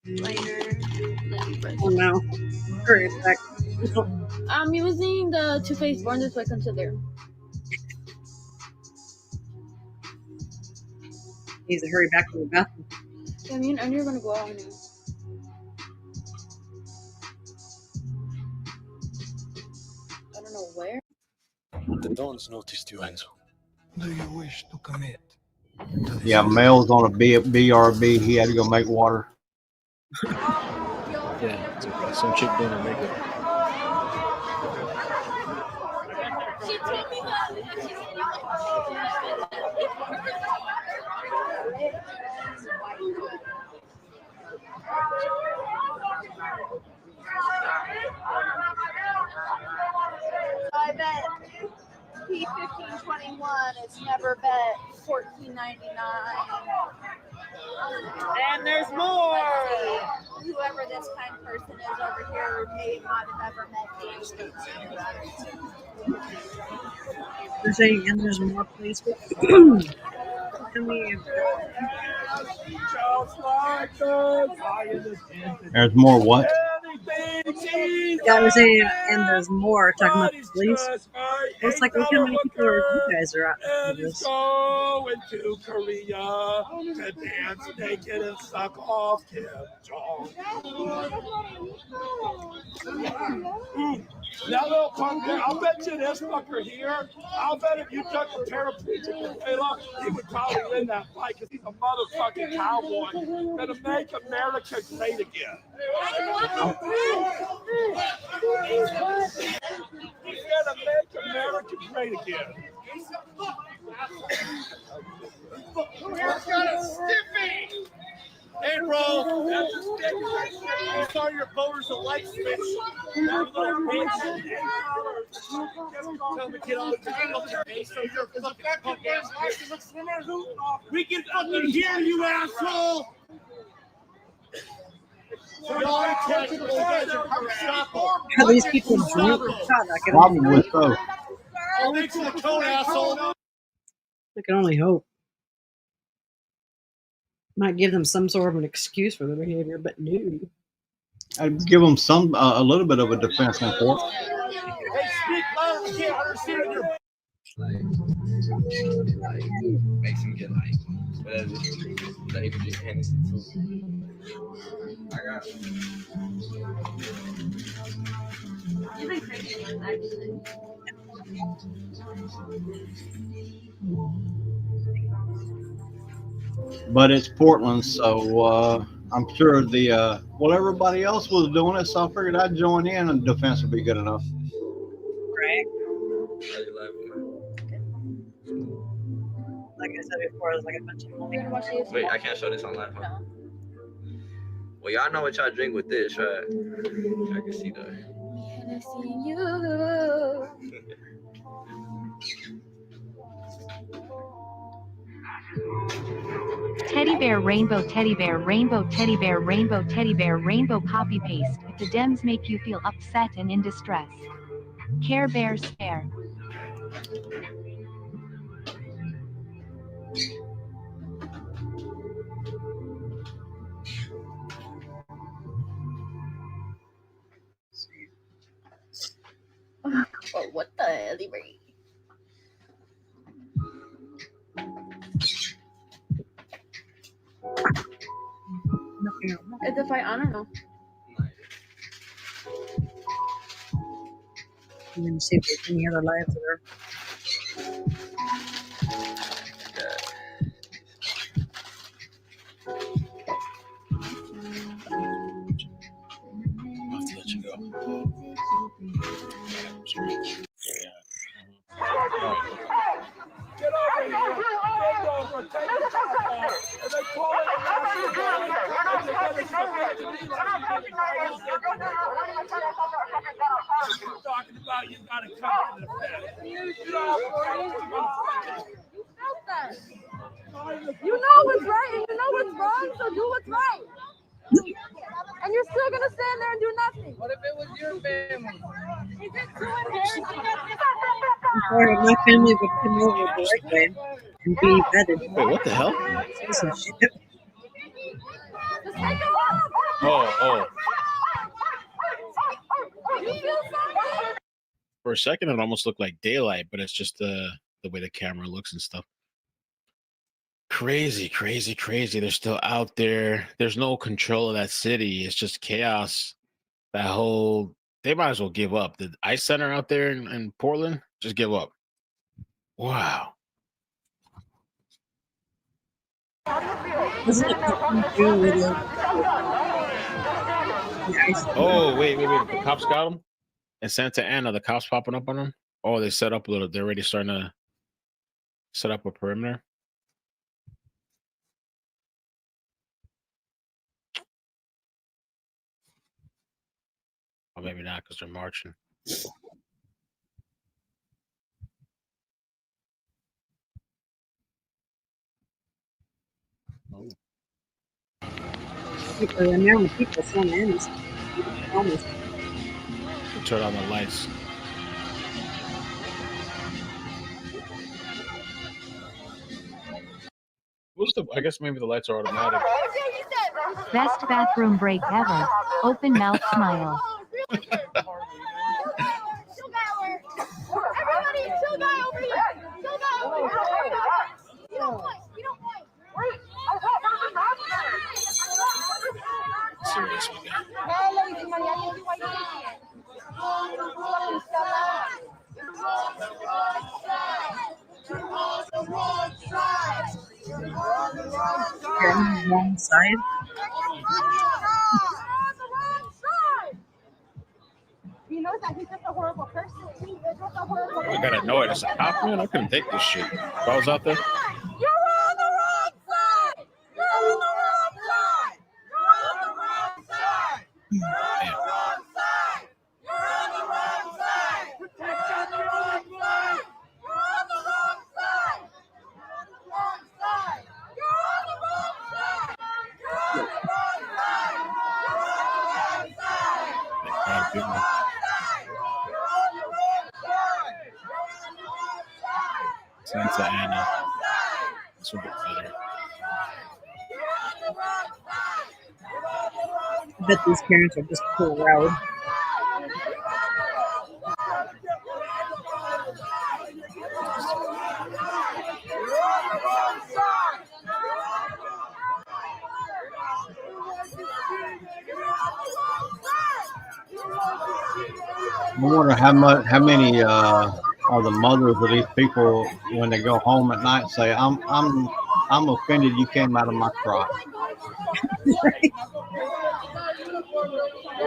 Oh no. Hurry back. Using the Too Faced Born This Way Concealer. Needs to hurry back to the bathroom. Yeah, me and Andrew are gonna go out now. I don't know where. The Dons noticed you, Enzo. Do you wish to commit? Yeah, Mel's on a BRB. He had to go make water. Yeah, it's okay. Some chick doing her makeup. She told me that I bet P1521 is never bet $14.99. And there's more. Whoever this kind person is over here may not have ever met me. They're saying, and there's more place. There's more what? Yeah, I was saying, and there's more. Talking about the police. It's like, look how many people you guys are out for this. Going to Korea to dance naked and suck off Kim Jong. That little punk there, I'll bet you this fucker here, I'll bet if you took a paraplegic with Layla, he would probably win that fight because he's a motherfucking cowboy. Gonna make America great again. He's gonna make America great again. Here's got a stiffy! Hey, bro, you saw your voters a light switch. That little bitch. Tell me, get on the face, so you're a fucking punk ass bitch. We can fucking hear you, asshole! How these people drink? Probably so. I'll make you the code, asshole. I can only hope. Might give them some sort of an excuse for their behavior, but no. I'd give them some a little bit of a defense in court. Hey, speak loud. We can't understand your. Makes him get like whatever. Like just Hennessy too. I got you. You've been crazy actually. But it's Portland, so I'm sure everybody else was doing it, so I figured I'd join in and defense would be good enough. Right. Like I said before, there's like a bunch of people. Wait, I can't show this on live. Huh? Well, y'all know what y'all drink with this, right? I can see that. Teddy bear, rainbow, teddy bear, rainbow, teddy bear, rainbow, teddy bear, rainbow, copy paste. If the Dems make you feel upset and in distress. Care Bear spare. Oh, what the hell, Ray? It's a fight, I don't know. And then see if there's any other lives there. I'll have to let you go. Get over here. Get over. Take the top off. And they call it a national guard. Talking about you gotta come to the You know what's right and you know what's wrong, so do what's right. And you're still gonna stand there and do nothing. What if it was your family? Is it too embarrassing? My family would come over the right way and be vetted. Wait, what the hell? Citizenship. Just take it off. Oh. For a second, it almost looked like daylight, but it's just the way the camera looks and stuff. Crazy. They're still out there. There's no control of that city. It's just chaos. That whole, they might as well give up. The ICE Center out there in Portland, just give up. Wow. Wasn't it coming through with the ice? Oh, wait. The cops got them? In Santa Ana, the cops popping up on them? Oh, they set up a little. They're already starting to set up a perimeter. Or maybe not, because they're marching. Oh. The amount of people still in almost. Turn on the lights. I guess maybe the lights are automatic. Best bathroom break ever. Open mouth smile. Everybody, chill guy over here. Chill guy over here. You don't point. Serious with Wrong side. He knows that he's just a horrible person. I got annoyed. I said, "Cop, man, I couldn't take this shit." If I was out there. You're on the wrong side. You're on the wrong side. You're on the wrong side. You're on the wrong side. You're on the wrong side. Protect on the wrong side. You're on the wrong side. You're on the wrong side. You're on the wrong side. You're on the wrong side. You're on the wrong side. Santa Ana. This will be better. I bet these parents are just proud. I wonder how many are the mothers of these people when they go home at night say, I'm offended you came out of my crotch.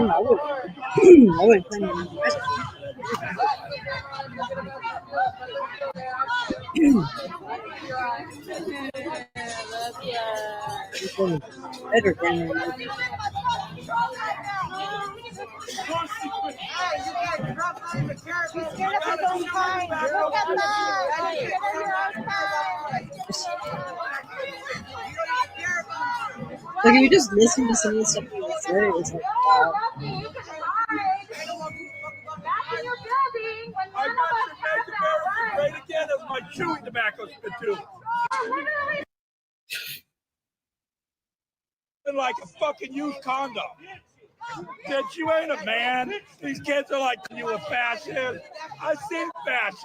I would claim better than like if you just listen to some of the stuff you say, it's like wow. I got to make America great again as my chewing tobacco spittoon. Like a fucking used condom. Bitch, you ain't a man. These kids are like, you a fascist. I seen fascist.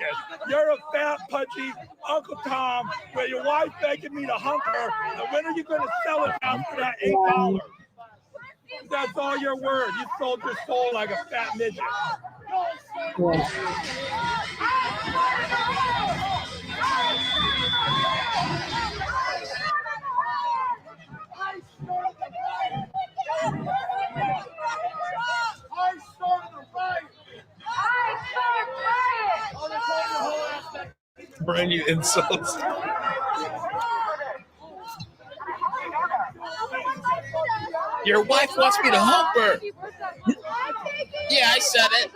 You're a fat, pudgy Uncle Tom where your wife begging me to hump her. And when are you going to sell it out for that $8? That's all your word. You sold your soul like a fat midget. Yeah. Brand new insults. Your wife wants me to hump her. Yeah, I said it.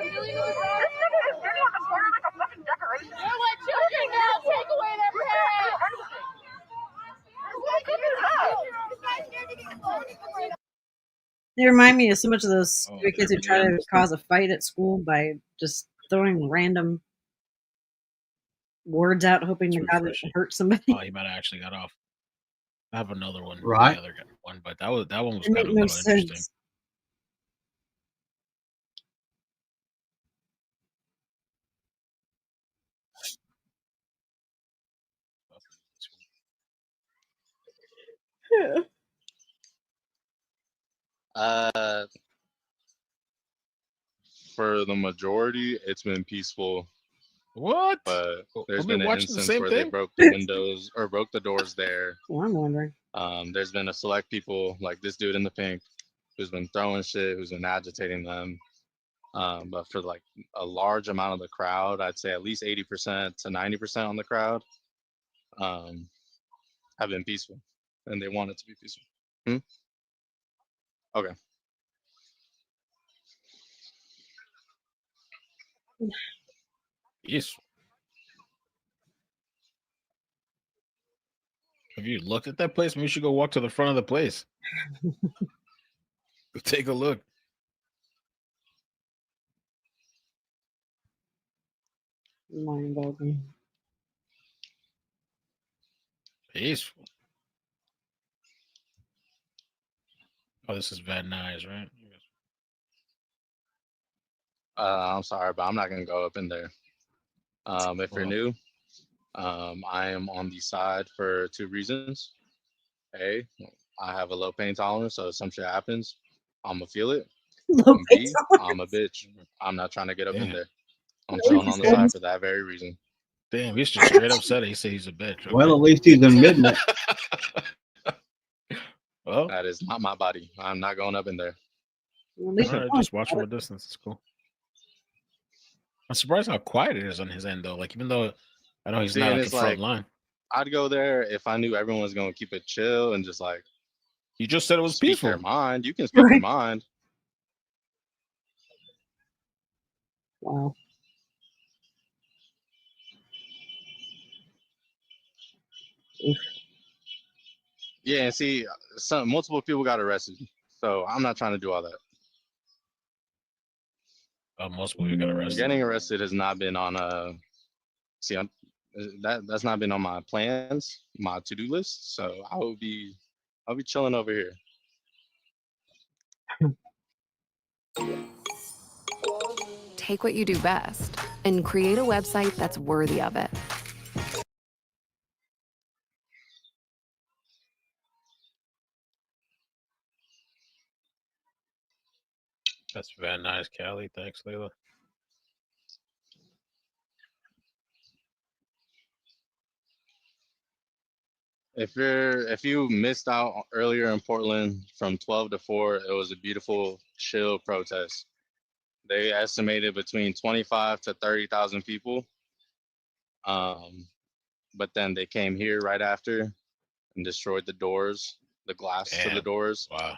They remind me of so much of those stupid kids who try to cause a fight at school by just throwing random words out, hoping to God it hurt somebody. Oh, he might have actually got off. I have another one. Right. The other one, but that one was It kind made of no interesting. sense. Uh, for the majority, it's been peaceful. What? But there's Are we been an watching the instance same where they thing? broke the windows or broke the doors there. Well, I'm wondering. There's been a select people like this dude in the pink who's been throwing shit, who's been agitating them. But for like a large amount of the crowd, I'd say at least 80% to 90% on the crowd have been peaceful, and they want it to be peaceful. Okay. Yes. Have you looked at that place? Maybe you should go walk to the front of the place. Take a look. Mind-boggling. Peaceful. Oh, this is Van Nuys, right? I'm sorry, but I'm not gonna go up in there. If you're new, I am on the side for two reasons. A, I have a low pain tolerance, so if some shit happens, I'm gonna feel it. And B, I'm a bitch. I'm not trying to get up in there. I'm chilling on the side for that very reason. Damn, he's just straight up said it. He said he's a bitch. Okay. Well, at least he's admitting it. Well, that is not my body. I'm not going up in there. All right, just watch from a distance. It's cool. I'm surprised how quiet it is on his end, though. Like, even though I know he's not like the front line. I'd go there if I knew everyone was going to keep it chill and just like. You just said it was speak peaceful. Their mind. You can speak your mind. Wow. Yeah, and see, multiple people got arrested, so I'm not trying to do all that. Multiple people got arrested. Getting arrested has not been on that's not been on my plans, my to-do list. So I'll be chilling over here. Take what you do best and create a website that's worthy of it. That's Van Nuys, Cali. Thanks, Layla. If you missed out earlier in Portland from 12 to 4, it was a beautiful, chill protest. They estimated between 25 to 30,000 people. But then they came here right after and destroyed the doors, the glass to the doors. Wow.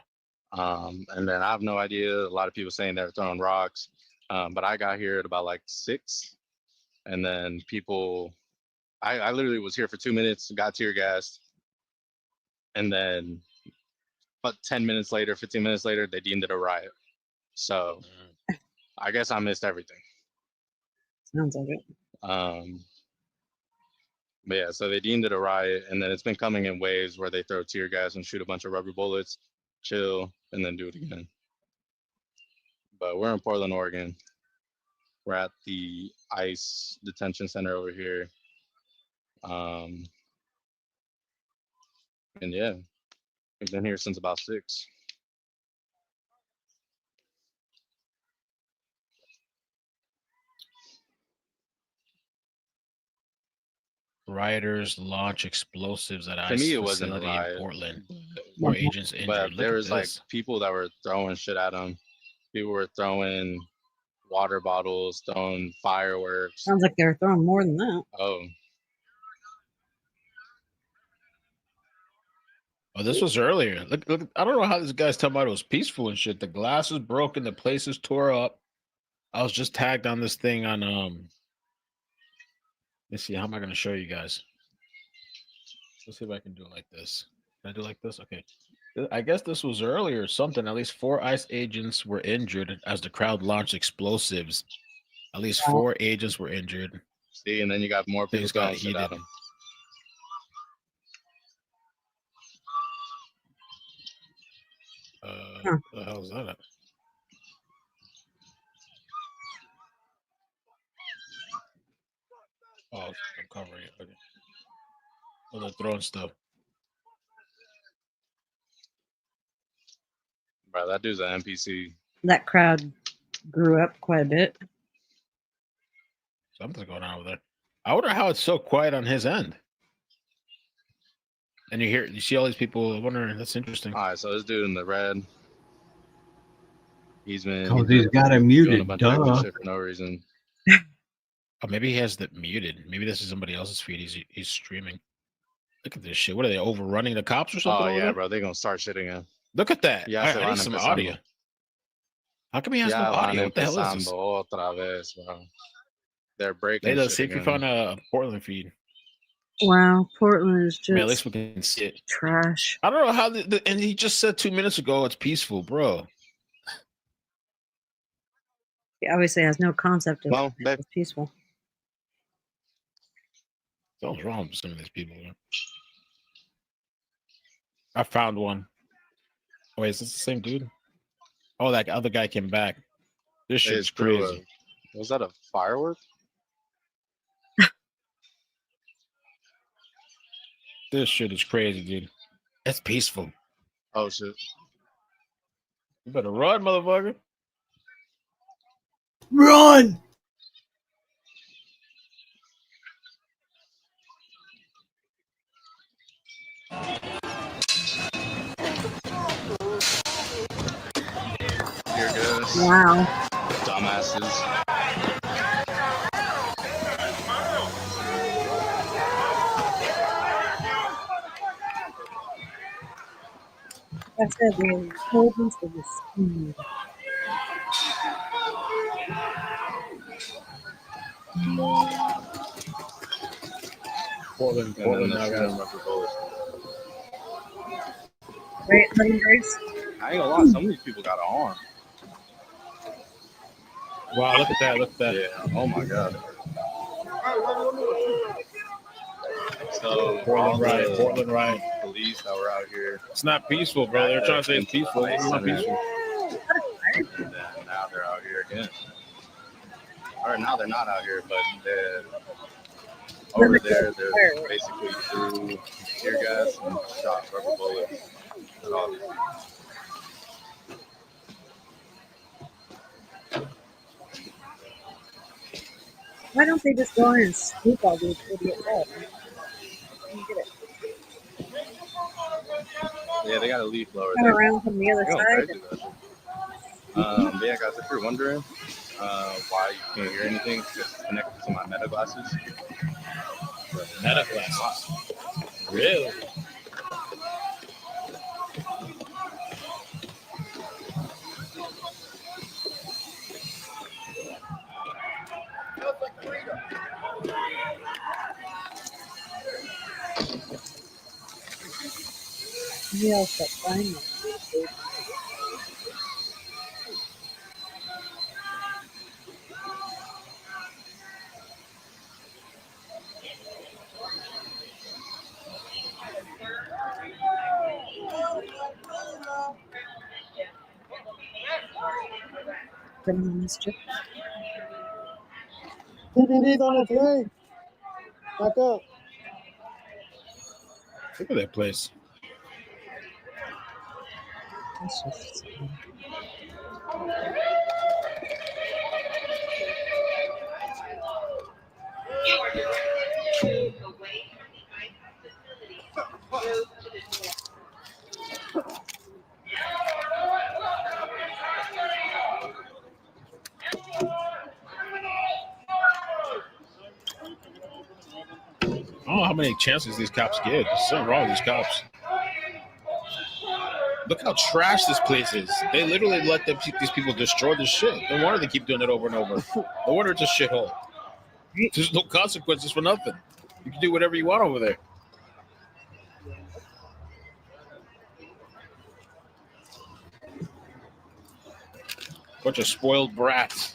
And then I have no idea. A lot of people saying they were throwing rocks. But I got here at about like 6. And then people, I literally was here for 2 minutes, got tear gassed. And then about 10 minutes later, 15 minutes later, they deemed it a riot. So I guess I missed everything. Sounds like it. But yeah, so they deemed it a riot, and then it's been coming in waves where they throw tear gas and shoot a bunch of rubber bullets, chill, and then do it again. But we're in Portland, Oregon. We're at the ICE detention center over here. And yeah, we've been here since about 6. Rioters launch explosives at To ICE me, it wasn't a facility in riot. Portland. 4 agents injured. But Look there at was like this. people that were throwing shit at them. People were throwing water bottles, throwing fireworks. Sounds like they're throwing more than that. Oh, Oh, this was earlier. Look, I don't know how this guy's talking about it was peaceful and shit. The glass was broken, the place is tore up. I was just tagged on this thing on let's see, how am I gonna show you guys? Let's see if I can do it like this. Can I do it like this? Okay. I guess this was earlier or something. At least 4 ICE agents were injured as the crowd launched explosives. At least 4 agents were injured. See, and then you got more people Things got throwing shit at heated. them. What the hell is that? Oh, I'm covering it. Okay. Oh, they're throwing stuff. Bro, that dude's an NPC. That crowd grew up quite a bit. Something's going on over there. I wonder how it's so quiet on his end. And you see all these people. I wonder. That's interesting. All right, so this dude in the red, he's got him muted. doing a bunch of extra shit for no reason. Oh, maybe he has that muted. Maybe this is somebody else's feed. He's streaming. Look at this shit. What are they overrunning the cops or something? Oh yeah, there? bro, they're gonna start shit again. Look at that. Yeah, I need some audio. How come he has no audio? What the hell is this? Otra vez, bro. They're breaking. Let's see if you found a Portland feed. Wow, Portland is just Man, at least we can see it. Trash. I don't know how. And he just said 2 minutes ago it's peaceful, bro. He obviously has no concept of it's peaceful. Something's wrong with some of these people. Man. I found one. Oh, wait, is this the same dude? Oh, that other guy came back. This shit's crazy. Was that a firework? This shit is crazy, dude. It's peaceful. Oh, shit. You better run, motherfucker. Run! Here goes. Wow. Dumbasses. I said the coldness of the speed. Portland now got rubber bullets. Right, Grace? I ain't gonna lie, some of these people got an arm. Wow, look at that, look at that. Yeah, oh my god. So Portland riot. Police that were out here. It's not peaceful, bro. They're trying to say it's peaceful. It's not peaceful. And then now they're out here again. Or now they're not out here, but they're over there. They're basically threw tear gas and shot rubber bullets. And all this. Why don't they just go in and scoop all these idiots up? Get it. Yeah, they got a leaf blower. Come around from the other side. Yeah, guys, if you're wondering why you can't hear anything, it's just connected to my meta glasses. Meta glasses? Really? He else got fine. Mischief. PPD's on its way. Back up. Look at that place. That's just I don't know how many chances these cops get. There's something wrong with these cops. Look how trash this place is. They literally let these people destroy the shit. No wonder they keep doing it over and over. No wonder it's a shithole. There's no consequences for nothing. You can do whatever you want over there. Bunch of spoiled brats.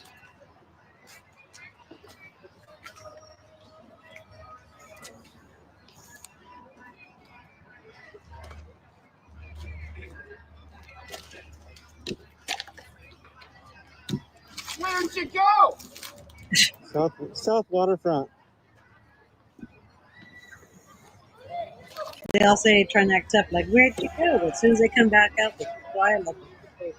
Where'd you go? South waterfront. They all say trying to act up, like, where'd you go? As soon as they come back out, they're quiet like a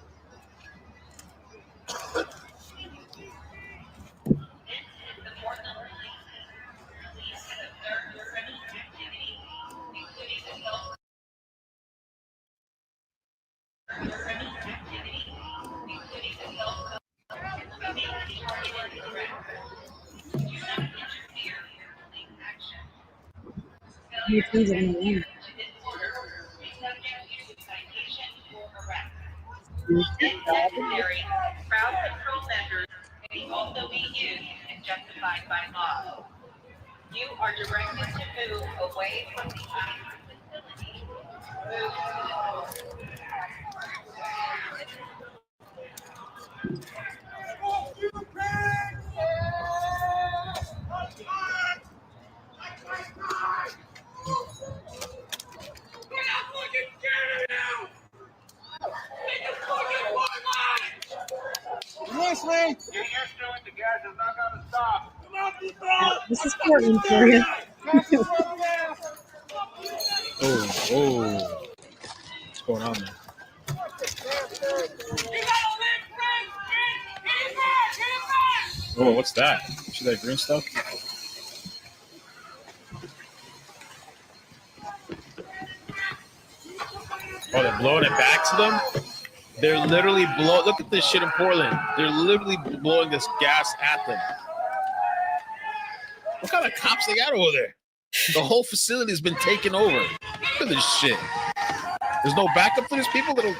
Which one's it gonna win? Unnecessary crowd control measures may also be used and justified by law. You are directed to move away from the facility. Leslie! This is Portland for you. Oh. What's going on there? Oh, what's that? See that green stuff? Oh, they're blowing it back to them? They're literally look at this shit in Portland. They're literally blowing this gas at them. What kind of cops they got over there? The whole facility has been taken over. Look at this shit. There's no backup for these people that'll...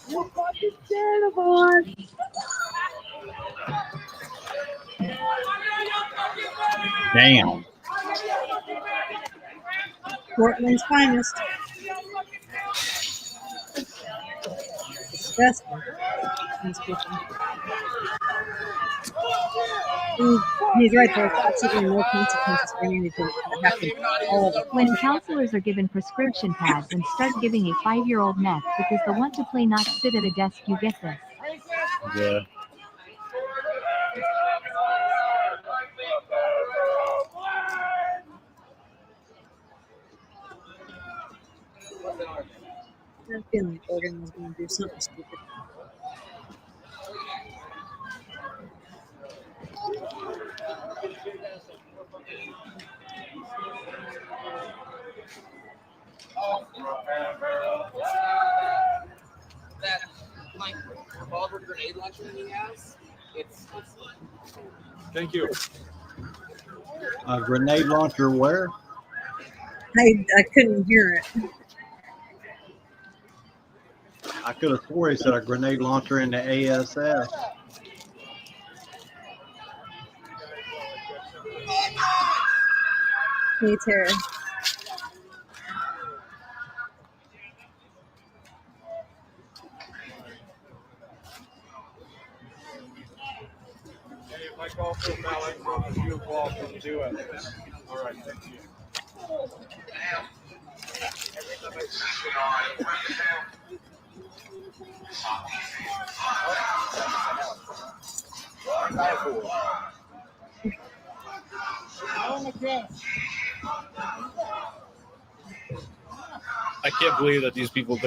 You're fucking scared of us. Damn. Portland's finest. Disgusting. These people. He's right, there's absolutely no consequences for anything that happens. All of it. When counselors are given prescription pads and start giving a 5-year-old meth because the want to play not sit at a desk, you get this. Yeah. I'm feeling like Oregon was going to do something stupid. That like revolver grenade launcher he has, it's Thank you. A grenade launcher where? I couldn't hear it. I could have swore he said a grenade launcher in the ASS. Hey, Tara. If I call for balance, you welcome to do it. All right, thank you. I can't believe that these people...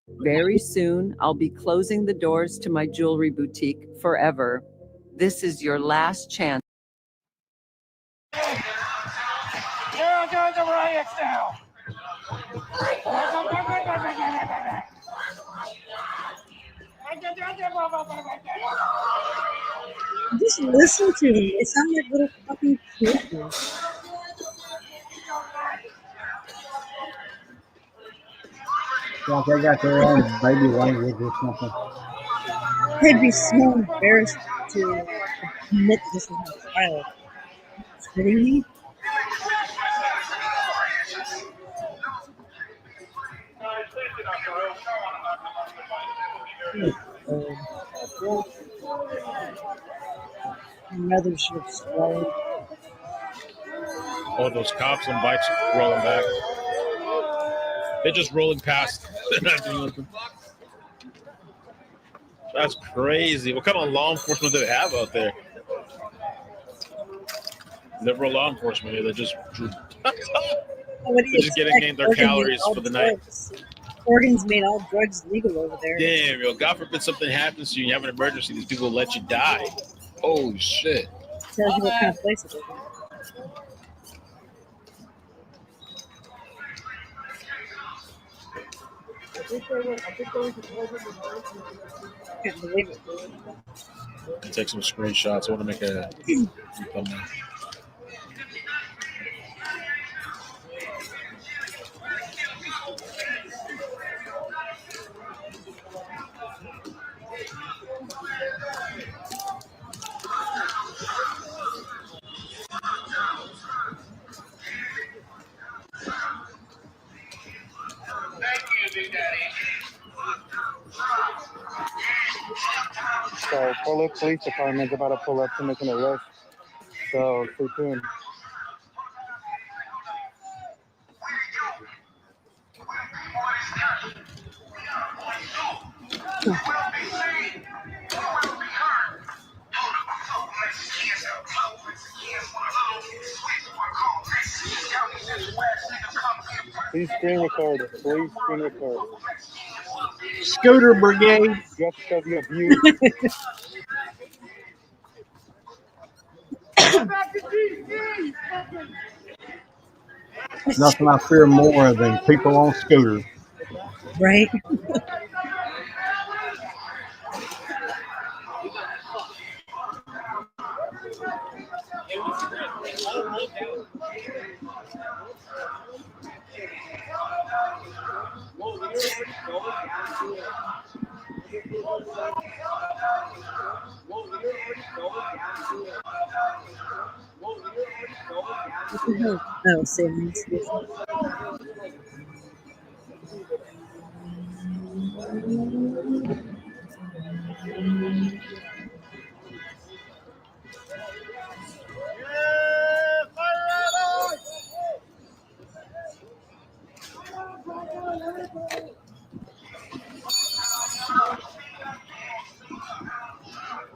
Very soon, I'll be closing the doors to my jewelry boutique forever. This is your last chance. They're doing the riots now. Just listen to them. They sound like little fucking kids. Like they got their own baby language or something. They'd be so embarrassed to admit this is a child. Kidding me? My mother should have swallowed. Oh, those cops and bikes rolling back. They're just rolling past. That's crazy. What kind of law enforcement do they have out there? Liberal law enforcement. They're just getting their calories for the night. Oregon's made all drugs legal over there. Damn, yo, God forbid something happens to you and you have an emergency, these people will let you die. Oh, shit. Tells you what kind of place it is. Can't believe it. Take some screenshots. I want to make a thumbnail. So, Bullet Police Department's about to pull up to make an arrest. So, stay tuned. Please screen record. Please screen record. Scooter Brigade. You have to show the abuse. Nothing I fear more than people on scooters. Right? Oh, savings.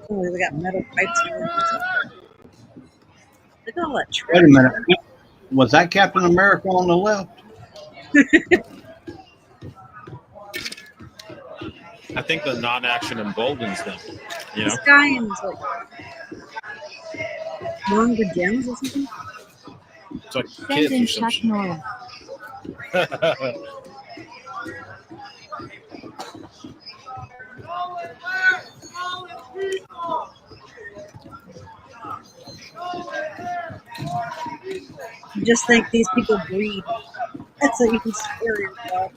Oh, they got metal pipes and everything. Look at all that trash. Wait a minute. Was that Captain America on the left? I think the non-action emboldens them. You know? This guy in his like longer gems or something. It's like Send kids in or some Chuck shit. Norris. Just think these people breed. That's an even scarier thought.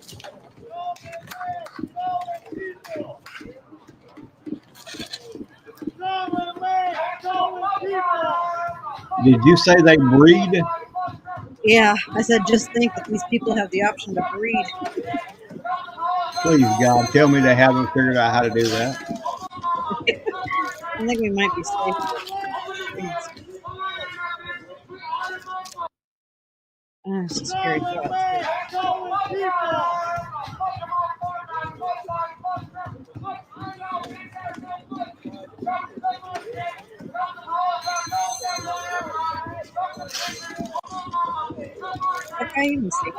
Did you say they breed? Yeah, I said just think that these people have the option to breed. Please, God, tell me they haven't figured out how to do that. I think we might be safe. It's a scary thought. That guy even safe.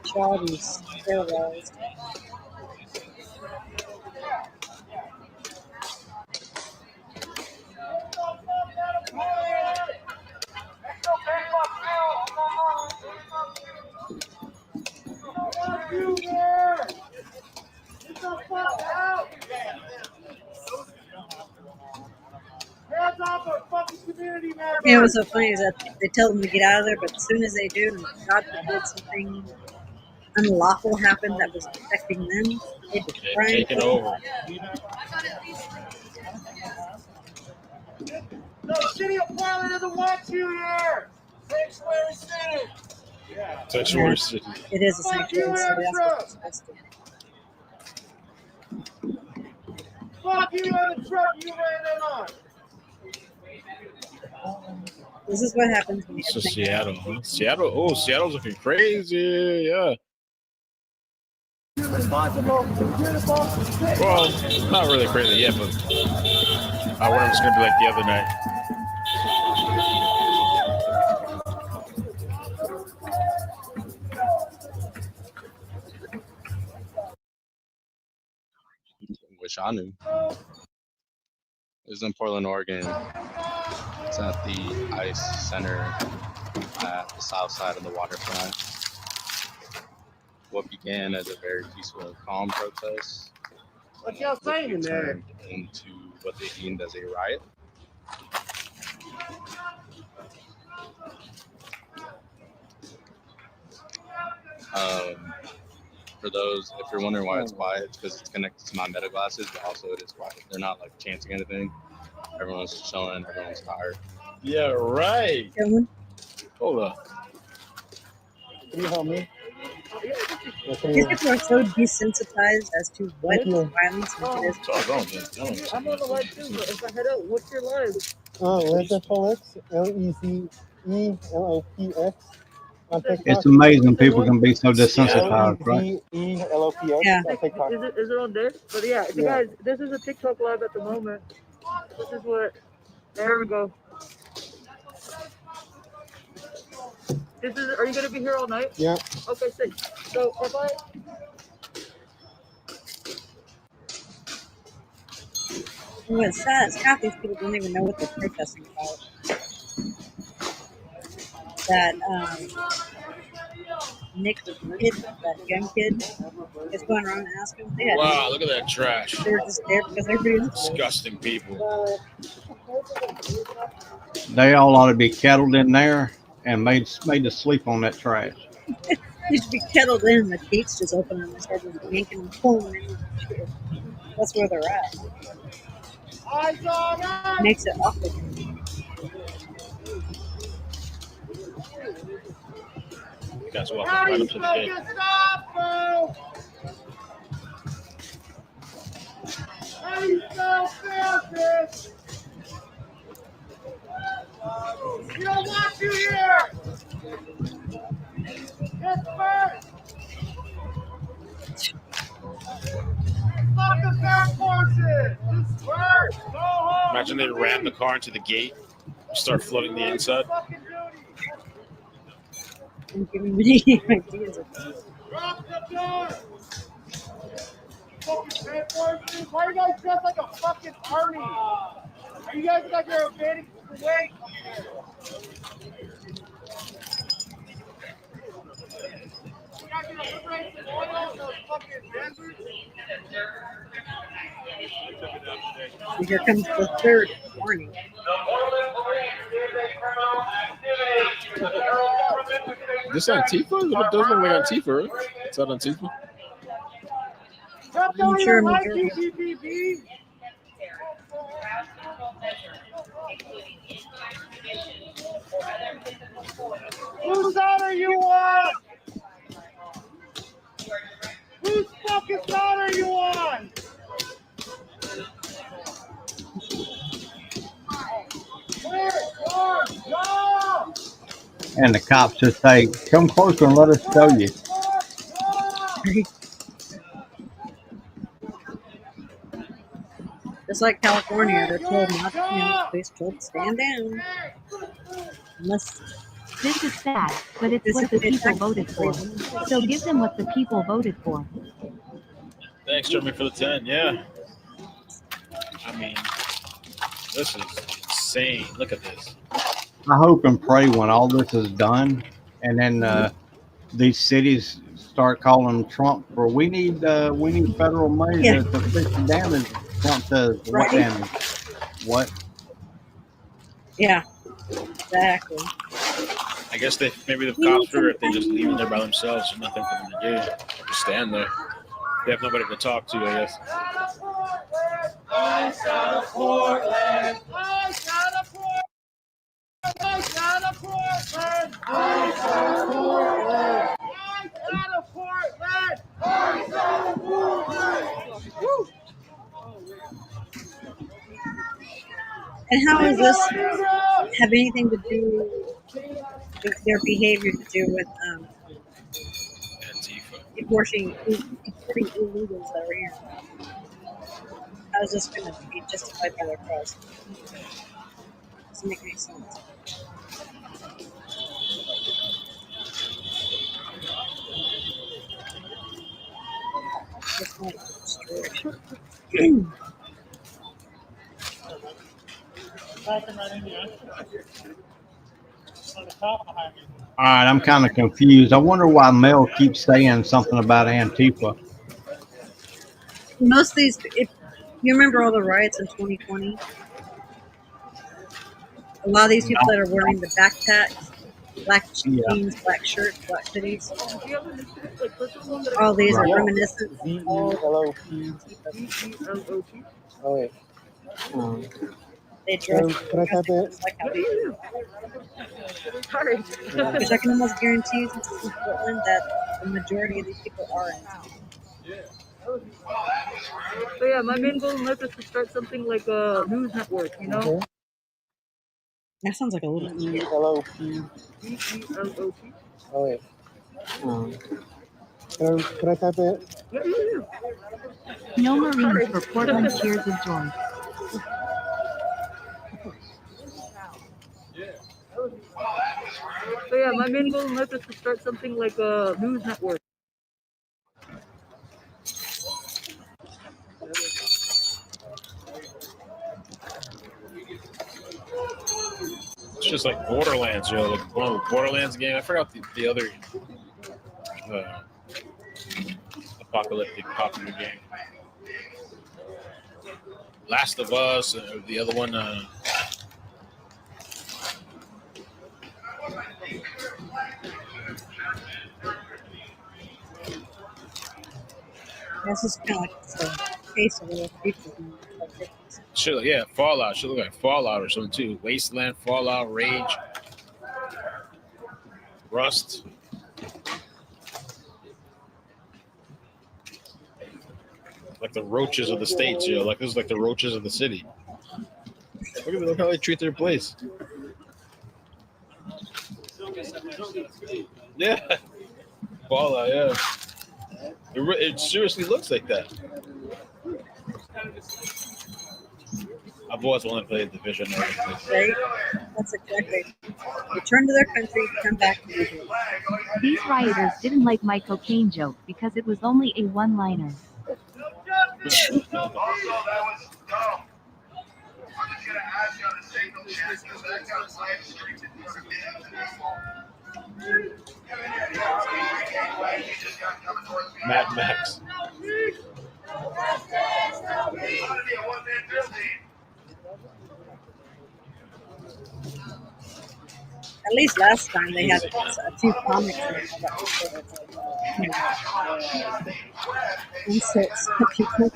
Shot and sterilized. Hands off our fucking community members. You know what's so funny is that they tell them to get out of there, but as soon as they do, and God forbid something unlawful happened that was affecting them, they just try and Take it over. The city of Portland doesn't want you here. Sanctuary city. Yeah. Sanctuary city. It is a Fuck you, sanctuary city. That's what it's supposed to be. Fuck you and the truck you ran in on. This is what happens when you This is Seattle, huh? Seattle. Oh, Seattle's looking crazy. Yeah. Responsible, beautiful. Well, not really crazy yet, but I wonder if it's gonna be like the other night. Wish I knew. It's in Portland, Oregon. It's at the Ice Center at the south side of the waterfront. What began as a very peaceful and calm protest What y'all saying in there? turned into what they deemed as a riot. For those, if you're wondering why it's quiet, it's because it's connected to my meta glasses, but also it is quiet. They're not like chanting anything. Everyone's just chilling. Everyone's tired. Yeah, right. Hold up. Can you help me? These people are so desensitized as to what violence is. I'm on the live too, but if I head out, what's your live? Lezepolex, LEZELOPX. It's amazing people can be so desensitized, right? LEZELOPX. Yeah. Is it on there? But yeah, you guys, this is a TikTok live at the moment. This is what. There we go. This is. Are you gonna be here all night? Yeah. Okay, sick. So if I. What's sad is half these people don't even know what they're protesting about. That Nick, the kid, that young kid, is going around and asking. Yeah, Wow, look at that trash. they're just there because everybody's Disgusting people. They all ought to be kettled in there and made to sleep on that trash. They should be kettled in. The gates just open and they start just yanking and pulling in. That's where they're at. Eyes on us. Makes it awkward. You guys walk How do right you up to the gate. fucking stop, bro? How do you so filthy? We don't want you here. It's first. Fuck the back forces. It's first. Go home. Imagine they ran the car into the gate, start flooding the inside. And giving me ideas of Drop the door. Fucking back forces. Why are you guys dressed like a fucking army? Are you guys like you're invading Kuwait? You guys gonna liberate the oil, those fucking deserts? And here comes the third warning. This Antifa? It doesn't look like Antifa, right? It's not Antifa. I'm sure like majority. TPP. Whose side are you on? Whose fucking side are you on? Where's your job? And the cops just say, come closer and let us show you. Just like California, they're told not to, they're told to stand down. Unless This is sad, but it's what the people voted for. So give them what the people voted for. Thanks, Jeremy, for the 10. Yeah. I mean, this is insane. Look at this. I hope and pray when all this is done and then these cities start calling Trump for we need federal money to fix the damage. Trump says, what Right. damage? What? Yeah, exactly. I guess maybe the cops figure if they just leave them there by themselves, there's nothing for them to do. Just stand there. They have nobody to talk to, I guess. I got a Portland. I got a Portland. I got a Portland. I got a Portland. I got a Portland. I got a Portland. Woo. And how does this have anything to do with their behavior to do with deporting illegals that are here? How is this going to be justified by their cause? Doesn't make any sense. This one is destroyed. All right, I'm kind of confused. I wonder why Mel keeps saying something about Antifa. Most of these, if you remember all the riots in 2020, a lot of these people that are wearing the backpacks, black jeans, black shirts, black hoodies, all these are reminiscent of all VELOT. Oh, wait. they dress just like how we do. Which I can almost guarantee you, since it's in Portland, that the majority of these people are in. But yeah, my main goal in life is to start something like a news network, you know? That sounds like a little VELOT. VELOT. Oh, wait. Could I type it? No Marines for Portland Tears of Joy. But yeah, my main goal in life is to start something like a news network. It's just like Borderlands, like one of the Borderlands game. I forgot the other apocalyptic popular game. Last of Us, the other one. This is kind of like the face of little people. Should yeah, Fallout. Should look like Fallout or something too. Wasteland, Fallout, Rage, Rust. Like the roaches of the states, like this is like the roaches of the city. Look how they treat their place. Yeah, Fallout. Yeah, it seriously looks like that. I've always wanted to play Division. Right? That's exactly. Return to their country, come back to Israel. These rioters didn't like my cocaine joke because it was only a one-liner. Also, that was dumb. I'm just gonna ask you on the signal chat because that got live streamed in front of me. Mad Max. At least last time they had a few comics in it that inserts for people.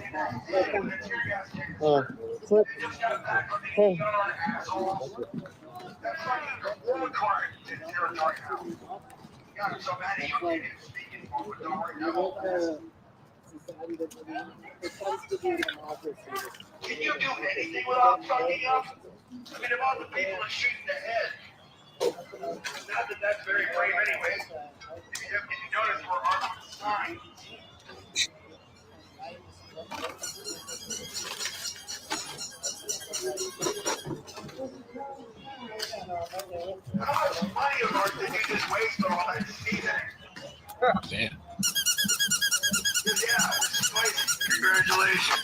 Flip. Hey. Can you do anything without fucking up? I mean, of all the people that shoot in the head. Not that that's very brave anyway. If you notice, we're armed with signs. How much money of ours did you just waste on all that seasoning? Damn. Yeah, congratulations.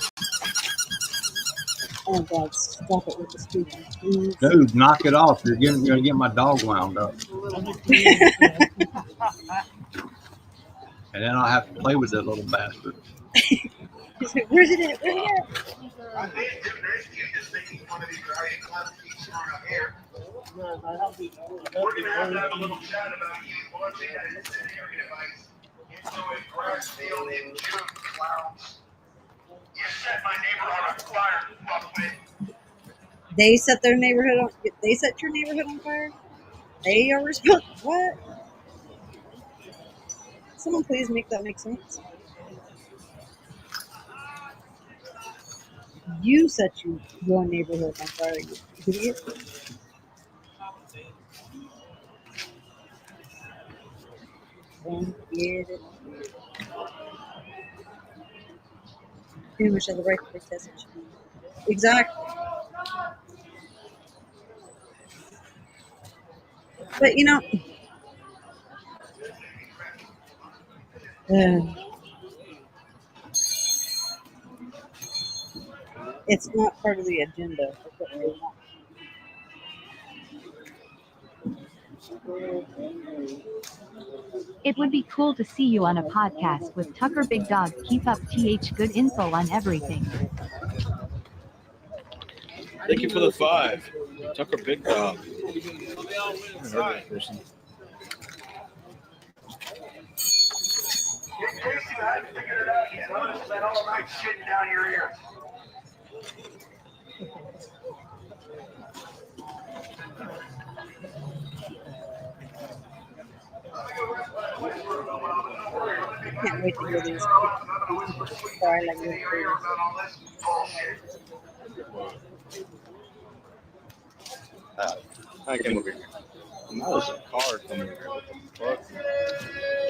Oh God, stop it with the speaking. Please. Dude, knock it off. You're going to get my dog wound up. And then I'll have to play with that little bastard. He's like, where's it at? Where's it at? We're gonna have to have a little chat about you launching that incendiary device into a grass field in June, clowns. You set my neighborhood on fire, fuckwit. They set their neighborhood on. They set your neighborhood on fire. They are responsible. What? Someone please make that make sense. You set your neighborhood on fire, you idiot. Don't get it. Pretty much have the right to protest it. Exactly. But you know, it's not part of the agenda of what they want. It would be cool to see you on a podcast with Tucker Big Dog. Keep up good info on everything. Thank you for the 5. Tucker Big Dog. I heard that person. In case you hadn't figured it out, you noticed that all night shitting down your ears. Can't wait to hear these. Sorry, like this. I came over here. And that was a car coming here. What the fuck?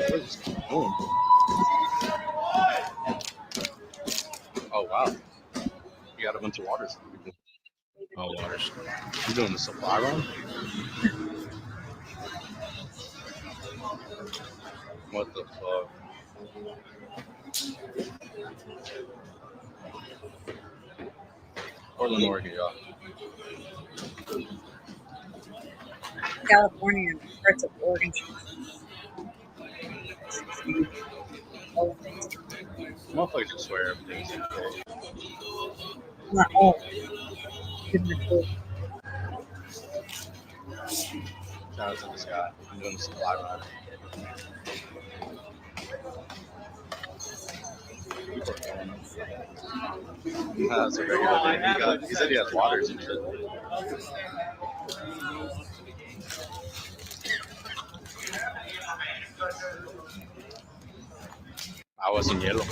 What is this doing? Oh, wow. You got a bunch of waters. Oh, waters. You doing the supply run? What the fuck? Portland, Oregon, y'all. California and parts of Oregon. Motherfuckers just swear everything's okay. Not all. Good enough. Shout out to this guy. I'm doing the supply run. That's a regular thing. He said he has waters and shit. I wasn't yellow.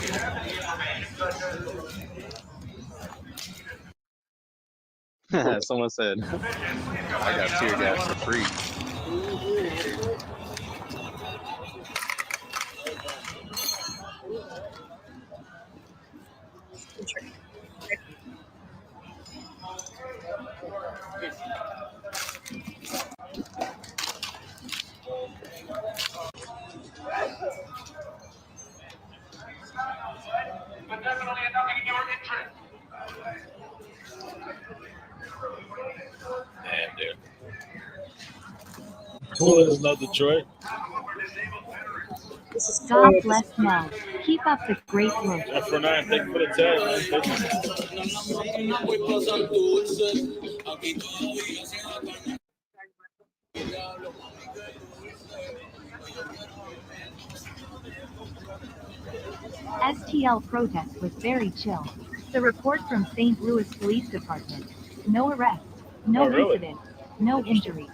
Someone said, I got tear gas for free. But definitely nothing in your interest. Damn, dude. Cool is not Detroit. God bless Mel. Keep up the great work. For 9, thank you for the tell, STL protest was very chill. The report from St. Louis Police Department. No arrests, no incident, no injuries.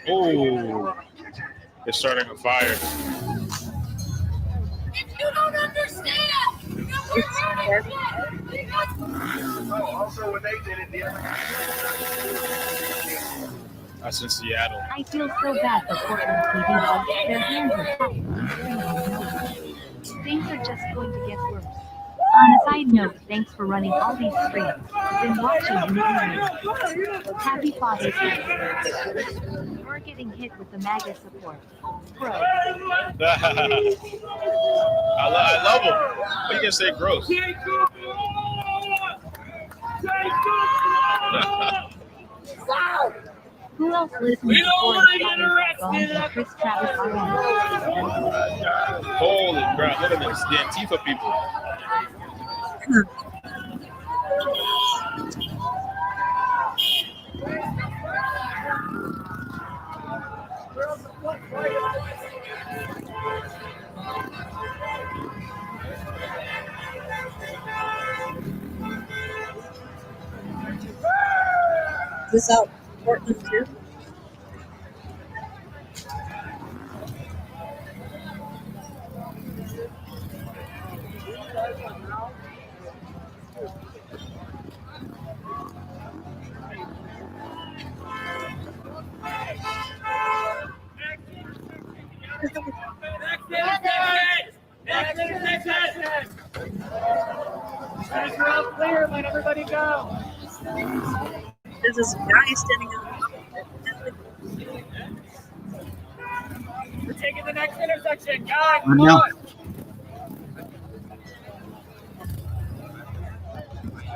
Oh, it's starting a fire. If you don't understand, we're burning Also, when they did it, That's in Seattle. I feel so bad for Portland PD. Their hands are tied. Things are just going to get worse. On a side note, thanks for running all these streams. Been watching and learning. Happy Father's Day. Or getting hit with the MAGA support. Bro. I love them. What you gonna say, gross? Who else listens to Forest Fires Bones and Chris Travis Holy crap! Look at this, the Antifa people. Is this out Portland too? Guys are all clear. Let everybody go. There's this guy standing on top of it. We're taking the next intersection, guys. Come on.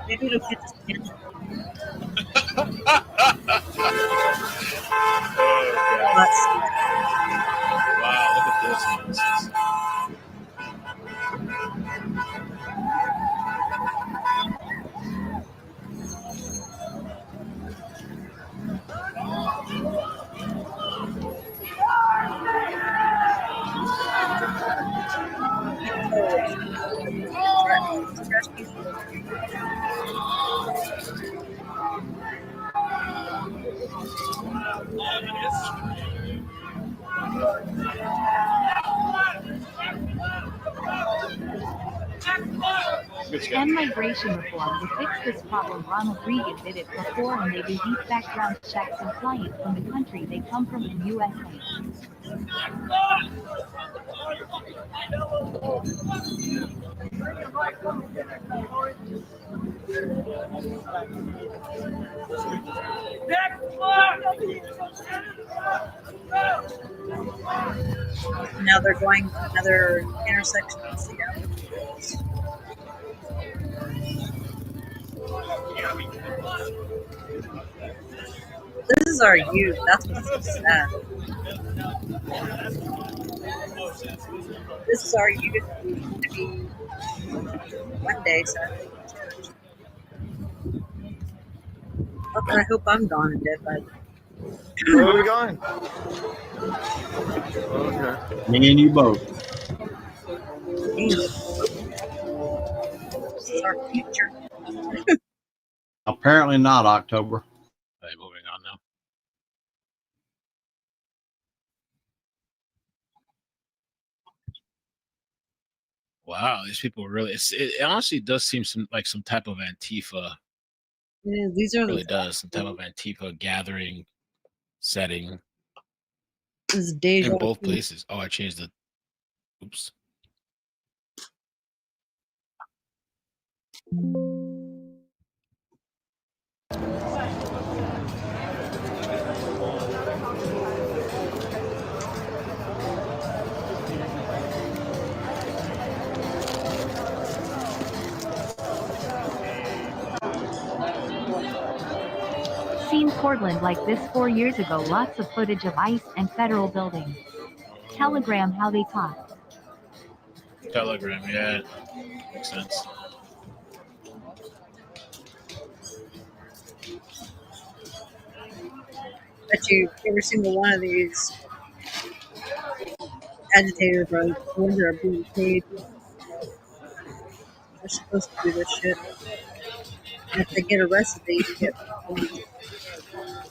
Maybe it'll get this pin. Wow, look at this nonsense. And migration reform to fix this problem. Ronald Reagan did it before, and they do deep background checks and clients from the country they come from in USA. Now they're going to another intersection in Seattle. This is our youth. That's what's so sad. This is our youth to be one day sadly in church. Okay, I hope I'm gone and dead by then. Where are we going? Okay. Me and you both. This is our future. Apparently not October. Okay, moving on now. Wow, these people really. It honestly does seem like some type of Antifa. Yeah, these are Really does some type of Antifa gathering setting This is deja in both vu. places. Oh, I changed the. Oops. Seen Portland like this 4 years ago. Lots of footage of ICE and federal buildings. Telegram how they talk. Telegram, yeah, makes sense. Bet you every single one of these agitators are the ones that are being paid. They're supposed to do this shit. And if they get arrested, they even get points.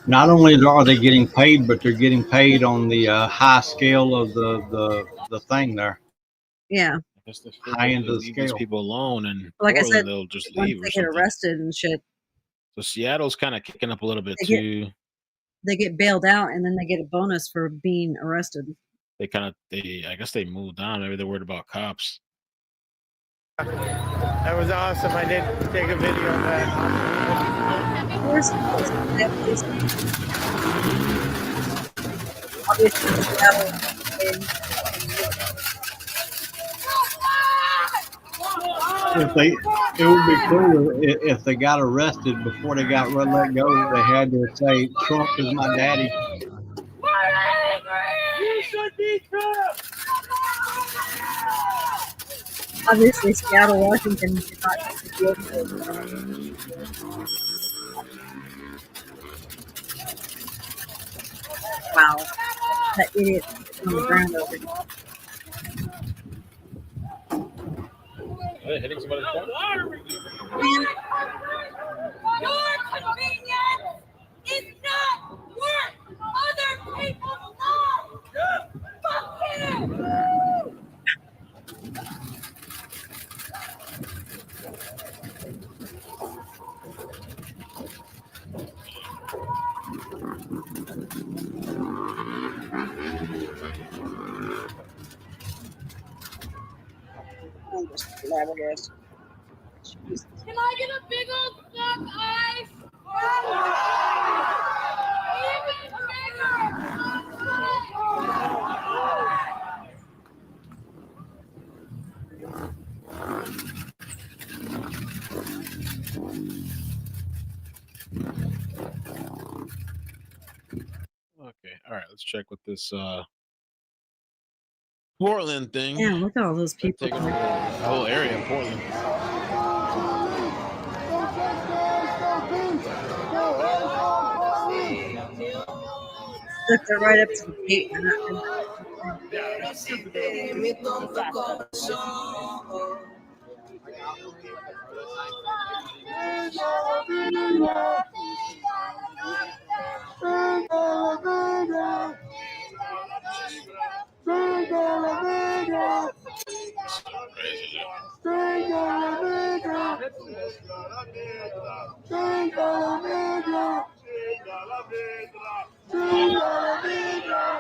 Not only are they getting paid, but they're getting paid on the high scale of the thing there. Yeah. High end of the Leave these scale. people alone, and Like I Portland, said, they'll just once leave they or get something. arrested and shit, So Seattle's kind of kicking up a little bit They get- too. they get bailed out and then they get a bonus for being arrested. I guess they moved on. Maybe they're worried about cops. That was awesome. I did take a video of that. Of course, that place, obviously, Seattle, It would be cool if they got arrested before they got let go. They had to say, "Trump is my daddy." You should be Trump. obviously, Seattle, Washington did not take the field for it. Wow, that idiot on the ground over here. Are they hitting somebody? Man, Your convenience is not worth other people's lives. Fuck you. I'm just flabbergasted. Jesus. Can I get a big old suck ice? Okay, all right. Let's check with this Portland thing. Yeah, look at all those They're people. taking over the whole area of Portland. Look, they're right up to the gate. They're not in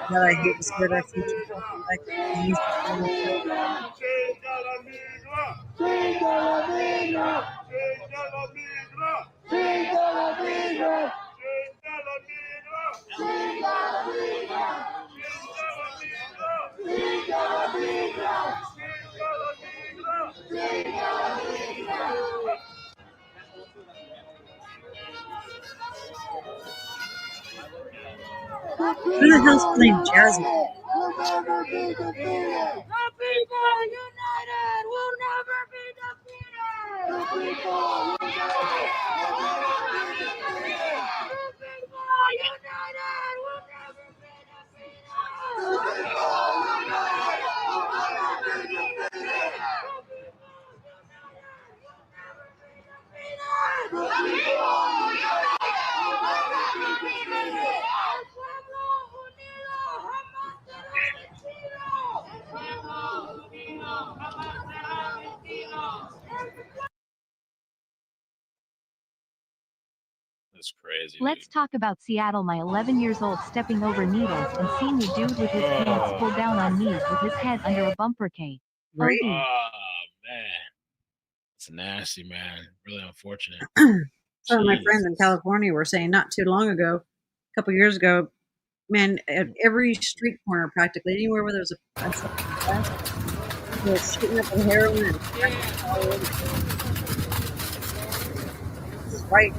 God, I hate to spread our future talking like these Who the hell's playing jazz? The people united will never be defeated. The people united will never be defeated. The people united will never be defeated. The people united will never be defeated. The people united will never be defeated. El pueblo unido jamás será vencido. El pueblo unido jamás será vencido. That's crazy. Let's talk about Seattle. My 11 years old stepping over needles and seeing a dude with his pants pulled down on knees with his head under a bumper cage. Right? OD. Oh man, it's nasty, man. Really unfortunate. Some of my friends in California were saying not too long ago, a couple years ago, man, at every street corner practically, anywhere where there was a they were shooting up with heroin and this is right.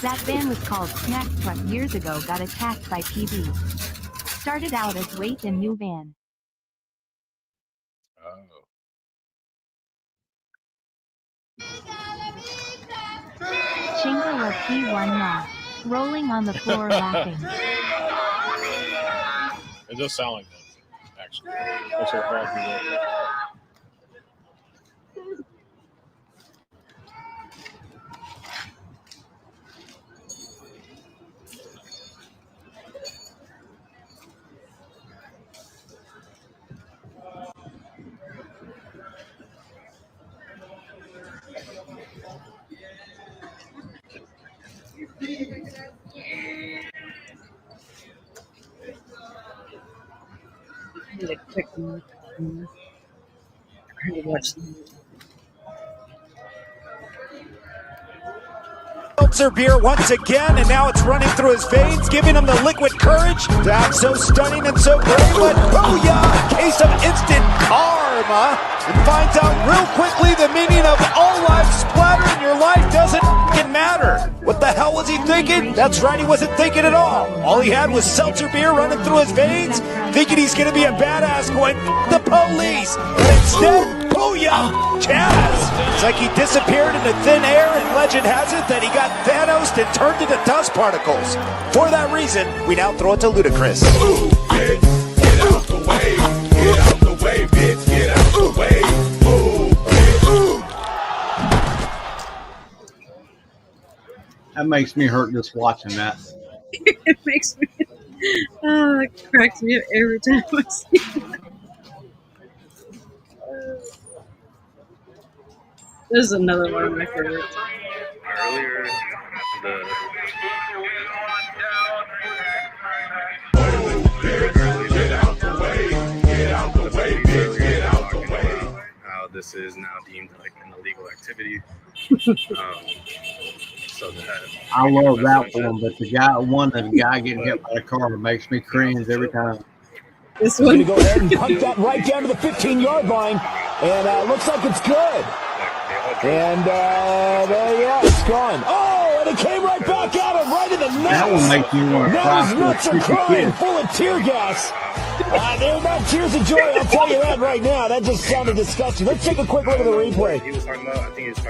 That van was called Snack Truck years ago, got attacked by PD. Started out as weight and new van. Oh. Chingala P1 na. Rolling on the floor laughing. It does sound like that, actually. That's what crowd people. I need a quick one. I need to watch the movie. seltzer beer once again, and now it's running through his veins, giving him the liquid courage to act so stunning and so brave. But booyah! A case of instant karma, and finds out real quickly the meaning of all lives splatter and your life doesn't matter. What the hell was he thinking? That's right, he wasn't thinking at all. All he had was seltzer beer running through his veins, thinking he's going to be a badass going, the police. But instead, booyah, Chaz. It's like he disappeared into thin air, and legend has it that he got Thanos and turned into dust particles. For that reason, we now throw it to Ludacris. Ooh, bitch, get out the way. Get out the way, bitch, get out the way. Ooh, bitch. Ooh. That makes me hurt just watching that. It makes me, it cracks me up every time I see that. This is another one of my favorites. Earlier, how this is now deemed like an illegal activity. So that I love that one, but the guy getting hit by a car makes me cringe every time. This one. Going to go ahead and punt that right down to the 15-yard line, and looks like it's good. And yeah, it's gone. Oh, and it came right back at him, right in the nuts. That one makes me want to cry. Now his nuts are crying, full of tear gas. They're not tears of joy, I'll tell you that right now. That just sounded disgusting. Let's take a quick look at the replay.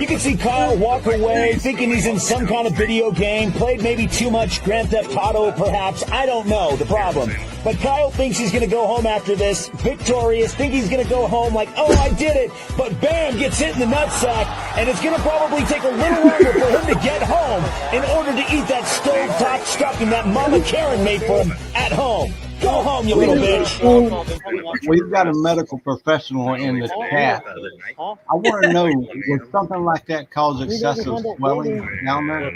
You can see Kyle walk away, thinking he's in some kind of video game, played maybe too much Grand Theft Auto, perhaps. I don't know the problem. But Kyle thinks he's going to go home after this, victorious, think he's going to go home like, oh, I did it. But bam, gets hit in the nutsack, and it's going to probably take a little longer for him to get home in order to eat that stovetop stuffing that Mama Karen made for him at home. Go home, you little bitch. We've got a medical professional in the chat. I want to know, would something like that cause excessive swelling down there?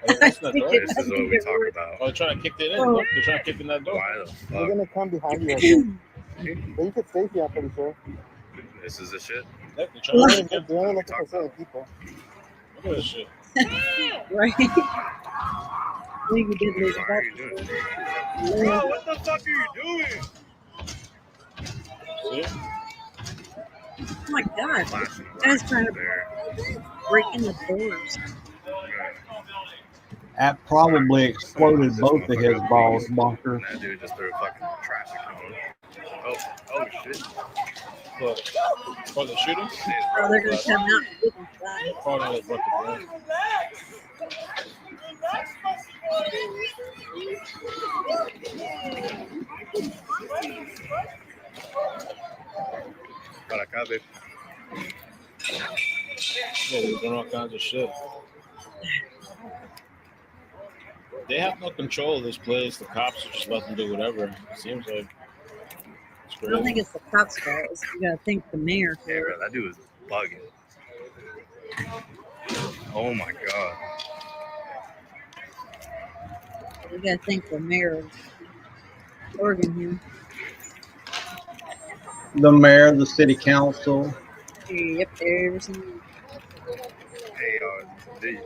This is what we talk about. Oh, they're trying to kick it in. They're trying to kick in that door. They're going to come behind you. But you could stay here, I'm pretty sure. This is the shit. They're only looking for certain people. Look at this shit. Right? I think we did lose a Bro, what the fuck are you doing? Oh my god. Guy's trying to break in the doors. That probably exploded both of his balls, bunker. That dude just threw a fucking traffic cone. Oh shit. What? For the shooting? Oh, they're going to come out and get him fly. Probably the fucking Para acá, babe. Yeah, they're doing all kinds of shit. They have no control of this place. The cops are just let them do whatever. It seems like. I don't think it's the cops' fault. You got to thank the mayor for Yeah, bro, that dude is bugging. Oh my god. You got to thank the mayor of Oregon here. The mayor, the city council. Yep, everything. Hey,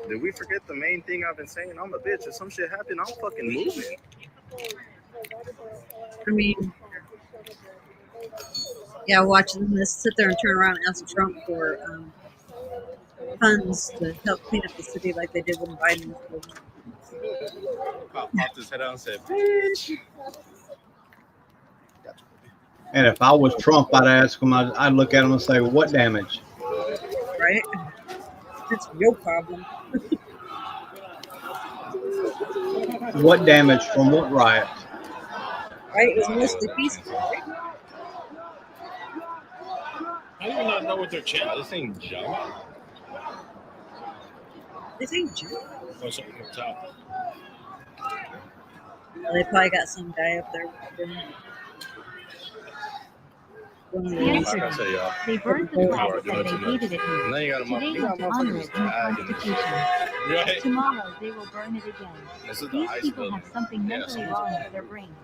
did we forget the main thing I've been saying? I'm a bitch. If some shit happened, I'm fucking moving. I mean, yeah, watching this, sit there and turn around and ask Trump for funds to help clean up the city like they did when Biden was president. Popped his head out and said, bitch. And if I was Trump, I'd ask him, I'd look at him and say, what damage? Right? It's your problem. What damage from what riot? Right? It was mostly peaceful, right? I do not know what their channel is. This ain't junk. This ain't junk. Oh, something on top. Well, they probably got some guy up there doing it. Yesterday, they burned the flag that they hated it here. Today was to honor it in the Constitution. Right. Tomorrow, they will burn it again. This is the These ice people building. have something mentally wrong with their brains.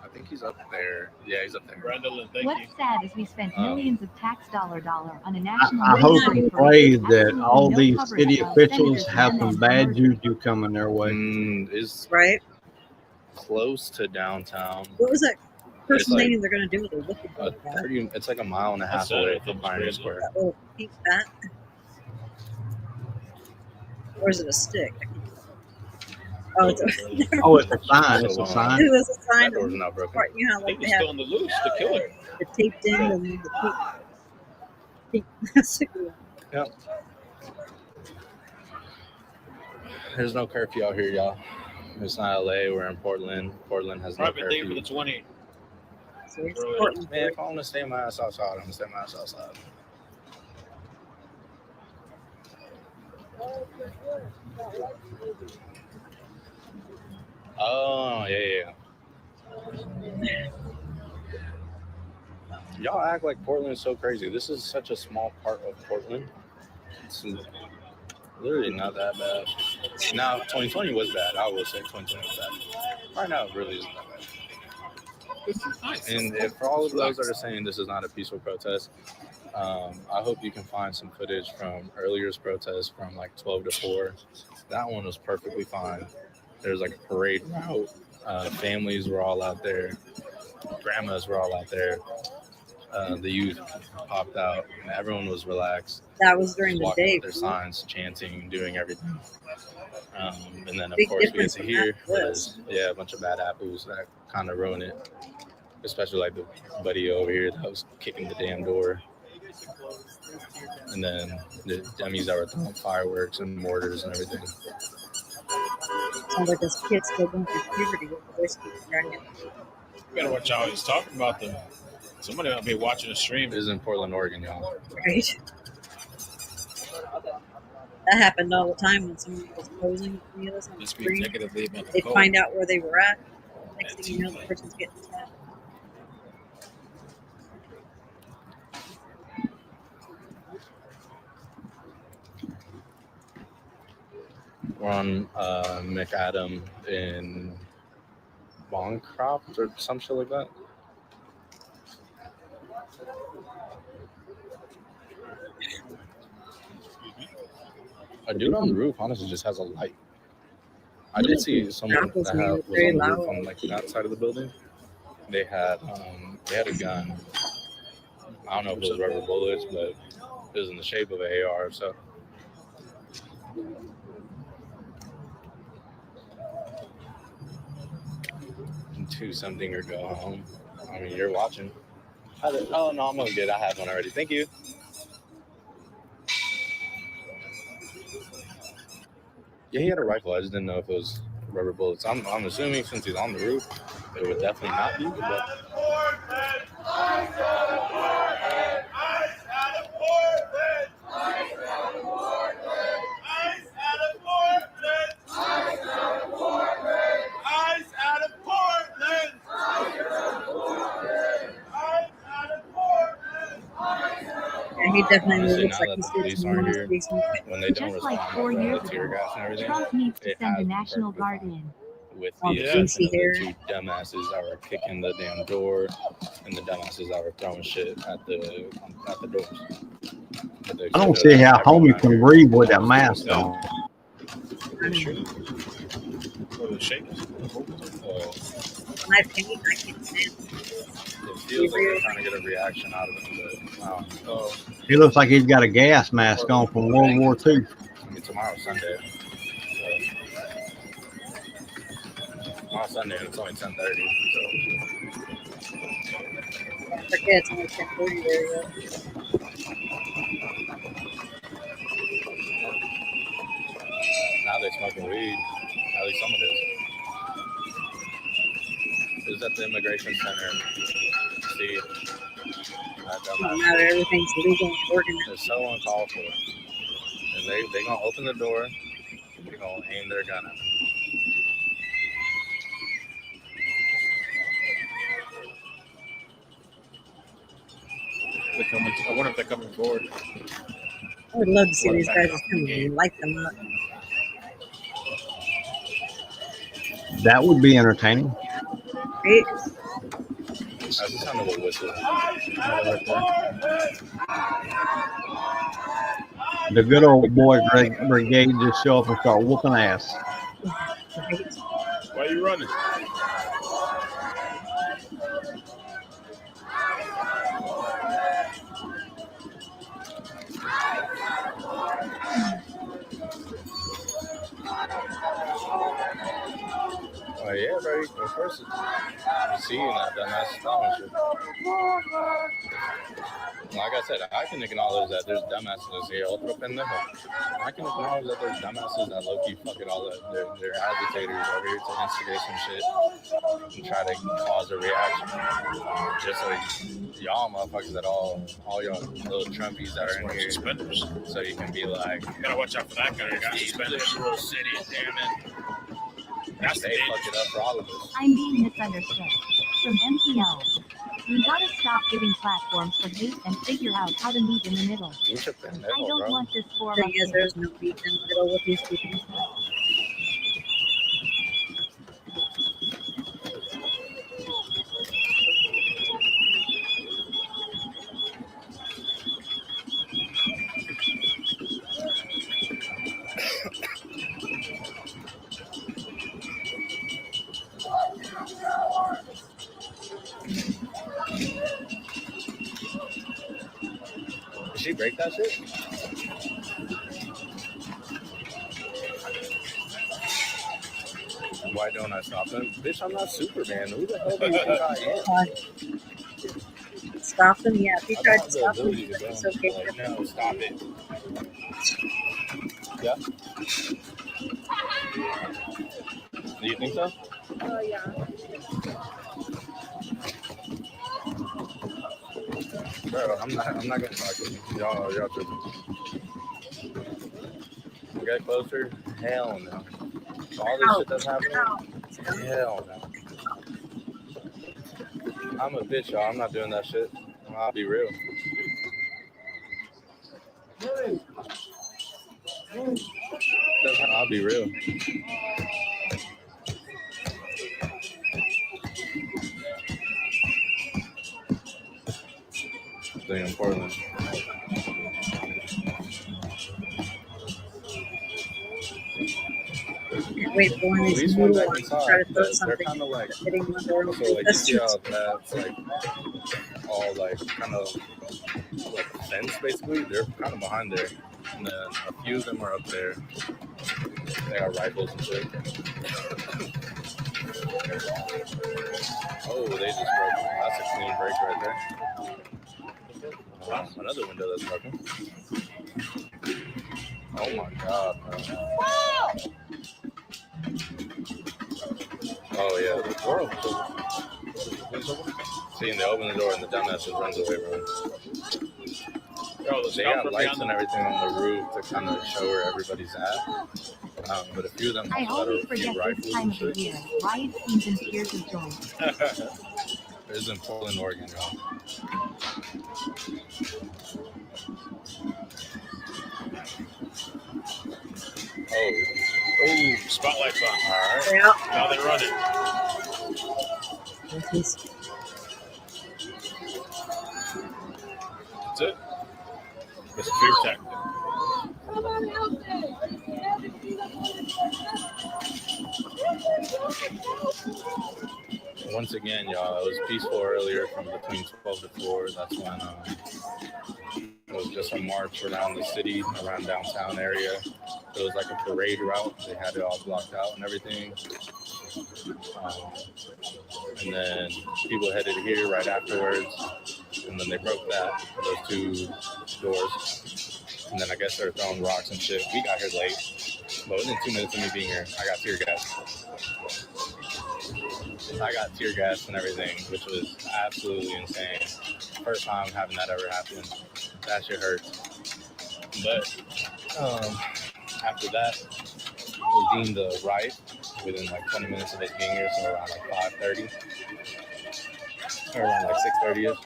I think he's up there. Yeah, he's up there. Brandon, thank What's you. sad is we spent millions of tax dollar on a national. I hope military and parade pray with that all absolutely no these coverage city while officials senators, have women, some and bad murdered. juju coming their way. Is Right? close to downtown. What was that It's person like thinking they're going to do with a wicked a little guy? 30. It's like a mile and a half That's it. away I from think it's Pioneer crazy. Square. That little pink bat? Or is it a stick? I can't tell. Oh, it's a, Oh, it's a sign. It's a So, sign. it was a sign. That door's not broken. Part, you know, I like think they he's have still on the loose. The killer. the taped in and then the pink sticker. Yep. There's no curfew out here, y'all. It's not LA. We're in Portland. Portland has no Private day for curfew. the 20. So it's Portland. Man, if I want to stay my ass outside, I'm gonna stay my ass outside. Oh, yeah. Y'all act like Portland is so crazy. This is such a small part of Portland. It's literally not that bad. Now, 2020 was bad. I will say 2020 was bad. Right now, it really isn't that bad. This is nice. And if for all of those that are saying this is not a peaceful protest, I hope you can find some footage from earlier's protest from like 12 to 4. That one was perfectly fine. There's like a parade route. Families were all out there. Grandmas were all out there. The youth popped out. And everyone was relaxed. That was during the Walking day. with their signs, chanting, doing everything. And then, of Big course, we get difference to from hear that to this. a bunch of bad apples that kind of ruin it. Especially like the buddy over here that was kicking the damn door. And then the dummies that were throwing fireworks and mortars and everything. Sounds like this kid's still going through puberty with the voice keeps cracking. You better watch out. He's talking about them. Somebody might be watching the stream. This is in Portland, Oregon, y'all. Right? That happened all the time when someone was posing with us on the Just speak screen. negatively about the They'd code. find out where they were at. Next thing you know, the person's getting stabbed. We're on McAdam in Bancroft or some shit like that. A dude on the roof honestly just has a light. I did see someone that was on the roof on like that side of the building. They had a gun. I don't know if it was rubber bullets, but it was in the shape of an AR. So do something or go home. I mean, you're watching. Oh no, I'm good. I have one already. Thank you. Yeah, he had a rifle. I just didn't know if it was rubber bullets. I'm assuming since he's on the roof, it would definitely not be. But Yeah, he definitely honestly, looks now like that he's the police doing aren't his here, basement. when they don't Just respond like 4 to years the tear ago, gas and everything, Trump needs to it send a has National perfectly Guard fine. in. With All the the exception of greasy hair. the two dumbasses that were kicking the damn door and the dumbasses that were throwing shit at the doors. With the I don't exception see of how that, everyone homie out can here breathe with that was mask still on. Or the shakers. My opinion, I can't stand it. It feels like they're trying to get a reaction out of him, but I don't know. He looks like he's got a gas mask on from World War II. I mean, tomorrow's Sunday. Tomorrow's Sunday and it's only 10:30. I forget it's only 10:30 there yet. Now they're smoking weed. At least some of it. It was at the immigration center. See, Doesn't matter, everything's legal and organized. they're so uncalled for. And they're gonna open the door. They're gonna aim their gun at them. I wonder if they're coming forward. I would love to see these guys just come and light them up. That would be entertaining. Right? That's That's the sound of a whistle. The good old boy brigade just show up and start whooping ass. Why are you running? Oh yeah, bro. Of course, you see, and I've done that stuff and shit. Like I said, I can acknowledge that there's dumbasses here. Otro pendejo. I can acknowledge that there's dumbasses that low-key fuck it all up. They're agitators over here to instigate some shit and try to cause a reaction. Just like y'all motherfuckers that all y'all little Trumpies that are in here. Suspenders. So you can be like, You gotta watch out for that guy. Got suspenders. Little city, damn it. That's the they fuck it up for all of us. I'm being misunderstood. From MPL. You gotta stop giving platforms for hate and figure out how to meet in the middle. I don't want this for Thing is, there's no beat in the middle with these people. Did she break that shit? Why don't I stop him? Bitch, I'm not Superman. Who the hell do you think I am? Stop them? Yeah, if you I tried don't to have the stop them, ability to it's go. okay. Like, no, stop it. Yeah? Do you think so? Yeah. Bro, I'm not gonna talk to you. Y'all tripping. Get closer? Hell no. All this shit that's happening? Hell no. I'm a bitch, y'all. I'm not doing that shit. I'll be real. I'll be real. Thing in Portland. Wait for one of At these least new one that ones can to talk, try to throw but they're something. kind of like, Hitting one of their own so like you see how protesters. that's like all like kind of like fence basically. They're kind of behind there, and then a few of them are up there. They got rifles and shit. Oh, they just broke. That's a clean break right there. Another window that's broken. Oh my god, man. Oh yeah, the door opens. See, and they open the door and the dumbass just runs away, bro. They got lights and everything on the roof to kind of show where everybody's at. But a few of them I also got always a few forget this rifles time and of the shit. year. Riot scenes and tears of joy. This is in Portland, Oregon, y'all. Oh, spotlight's on. All right. Yeah. Now they're running. That's it. It's a fear tactic. Once again, y'all, it was peaceful earlier from between 12 to 4. That's when it was just a march around the city, around downtown area. It was like a parade route. They had it all blocked out and everything. And then people headed here right afterwards. And then they broke those two doors. And then I guess they're throwing rocks and shit. We got here late. But within 2 minutes of me being here, I got tear gas. I got tear gas and everything, which was absolutely insane. First time having that ever happen. That shit hurts. But after that, it was deemed a riot within like 20 minutes of it being here, so around like 5:30. Or around like 6:30ish.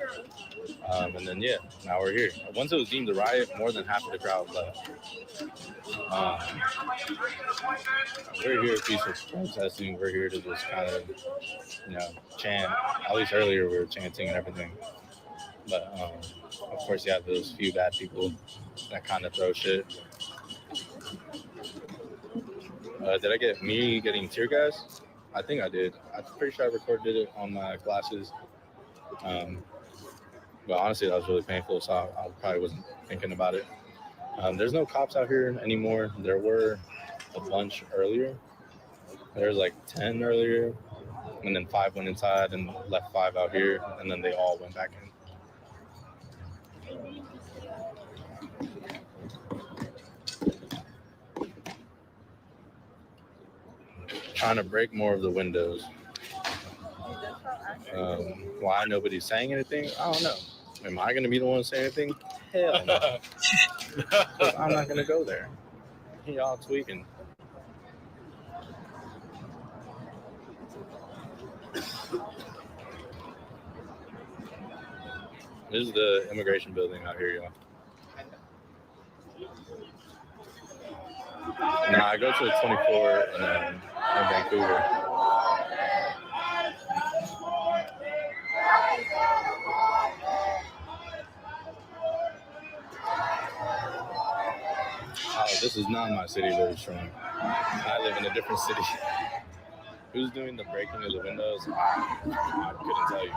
And then, yeah, now we're here. Once it was deemed a riot, more than half of the crowd left. We're here peaceful protesting. We're here to just kind of, chant. At least earlier we were chanting and everything. But of course you have those few bad people that kind of throw shit. Did I get me getting tear gas? I think I did. I'm pretty sure I recorded it on my glasses. But honestly, that was really painful, so I probably wasn't thinking about it. There's no cops out here anymore. There were a bunch earlier. There was like 10 earlier, and then 5 went inside and left 5 out here, and then they all went back in. Trying to break more of the windows. Why nobody's saying anything? I don't know. Am I going to be the one saying anything? Hell no. I'm not going to go there. Y'all tweaking. This is the immigration building out here, y'all. Now I go to the 24 in Vancouver. Oh, this is not my city very strong. I live in a different city. Who's doing the breaking of the windows? I couldn't tell you.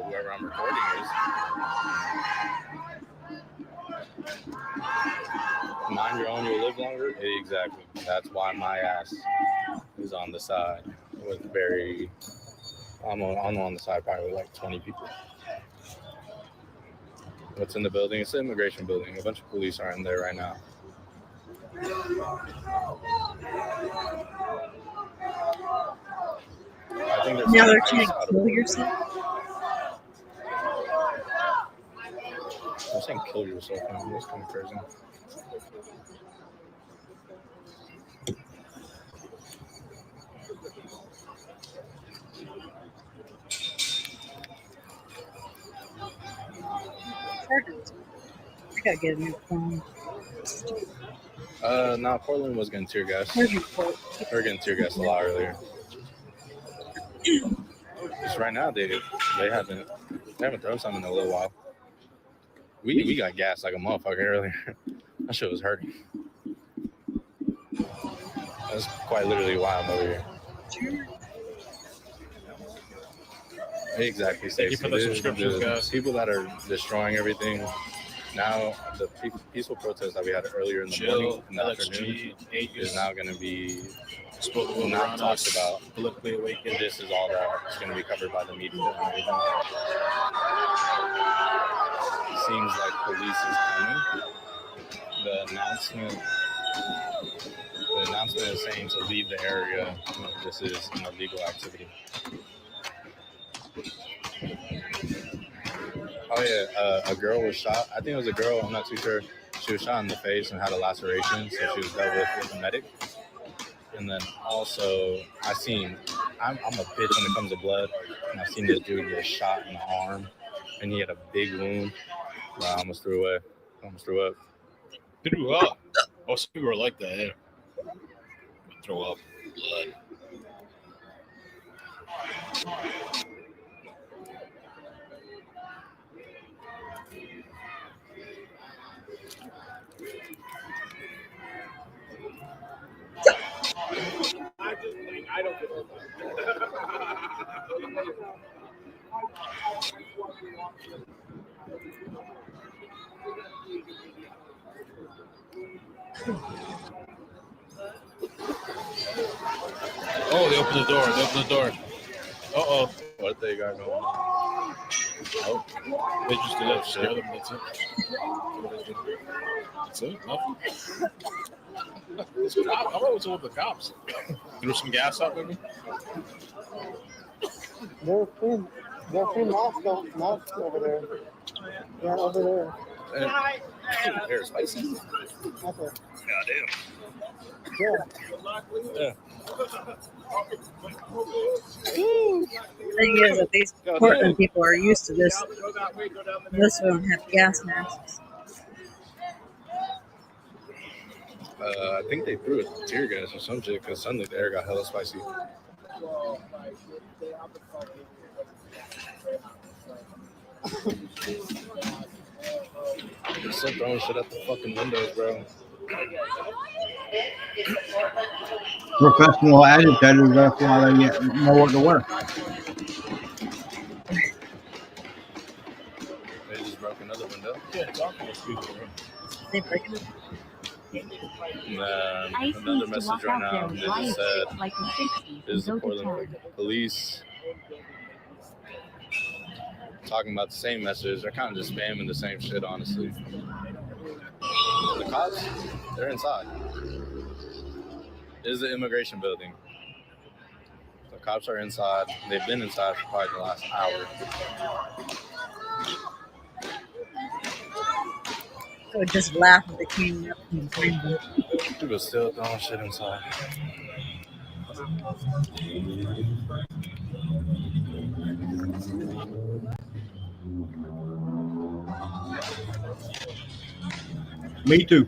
Whoever I'm recording is. Mind your own, you'll live longer. Exactly. That's why my ass is on the side with I'm on the side probably with like 20 people. What's in the building? It's an immigration building. A bunch of police are in there right now. I think now they're trying to kill yourself. I'm saying kill yourself, man. That's kind of crazy. I gotta get a new phone. No, Portland was getting tear gas. They were getting tear gas a lot earlier. Just right now, they haven't thrown something in a little while. We got gas like a motherfucker earlier. That shit was hurting. That's quite literally why I'm over here. Exactly. Thank you for the subscriptions, guys. People that are destroying everything. Now, the peaceful protest that we had earlier in the morning and the afternoon is now going to be not talked about. Politically awakened. This is all that is going to be covered by the media and everything. It seems like police is coming. The announcement is saying to leave the area. This is an illegal activity. Oh yeah, a girl was shot. I think it was a girl. I'm not too sure. She was shot in the face and had a laceration, so she was dealt with a medic. And then also, I'm a bitch when it comes to blood, and I've seen this dude get shot in the arm, and he had a big wound. I almost threw up. Threw up. Oh, some people are like that. Yeah. Throw up blood. I don't get it. Oh, they opened the door. Uh-oh. What they got going on? Oh, they just did that. Scare them. That's it. Nothing. It's cop. I thought it was with the cops. Threw some gas out, maybe. They're free mosques over there. Yeah, over there. They're spicy. Okay. Goddamn. Yeah. The thing is that these Portland people are used to this. Most of them have gas masks. I think they threw a tear gas or some shit because suddenly the air got hella spicy. They're still throwing shit at the fucking windows, bro. Professional agitators, that's why they know what to wear. They just broke another window. Yeah, talking to people, bro. They breaking it? And another message right now. They just said, this is the Portland police. Talking about the same message. They're kind of just spamming the same shit, honestly. The cops, they're inside. This is the immigration building. The cops are inside. They've been inside for probably the last hour. I would just laugh if they came up and find them. People still throwing shit inside. Me too.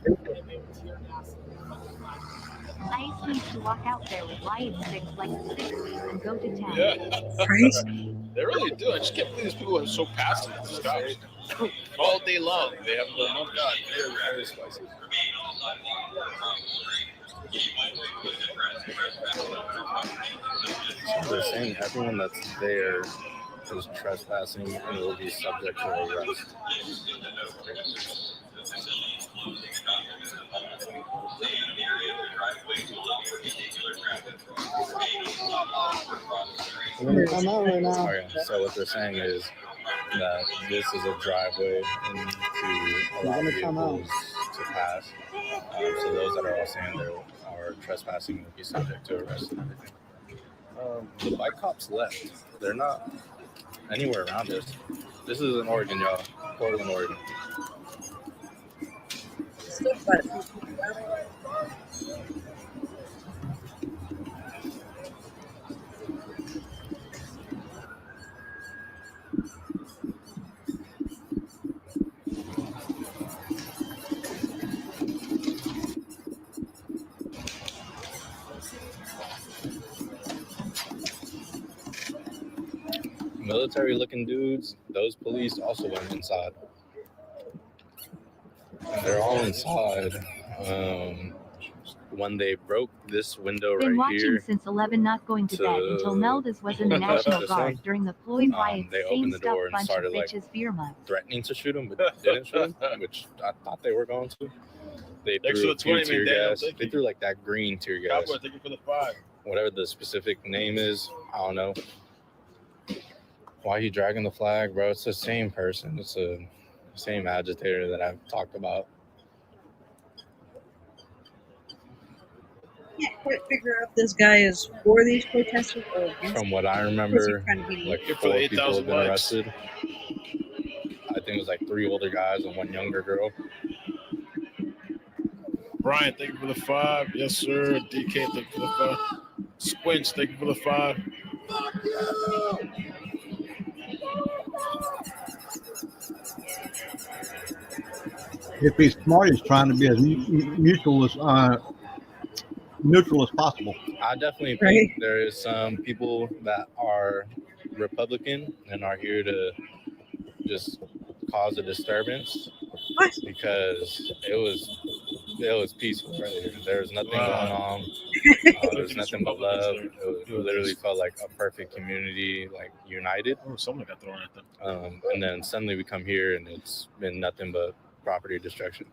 ICE needs to walk out there with riot sticks like the 60s and go to town. Yeah. Right? They really do. I just can't believe these people are so passive. These cops. All day long. They have no God. They're very spicy. They're saying everyone that's there is trespassing and will be subject to arrest. I'm out right now. Okay, so what they're saying is that this is a driveway to allow vehicles to pass. So those that are all saying they are trespassing will be subject to arrest and everything. The bike cops left. They're not anywhere around us. This is in Oregon, y'all. Portland, Oregon. Still quite a few people out. Military-looking dudes, those police also went inside. They're all inside. When they broke this window Been right watching here, since 11, not going to bed until Meldas was in the National this Guard one, during the Floyd riots. they Same opened the stuff, door and bunch of started like bitches, beer month. threatening to shoot him, but didn't shoot him, which I thought they were going to. They Next threw to a the few 20, tear man, Daniel, gas. thank They you. threw like that green tear gas. Cowboy, thank you for the 5. Whatever the specific name is, I don't know. Why are you dragging the flag, bro? It's the same person. It's the same agitator that I've talked about. Can't quite figure out if this guy is for these protesters or against From what I them. remember, Trying to be like Good for 4 the people 8,000 have been likes. arrested. I think it was like 3 older guys and 1 younger girl. Brian, thank you for the 5. Yes, sir. DK, thank you for the 5. Squinch, thank you for the 5. If he's smart, he's trying to be as neutral as possible. I definitely Right. think there is some people that are Republican and are here to just cause a disturbance. What? Because it was peaceful right here. There was nothing going on. There was nothing but love. It literally felt like a perfect community, like united. Oh, someone got thrown at them. And then suddenly we come here and it's been nothing but property destruction.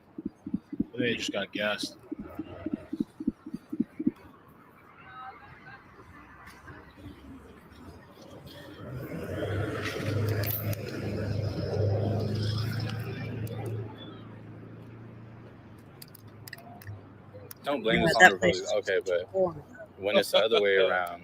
They just got gassed. Don't blame Yeah, this on that the place Republicans. is Okay, but horrible. when it's the other way around,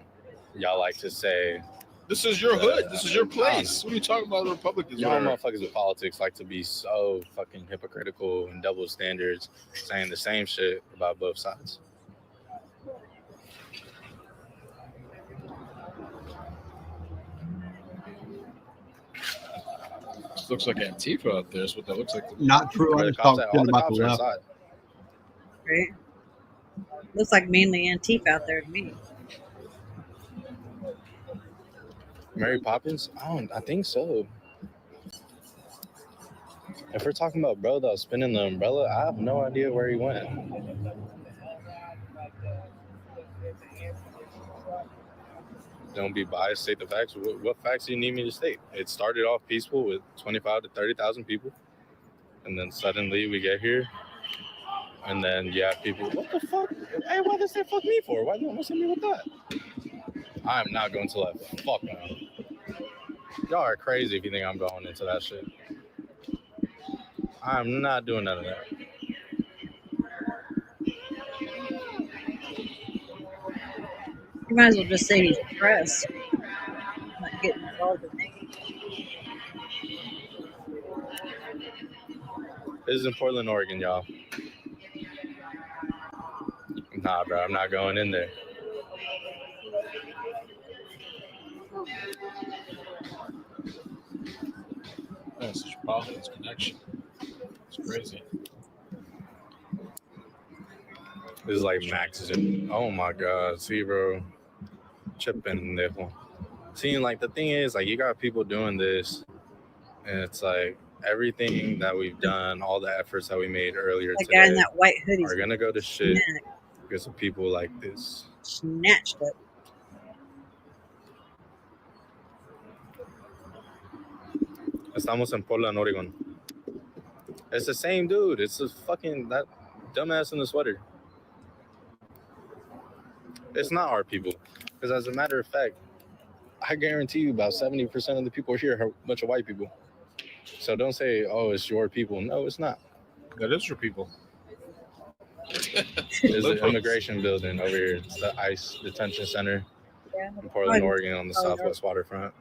y'all like to say, This is your hood. This is your place. What are you talking about, the Republicans? y'all motherfuckers with politics like to be so fucking hypocritical and double standards, saying the same shit about both sides. This looks like Antifa out there. Is what that looks like. Not true. I Where the just cops talked at? shit All the about cops the are left. inside. Right? Looks like mainly Antifa out there to me. Mary Poppins? I think so. If we're talking about bro that was spinning the umbrella, I have no idea where he went. Don't be biased, state the facts. What facts do you need me to state? It started off peaceful with 25 to 30,000 people. And then suddenly we get here. And then you have people, what the fuck? Hey, why does they fuck me for? Why don't you send me with that? I am not going to left. Fuck no. Y'all are crazy if you think I'm going into that shit. I'm not doing none of that. You might as well just say he's depressed. Not getting involved in it. This is in Portland, Oregon, y'all. Nah, bro, I'm not going in there. That's such a problem. It's connection. It's crazy. This is like Max. Oh my God. See, bro. Chipping nickel. See, like the thing is, like you got people doing this, and it's like everything that we've done, all the efforts that we made earlier That today guy in that white hoodie are gonna go to shit snack. because of people like this. Snatched it. Estamos en Portland, Oregon. It's the same dude. It's the fucking that dumbass in the sweater. It's not our people. Because as a matter of fact, I guarantee you about 70% of the people here are a bunch of white people. So don't say, oh, it's your people. No, it's not. That is your people. There's an immigration building over here. It's the ICE detention center in Portland, Oregon on the southwest waterfront.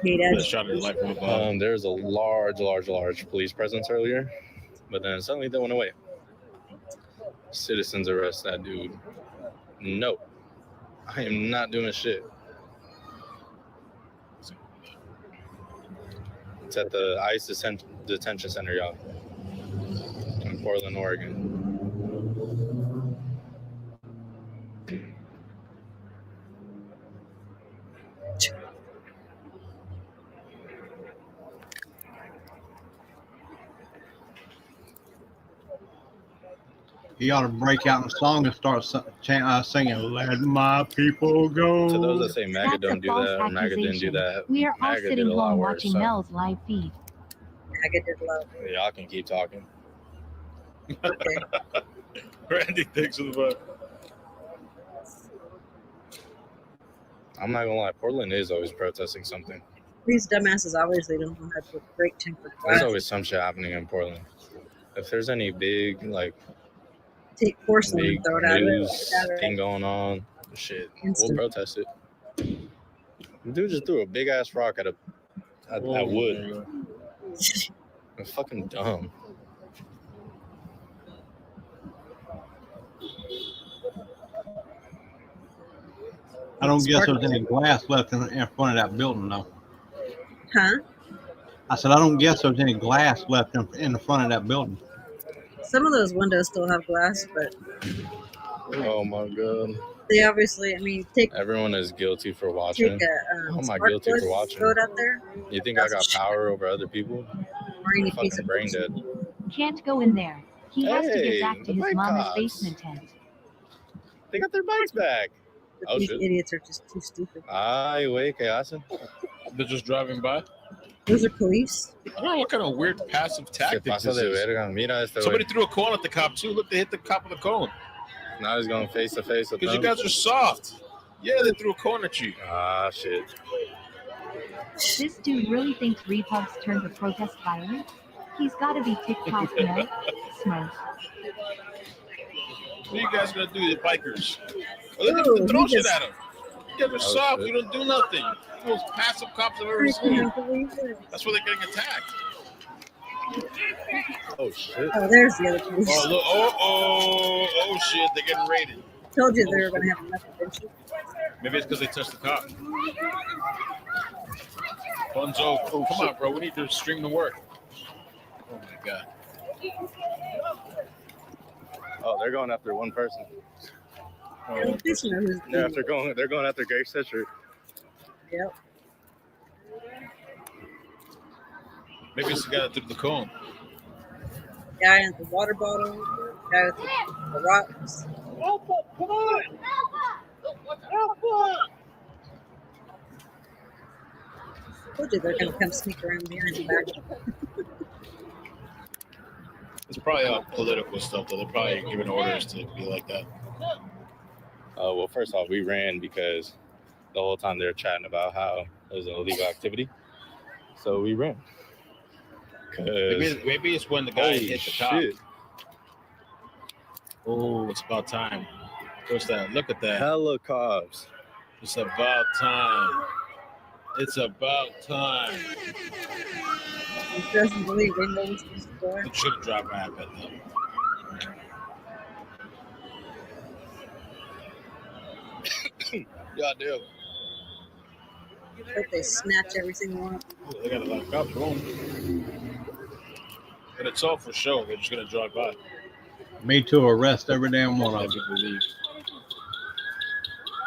There's a large police presence earlier, but then suddenly they went away. Citizens arrest that dude. No, I am not doing shit. It's at the ICE detention center, y'all, in Portland, Oregon. He ought to break out in song and start singing, "Let my people go." To those that say MAGA don't do that, or MAGA didn't do that, We are all MAGA sitting did a lot home worse. watching So Mel's live feed. MAGA did love. y'all can keep talking. Okay. Randy thinks of the I'm not gonna lie, Portland is always protesting something. These dumbasses obviously don't know how to put great tempered There's glass. always some shit happening in Portland. If there's any big Take porcelain big and throw it out of news it. thing going on, shit, Instant. we'll protest it. The dude just threw a big ass rock at wood. It's fucking dumb. I don't guess there's any glass left in front of that building, though. Huh? I said, I don't guess there's any glass left in the front of that building. Some of those windows still have glass, but Oh my God. they obviously, I mean, take Everyone is guilty for watching. a How am I spark guilty plug, for watching? throw it out there. You think I got power over other people? Or any I'm piece fucking of brain dead. Can't go in there. He has to Hey, get back to the his bike mama's cops. basement tent. They got their bikes back. Oh These shit. idiots are just too stupid. Ay, güey, ¿qué hacen? They're just driving by. Those are police. I don't know what kind of weird passive Se tactic pasa this de is. verga. Mira este Somebody güey. threw a cone at the cop too. Look, they hit the cop with a cone. Now he's going face to face with Because you them. guys are soft. Yeah, they threw a cone at you. Ah, shit. This dude really thinks repubs turn the protest violent? He's gotta be TikTok, no? Smart. What are you guys gonna do, the bikers? Oh, they're Ooh, gonna throw he shit just- at them. You guys are soft. You don't do nothing. The most passive cops I've ever I seen. cannot believe it. That's why they're getting attacked. Oh shit. Oh, there's the other police. Oh look! Oh shit! They're getting raided. Told you they were going to have enough attention. Maybe it's because they touched the cop. Bunzo, come on, bro. We need to stream the work. Oh my god. Oh, they're going after one person. Yeah, please know who's Yeah, they're going after Gary Stitcher. Yep. Maybe it's the guy that threw the cone. Guy in the water bottle. Guy with the rocks. Alpha, come on! Alpha! Told you they're gonna come sneak around behind the back. It's probably all political stuff, though. They're probably giving orders to be like that. Well, first off, we ran because the whole time they were chatting about how it was an illegal activity. So we ran. Maybe it's when the guy hit the top. Shit. Oh, it's about time. What's that? Look at that. Hella cops. It's about time. It's about time. He doesn't believe they know what's going It should drop by a bit, though. Yeah, dude. Hope they snatch every single one. They got a lot of cops going. But it's all for show. They're just going to drive by. Me to arrest every damn one of them.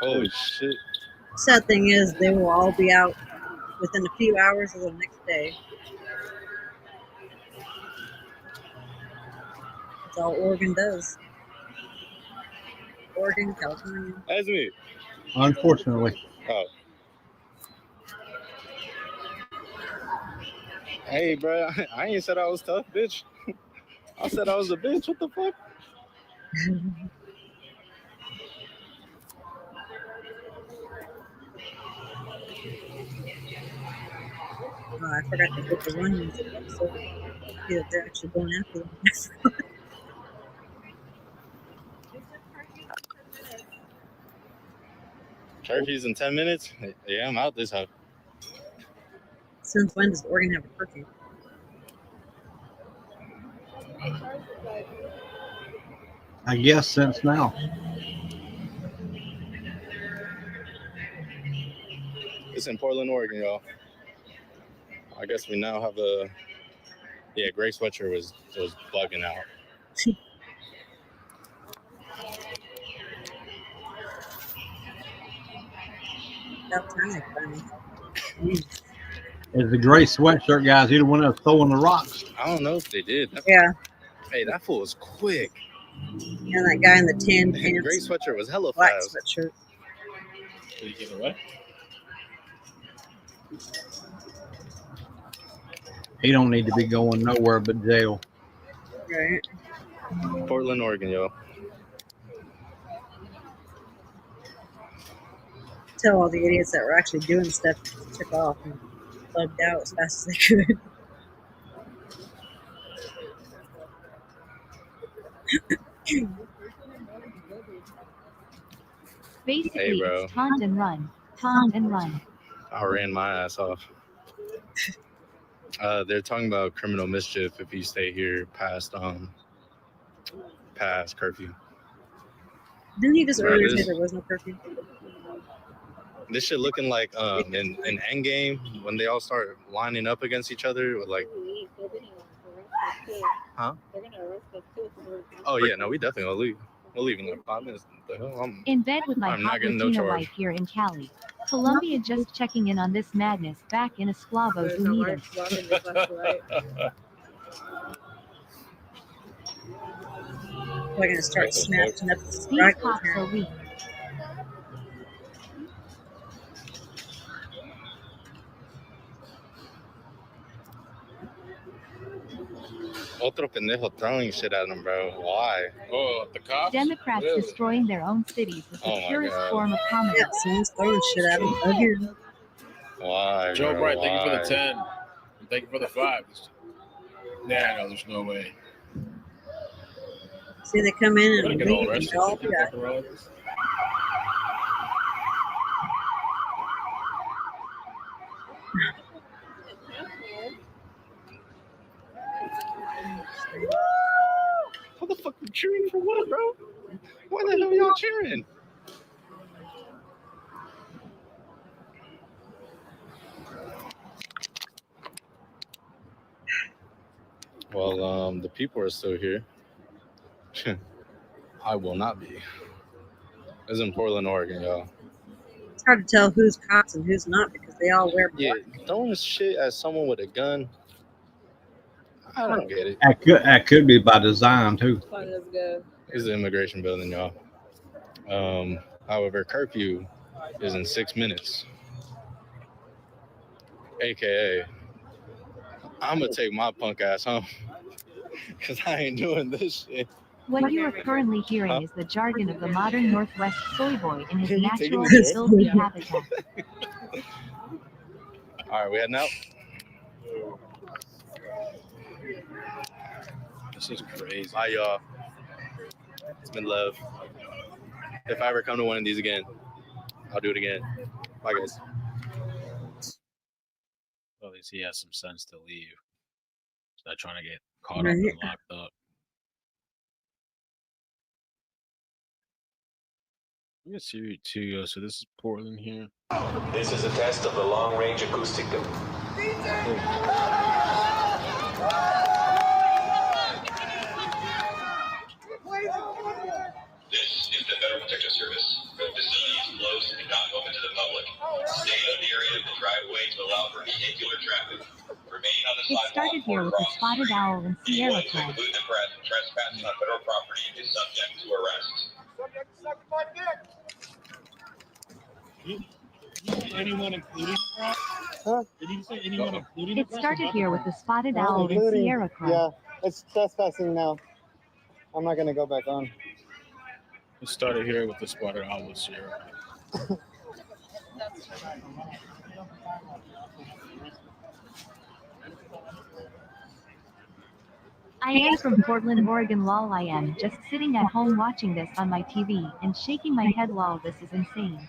Holy shit. Sad thing is, they will all be out within a few hours of the next day. That's all Oregon does. Oregon, California. That's me. Unfortunately. Oh. Hey, bro, I ain't said I was tough, bitch. I said I was a bitch. What the fuck? I forgot to put the one music up, so see that they're actually going after them. Curfew's in 10 minutes? Yeah, I'm out this house. Since when does Oregon have a curfew? I guess since now. It's in Portland, Oregon, y'all. I guess we now have a... Yeah, Gray Sweatshirt was bugging out. About time they finally Is the gray sweatshirt guys either one of us throwing the rocks? I don't know if they did. Yeah. Hey, that fool was quick. And that guy in the tan pants. Gray Sweatshirt was hella black fast. sweatshirt. Did he get away? He don't need to be going nowhere but jail. Right. Portland, Oregon, y'all. Tell all the idiots that were actually doing stuff took off and bugged out as fast as they could. Basically, Hey, bro. it's taunt and run. Taunt and run. I ran my ass off. They're talking about criminal mischief if you stay here past curfew. Didn't he just Bro, earlier say this- there was no curfew? This shit looking like in Endgame when they all start lining up against each other with like, huh? Oh yeah, no, we definitely gonna leave. We'll leave in like 5 minutes. The hell? In bed with my I'm hot not getting no Latina charge. wife here in Cali. Colombia just checking in on this madness back in Esclavos Unidos. We're gonna start snatching up the These rifles cops here. are weak. Otro pendejo throwing shit at them, bro. Why? Oh, the cops? Democrats Really? destroying their own cities is the Oh my purest God. form of comedy. Yeah, someone's throwing shit at him again. Why? Joe bro? Bright, thank you for Why? the 10. And thank you for the 5. Nah, no, there's no way. See, they come in Gonna and get all leave and arrested. all Keep that. fucking around like this. What the fuck? You cheering for what, bro? Why the hell y'all cheering? Well, the people are still here. I will not be. It's in Portland, Oregon, y'all. It's hard to tell who's cops and who's not because they all wear Yeah, black. throwing shit at someone with a gun. I don't get it. That could be by design too. Let's go. It's the immigration building, y'all. However, curfew is in 6 minutes. AKA, I'm gonna take my punk ass home because I ain't doing this shit. What you are currently hearing is the jargon of the modern Northwest soy boy in his You natural taking it? filthy habitat. All right, we heading out. This is crazy. Bye, y'all. It's been love. If I ever come to one of these again, I'll do it again. Bye, guys. Well, at least he has some sense to leave. He's not trying to get caught up and locked up. Let me see too. So this is Portland here. This is a test of the long-range acoustic. This is the Federal Protective Service. The facility is closed and not open to the public. Stay out of the area of the driveway to allow for vehicular traffic. Remain on the It sidewalk started here with the spotted owl and Sierra Anyone who Club. include the press trespassing on federal property is subject to arrest. Anyone including the Huh? Did you say anyone including It started here with the spotted owl and Including- Sierra Club. Yeah, it's trespassing now. I'm not gonna go back on. It started here with the spotted owl with Sierra. I am from Portland, Oregon. Lol, I am just sitting at home watching this on my TV and shaking my head. Lol, this is insane.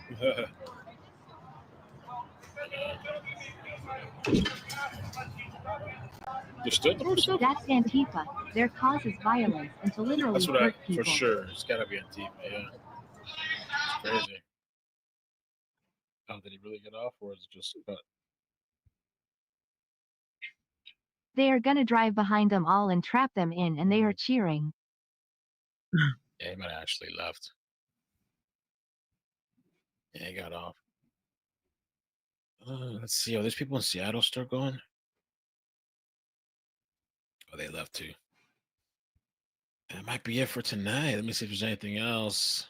You still throw stuff? That's Antifa. Their cause is violence and to literally That's what hurt I, people. for sure. It's gotta be Antifa, yeah. It's crazy. Oh, did he really get off, or is it just cut? They are gonna drive behind them all and trap them in, and they are cheering. Yeah, he might have actually left. Yeah, he got off. Let's see. Are these people in Seattle still going? Oh, they left too. That might be it for tonight. Let me see if there's anything else.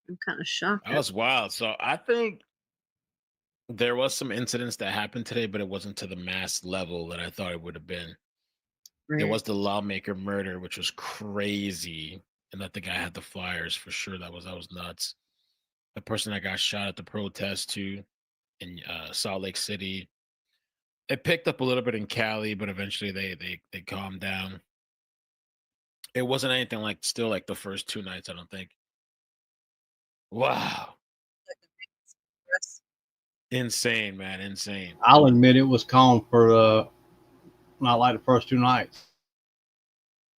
I'm kind of shocked. That was wild. So I think there was some incidents that happened today, but it wasn't to the mass level that I thought it would have been. There was the lawmaker murder, which was crazy, and that the guy had the flyers for sure. That was nuts. The person that got shot at the protest too in Salt Lake City. It picked up a little bit in Cali, but eventually they calmed down. It wasn't anything like the first 2 nights, I don't think. Wow. Insane, man. Insane. I'll admit it was calm for not like the first 2 nights.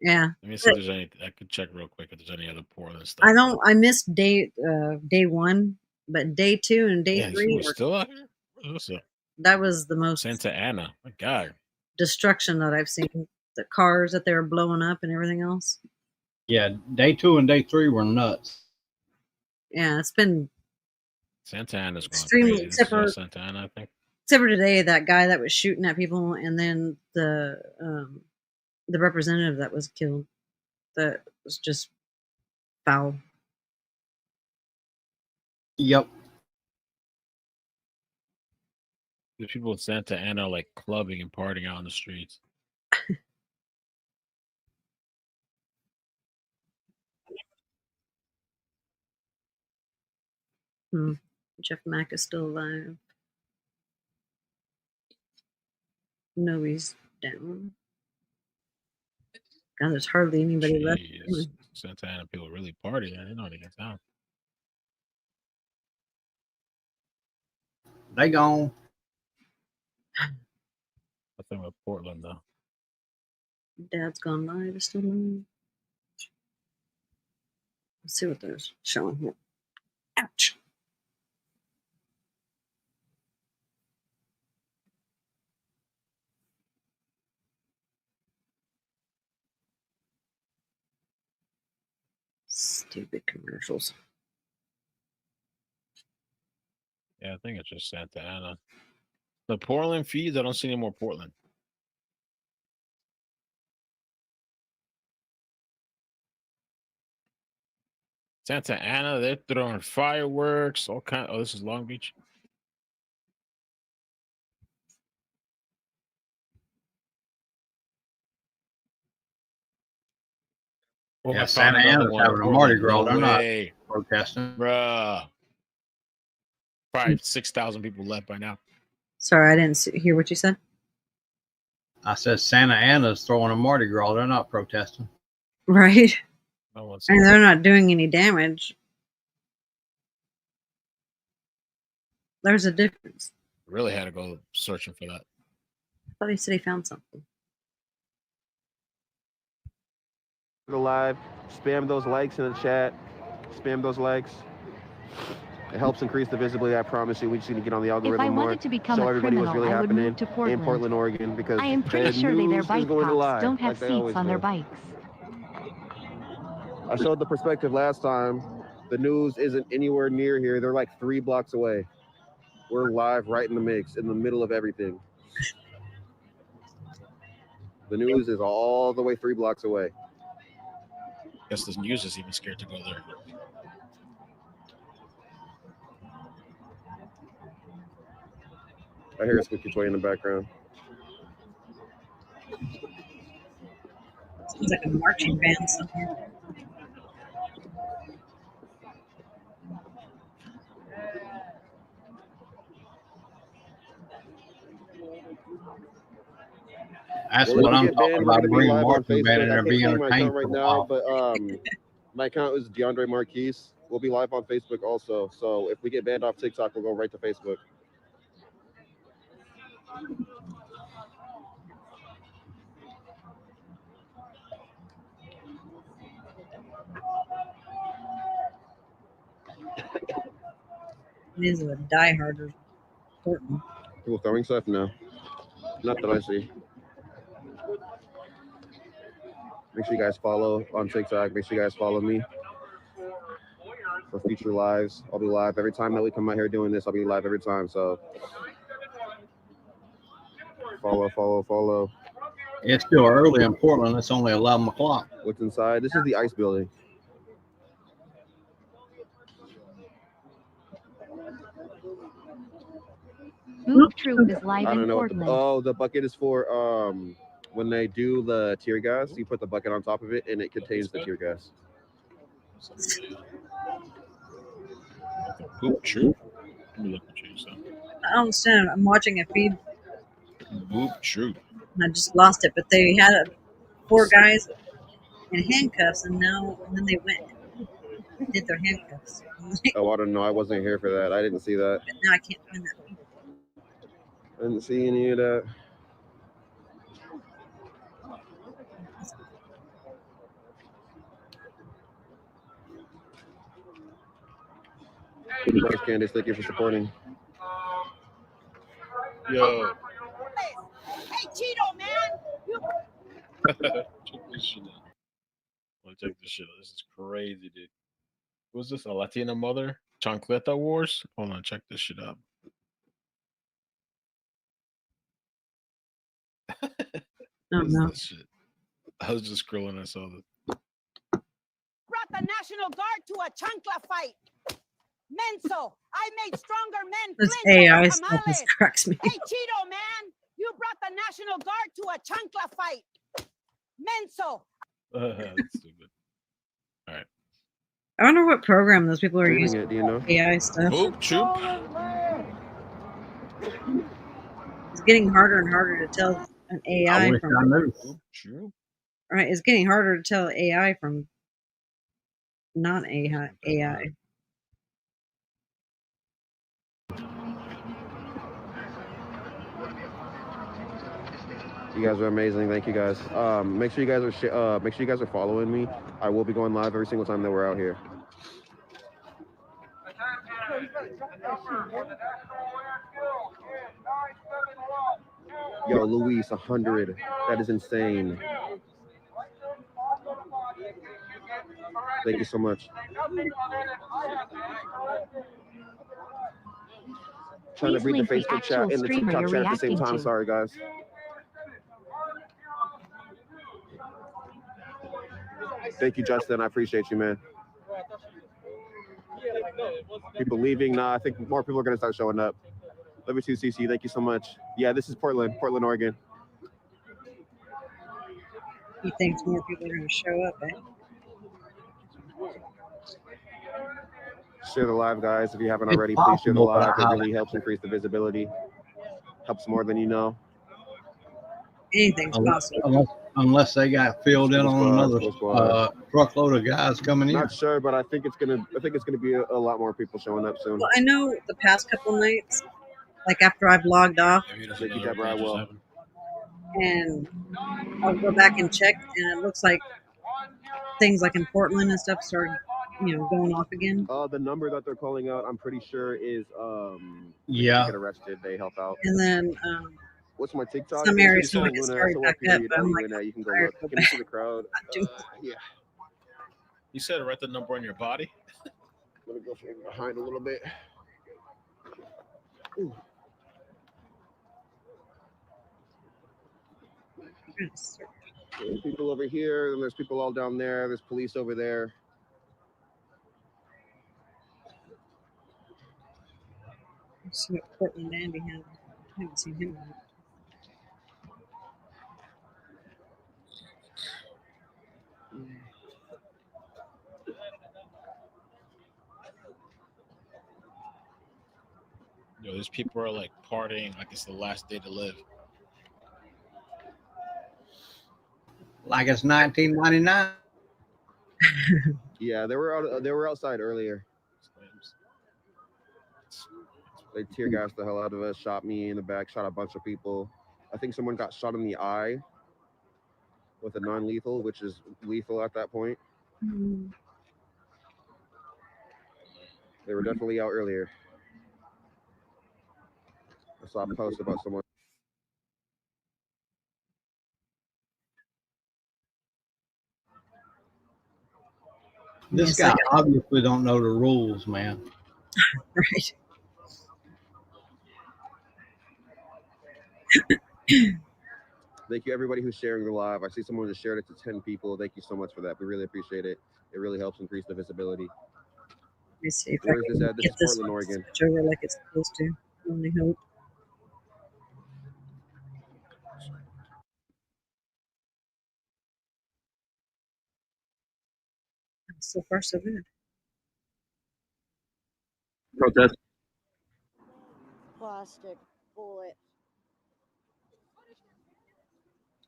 Yeah. Let me see if there's any. I could check real quick if there's any other Portland stuff. I missed day 1, but day 2 and day 3 were were still out here. What's up? that was the most Santa Ana. My God. destruction that I've seen. The cars that they were blowing up and everything else. Yeah, day 2 and day 3 were nuts. Yeah, it's been Santa Ana's going extremely crazy. This is all Santa Ana, I think. except for today, that guy that was shooting at people, and then the representative that was killed. That was just foul. Yep. The people in Santa Ana are like clubbing and partying out on the streets. Jeff Mack is still alive. No, he's down. God, there's hardly anybody left. Jeez. Santa Ana people really party. I didn't know they get down. They gone. Nothing with Portland though. Dad's gone live. Is still live. Let's see what they're showing here. Ouch. commercials. Yeah, I think it's just Santa Ana. The Portland feeds, I don't see any more Portland. Santa Ana, they're throwing fireworks, all kind. Oh, this is Long Beach. Oh, Yeah, I found Santa another Ana's one in having a Mardi Portland. Gras. No They're not way, protesting. bruh. Probably 6,000 people left by now. Sorry, I didn't hear what you said. I said Santa Ana's throwing a Mardi Gras. They're not protesting. Right. No And they're not doing any damage. There's a difference. Really had to go searching for that. I thought he said he found something. Go live, spam those likes in the chat, spam those likes. It helps increase the visibility. I promise you. We just need to get on the algorithm If I more. wanted to become Show a everybody what's criminal, really I would happening move to Portland. in Portland, Oregon, because I am pretty the sure their news bike is going cops live, don't have like they seats always on their do. bikes. I showed the perspective last time. The news isn't anywhere near here. They're like 3 blocks away. We're live right in the mix, in the middle of everything. The news is all the way 3 blocks away. Guess the news is even scared to go there. I hear a squeaky toy in the background. Sounds like a marching band somewhere. That's what I'm talking about. Bring marching band and I they're can't being say my entertained account for right a now, while. but my account is DeAndre Marquise. We'll be live on Facebook also. So if we get banned off TikTok, we'll go right to Facebook. These are dieharders. Hortman. People throwing stuff? No. Not that I see. Make sure you guys follow on TikTok. Make sure you guys follow me for future lives. I'll be live every time that we come out here doing this. I'll be live every time. So follow. It's still early in Portland. It's only 11 o'clock. What's inside? This is the ICE building. Boop Troop is live I don't in know. Portland. The bucket is for when they do the tear gas. You put the bucket on top of it, and it contains the tear gas. Boop Troop. Let me look at you. So. I don't understand. I'm watching a feed. Boop Troop. And I just lost it, but they had 4 guys in handcuffs, and then they went and did their handcuffs. Oh, I don't know. I wasn't here for that. I didn't see that. Now I can't find that. I didn't see any of that. Thanks, Candace. Thank you for supporting. Yo. Hey, Cheeto, man! Check this shit out. Let me check this shit out. This is crazy, dude. Who's this? A Latina mother? Chancleta Wars? Hold on, check this shit out. Oh, no. This shit? I was just scrolling. I saw this. Brought the National Guard to a chancla fight. Menso, I made stronger men This flinch AI over stuff tamales. just cracks me. Hey, Cheeto, man! You brought the National Guard to a chancla fight. Menso. That's stupid. All right. I wonder what program those people are Reading using. it, do you know? AI stuff. Boop Troop. It's getting harder and harder to tell an AI I wish from. I knew. Boop Troop. Right, it's getting harder to tell AI from non-AI. AI. You guys are amazing. Thank you guys. Make sure you guys are following me. I will be going live every single time that we're out here. Yo, Luis, 100. That is insane. Thank you so much. Trying to Please read the link the Facebook chat actual and the streamer TikTok you're chat at the same reacting time. to. Sorry, guys. Thank you, Justin. I appreciate you, man. People leaving. Nah, I think more people are going to start showing up. Love you too, CC. Thank you so much. Yeah, this is Portland, Oregon. He thinks more people are going to show up, eh? Share the live, guys. If you haven't It's already, please share the possible, but live. It I really helps increase the visibility. Helps more than you know. Anything's possible. Unless they got filled in on another truckload of guys coming in. Not sure, but I think it's gonna be a lot more people showing up soon. Well, I know the past couple nights, like after I've logged off, Thank you, Deborah. I will. and I'll go back and check, and it looks like things like in Portland and stuff started, going off again. The number that they're calling out, I'm pretty sure is yeah. If you get arrested, they help out. And then what's my TikTok? some areas Luna, it started back up, but I'm like, you can go look. Can you see the crowd? Yeah. You said write the number on your body. Let me go from behind a little bit. Ooh. There's people over here, and there's people all down there. There's police over there. Let's see what Portland Andy had. I haven't seen him yet. Yo, these people are like partying like it's the last day to live. Like it's 1999. Yeah, they were outside earlier. They tear gassed the hell out of us, shot me in the back, shot a bunch of people. I think someone got shot in the eye with a non-lethal, which is lethal at that point. Mm-hmm. They were definitely out earlier. I saw a post about someone. This guy obviously don't know the rules, man. Right. Thank you, everybody who's sharing the live. I see someone just shared it to 10 people. Thank you so much for that. We really appreciate it. It really helps increase the visibility. Let me see if Where I is can this at? This get is this Portland, one Oregon. switch over like it's supposed to. Only hope. So far, so good. Protest. Plastic bullet.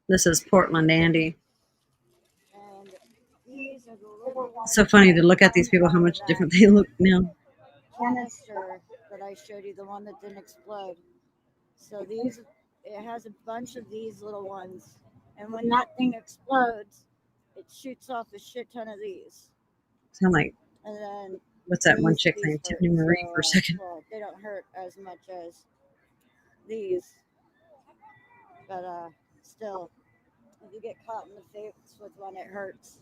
This is Portland Andy. And these are the little ones. It's so funny to look at these people, how much different they look now. Canister that I showed you, the one that didn't explode. So these, it has a bunch of these little ones. And when that thing explodes, it shoots off a shit ton of these. Sound like, and then what's that one chick named Tiffany Marie for a second? Well, they don't hurt as much as these. But still, if you get caught in the face with one, it hurts.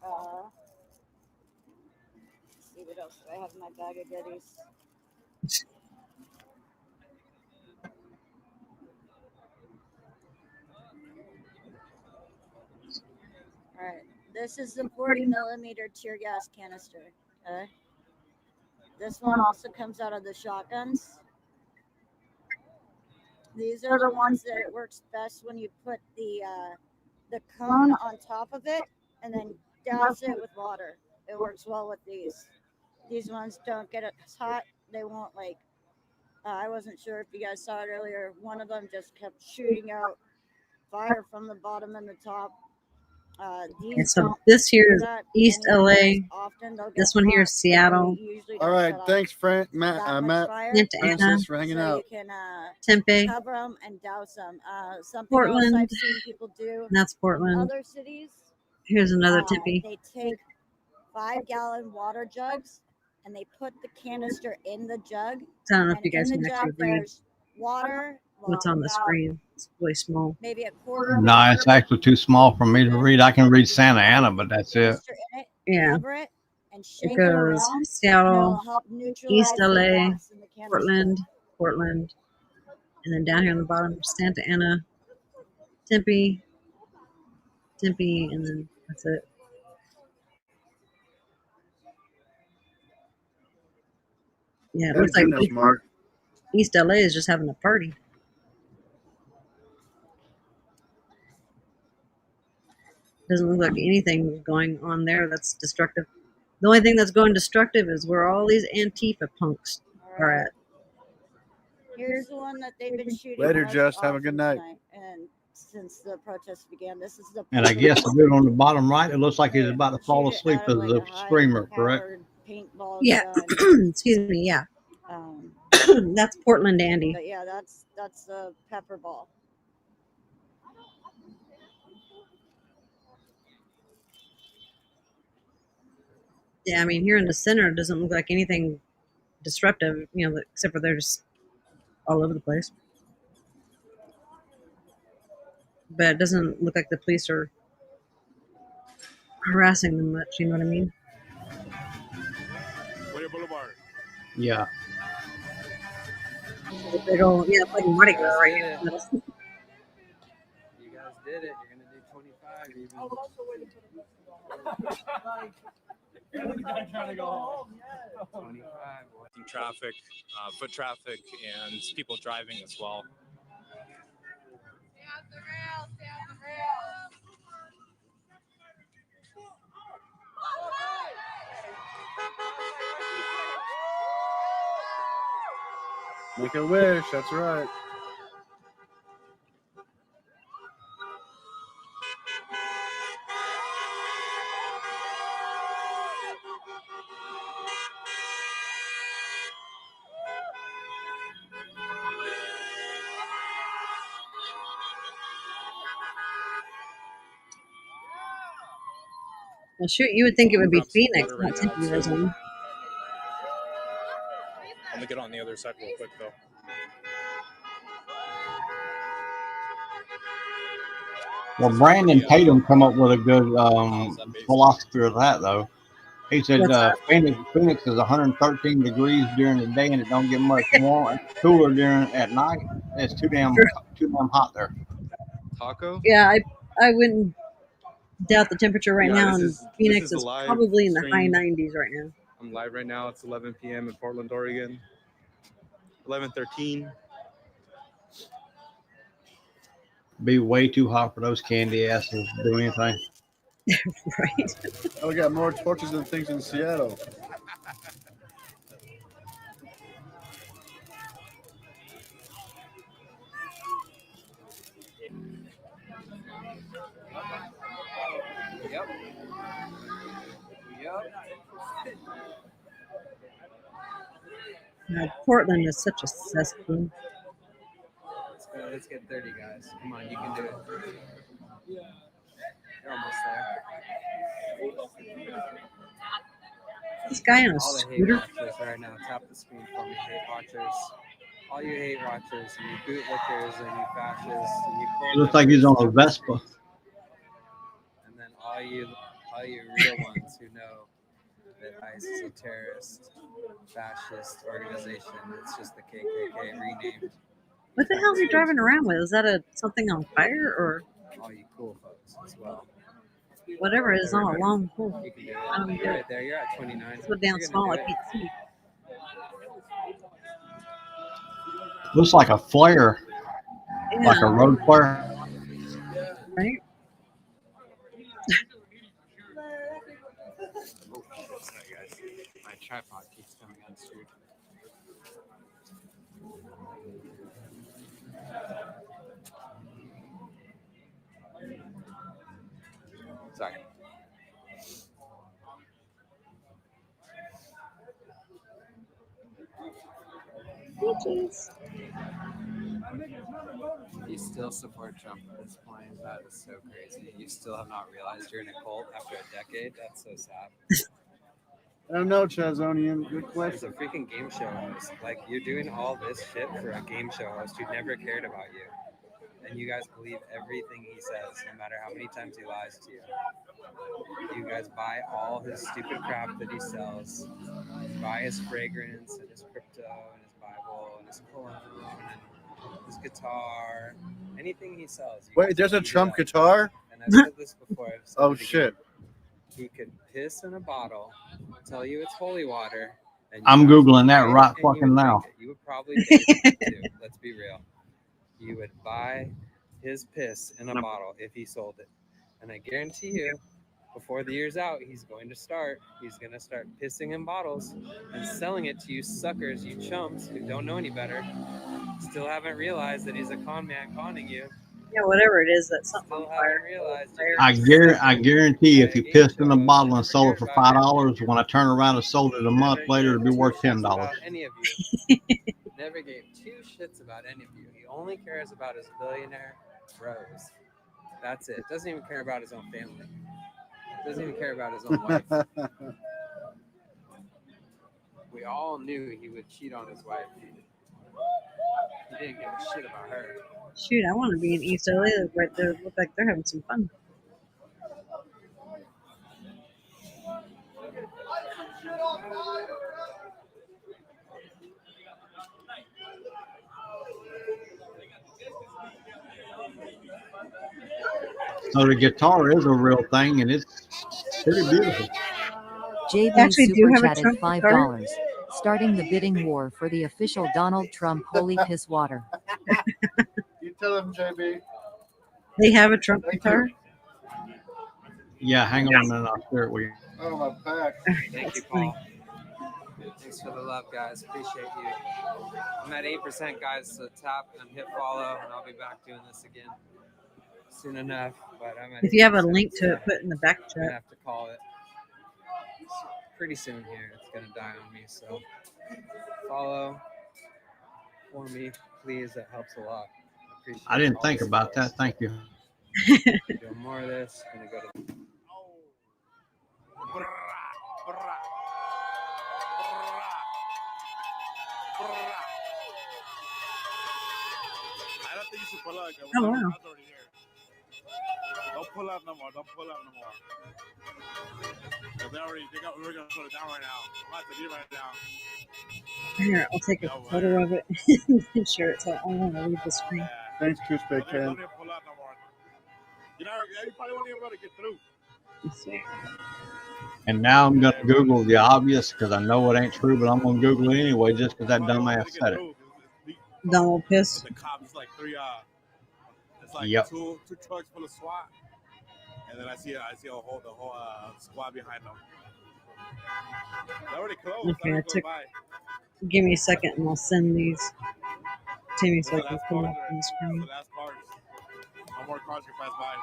Let's see what else do I have in my bag of goodies. All right, this is the 40 millimeter tear gas canister. Okay, this one also comes out of the shotguns. These are the ones that it works best when you put the cone on top of it and then douse it with water. It works well with these. These ones don't get it hot. They won't like. I wasn't sure if you guys saw it earlier. One of them just kept shooting out fire from the bottom and the top. Okay, so this here is East LA. This one here is Seattle. All right, thanks, Matt, Francis, for hanging out. You can Tempe, cover them and douse them. Something Portland. else I've seen people do. That's Portland. Other cities. Here's another Tempe. They take 5-gallon water jugs and they put the canister in the jug. I don't know if you guys in can the actually jug, read. there's water, what's on the screen. It's really small. Maybe a quarter. No, it's actually too small for me to read. I can read Santa Ana, but that's it. In it, Yeah. cover it, and shake It it goes around, and Seattle, it'll help neutralize East the LA, gas in the canister. Portland, and then down here on the bottom, Santa Ana, Tempe, and then that's it. Yeah, it looks like East LA is just having a party. Doesn't look like anything going on there that's destructive. The only thing that's going destructive is where all these Antifa punks are at. Here's the one that they've been shooting. Later, most Just. Have a often good night. tonight, and since the protests began, this is the. And I guess the dude on the bottom right, it looks like he's about to fall asleep as a screamer, correct? Paintball Yeah. gun. Excuse me. Yeah. That's Portland Andy. But yeah, that's a pepper ball. Yeah, I mean, here in the center, it doesn't look like anything disruptive, except for they're just all over the place. But it doesn't look like the police are harassing them much, you know what I mean? Yeah. It's a big old, it's like Mardi Gras right here. You guys did it. You're gonna do 25 even. Trying to go home. 25. Traffic, foot traffic, and people driving as well. Make a wish. That's right. Well, shoot, you would think it would be Phoenix, not Tempe, Arizona. Let me get on the other side real quick, though. Well, Brandon Tatum come up with a good philosophy of that, though. He said Phoenix is 113 degrees during the day, and it don't get much cooler at night. It's too damn hot there. Taco? Yeah, I wouldn't doubt the temperature right now in Phoenix this is live probably in the high stream. 90s right now. I'm live right now. It's 11 p.m. in Portland, Oregon. 11:13. Be way too hot for those candy asses to do anything. Right. Oh, we got more torches than things in Seattle. Yep. Portland is such a cesspool. Let's get 30, guys. Come on, you can do it. You're almost there. This guy on a All the hate scooter. watchers right now. Tap the screen for me, hate watchers. All you hate watchers, and you bootlickers, and you fascists, and you It looks like he's on a Vespa. And then all you real ones who know that ICE is a terrorist, fascist organization. It's just the KKK renamed. What the hell is he driving around with? Is that something on fire or all you cool folks as well? Whatever is on a long pole. You can do it. I don't You're right there. You're at 29. So damn small I can't see. Looks like a flare, like a road flare. Right? Sorry, guys. My tripod keeps coming unscrewed. Sorry. Peaches. You still support Trump at this point? That is so crazy. You still have not realized you're in a cult after a decade? That's so sad. I don't know, Chazonian. Good He's a question. freaking game show host. Like, you're doing all this shit for a game show host who never cared about you. And you guys believe everything he says, no matter how many times he lies to you. You guys buy all his stupid crap that he sells. You buy his fragrance and his crypto and his Bible and his cologne and his guitar. Anything he sells. You Wait, guys there's a eat it Trump up. guitar? And I've said this before. I've said Oh, it again. shit. He could piss in a bottle, tell you it's holy water, and I'm you Googling that buy it right and you fucking would now. drink it. You would probably bathe in it too. Let's be real. You would buy his piss in a bottle if he sold it. And I guarantee you, before the year's out, he's going to start pissing in bottles and selling it to you suckers, you chumps who don't know any better, still haven't realized that he's a con man conning you. Yeah, whatever it is, that's something on Still fire. haven't realized I guarantee if you pissed in a bottle and sold it for $5, when I turn around and sold it a month later, it'd be worth $10. about any of you. Never gave two shits about any of you. He only cares about his billionaire bros. That's it. Doesn't even care about his own family. Doesn't even care about his own wife. We all knew he would cheat on his wife. He didn't give a shit about her. Shoot, I want to be in East LA. Right there, look like they're having some fun. So the guitar is a real thing, and it's pretty beautiful. JB Actually do super have a chatted Trump guitar. $5, starting the bidding war for the official Donald Trump holy piss water. You tell him, JB. They have a Trump guitar. Yeah, hang on, and I'll share it with you. Oh, my back. Thank you, Paul. Thanks for the love, guys. Appreciate you. I'm at 8%, guys, so tap and hit follow, and I'll be back doing this again soon enough. But I'm at If you have a 8%, link to so it, put in the back I'm gonna chat. have to call it pretty soon here. It's gonna die on me, so follow for me, please. That helps a lot. Appreciate I didn't all think the about support. that. Thank you. Doing more of this. Gonna go to. I don't think you should pull out. Oh, wow. Don't pull out no more. Don't pull out no more. We're gonna put it down right now. I'm about to leave right now. Here, I'll take a photo of it and share it. So I want to leave the screen. Thanks, Tuesday, Ken. Don't pull out no more. You probably won't even be able to get through. Let's see. And now I'm gonna Google the obvious because I know it ain't true, but I'm gonna Google it anyway just because that dumbass said it. Donald piss. The cops, it's like three. It's like Yep. two trucks full of SWAT, and then I see the whole squad behind them. They're already closed. Okay, I took. Give me a second, and I'll send these to me so I can pull up on the screen. The last cars. No more cars can pass by.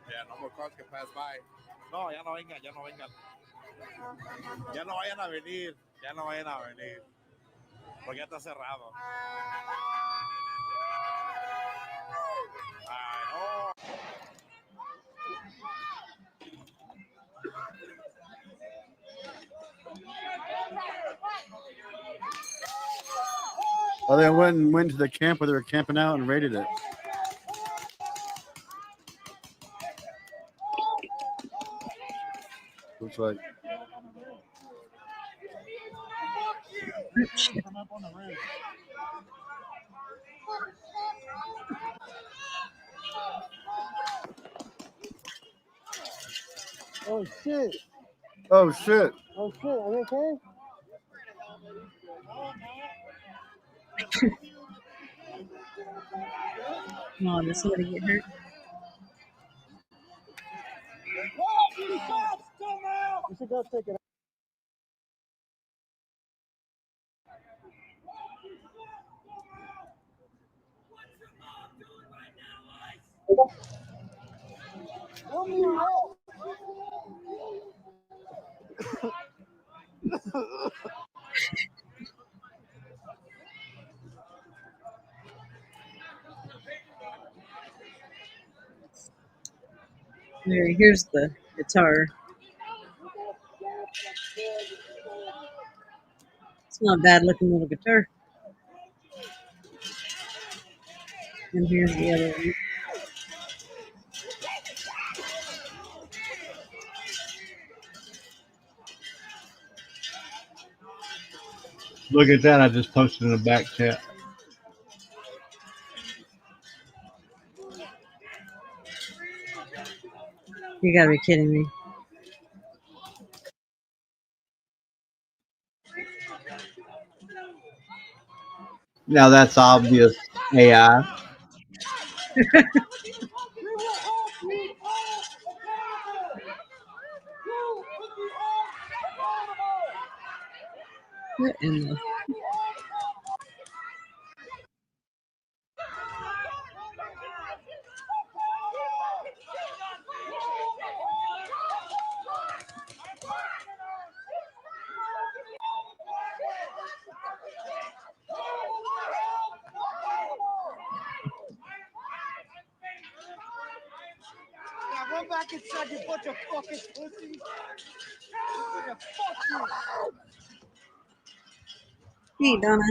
Yeah, no more cars can pass by. No, ya no vengan, ya no vengan. Ya no vayan a venir, ya no vayan a venir. Porque ya está cerrado. Ay, no. Oh, they went to the camp where they were camping out and raided it. Looks like. Oh shit! Oh shit! Oh shit, are you okay? Come on, did somebody get hurt? You should go check it out. Here's the guitar. It's not a bad looking little guitar. And here's the other one. Look at that. I just posted in the back chat. You gotta be kidding me. Now that's obvious AI. What in the... Now run back inside, you bunch of fucking pussies. Yeah, fuck you. Hey, Donna.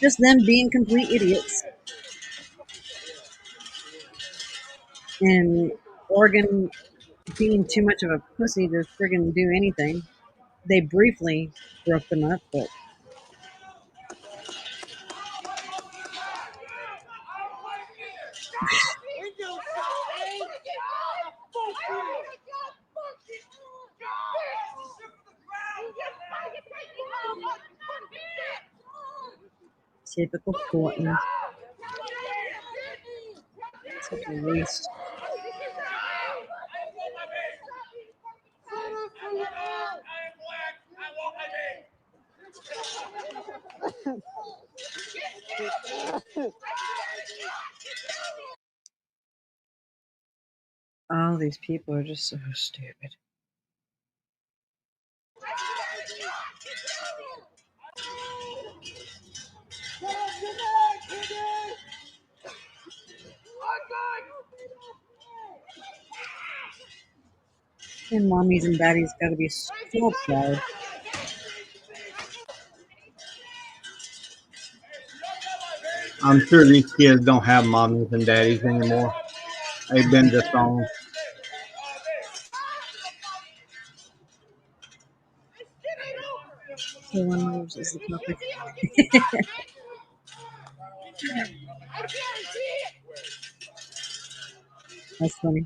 Just them being complete idiots. And Oregon being too much of a pussy to friggin' do anything. They briefly broke them up, but typical Portland. Such a waste. All these people are just so stupid. And mommies and daddies gotta be so proud. I'm sure these kids don't have mommies and daddies anymore. They've been disowned. So one is the topic. That's funny.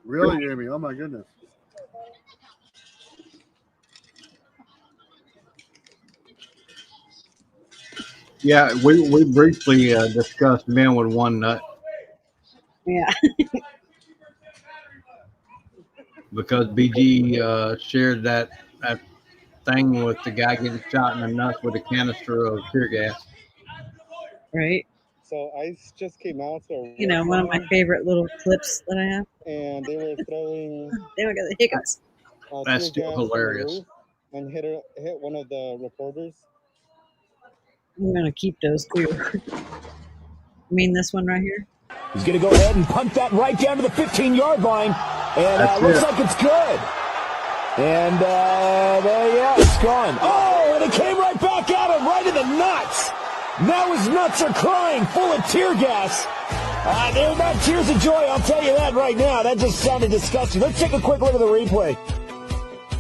Really, Amy? Oh my goodness. Yeah, we briefly discussed men with one nut. Yeah. Because BG shared that thing with the guy getting shot in the nuts with a canister of tear gas. Right. So ICE just came out. So You know, one of my favorite little clips that I have. And they were throwing. Damn, I got the hiccups. That's tear still gas from the hilarious. roof and hit one of the reporters. I'm gonna keep those too. I mean, this one right here. He's going to go ahead and punt that right down to the 15-yard line. And looks like it's good. And it's gone. Oh, and it came right back at him, right in the nuts. Now his nuts are crying, full of tear gas. They're not tears of joy, I'll tell you that right now. That just sounded disgusting. Let's take a quick look at the replay.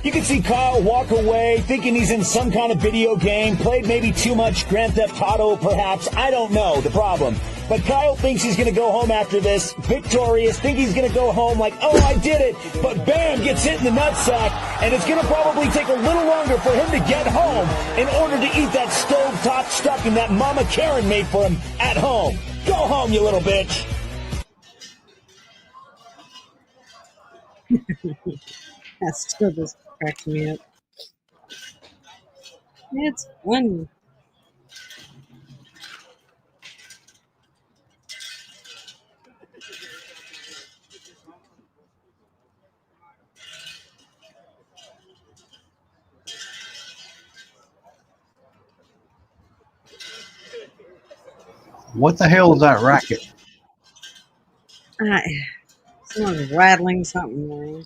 You can see Kyle walk away thinking he's in some kind of video game, played maybe too much Grand Theft Auto perhaps. I don't know the problem. But Kyle thinks he's going to go home after this, victorious, think he's going to go home like, oh, I did it. But bam, gets hit in the nutsack, and it's going to probably take a little longer for him to get home in order to eat that stovetop stuffing that Mama Karen made for him at home. Go home, you little bitch. That still just cracks me up. It's fun. What the hell is that racket? Someone's rattling something there.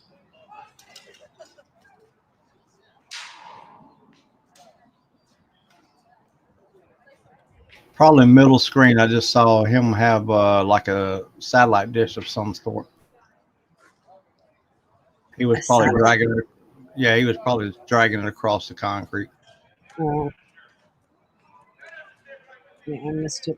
Probably middle screen. I just saw him have like a satellite dish of some sort. He was probably dragging it. Yeah, he was probably dragging it across the concrete. Oh. Yeah, I missed it.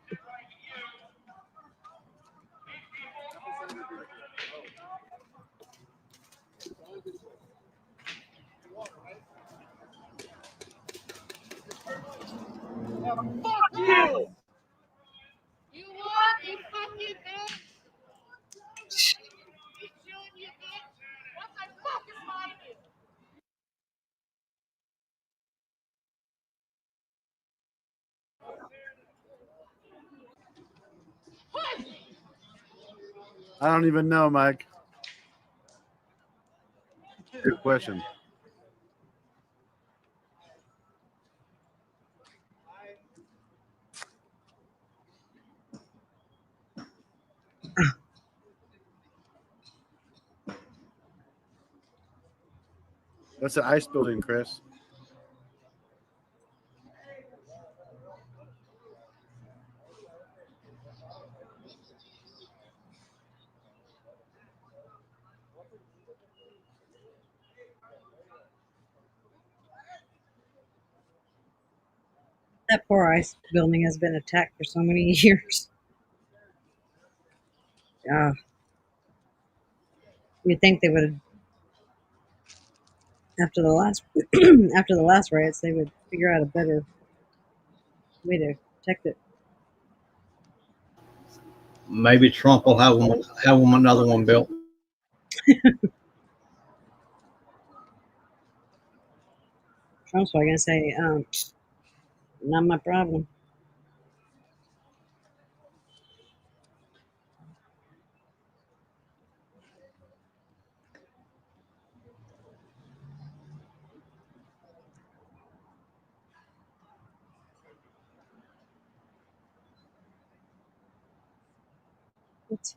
Fuck you! You want a fucking bitch? What the fuck is my name? I don't even know, Mike. Good question. That's an ice building, Chris. That poor ice building has been attacked for so many years. You'd think they would, after the last riots, they would figure out a better way to protect it. Maybe Trump will have him another one built. Trump's probably gonna say, "Not my problem." What?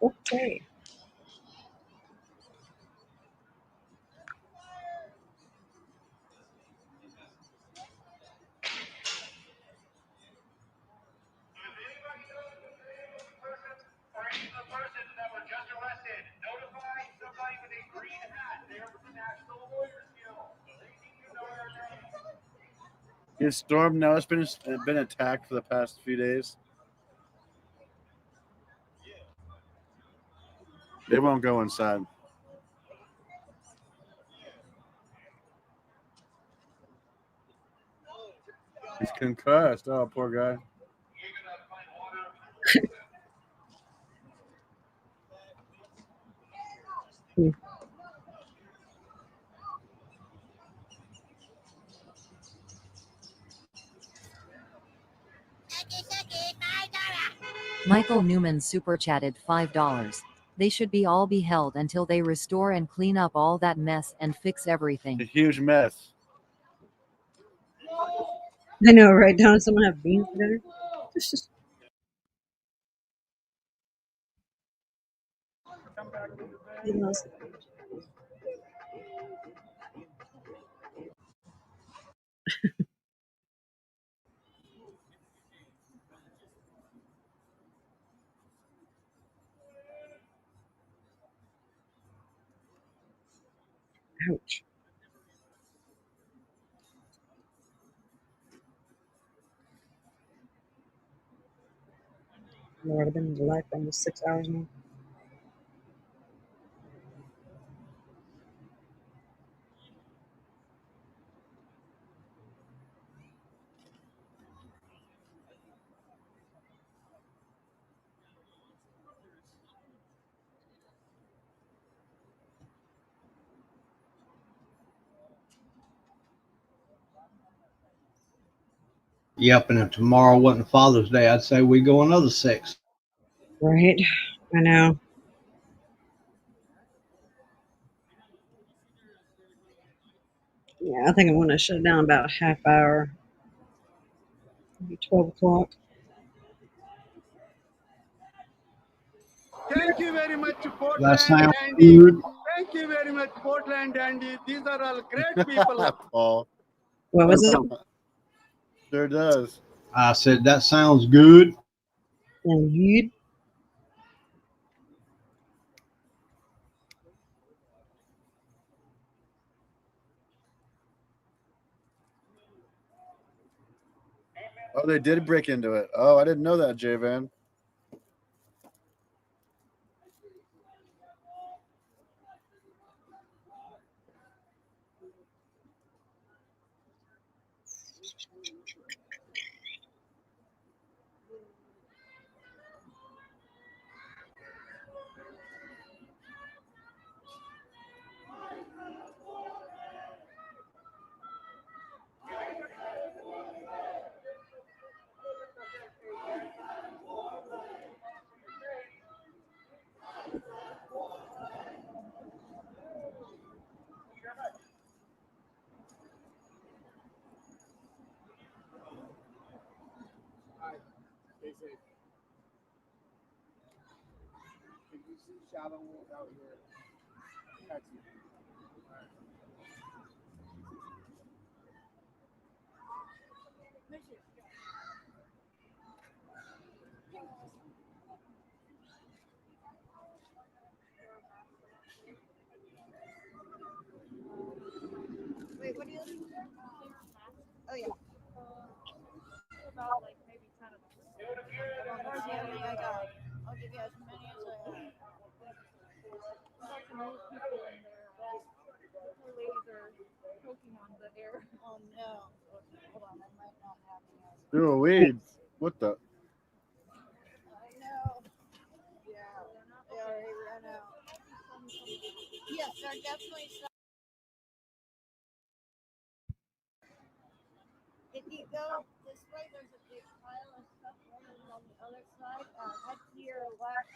Okay. Is Storm now it's been attacked for the past few days? They won't go inside. He's concussed. Oh, poor guy. Michael Newman super chatted $5. They should be all be held until they restore and clean up all that mess and fix everything. A huge mess. I know, right? Down someone have beans for dinner? Ouch. Lord, I've been in the life for almost 6 hours now. Yep, and if tomorrow wasn't Father's Day, I'd say we go another 6. Right. I know. Yeah, I think I'm going to shut it down about a half hour. Maybe 12 o'clock. Thank you very much, That Portland sounds Andy. good. Thank you very much, Portland Andy. These are all great people. Paul. What was it? Sure does. I said that sounds good. Indeed. Oh, they did break into it. Oh, I didn't know that, J-Van. Wait, what are you looking for? Oh, yeah. About like maybe 10 of them. I don't know how many I got. I'll give you as many as I have. Oh no. Okay, hold on, I might not have any. Dude, weeds. What the? I know. Yeah, they already ran out. Yes, they're definitely some. If you go this way, there's a big pile of stuff laying on the other side. Head to your left.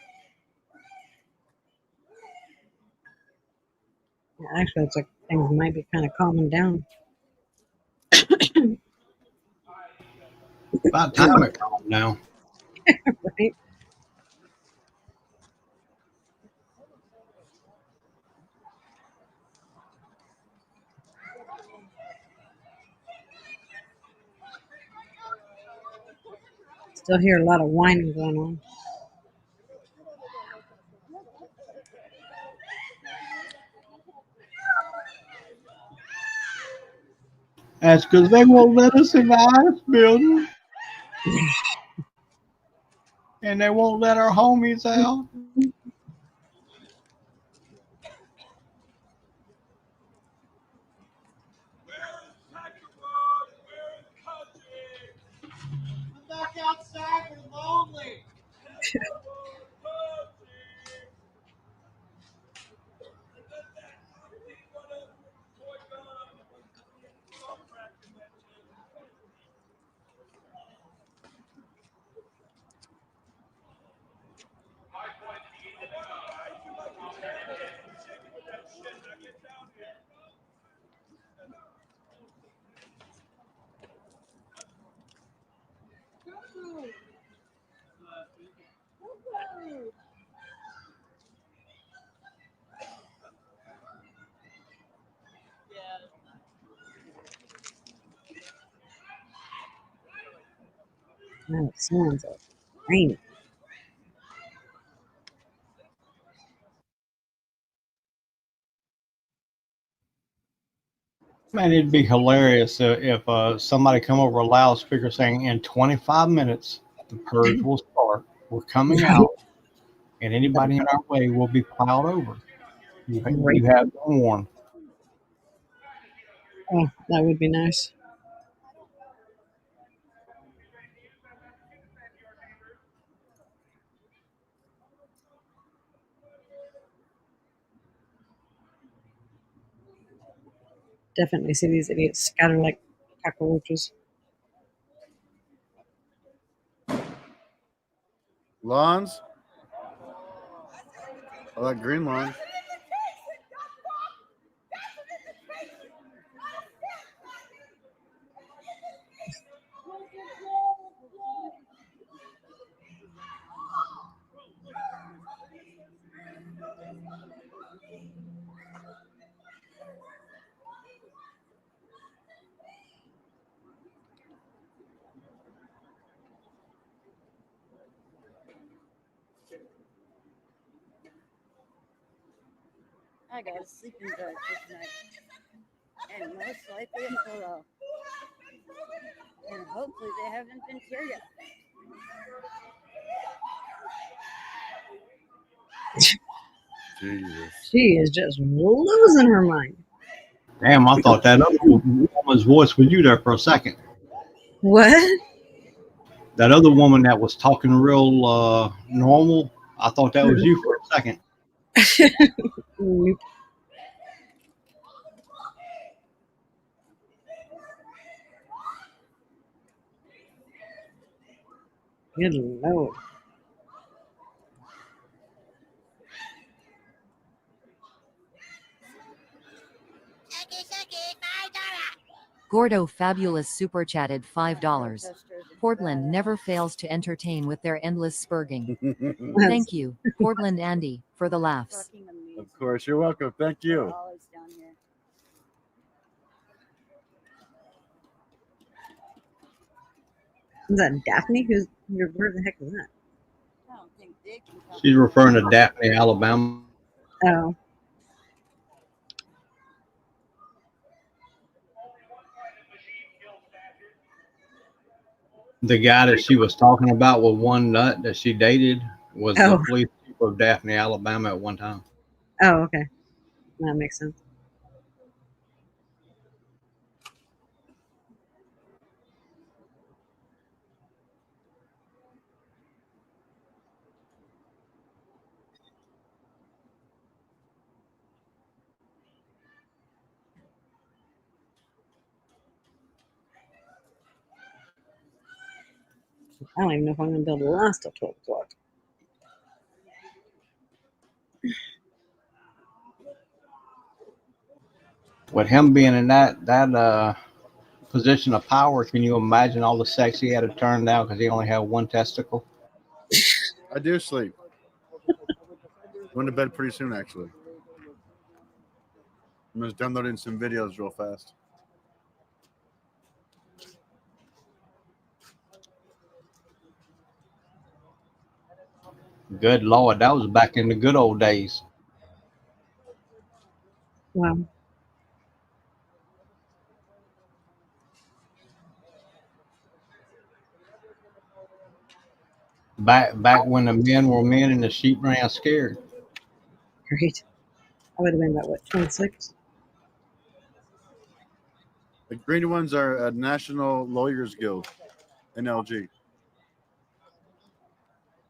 Yeah, actually, it's like things might be kind of calming down. About time it calmed down. Right? Still hear a lot of whining going on. That's because they won't let us in the ICE building. And they won't let our homies out. I'm back outside. We're lonely. No, it sounds like raining. Man, it'd be hilarious if somebody come over a loudspeaker saying, "In 25 minutes, the purge will start. We're coming Right? out, and anybody in our way will be plowed over. You Right. have been warned." Oh, that would be nice. Definitely see these idiots scatter like cockroaches. Lawns. I like green lawns. I got a sleeping bag for tonight. And most likely a pillow. And hopefully they haven't been here yet. Jesus. She is just losing her mind. Damn, I thought that other woman's voice was you there for a second. What? That other woman that was talking real normal, I thought that was you for a second. Nope. Good Lord. Gordo Fabulous super chatted $5. Portland never fails to entertain with their endless spurging. Thank you, Portland Andy, for the laughs. Of course, you're welcome. Thank you. Always down here. Is that Daphne? Where the heck is that? I don't think they can come. She's referring to Daphne, Alabama. Oh. The guy that she was talking about with one nut that she dated was the Oh. police chief of Daphne, Alabama at one time. Oh, okay. That makes sense. I don't even know if I'm going to be able to last till 12 o'clock. With him being in that position of power, can you imagine all the sex he had to turn down because he only had one testicle? I do sleep. Going to bed pretty soon, actually. I'm just downloading some videos real fast. Good Lord, that was back in the good old days. Wow. Back when the men were men and the sheep ran scared. Great. I would have been about, what, 26? The green ones are National Lawyers Guild, NLG.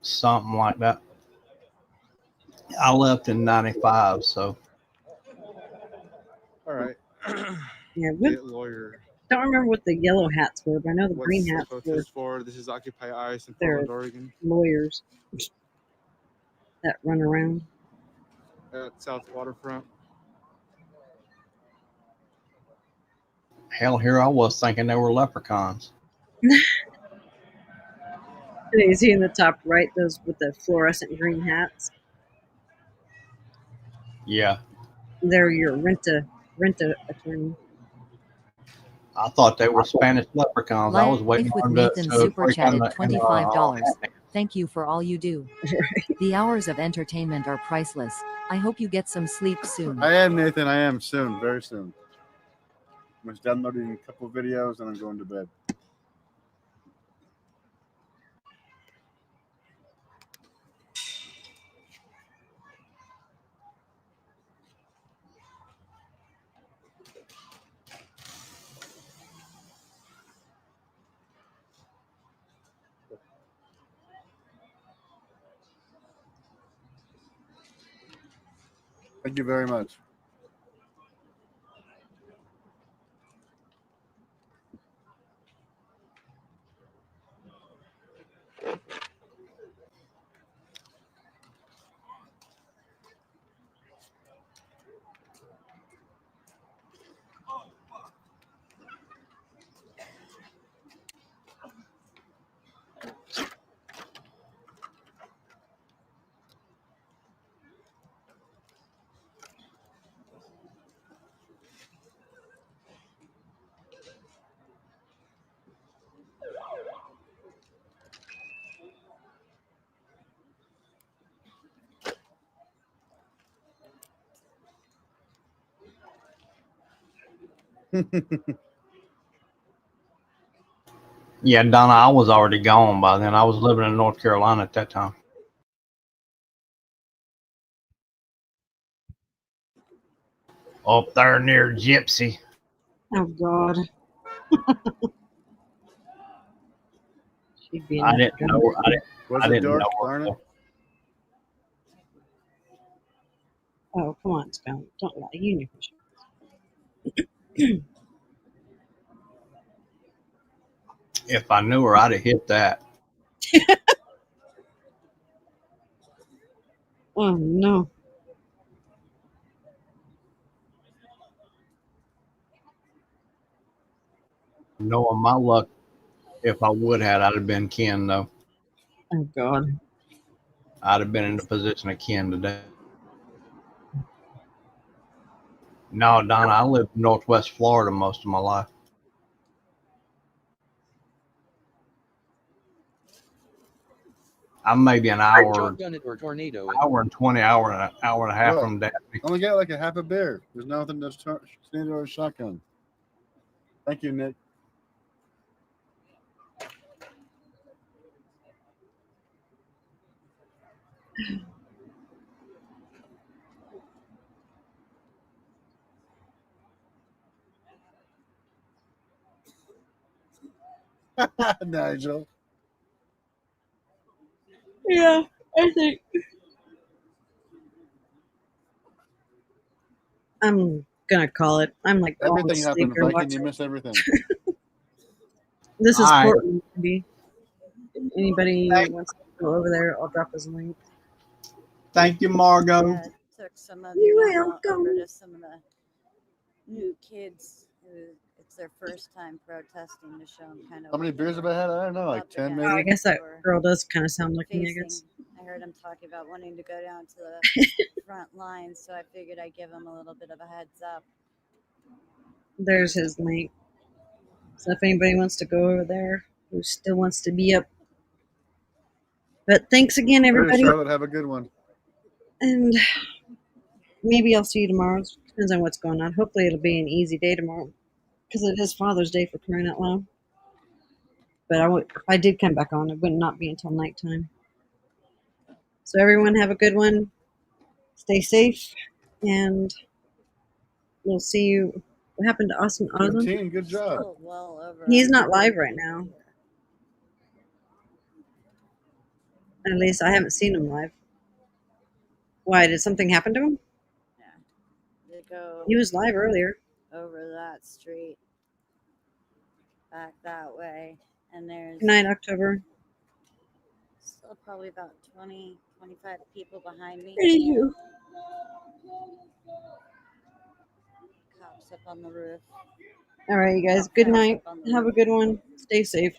Something like that. I left in 95, so. All right. Yeah, Get lawyer. don't remember what the yellow hats were, but I know the What's green the hats were protest for? This is Occupy ICE in they're Portland, Oregon. lawyers that run around. At South Waterfront. Hell, here I was thinking they were leprechauns. You see in the top right those with the fluorescent green hats? Yeah. They're your rent-a attorney. I thought they were Spanish leprechauns. I was Life waiting with for them Nathan to super break chatted on $25. Thank you for all you do. The hours of entertainment are priceless. I hope you get some sleep soon. I am, Nathan. I am soon, very soon. I'm just downloading a couple videos and I'm going to bed. Thank you very much. Yeah, Donna, I was already gone by then. I was living in North Carolina at that time. Up there near Gypsy. Oh God. She'd be I didn't know. Was I it didn't dark? know her. Darn it. Oh, come on, Scott. Don't lie. You knew for sure. If I knew her, I'd have hit that. Oh no. Knowing my luck, if I would have, I'd have been Ken though. Oh God. I'd have been in the position of Ken today. No, Donna, I lived in Northwest Florida most of my life. I'm maybe an hour, Shotgun it or tornado it. hour and 20, hour and a half What? from Daphne. Only got like a half a beer. There's nothing to stand over a shotgun. Thank you, Nick. Nigel. Yeah, I think I'm gonna call it. I'm like Everything almost happened, sleeping Viking. You watching. miss everything. This is All right. Portland, maybe. If anybody wants to go over there, I'll drop his link. Thank you, Margot. Yeah, took some of the email over to some of the new kids who it's their first time protesting to show them kind of How many beers have I had? I don't know, like 10 maybe. I guess that girl does kind of sound like me, I facing. guess. I heard him talking about wanting to go down to the front lines, so I figured I'd give him a little bit of a heads up. There's his link. So if anybody wants to go over there, who still wants to be up. But thanks again, everybody. Charlotte, have a good one. And maybe I'll see you tomorrow. Depends on what's going on. Hopefully it'll be an easy day tomorrow. Because it is Father's Day for crying out loud. But if I did come back on, it would not be until nighttime. So everyone have a good one. Stay safe. And we'll see you. What happened to Austin Osmond? 13, good job. Still well over He's not live right now. At least I haven't seen him live. Why? Did something happen to him? They go He was live earlier. over that street, back that way, and there's Good night, October. still probably about 20, 25 people behind me. Anywho. Cops up on the roof. All right, you guys. Good night. Have a good one. Stay safe.